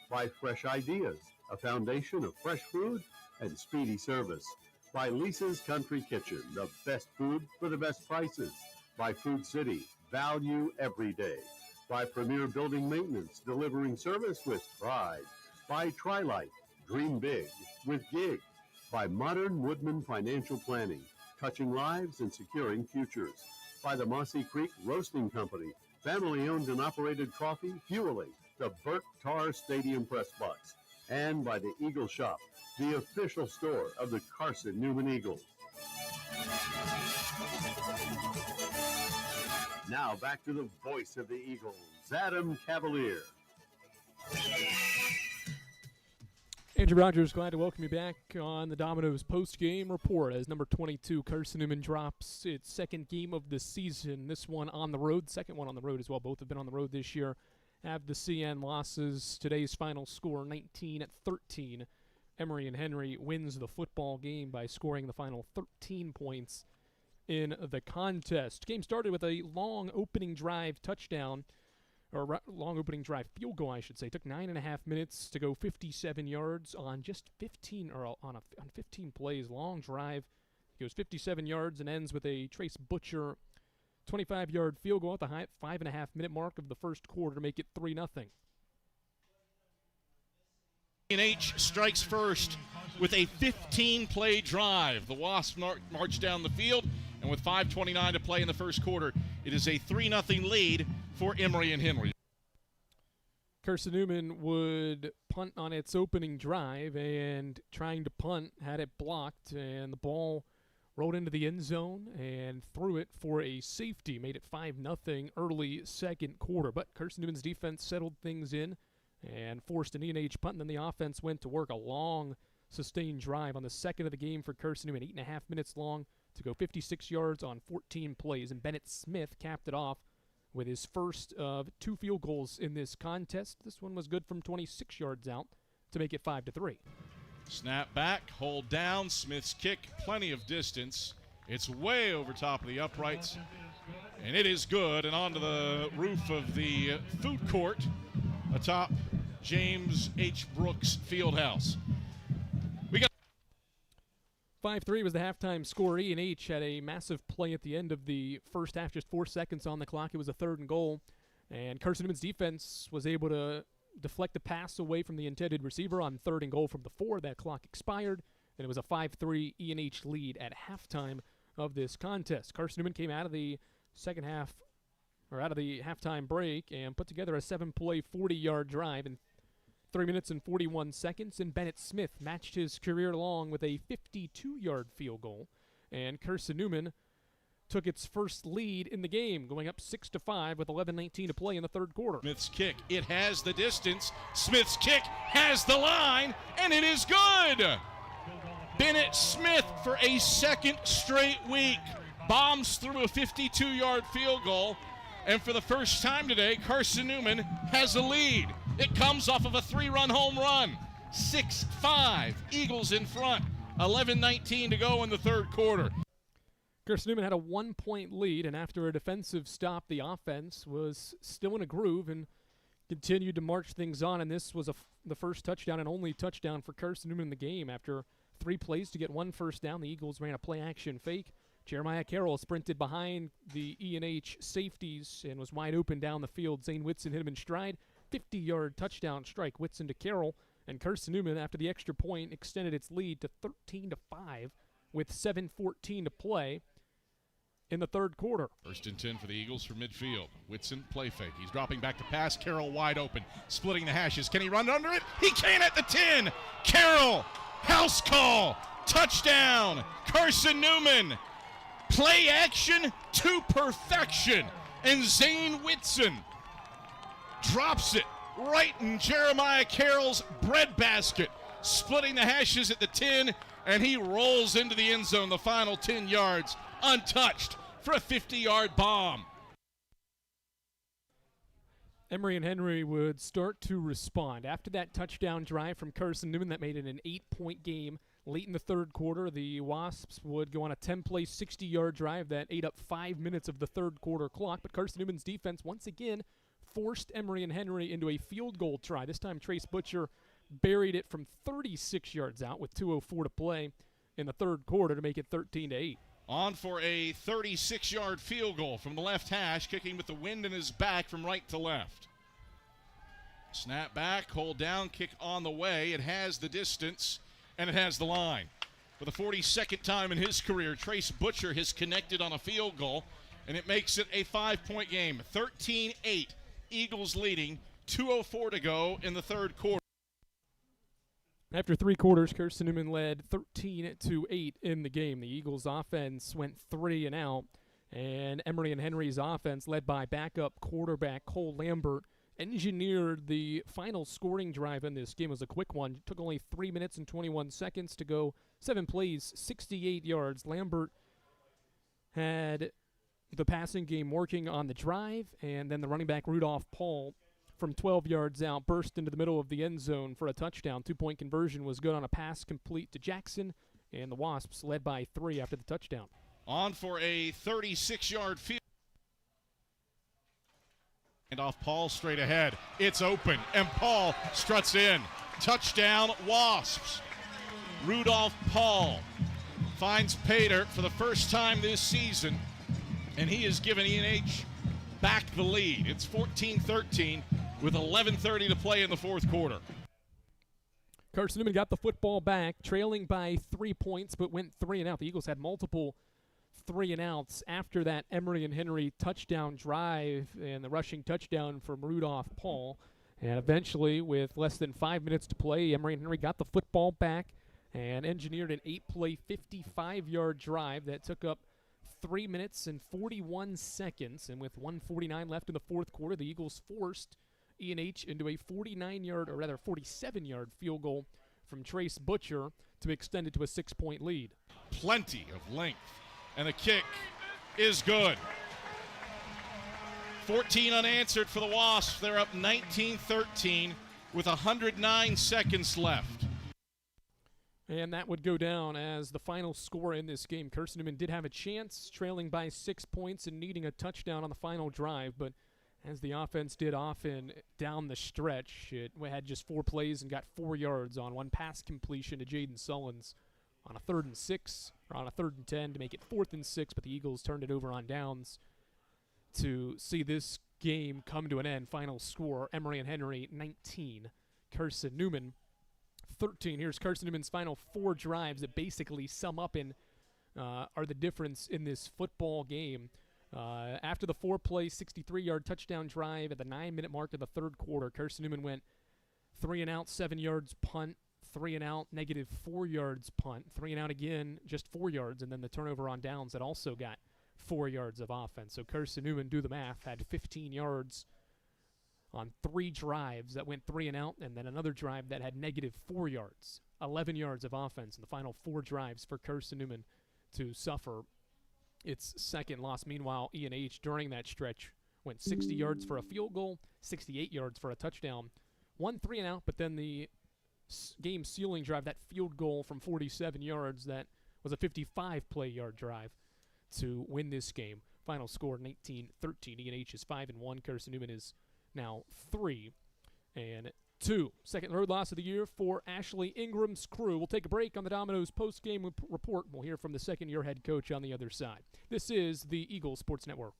By Fresh Ideas, a foundation of fresh food and speedy service. By Lisa's Country Kitchen, the best food for the best prices. By Food City, value every day. By Premier Building Maintenance, delivering service with pride. By Trilight, dream big with gig. By Modern Woodman Financial Planning, touching lives and securing futures. By the Mossy Creek Roasting Company, family-owned and operated coffee, fueling the Burt Tarr Stadium Press Box. And by the Eagle Shop, the official store of the Carson-Newman Eagles. Now back to the voice of the Eagles, Adam Cavalier. Andrew Rogers, glad to welcome you back on the Domino's post-game report as number 22 Carson-Newman drops its second game of the season. This one on the road, second one on the road as well. Both have been on the road this year. Have the CN losses. Today's final score, 19-13. Emory Henry wins the football game by scoring the final 13 points in the contest. Game started with a long opening drive touchdown, or long opening drive field goal, I should say. Took 9.5 minutes to go 57 yards on just 15, or on 15 plays. Long drive. Goes 57 yards and ends with a Trace Butcher 25-yard field goal at the 5.5-minute mark of the first quarter to make it 3-0. H strikes first with a 15-play drive. The Wasps march down the field, and with 5:29 to play in the first quarter, it is a 3-0 lead for Emory and Henry. Carson-Newman would punt on its opening drive, and trying to punt had it blocked, and the ball rolled into the end zone and threw it for a safety. Made it 5-0 early second quarter, but Carson-Newman's defense settled things in and forced an E&H punt, and then the offense went to work. A long, sustained drive on the second of the game for Carson-Newman, 8.5 minutes long to go 56 yards on 14 plays, and Bennett Smith capped it off with his first of 2 field goals in this contest. This one was good from 26 yards out to make it 5-3. Snap back, hold down, Smith's kick, plenty of distance. It's way over top of the uprights, and it is good, and onto the roof of the food court atop James H. Brooks Fieldhouse. 5-3 was the halftime score. E&H had a massive play at the end of the first half, just 4 seconds on the clock. It was a 3rd and goal, and Carson-Newman's defense was able to deflect the pass away from the intended receiver on 3rd and goal from the 4. That clock expired, and it was a 5-3 E&H lead at halftime of this contest. Carson-Newman came out of the second half, or out of the halftime break, and put together a 7-play, 40-yard drive in 3 minutes and 41 seconds, and Bennett Smith matched his career long with a 52-yard field goal, and Carson-Newman took its first lead in the game, going up 6-5 with 11:19 to play in the third quarter. Smith's kick, it has the distance. Smith's kick has the line, and it is good. Bennett Smith, for a second straight week, bombs through a 52-yard field goal, and for the first time today, Carson-Newman has a lead. It comes off of a 3-run home run. 6-5, Eagles in front. 11:19 to go in the third quarter. Carson-Newman had a 1-point lead, and after a defensive stop, the offense was still in a groove and continued to march things on, and this was the first touchdown and only touchdown for Carson-Newman in the game. After 3 plays to get 1 first down, the Eagles ran a play-action fake. Jeremiah Carroll sprinted behind the E&H safeties and was wide open down the field. Zane Whitson hit him in stride. 50-yard touchdown strike. Whitson to Carroll, And Carson-Newman, after the extra point, extended its lead to 13-5 with 7:14 to play in the third quarter. 1st and 10 for the Eagles from midfield. Whitson, play fake. He's dropping back to pass. Carroll wide open, splitting the hashes. Can he run under it? He can at the 10. Carroll, house call, touchdown. Carson-Newman, play action to perfection. And Zane Whitson drops it right in Jeremiah Carroll's breadbasket, splitting the hashes at the 10, and he rolls into the end zone the final 10 yards, untouched for a 50-yard bomb. Emory and Henry would start to respond. After that touchdown drive from Carson-Newman that made it an 8-point game late in the third quarter, the Wasps would go on a 10-play, 60-yard drive that ate up 5 minutes of the third quarter clock, but Carson-Newman's defense once again forced Emory and Henry into a field goal try. This time Trace Butcher buried it from 36 yards out with 2:04 to play in the third quarter to make it 13-8. On for a 36-yard field goal from the left hash, kicking with the wind in his back from right to left. Snap back, hold down, kick on the way. It has the distance, and it has the line. For the 42nd time in his career, Trace Butcher has connected on a field goal, and it makes it a 5-point game. 13-8, Eagles leading, 2:04 to go in the third quarter. After three quarters, Carson-Newman led 13-8 in the game. The Eagles' offense went 3 and out, and Emory and Henry's offense, led by backup quarterback Cole Lambert, engineered the final scoring drive in this game. It was a quick one. It took only 3 minutes and 21 seconds to go 7 plays, 68 yards. Lambert had the passing game working on the drive, and then the running back Rudolph Paul from 12 yards out burst into the middle of the end zone for a touchdown. 2-point conversion was good on a pass complete to Jackson, and the Wasps led by 3 after the touchdown. On for a 36-yard field. And off Paul straight ahead. It's open, and Paul struts in. Touchdown, Wasps. Rudolph Paul finds Pater for the first time this season, and he has given E&H back the lead. It's 14-13 with 11:30 to play in the fourth quarter. Carson-Newman got the football back, trailing by 3 points, but went 3 and out. The Eagles had multiple 3 and outs after that Emory and Henry touchdown drive and the rushing touchdown from Rudolph Paul. And eventually, with less than 5 minutes to play, Emory and Henry got the football back and engineered an 8-play, 55-yard drive that took up 3 minutes and 41 seconds. And with 1:49 left in the fourth quarter, the Eagles forced E&H into a 47-yard field goal from Trace Butcher to extend it to a 6-point lead. Plenty of length, and the kick is good. 14 unanswered for the Wasps. They're up 19-13 with 109 seconds left. And that would go down as the final score in this game. Carson-Newman did have a chance, trailing by 6 points and needing a touchdown on the final drive, but as the offense did often down the stretch, it had just 4 plays and got 4 yards on one pass completion to Jaden Sullins on a 3rd and 6, or on a 3rd and 10 to make it 4th and 6, but the Eagles turned it over on downs to see this game come to an end. Final score, Emory and Henry 19, Carson-Newman 13. Here's Carson-Newman's final 4 drives that basically sum up in are the difference in this football game. After the 4-play, 63-yard touchdown drive at the 9-minute mark of the third quarter, Carson-Newman went 3 and out, 7 yards punt, 3 and out, negative 4 yards punt, 3 and out again, just 4 yards, and then the turnover on downs that also got 4 yards of offense. So Carson-Newman, do the math, had 15 yards on 3 drives that went 3 and out, and then another drive that had negative 4 yards, 11 yards of offense in the final 4 drives for Carson-Newman to suffer its second loss. Meanwhile, E&H during that stretch went 60 yards for a field goal, 68 yards for a touchdown, 1 3 and out, but then the game sealing drive, that field goal from 47 yards, that was a 55-play yard drive to win this game. Final score 19-13. E&H is 5-1. Carson-Newman is now 3-2. Second road loss of the year for Ashley Ingram's crew. We'll take a break on the Domino's post-game report. We'll hear from the second-year head coach on the other side. This is the Eagle Sports Network.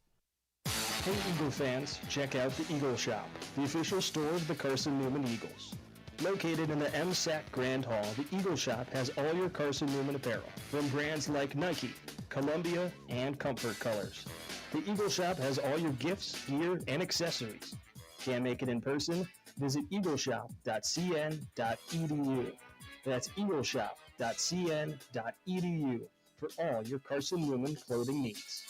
Hey Eagle fans, check out the Eagle Shop, the official store of the Carson-Newman Eagles. Located in the MSAC Grand Hall, the Eagle Shop has all your Carson-Newman apparel, from brands like Nike, Columbia, and Comfort Colors. The Eagle Shop has all your gifts, gear, and accessories. Can't make it in person? Visit eagleshop.cn.edu. That's eagleshop.cn.edu for all your Carson-Newman clothing needs.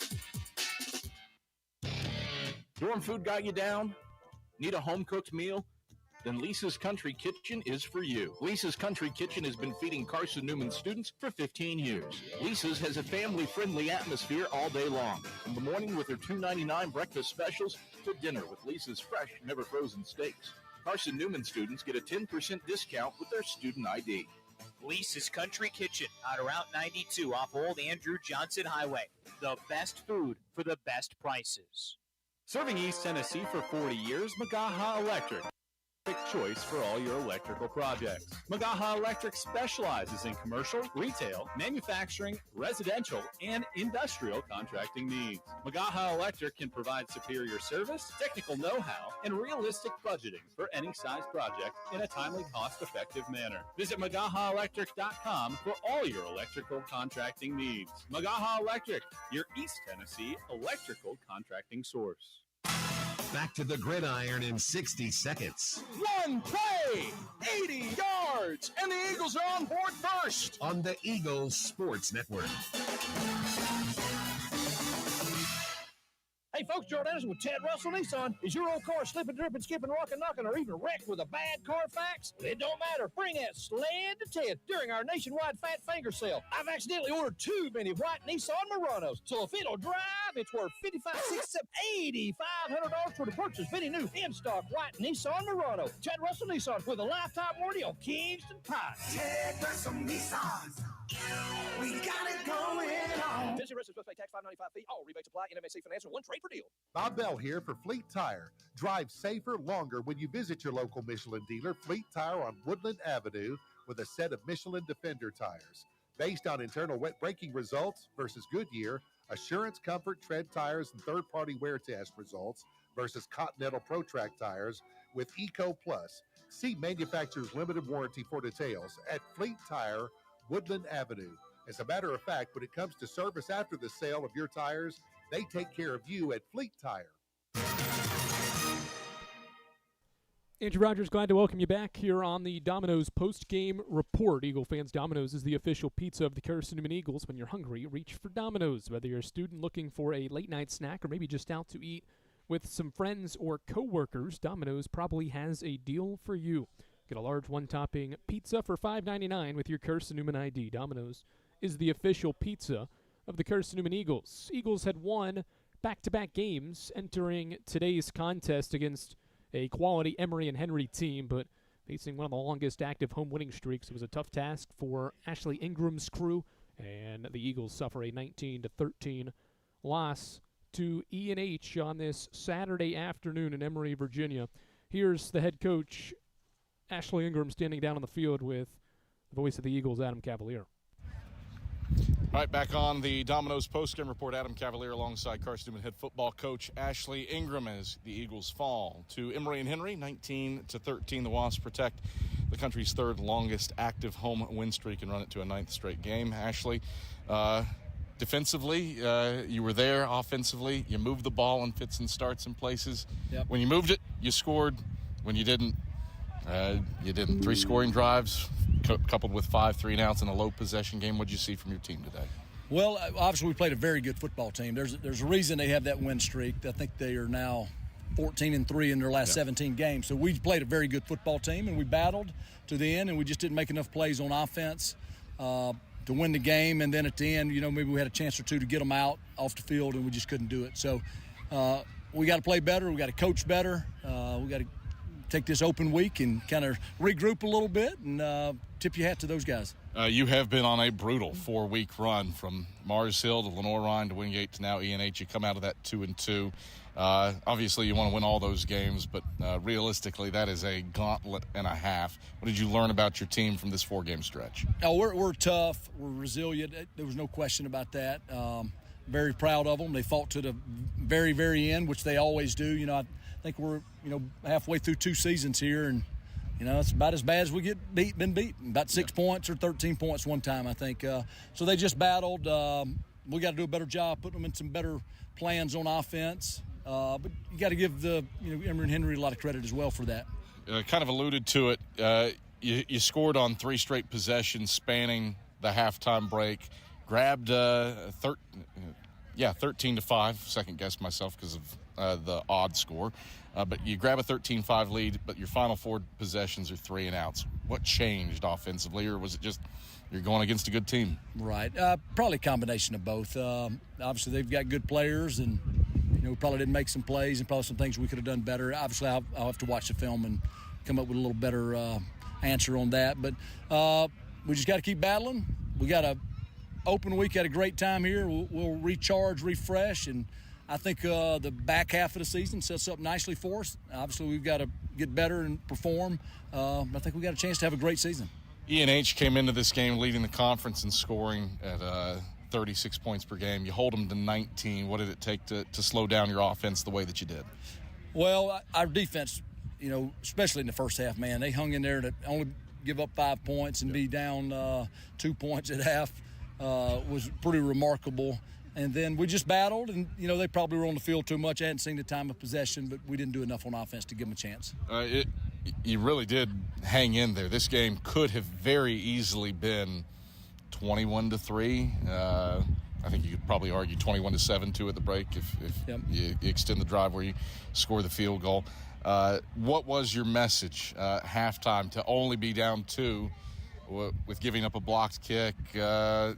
Dorm food got you down? Need a home-cooked meal? Then Lisa's Country Kitchen is for you. Lisa's Country Kitchen has been feeding Carson-Newman students for 15 years. Lisa's has a family-friendly atmosphere all day long. From the morning with their $2.99 breakfast specials to dinner with Lisa's fresh, never-frozen steaks. Carson-Newman students get a 10% discount with their student ID. Lisa's Country Kitchen on Route 92 off Old Andrew Johnson Highway. The best food for the best prices. Serving East Tennessee for 40 years, Magaha Electric. Choice for all your electrical projects. Magaha Electric specializes in commercial, retail, manufacturing, residential, and industrial contracting needs. Magaha Electric can provide superior service, technical know-how, and realistic budgeting for any size project in a timely, cost-effective manner. Visit MagahaElectric.com for all your electrical contracting needs. Magaha Electric, your East Tennessee electrical contracting source. Back to the gridiron in 60 seconds. One play, 80 yards, and the Eagles are on board first. On the Eagles Sports Network. Hey folks, Gerald Anderson with Ted Russell Nissan. Is your old car slipping, dripping, skipping, rocking, knocking, or even wrecked with a bad Carfax? It don't matter. Bring that sled to Ted during our nationwide Fat Finger Sale. I've accidentally ordered too many white Nissan Muranos, so if it'll drive, it's worth $8,500 for the purchase of any new in-stock white Nissan Murano. Ted Russell Nissan with a lifetime warranty on Kingston Pine. Ted Russell Nissan. We got it going on. Tennessee residents must pay tax $5.95 fee. All rebates apply. NMSC financial. One trade per deal. Bob Bell here for Fleet Tire. Drive safer, longer when you visit your local Michelin dealer, Fleet Tire on Woodland Avenue, with a set of Michelin Defender tires. Based on internal wet braking results versus Goodyear, Assurance Comfort Tread tires and third-party wear test results versus Continental Pro Track tires with Eco Plus. See manufacturer's limited warranty for details at Fleet Tire, Woodland Avenue. As a matter of fact, when it comes to service after the sale of your tires, they take care of you at Fleet Tire. Andrew Rogers, glad to welcome you back here on the Domino's post-game report. Eagle fans, Domino's is the official pizza of the Carson-Newman Eagles. When you're hungry, reach for Domino's. Whether you're a student looking for a late-night snack or maybe just out to eat with some friends or coworkers, Domino's probably has a deal for you. Get a large one-topping pizza for $5.99 with your Carson-Newman ID. Domino's is the official pizza of the Carson-Newman Eagles. Eagles had won back-to-back games entering today's contest against a quality Emory and Henry team, but facing one of the longest active home winning streaks. It was a tough task for Ashley Ingram's crew, and the Eagles suffer a 19-13 loss to E&H on this Saturday afternoon in Emory, Virginia. Here's the head coach, Ashley Ingram, standing down on the field with the voice of the Eagles, Adam Cavalier. All right, back on the Domino's postgame report, Adam Cavalier alongside Carson-Newman head football coach Ashley Ingram as the Eagles fall to Emory and Henry, 19-13. The Wasps protect the country's third longest active home win streak and run it to a ninth straight game. Ashley, defensively, you were there. Offensively, you moved the ball in fits and starts in places. Yep. When you moved it, you scored. When you didn't, you didn't. 3 scoring drives, coupled with 5 3-and-outs in a low possession game. What did you see from your team today? Well, obviously we played a very good football team. There's a reason they have that win streak. I think they are now 14-3 in their last 17 games. So we played a very good football team, and we battled to the end, and we just didn't make enough plays on offense to win the game. And then at the end, maybe we had a chance or two to get them out off the field, and we just couldn't do it. So we got to play better. We got to coach better. We got to take this open week and kind of regroup a little bit and tip your hat to those guys. You have been on a brutal 4-week run from Mars Hill to Lenore Ryan to Wingate to now E&H. You come out of that 2-2. Obviously, you want to win all those games, but realistically, that is a gauntlet and a half. What did you learn about your team from this 4-game stretch? Oh, we're tough. We're resilient. There was no question about that. Very proud of them. They fought to the very, very end, which they always do. I think we're halfway through 2 seasons here, and It's about as bad as we get been beaten. About 6 points or 13 points one time, I think. So they just battled. We got to do a better job putting them in some better plans on offense. But you got to give Emory Henry a lot of credit as well for that. Kind of alluded to it. You scored on 3 straight possessions spanning the halftime break. Grabbed 13-5. Second guessed myself because of the odd score. But you grab a 13-5 lead, but your final 4 possessions are 3 and outs. What changed offensively, or was it just you're going against a good team? Right. Probably a combination of both. Obviously, they've got good players, and we probably didn't make some plays and probably some things we could have done better. Obviously, I'll have to watch the film and come up with a little better answer on that. But we just got to keep battling. We got an open week, had a great time here. We'll recharge, refresh, and I think the back half of the season sets up nicely for us. Obviously, we've got to get better and perform. I think we got a chance to have a great season. E&H came into this game leading the conference in scoring at 36 points per game. You hold them to 19. What did it take to slow down your offense the way that you did? Well, our defense, especially in the first half, man, they hung in there to only give up 5 points and be down 2 points at half was pretty remarkable. And then we just battled, and, they probably were on the field too much. I hadn't seen the time of possession, but we didn't do enough on offense to give them a chance. You really did hang in there. This game could have very easily been 21-3. I think you could probably argue 21-7 too at the break if you extend the drive where you score the field goal. What was your message halftime to only be down 2 with giving up a blocked kick? The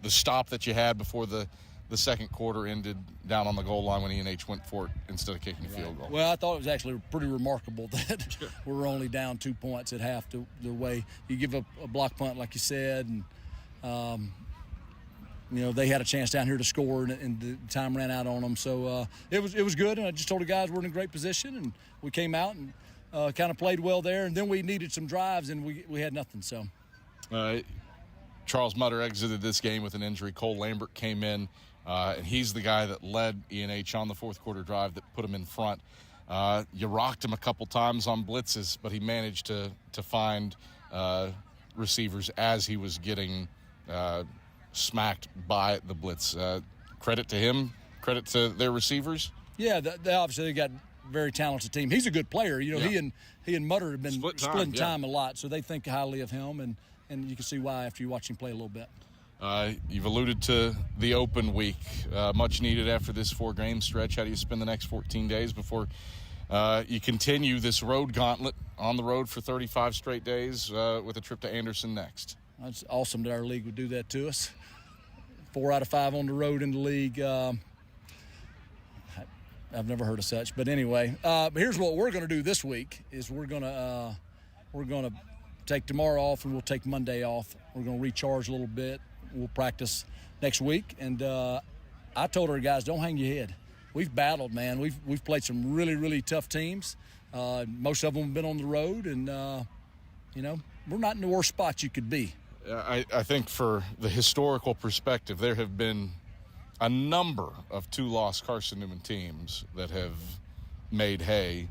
stop that you had before the second quarter ended down on the goal line when E&H went for it instead of kicking a field goal. Well, I thought it was actually pretty remarkable that we were only down 2 points at half the way. You give up a block punt, like you said, and, they had a chance down here to score, and the time ran out on them. So it was good, and I just told the guys we're in a great position, and we came out and kind of played well there. And then we needed some drives, and we had nothing. So. Charles Mutter exited this game with an injury. Cole Lambert came in, and he's the guy that led E&H on the fourth quarter drive that put him in front. You rocked him a couple times on blitzes, but he managed to find receivers as he was getting smacked by the blitz. Credit to him, credit to their receivers. Yeah, they obviously got a very talented team. He's a good player. He and Mutter have been splitting time a lot, so they think highly of him, and you can see why after you watch him play a little bit. You've alluded to the open week, much needed after this 4-game stretch. How do you spend the next 14 days before you continue this road gauntlet on the road for 35 straight days with a trip to Anderson next? It's awesome that our league would do that to us. 4 out of 5 on the road in the league. I've never heard of such, but anyway, here's what we're going to do this week: is we're going to take tomorrow off, and we'll take Monday off. We're going to recharge a little bit. We'll practice next week, and I told our guys, don't hang your head. We've battled, man. We've played some really, really tough teams. Most of them have been on the road, and we're not in the worst spot you could be. I think for the historical perspective, there have been a number of 2-loss Carson-Newman teams that have made hay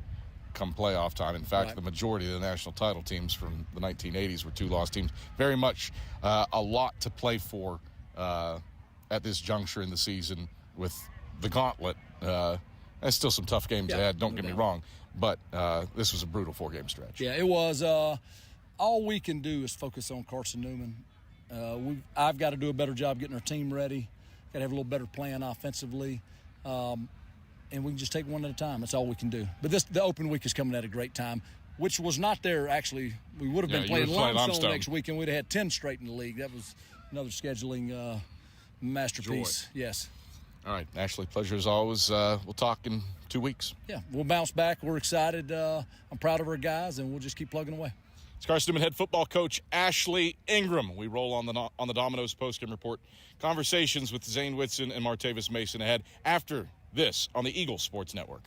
come playoff time. In fact, the majority of the national title teams from the 1980s were 2-loss teams. Very much a lot to play for at this juncture in the season with the gauntlet. There's still some tough games ahead, don't get me wrong, but this was a brutal 4-game stretch. Yeah, it was. All we can do is focus on Carson-Newman. I've got to do a better job getting our team ready. Got to have a little better plan offensively. And we can just take one at a time. That's all we can do. But the open week is coming at a great time, which was not there, actually. We would have been playing Limestone next week, and we'd have had 10 straight in the league. That was another scheduling masterpiece. Joy. Yes. All right, Ashley, pleasure as always. We'll talk in 2 weeks. Yeah, we'll bounce back. We're excited. I'm proud of our guys, and we'll just keep plugging away. It's Carson-Newman head football coach Ashley Ingram. We roll on the Domino's postgame report. Conversations with Zane Whitson and Martavis Mason ahead after this on the Eagle Sports Network.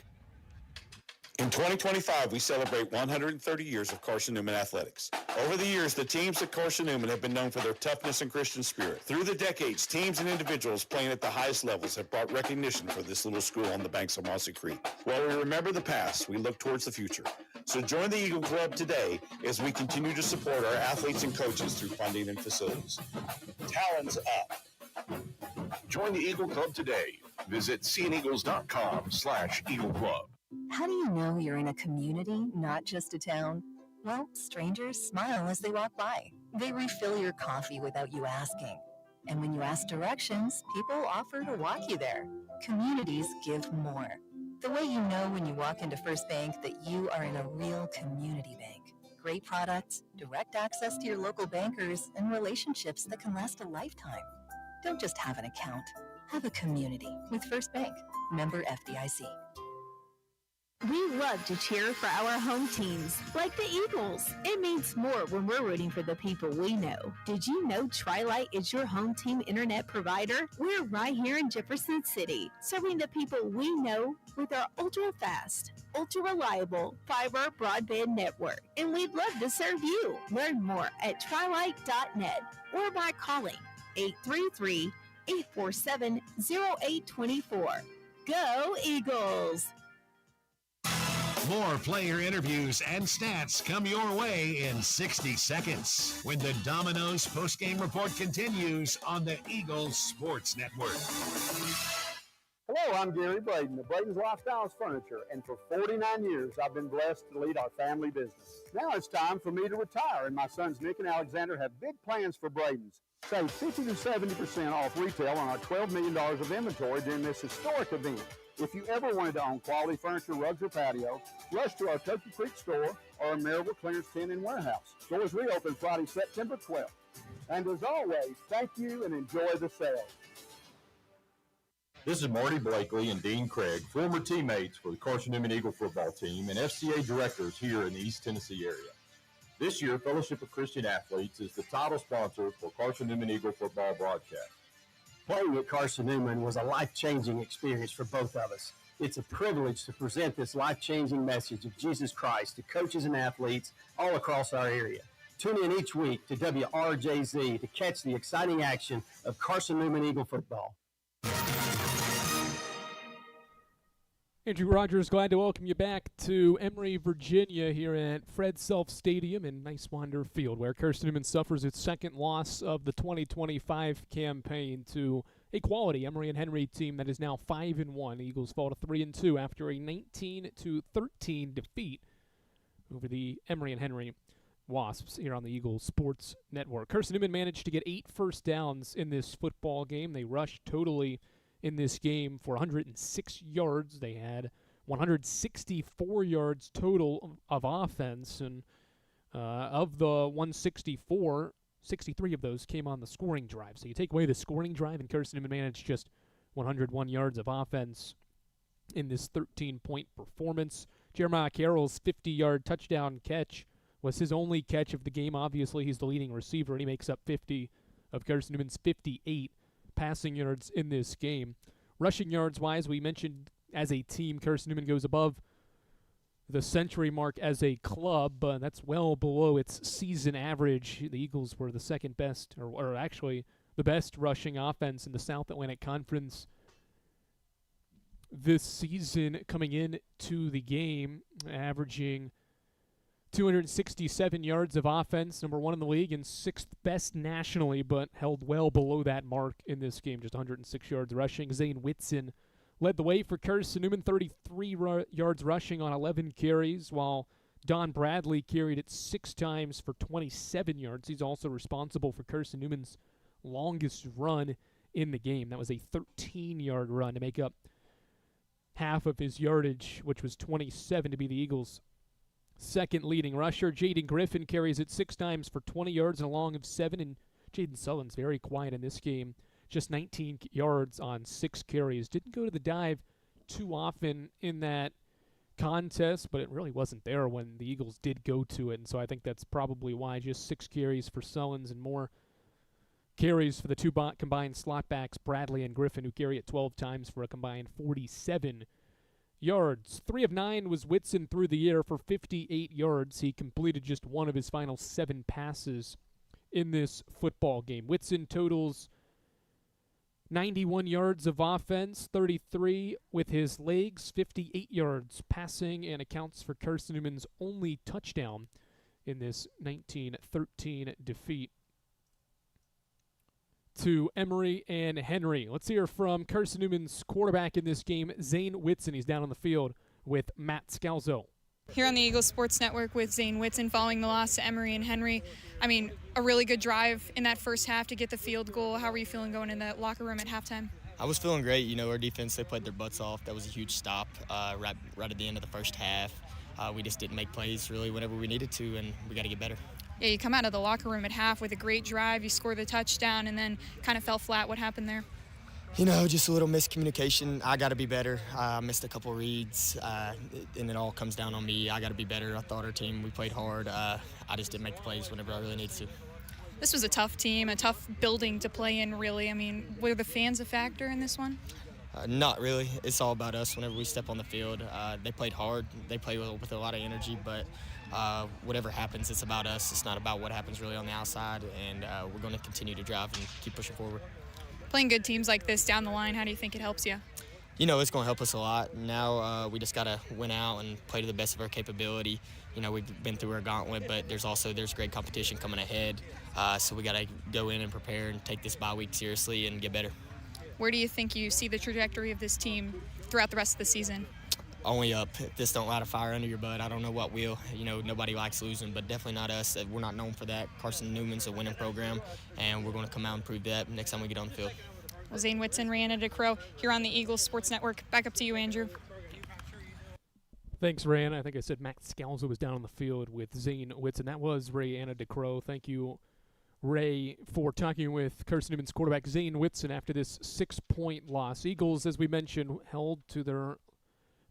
In 2025, we celebrate 130 years of Carson-Newman athletics. Over the years, the teams at Carson-Newman have been known for their toughness and Christian spirit. Through the decades, teams and individuals playing at the highest levels have brought recognition for this little school on the banks of Mossy Creek. While we remember the past, we look towards the future. So join the Eagle Club today as we continue to support our athletes and coaches through funding and facilities. Talons up. Join the Eagle Club today. Visit seeandeagles.com/Eagle Club. How do you know you're in a community, not just a town? Well, strangers smile as they walk by. They refill your coffee without you asking. And when you ask directions, people offer to walk you there. Communities give more. The way you know when you walk into First Bank that you are in a real community bank. Great products, direct access to your local bankers, and relationships that can last a lifetime. Don't just have an account. Have a community with First Bank. Member FDIC. We love to cheer for our home teams, like the Eagles. It means more when we're rooting for the people we know. Did you know Tri-Lite is your home team internet provider? We're right here in Jefferson City, serving the people we know with our ultra-fast, ultra-reliable fiber broadband network. And we'd love to serve you. Learn more at trilite.net or by calling 833-847-0824. Go Eagles! More player interviews and stats come your way in 60 seconds when the Domino's postgame report continues on the Eagles Sports Network. Hello, I'm Gary Braden of Braden's Lifestyles Furniture, and for 49 years I've been blessed to lead our family business. Now it's time for me to retire, and my sons Nick and Alexander have big plans for Braden's. Save 50 to 70% off retail on our $12 million of inventory during this historic event. If you ever wanted to own quality furniture, rugs, or patio, rush to our Turkey Creek store or our Maryville Clearance 10 and Warehouse. Stores reopen Friday, September 12th. And as always, thank you and enjoy the sale. This is Marty Blakely and Dean Craig, former teammates for the Carson-Newman Eagle football team and FCA directors here in the East Tennessee area. This year, Fellowship of Christian Athletes is the title sponsor for Carson-Newman Eagle football broadcast. Playing at Carson-Newman was a life-changing experience for both of us. It's a privilege to present this life-changing message of Jesus Christ to coaches and athletes all across our area. Tune in each week to WRJZ to catch the exciting action of Carson-Newman Eagle football. Andrew Rogers, glad to welcome you back to Emory, Virginia, here at Fred Self Stadium in Nicewander Field, where Carson-Newman suffers its second loss of the 2025 campaign to a quality Emory Henry team that is now 5-1. Eagles fall to 3-2 after a 19-13 defeat over the Emory Henry Wasps here on the Eagles Sports Network. Carson-Newman managed to get 8 first downs in this football game. They rushed totally in this game for 106 yards. They had 164 yards total of offense, and of the 164, 63 of those came on the scoring drive. So you take away the scoring drive, and Carson-Newman managed just 101 yards of offense in this 13-point performance. Jeremiah Carroll's 50-yard touchdown catch was his only catch of the game. Obviously, he's the leading receiver, and he makes up 50 of Carson-Newman's 58 passing yards in this game. Rushing yards-wise, we mentioned as a team, Carson-Newman goes above the century mark as a club. That's well below its season average. The Eagles were the second best, or actually the best rushing offense in the South Atlantic Conference this season, coming in to the game, averaging 267 yards of offense, number 1 in the league and 6th best nationally, but held well below that mark in this game, just 106 yards rushing. Zane Whitson led the way for Carson-Newman, 33 yards rushing on 11 carries, while Don Bradley carried it 6 times for 27 yards. He's also responsible for Carson-Newman's longest run in the game. That was a 13-yard run to make up half of his yardage, which was 27 to be the Eagles' second leading rusher. Jaden Griffin carries it 6 times for 20 yards and a long of 7, and Jaden Sullen's very quiet in this game. Just 19 yards on 6 carries. Didn't go to the dive too often in that contest, but it really wasn't there when the Eagles did go to it, and so I think that's probably why. Just 6 carries for Sullens and more carries for the two combined slot backs, Bradley and Griffin, who carry it 12 times for a combined 47 yards. 3 of 9 was Whitson through the air for 58 yards. He completed just 1 of his final 7 passes in this football game. Whitson totals 91 yards of offense, 33 with his legs, 58 yards passing, and accounts for Carson-Newman's only touchdown in this 19-13 defeat to Emory and Henry. Let's hear from Carson-Newman's quarterback in this game, Zane Whitson. He's down on the field with Matt Scalzo. Here on the Eagles Sports Network with Zane Whitson following the loss to Emory and Henry. I mean, a really good drive in that first half to get the field goal. How were you feeling going in the locker room at halftime? I was feeling great. You know, our defense, they played their butts off. That was a huge stop right at the end of the first half. We just didn't make plays really whenever we needed to, and we got to get better. Yeah, you come out of the locker room at half with a great drive. You score the touchdown and then kind of fell flat. What happened there? You know, just a little miscommunication. I got to be better. I missed a couple reads, and it all comes down on me. I got to be better. I thought our team, we played hard. I just didn't make the plays whenever I really needed to. This was a tough team, a tough building to play in, really. I mean, were the fans a factor in this one? Not really. It's all about us whenever we step on the field. They played hard. They played with a lot of energy, but whatever happens, it's about us. It's not about what happens really on the outside, and we're going to continue to drive and keep pushing forward. Playing good teams like this down the line, how do you think it helps you? You know, it's going to help us a lot. Now we just got to win out and play to the best of our capability. You know, we've been through our gauntlet, but there's great competition coming ahead. So we got to go in and prepare and take this bye week seriously and get better. Where do you think you see the trajectory of this team throughout the rest of the season? Only up. If this don't light a fire under your butt, I don't know what will. You know, nobody likes losing, but definitely not us. We're not known for that. Carson-Newman's a winning program, and we're going to come out and prove that next time we get on the field. Well, Zane Whitson, Rihanna DeCrow here on the Eagles Sports Network. Back up to you, Andrew. Thanks, Ray. I think I said Matt Scalzo was down on the field with Zane Whitson. That was Rihanna DeCrow. Thank you, Ray, for talking with Carson-Newman's quarterback Zane Whitson after this 6-point loss. Eagles, as we mentioned, held to their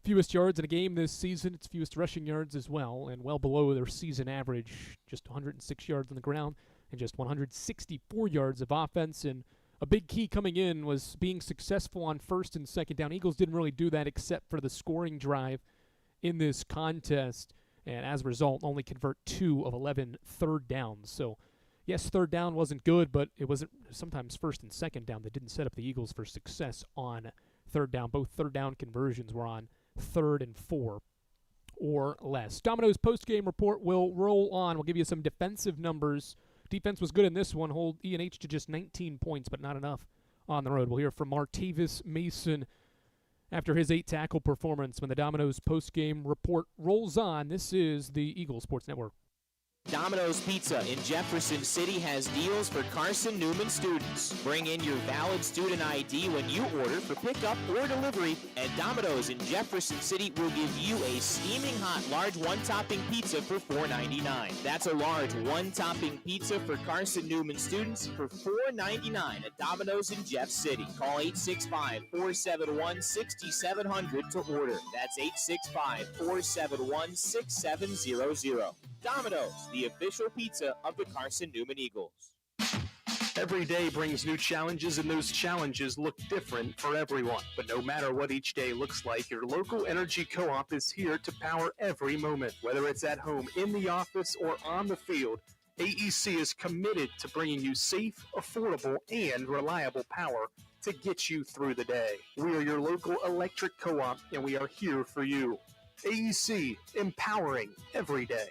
fewest yards in a game this season. It's fewest rushing yards as well, and well below their season average, just 106 yards on the ground and just 164 yards of offense. And a big key coming in was being successful on first and second down. Eagles didn't really do that except for the scoring drive in this contest, and as a result, only convert 2 of 11 third downs. So, yes, third down wasn't good, but it wasn't sometimes first and second down that didn't set up the Eagles for success on third down. Both third down conversions were on 3rd and 4 or less. Domino's post-game report will roll on. We'll give you some defensive numbers. Defense was good in this one. Hold E&H to just 19 points, but not enough on the road. We'll hear from Martavis Mason after his 8-tackle performance when the Domino's post-game report rolls on. This is the Eagle Sports Network. Domino's Pizza in Jefferson City has deals for Carson-Newman students. Bring in your valid student ID when you order for pickup or delivery, and Domino's in Jefferson City will give you a steaming hot large one-topping pizza for $4.99. That's a large one-topping pizza for Carson-Newman students for $4.99 at Domino's in Jeff City. Call 865-471-6700 to order. That's 865-471-6700. Domino's, the official pizza of the Carson-Newman Eagles. Every day brings new challenges, and those challenges look different for everyone. But no matter what each day looks like, your local energy co-op is here to power every moment. Whether it's at home, in the office, or on the field, AEC is committed to bringing you safe, affordable, and reliable power to get you through the day. We are your local electric co-op, and we are here for you. AEC, empowering every day.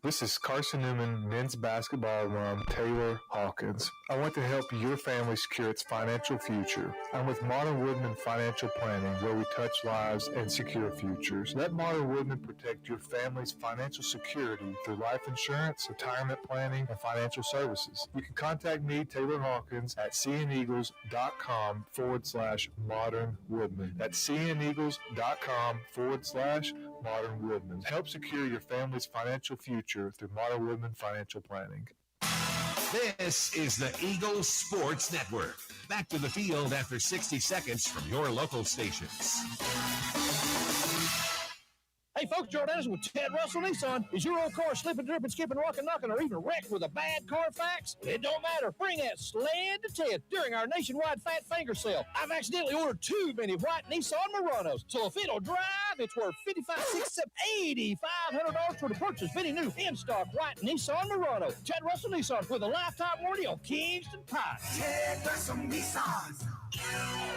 This is Carson-Newman men's basketball alum Taylor Hawkins. I want to help your family secure its financial future. I'm with Modern Woodman Financial Planning, where we touch lives and secure futures. Let Modern Woodman protect your family's financial security through life insurance, retirement planning, and financial services. You can contact me, Taylor Hawkins, at cneagles.com/Modern Woodman. That's cneagles.com/Modern Woodman. Help secure your family's financial future through Modern Woodman Financial Planning. This is the Eagle Sports Network. Back to the field after 60 seconds from your local stations. Hey folks, Jordan Anderson with Ted Russell Nissan. Is your old car slipping, dripping, skipping, rocking, knocking, or even wrecked with a bad Carfax? It don't matter. Bring that sled to Ted during our nationwide Fat Finger Sale. I've accidentally ordered too many white Nissan Muranos, so if it'll drive, It's worth $8,500 for the purchase of any new in-stock white Nissan Murano. Ted Russell Nissan with a lifetime warranty on Kingston Pine. Ted Russell Nissan.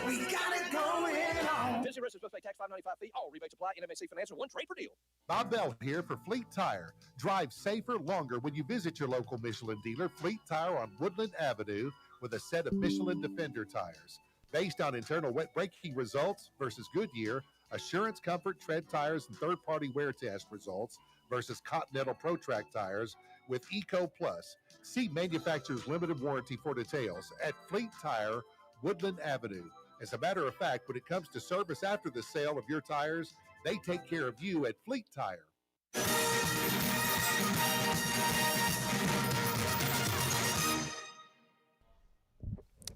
We got it going on. Tennessee residents must pay tax $5.95 fee. All rebates apply. NMAC Financial. One trade per deal. Bob Bell here for Fleet Tire. Drive safer longer when you visit your local Michelin dealer, Fleet Tire on Woodland Avenue, with a set of Michelin Defender tires. Based on internal wet braking results versus Goodyear, Assurance Comfort Tread tires and third-party wear test results versus Continental ProTrack tires with Eco Plus. See manufacturer's limited warranty for details at Fleet Tire, Woodland Avenue. As a matter of fact, when it comes to service after the sale of your tires, they take care of you at Fleet Tire.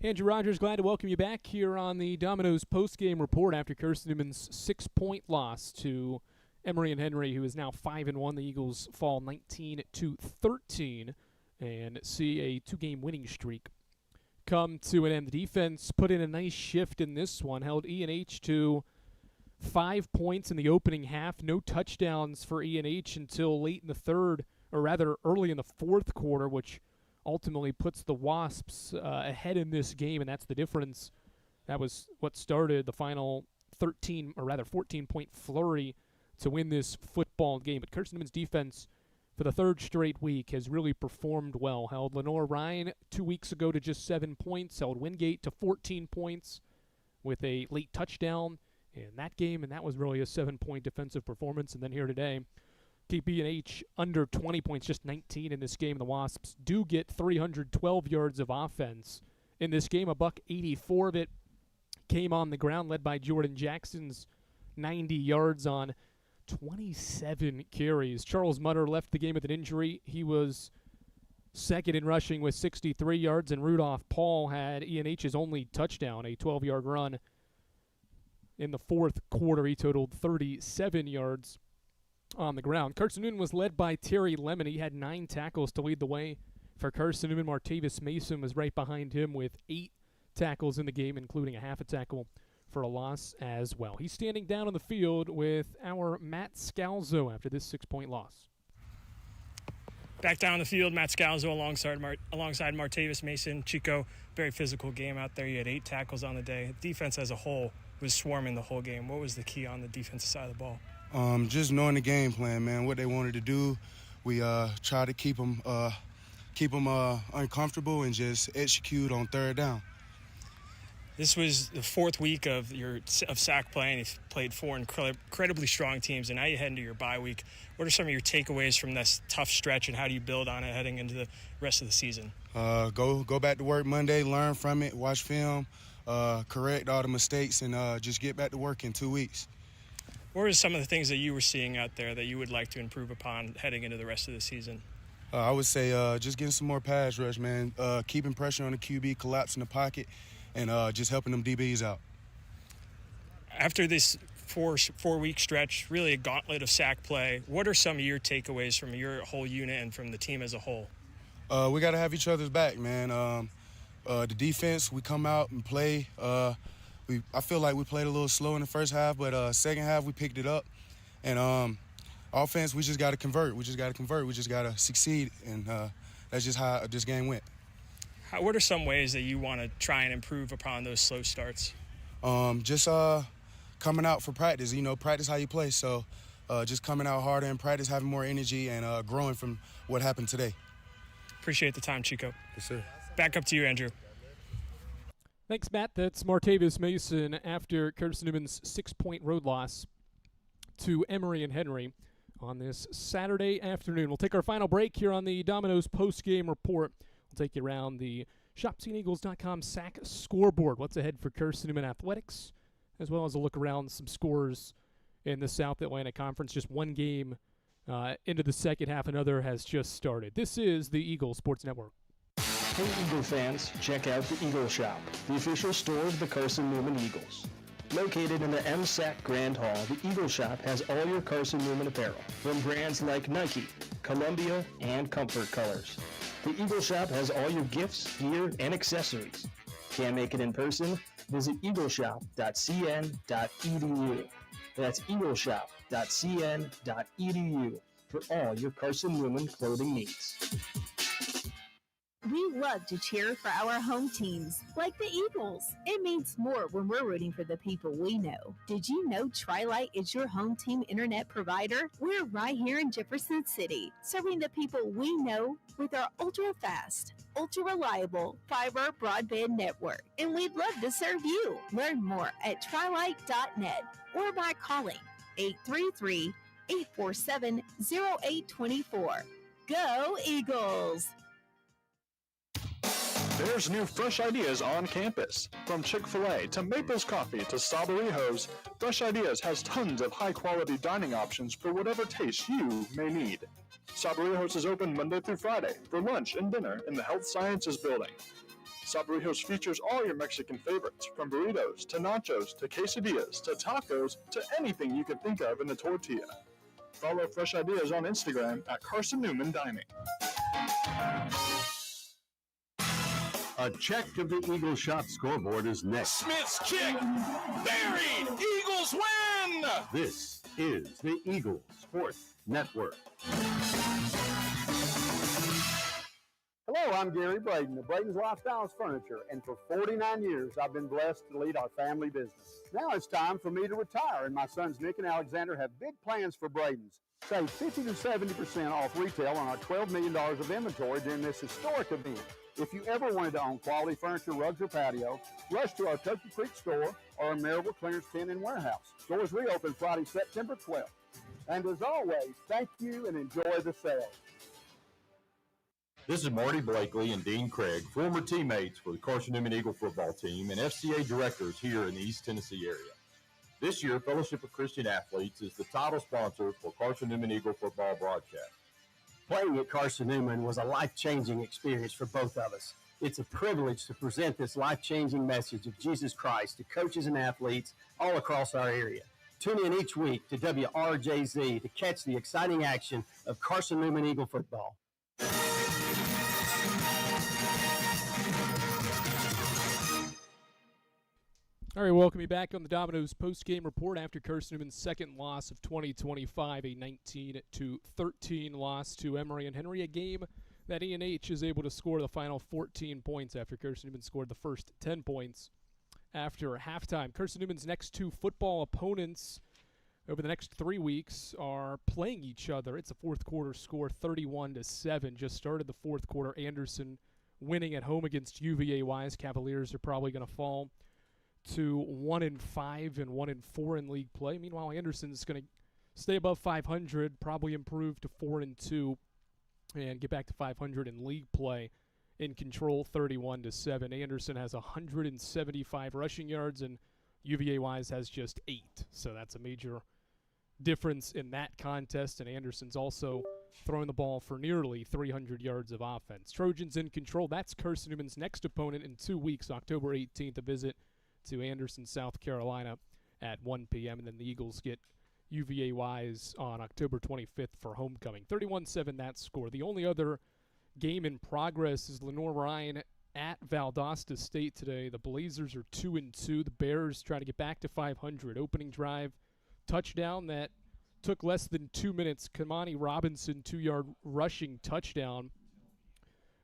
Andrew Rogers, glad to welcome you back here on the Domino's post-game report after Carson-Newman's 6-point loss to Emory and Henry, who is now 5-1. The Eagles fall 19-13 and see a 2-game winning streak come to an end. The defense put in a nice shift in this one, held E&H to 5 points in the opening half. No touchdowns for E&H until late in the third, or rather early in the fourth quarter, which ultimately puts the Wasps ahead in this game, and that's the difference. That was what started the final 14-point flurry to win this football game. But Carson-Newman's defense, for the third straight week, has really performed well. Held Lenore Ryan 2 weeks ago to just 7 points, held Wingate to 14 points with a late touchdown in that game, and that was really a 7-point defensive performance. And then here today, keep E&H under 20 points, just 19 in this game. The Wasps do get 312 yards of offense in this game. $184 of it came on the ground, led by Jordan Jackson's 90 yards on 27 carries. Charles Mutter left the game with an injury. He was second in rushing with 63 yards, and Rudolph Paul had E&H's only touchdown, a 12-yard run. In the fourth quarter, he totaled 37 yards on the ground. Carson-Newman was led by Terry Lemon. He had 9 tackles to lead the way for Carson-Newman. Martavis Mason was right behind him with 8 tackles in the game, including a half a tackle for a loss as well. He's standing down on the field with our Matt Scalzo after this 6-point loss. Back down the field, Matt Scalzo alongside Martavis Mason. Chico, very physical game out there. You had 8 tackles on the day. Defense as a whole was swarming the whole game. What was the key on the defensive side of the ball? Just knowing the game plan, man, what they wanted to do. We try to keep them uncomfortable and just execute on third down. This was the 4th week of SAC play, and you've played 4 incredibly strong teams, and now you head into your bye week. What are some of your takeaways from this tough stretch, and how do you build on it heading into the rest of the season? Go back to work Monday, learn from it, watch film, correct all the mistakes, and just get back to work in 2 weeks. What are some of the things that you were seeing out there that you would like to improve upon heading into the rest of the season? I would say just getting some more pass rush, man, keeping pressure on the QB, collapsing the pocket, and just helping them DBs out. After this four-week stretch, really a gauntlet of SAC play, what are some of your takeaways from your whole unit and from the team as a whole? We got to have each other's back, man. The defense, we come out and play. I feel like we played a little slow in the first half, but second half we picked it up. And offense, we just got to convert. We just got to succeed, and that's just how this game went. What are some ways that you want to try and improve upon those slow starts? Just coming out for practice. Practice how you play. So just coming out harder in practice, having more energy, and growing from what happened today. Appreciate the time, Chico. Yes, sir. Back up to you, Andrew. Thanks, Matt. That's Martavis Mason after Carson-Newman's 6-point road loss to Emory and Henry on this Saturday afternoon. We'll take our final break here on the Domino's post-game report. We'll take you around the ShopSeeingEagles.com SAC scoreboard. What's ahead for Carson-Newman Athletics, as well as a look around some scores in the South Atlantic Conference. Just one game into the second half. Another has just started. This is the Eagle Sports Network. Hey Eagle fans, check out the Eagle Shop, the official store of the Carson-Newman Eagles. Located in the MSAC Grand Hall, the Eagle Shop has all your Carson-Newman apparel, from brands like Nike, Columbia, and Comfort Colors. The Eagle Shop has all your gifts, gear, and accessories. Can't make it in person? Visit eagleshop.cn.edu. That's eagleshop.cn.edu for all your Carson-Newman clothing needs. We love to cheer for our home teams, like the Eagles. It means more when we're rooting for the people we know. Did you know Tri-Light is your home team internet provider? We're right here in Jefferson City, serving the people we know with our ultra-fast, ultra-reliable fiber broadband network. And we'd love to serve you. Learn more at trilight.net or by calling 833-847-0824. Go Eagles! There's new fresh ideas on campus. From Chick-fil-A to Maples Coffee to Sabarijos, Fresh Ideas has tons of high-quality dining options for whatever taste you may need. Sabarijos is open Monday through Friday for lunch and dinner in the Health Sciences Building. Sabarijos features all your Mexican favorites, from burritos to nachos to quesadillas to tacos to anything you can think of in the tortilla. Follow Fresh Ideas on Instagram at Carson-Newman Dining. A check of the Eagle Shop scoreboard is next. Smith's kick, buried, Eagles win! This is the Eagle Sports Network. Hello, I'm Gary Braden of Braden's Lifestyles Furniture, and for 49 years, I've been blessed to lead our family business. Now it's time for me to retire, and my sons Nick and Alexander have big plans for Braden's. Save 50 to 70% off retail on our $12 million of inventory during this historic event. If you ever wanted to own quality furniture, rugs, or patio, rush to our Turkey Creek store or our Maryville Clearance Tent and Warehouse. Stores reopen Friday, September 12th. And as always, thank you and enjoy the sale. This is Marty Blakely and Dean Craig, former teammates for the Carson-Newman Eagle football team and FCA directors here in the East Tennessee area. This year, Fellowship of Christian Athletes is the title sponsor for Carson-Newman Eagle football broadcast. Playing at Carson-Newman was a life-changing experience for both of us. It's a privilege to present this life-changing message of Jesus Christ to coaches and athletes all across our area. Tune in each week to WRJZ to catch the exciting action of Carson-Newman Eagle football. All right, welcome you back on the Domino's post-game report after Carson-Newman's second loss of 2025, a 19-13 loss to Emory and Henry, a game that E&H is able to score the final 14 points after Carson-Newman scored the first 10 points after halftime. Carson-Newman's next two football opponents over the next 3 weeks are playing each other. It's a fourth quarter score, 31-7. Just started the fourth quarter. Anderson winning at home against UVA-Wise. Cavaliers are probably going to fall to 1-5 and 1-4 in league play. Meanwhile, Anderson's going to stay above 500, probably improve to 4-2, and get back to 500 in league play. In control, 31-7. Anderson has 175 rushing yards, and UVA-Wise has just 8. So that's a major difference in that contest. And Anderson's also throwing the ball for nearly 300 yards of offense. Trojans in control. That's Carson-Newman's next opponent in 2 weeks, October 18th, a visit to Anderson, South Carolina at 1 p.m. And then the Eagles get UVA-Wise on October 25th for homecoming. 31-7 that score. The only other game in progress is Lenoir-Rhyne at Valdosta State today. The Blazers are 2-2. The Bears try to get back to 500. Opening drive touchdown that took less than 2 minutes. Kamani Robinson 2-yard rushing touchdown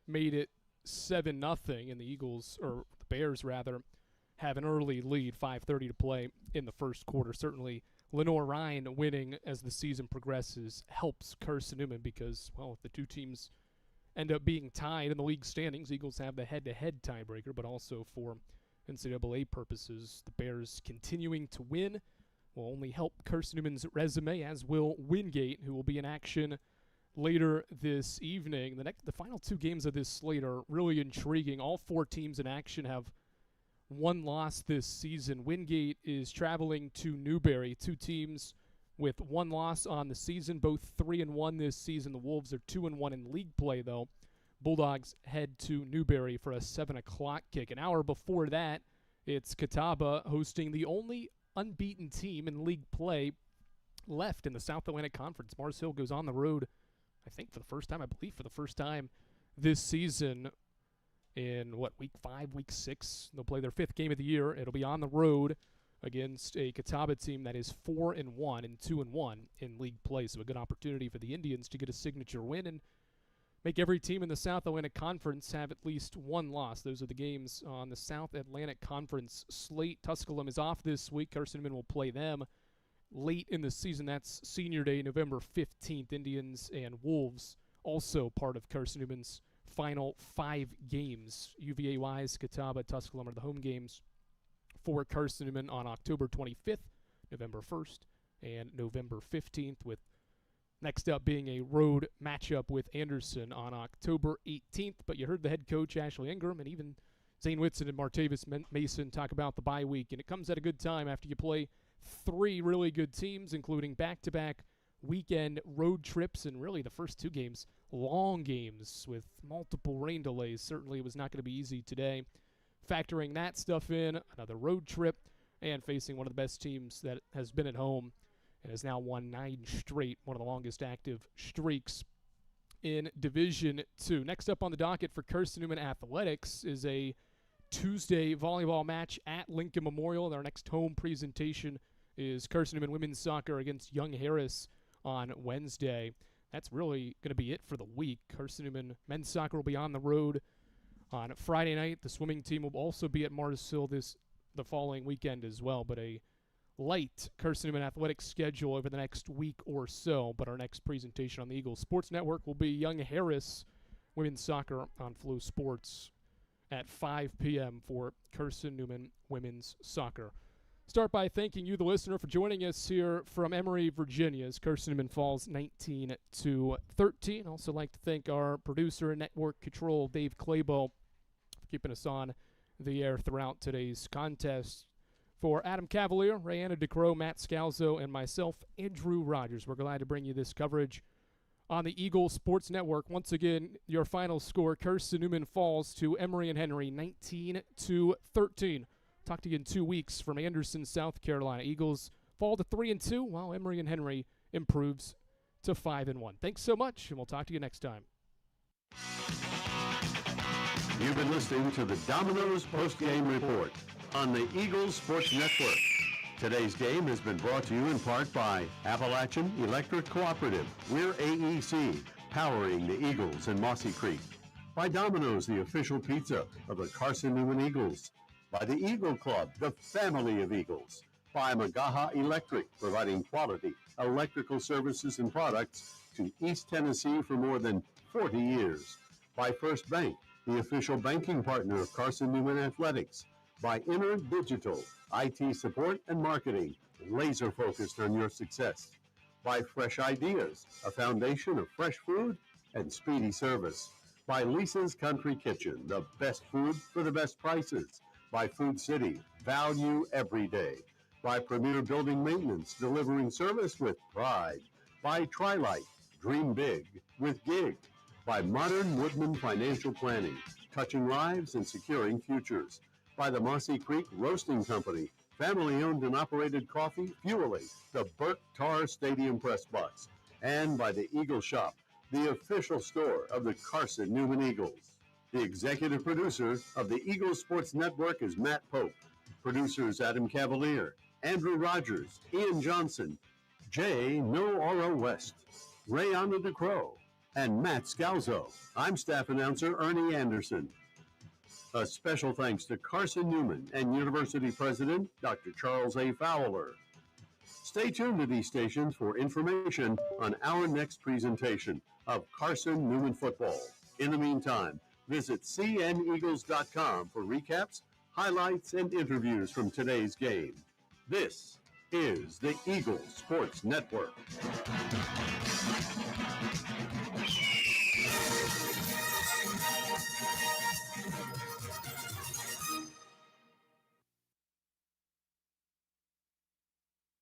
made it 7-0, and the Eagles, or the Bears rather, have an early lead, 5:30 to play in the first quarter. Certainly, Lenoir-Rhyne winning as the season progresses helps Carson-Newman because, well, if the two teams end up being tied in the league standings, Eagles have the head-to-head tiebreaker, but also for NCAA purposes, the Bears continuing to win will only help Carson-Newman's resume, as will Wingate, who will be in action later this evening. The final two games of this slate are really intriguing. All four teams in action have one loss this season. Wingate is traveling to Newberry, two teams with one loss on the season, both 3-1 this season. The Wolves are 2-1 in league play, though. Bulldogs head to Newberry for a 7 o'clock kick. An hour before that, it's Catawba hosting the only unbeaten team in league play left in the South Atlantic Conference. Mars Hill goes on the road, I think for the first time, I believe for the first time this season, in, week 5, week 6. They'll play their 5th game of the year. It'll be on the road against a Catawba team that is 4-1 and 2-1 in league play. So a good opportunity for the Indians to get a signature win and make every team in the South Atlantic Conference have at least one loss. Those are the games on the South Atlantic Conference slate. Tusculum is off this week. Carson-Newman will play them late in the season. That's Senior Day, November 15th. Indians and Wolves also part of Carson-Newman's final 5 games. UVA-wise, Catawba, Tusculum are the home games for Carson-Newman on October 25th, November 1st, and November 15th, with next up being a road matchup with Anderson on October 18th. But you heard the head coach, Ashley Ingram, and even Zane Whitson and Martavis Mason talk about the bye week. And it comes at a good time after you play 3 really good teams, including back-to-back weekend road trips, and really the first 2 games, long games with multiple rain delays. Certainly it was not going to be easy today. Factoring that stuff in, another road trip, and facing one of the best teams that has been at home and has now won 9 straight, one of the longest active streaks in Division II. Next up on the docket for Carson-Newman Athletics is a Tuesday volleyball match at Lincoln Memorial. Their next home presentation is Carson-Newman women's soccer against Young Harris on Wednesday. That's really going to be it for the week. Carson-Newman men's soccer will be on the road on Friday night. The swimming team will also be at Mars Hill the following weekend as well, but a light Carson-Newman athletics schedule over the next week or so. But our next presentation on the Eagles Sports Network will be Young Harris women's soccer on Flow Sports at 5 p.m. for Carson-Newman women's soccer. Start by thanking you, the listener, for joining us here from Emory, Virginia, as Carson-Newman falls 19-13. Also like to thank our producer and network control, Dave Claybo, for keeping us on the air throughout today's contest. For Adam Cavalier, Rayanna DeCrow, Matt Scalzo, and myself, Andrew Rogers, we're glad to bring you this coverage on the Eagles Sports Network. Once again, your final score, Carson-Newman falls to Emory and Henry 19-13. Talk to you in 2 weeks from Anderson, South Carolina. Eagles fall to 3-2, while Emory and Henry improves to 5-1. Thanks so much, and we'll talk to you next time. You've been listening to the Domino's Post-Game Report on the Eagles Sports Network. Today's game has been brought to you in part by Appalachian Electric Cooperative. We're AEC, powering the Eagles in Mossy Creek. By Domino's, the official pizza of the Carson-Newman Eagles. By the Eagle Club, the family of Eagles. By Magaha Electric, providing quality electrical services and products to East Tennessee for more than 40 years. By First Bank, the official banking partner of Carson-Newman Athletics. By Inner Digital, IT support and marketing, laser focused on your success. By Fresh Ideas, a foundation of fresh food and speedy service. By Lisa's Country Kitchen, the best food for the best prices. By Food City, value every day. By Premier Building Maintenance, delivering service with pride. By Trilight, dream big with Gig. By Modern Woodman Financial Planning, touching lives and securing futures. By the Mossy Creek Roasting Company, family-owned and operated coffee, fueling the Burt Tarr Stadium Press Box. And by the Eagle Shop, the official store of the Carson-Newman Eagles. The executive producer of the Eagles Sports Network is Matt Pope. Producers Adam Cavalier, Andrew Rogers, Ian Johnson, Jay No West, Rayanna DeCrow, and Matt Scalzo. I'm staff announcer Ernie Anderson. A special thanks to Carson-Newman and University President Dr. Charles A. Fowler. Stay tuned to these stations for information on our next presentation of Carson-Newman football. In the meantime, visit cneagles.com for recaps, highlights, and interviews from today's game. This is the Eagles Sports Network.